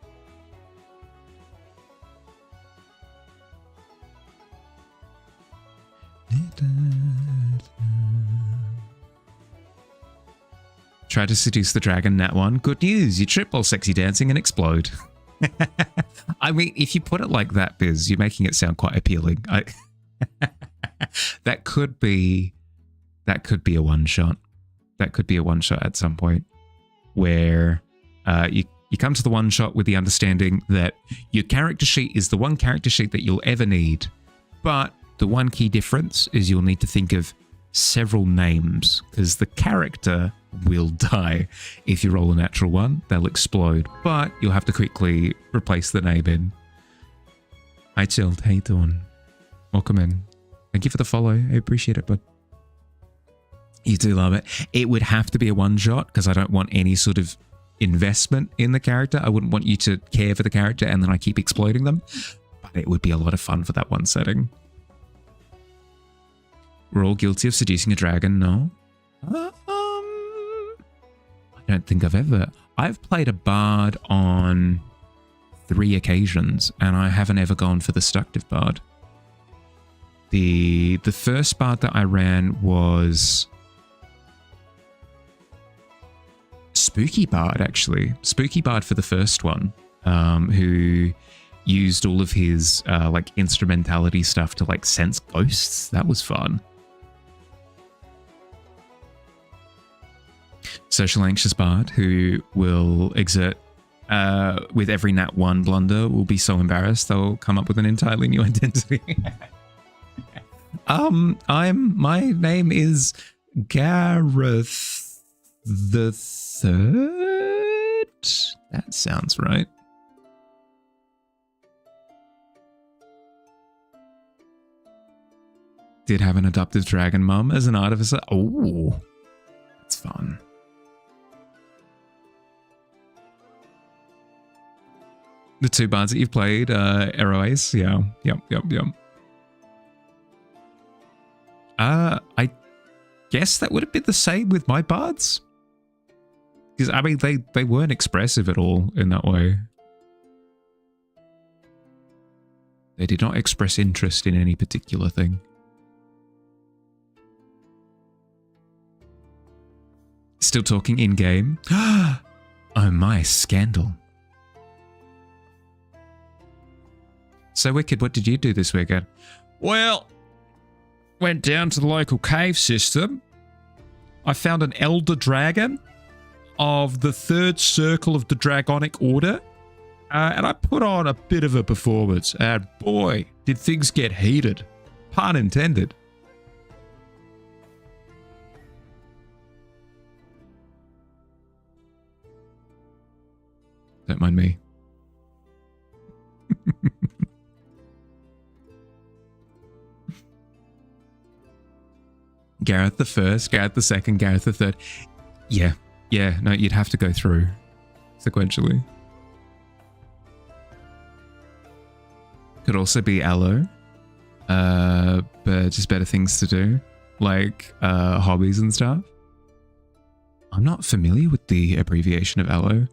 Try to seduce the dragon, Nat 1. Good news, you trip while sexy dancing and explode. I mean, if you put it like that, Biz, you're making it sound quite appealing. That could be a one-shot. That could be a one-shot at some point where you come to the one-shot with the understanding that your character sheet is the one character sheet that you'll ever need, but the one key difference is you'll need to think of several names because the character will die. If you roll a natural one, they'll explode, but you'll have to quickly replace the name in. Hi, Chilled. How you doing? Welcome in. Thank you for the follow. I appreciate it, bud. You do love it. It would have to be a one-shot because I don't want any sort of investment in the character. I wouldn't want you to care for the character and then I keep exploiting them, but it would be a lot of fun for that one setting. We're all guilty of seducing a dragon, no? I don't think I've played a bard on 3 occasions and I haven't ever gone for the seductive bard. The first bard that I ran was Spooky Bard, actually. Spooky Bard for the first one, who used all of his like instrumentality stuff to like sense ghosts. That was fun. Social Anxious Bard, who will exert with every nat 1 blunder, will be so embarrassed they'll come up with an entirely new identity. My name is Gareth the Third. That sounds right. Did have an adoptive dragon mum as an artificer. Oh, that's fun. The 2 bards that you've played, Ace, yeah. Yep. I guess that would have been the same with my bards. Because, I mean, they weren't expressive at all in that way. They did not express interest in any particular thing. Still talking in-game. Oh my, scandal. So Wicked, what did you do this weekend? Well, went down to the local cave system. I found an elder dragon of the 3rd circle of the Dragonic Order. And I put on a bit of a performance. And boy, did things get heated. Pun intended. Don't mind me. Gareth the First, Gareth the Second, Gareth the Third. Yeah, no, you'd have to go through sequentially. Could also be Aloe, but just better things to do, like hobbies and stuff. I'm not familiar with the abbreviation of Aloe.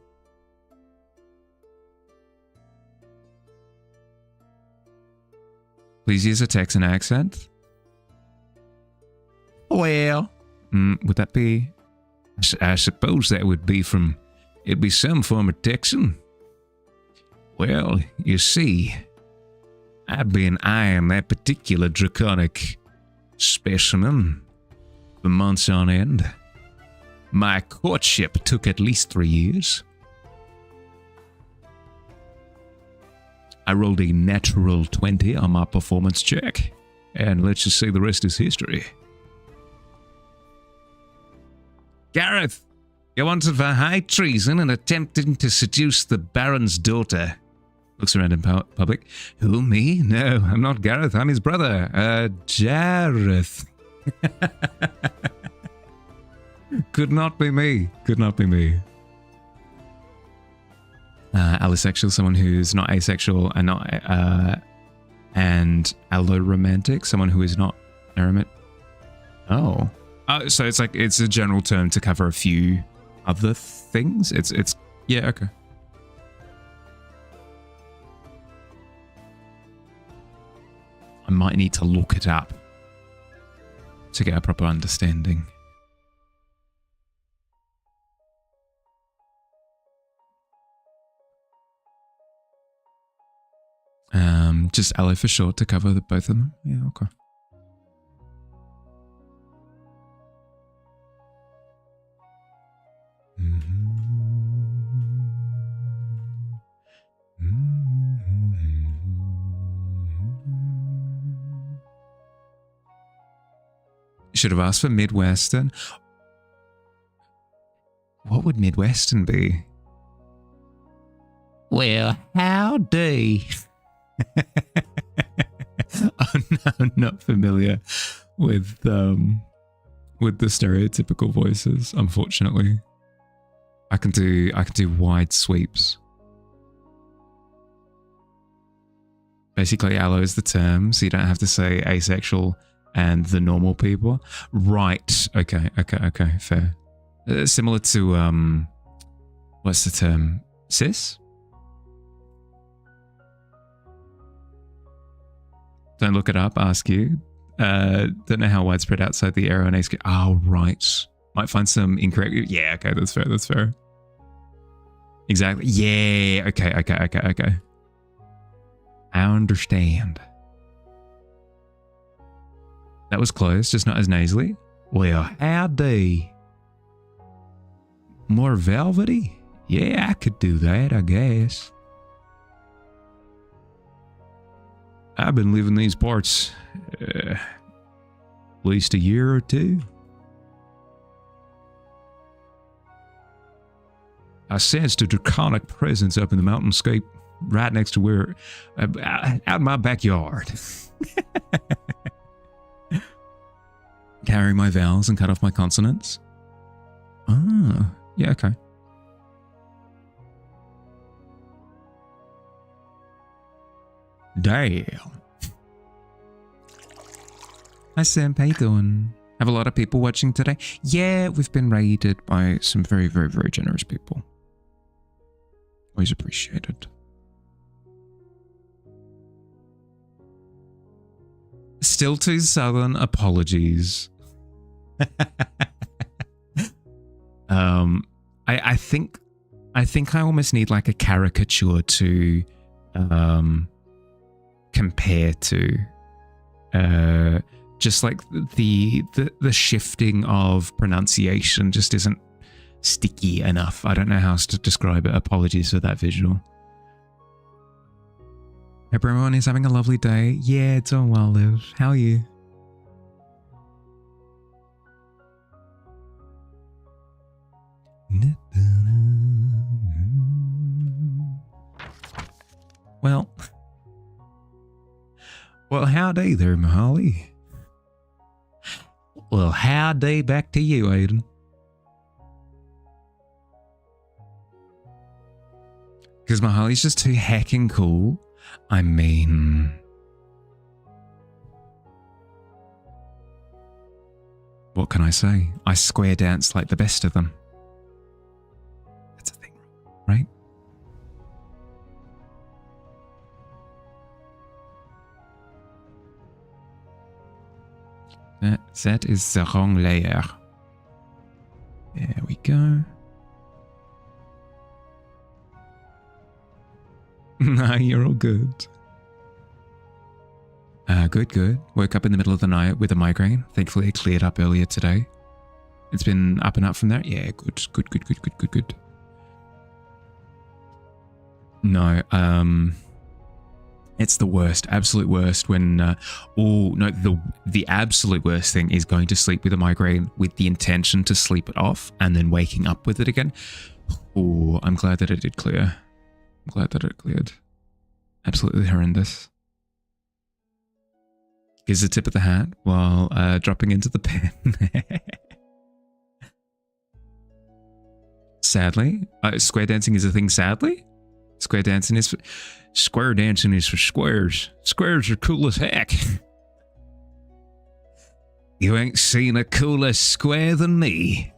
Please use a Texan accent. Well, would that be? I suppose that would be from. It'd be some form of Texan. Well, you see, I've been eyeing that particular draconic specimen for months on end. My courtship took at least 3 years. I rolled a natural 20 on my performance check, and let's just say the rest is history. Gareth, you're wanted for high treason and attempting to seduce the Baron's daughter. Looks around in public. Who, me? No, I'm not Gareth. I'm his brother. Jareth. Could not be me. Could not be me. Allosexual, someone who's not asexual and not and alloromantic, someone who is not aromantic. Oh, so it's like it's a general term to cover a few other things. It's yeah, okay. I might need to look it up to get a proper understanding. Just allo for short to cover both of them. Yeah, okay. Should have asked for Midwestern. What would Midwestern be? Well, howdy. I'm not familiar with the stereotypical voices, unfortunately. I can do wide sweeps. Basically, allo is the term, so you don't have to say asexual and the normal people. Right. Okay, fair. Similar to what's the term? Cis? Don't look it up, ask you. Don't know how widespread outside the aro and ace. Oh, right. Might find some incorrect. Yeah, okay, that's fair. Exactly. Yeah, okay. I understand. That was close, just not as nasally. Well, howdy. More velvety? Yeah, I could do that, I guess. I've been living these parts at least a year or two. I sensed a draconic presence up in the mountainscape right next to where, out in my backyard. Carry my vowels and cut off my consonants. Ah, yeah, okay. Damn. Hi Sam, how you doing? Have a lot of people watching today? Yeah, we've been raided by some very, very, very generous people. Always appreciated. Still too southern, apologies. I think I almost need like a caricature to compare to, just like the shifting of pronunciation just isn't sticky enough. I don't know how else to describe it. Apologies for that visual. Hope everyone is having a lovely day. Yeah, doing well, Liv. How are you? Well, howdy there, Mahali. Well, howdy back to you, Aiden. Because Mahali's just too heckin' cool. I mean... what can I say? I square dance like the best of them. That's a thing, right? That is the wrong layer. There we go. Nah, you're all good. Good. Woke up in the middle of the night with a migraine. Thankfully, it cleared up earlier today. It's been up and up from there? Yeah, good. No, it's the worst, absolute worst when, the absolute worst thing is going to sleep with a migraine with the intention to sleep it off and then waking up with it again. Oh, I'm glad that it did clear. I'm glad that it cleared. Absolutely horrendous. Gives a tip of the hat while dropping into the pen. Sadly, square dancing is a thing. Sadly, square dancing is for squares. Squares are cool as heck. You ain't seen a cooler square than me.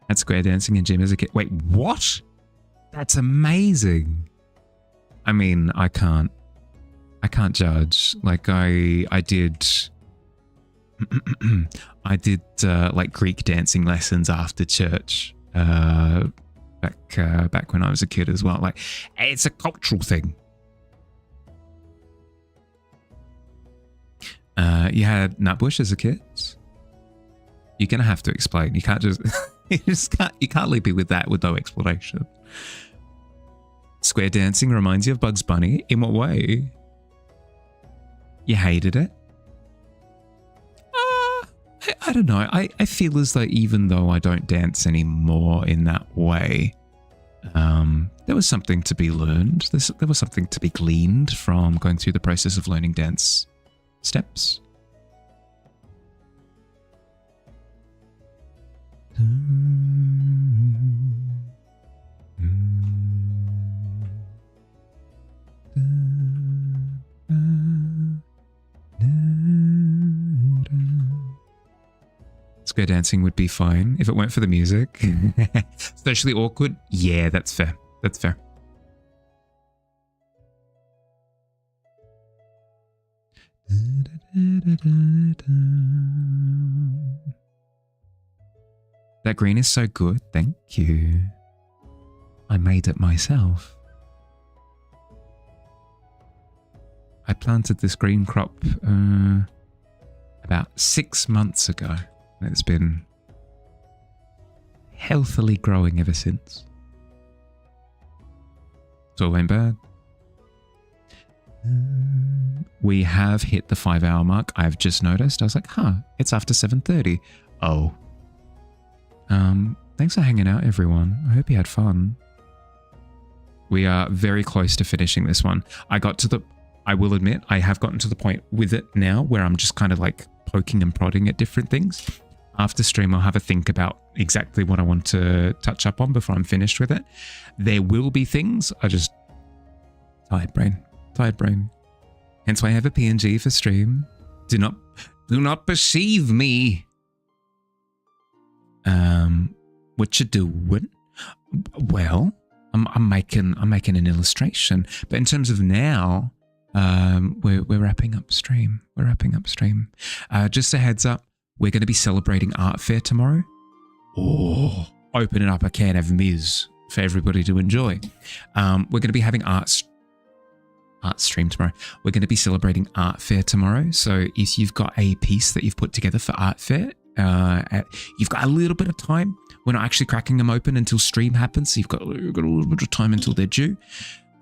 At square dancing in gym as a kid. Wait, what? That's amazing. I mean, I can't judge. Like I did I did like Greek dancing lessons after church back when I was a kid as well. Like, it's a cultural thing. You had Nutbush as a kid? You're gonna have to explain. You can't just you can't leave me with that with no explanation. Square dancing reminds you of Bugs Bunny. In what way? You hated it? I don't know. I feel as though even though I don't dance anymore in that way, there was something to be learned. There was something to be gleaned from going through the process of learning dance steps. Square dancing would be fine if it weren't for the music. Socially awkward? Yeah, that's fair. That's fair. That green is so good. Thank you. I made it myself. I planted this green crop about 6 months ago. And it's been healthily growing ever since. It's all went bad. We have hit the 5-hour mark. I've just noticed. I was like, it's after 7:30. Oh. Thanks for hanging out, everyone. I hope you had fun. We are very close to finishing this one. I will admit, I have gotten to the point with it now where I'm just kind of like poking and prodding at different things. After stream, I'll have a think about exactly what I want to touch up on before I'm finished with it. There will be things, tired brain. Hence why I have a PNG for stream. Do not perceive me. What you doing? Well, I'm making an illustration. But in terms of now, we're wrapping up stream. Just a heads up, we're going to be celebrating Art Fair tomorrow. Oh, opening up a can of Miz for everybody to enjoy. We're going to be having art stream tomorrow. We're going to be celebrating Art Fair tomorrow. So if you've got a piece that you've put together for Art Fair, you've got a little bit of time. We're not actually cracking them open until stream happens. So you've got a little bit of time until they're due.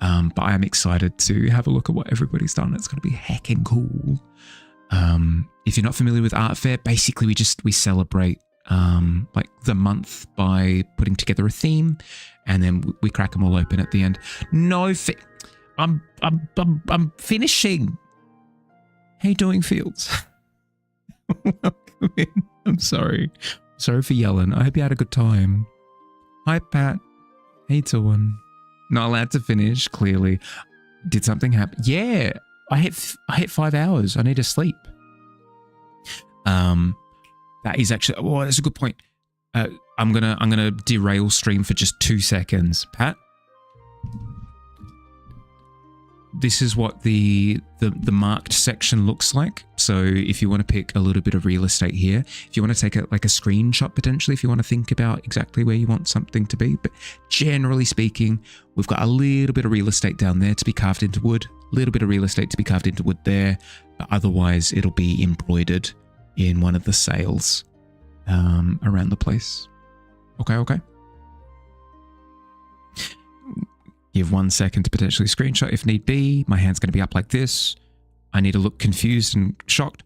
But I am excited to have a look at what everybody's done. It's going to be heckin' cool. If you're not familiar with Art Fair, basically we celebrate like the month by putting together a theme, and then we crack them all open at the end. I'm finishing. How you doing, Fields? Welcome in. I'm sorry for yelling. I hope you had a good time. Hi, Pat. How you doing? Not allowed to finish, clearly. Did something happen? Yeah, I hit 5 hours. I need to sleep. That is actually, that's a good point. I'm gonna derail stream for just 2 seconds. Pat? this is what the marked section looks like. So if you want to pick a little bit of real estate here, if you want to take a screenshot potentially, if you want to think about exactly where you want something to be, but generally speaking, we've got a little bit of real estate down there to be carved into wood, a little bit of real estate to be carved into wood there, but otherwise it'll be embroidered in one of the sails around the place. Okay. Give 1 second to potentially screenshot if need be. My hand's going to be up like this. I need to look confused and shocked.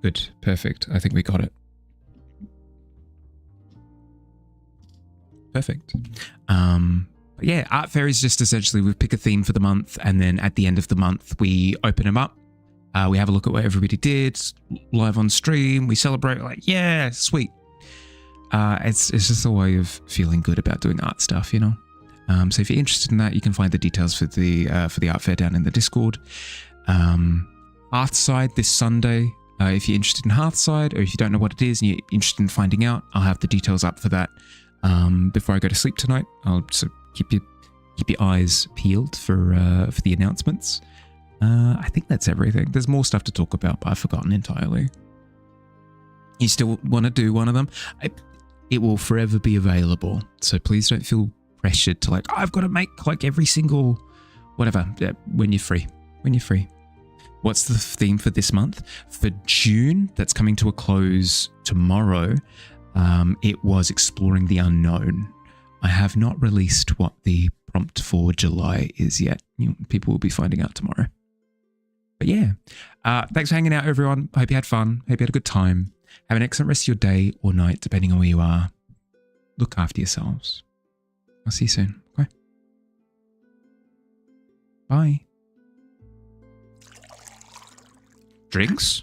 Good. Perfect. I think we got it. Perfect. But yeah, art fair is just essentially we pick a theme for the month, and then at the end of the month we open them up. We have a look at what everybody did live on stream. We celebrate, like, yeah, sweet. It's just a way of feeling good about doing art stuff, you know. So if you're interested in that, you can find the details for the art fair down in the Discord. Hearthside this Sunday. If you're interested in Hearthside, or if you don't know what it is and you're interested in finding out, I'll have the details up for that before I go to sleep tonight. I'll so keep your eyes peeled for the announcements. I think that's everything. There's more stuff to talk about, but I've forgotten entirely. You still want to do one of them? It will forever be available, so please don't feel pressured to like, oh, I've got to make like every single whatever. When you're free. What's the theme for this month? For June, that's coming to a close tomorrow. It was exploring the unknown. I have not released what the prompt for July is yet. People will be finding out tomorrow. But yeah, thanks for hanging out, everyone. Hope you had fun. Hope you had a good time. Have an excellent rest of your day or night, depending on where you are. Look after yourselves. I'll see you soon. Okay. Bye. Drinks?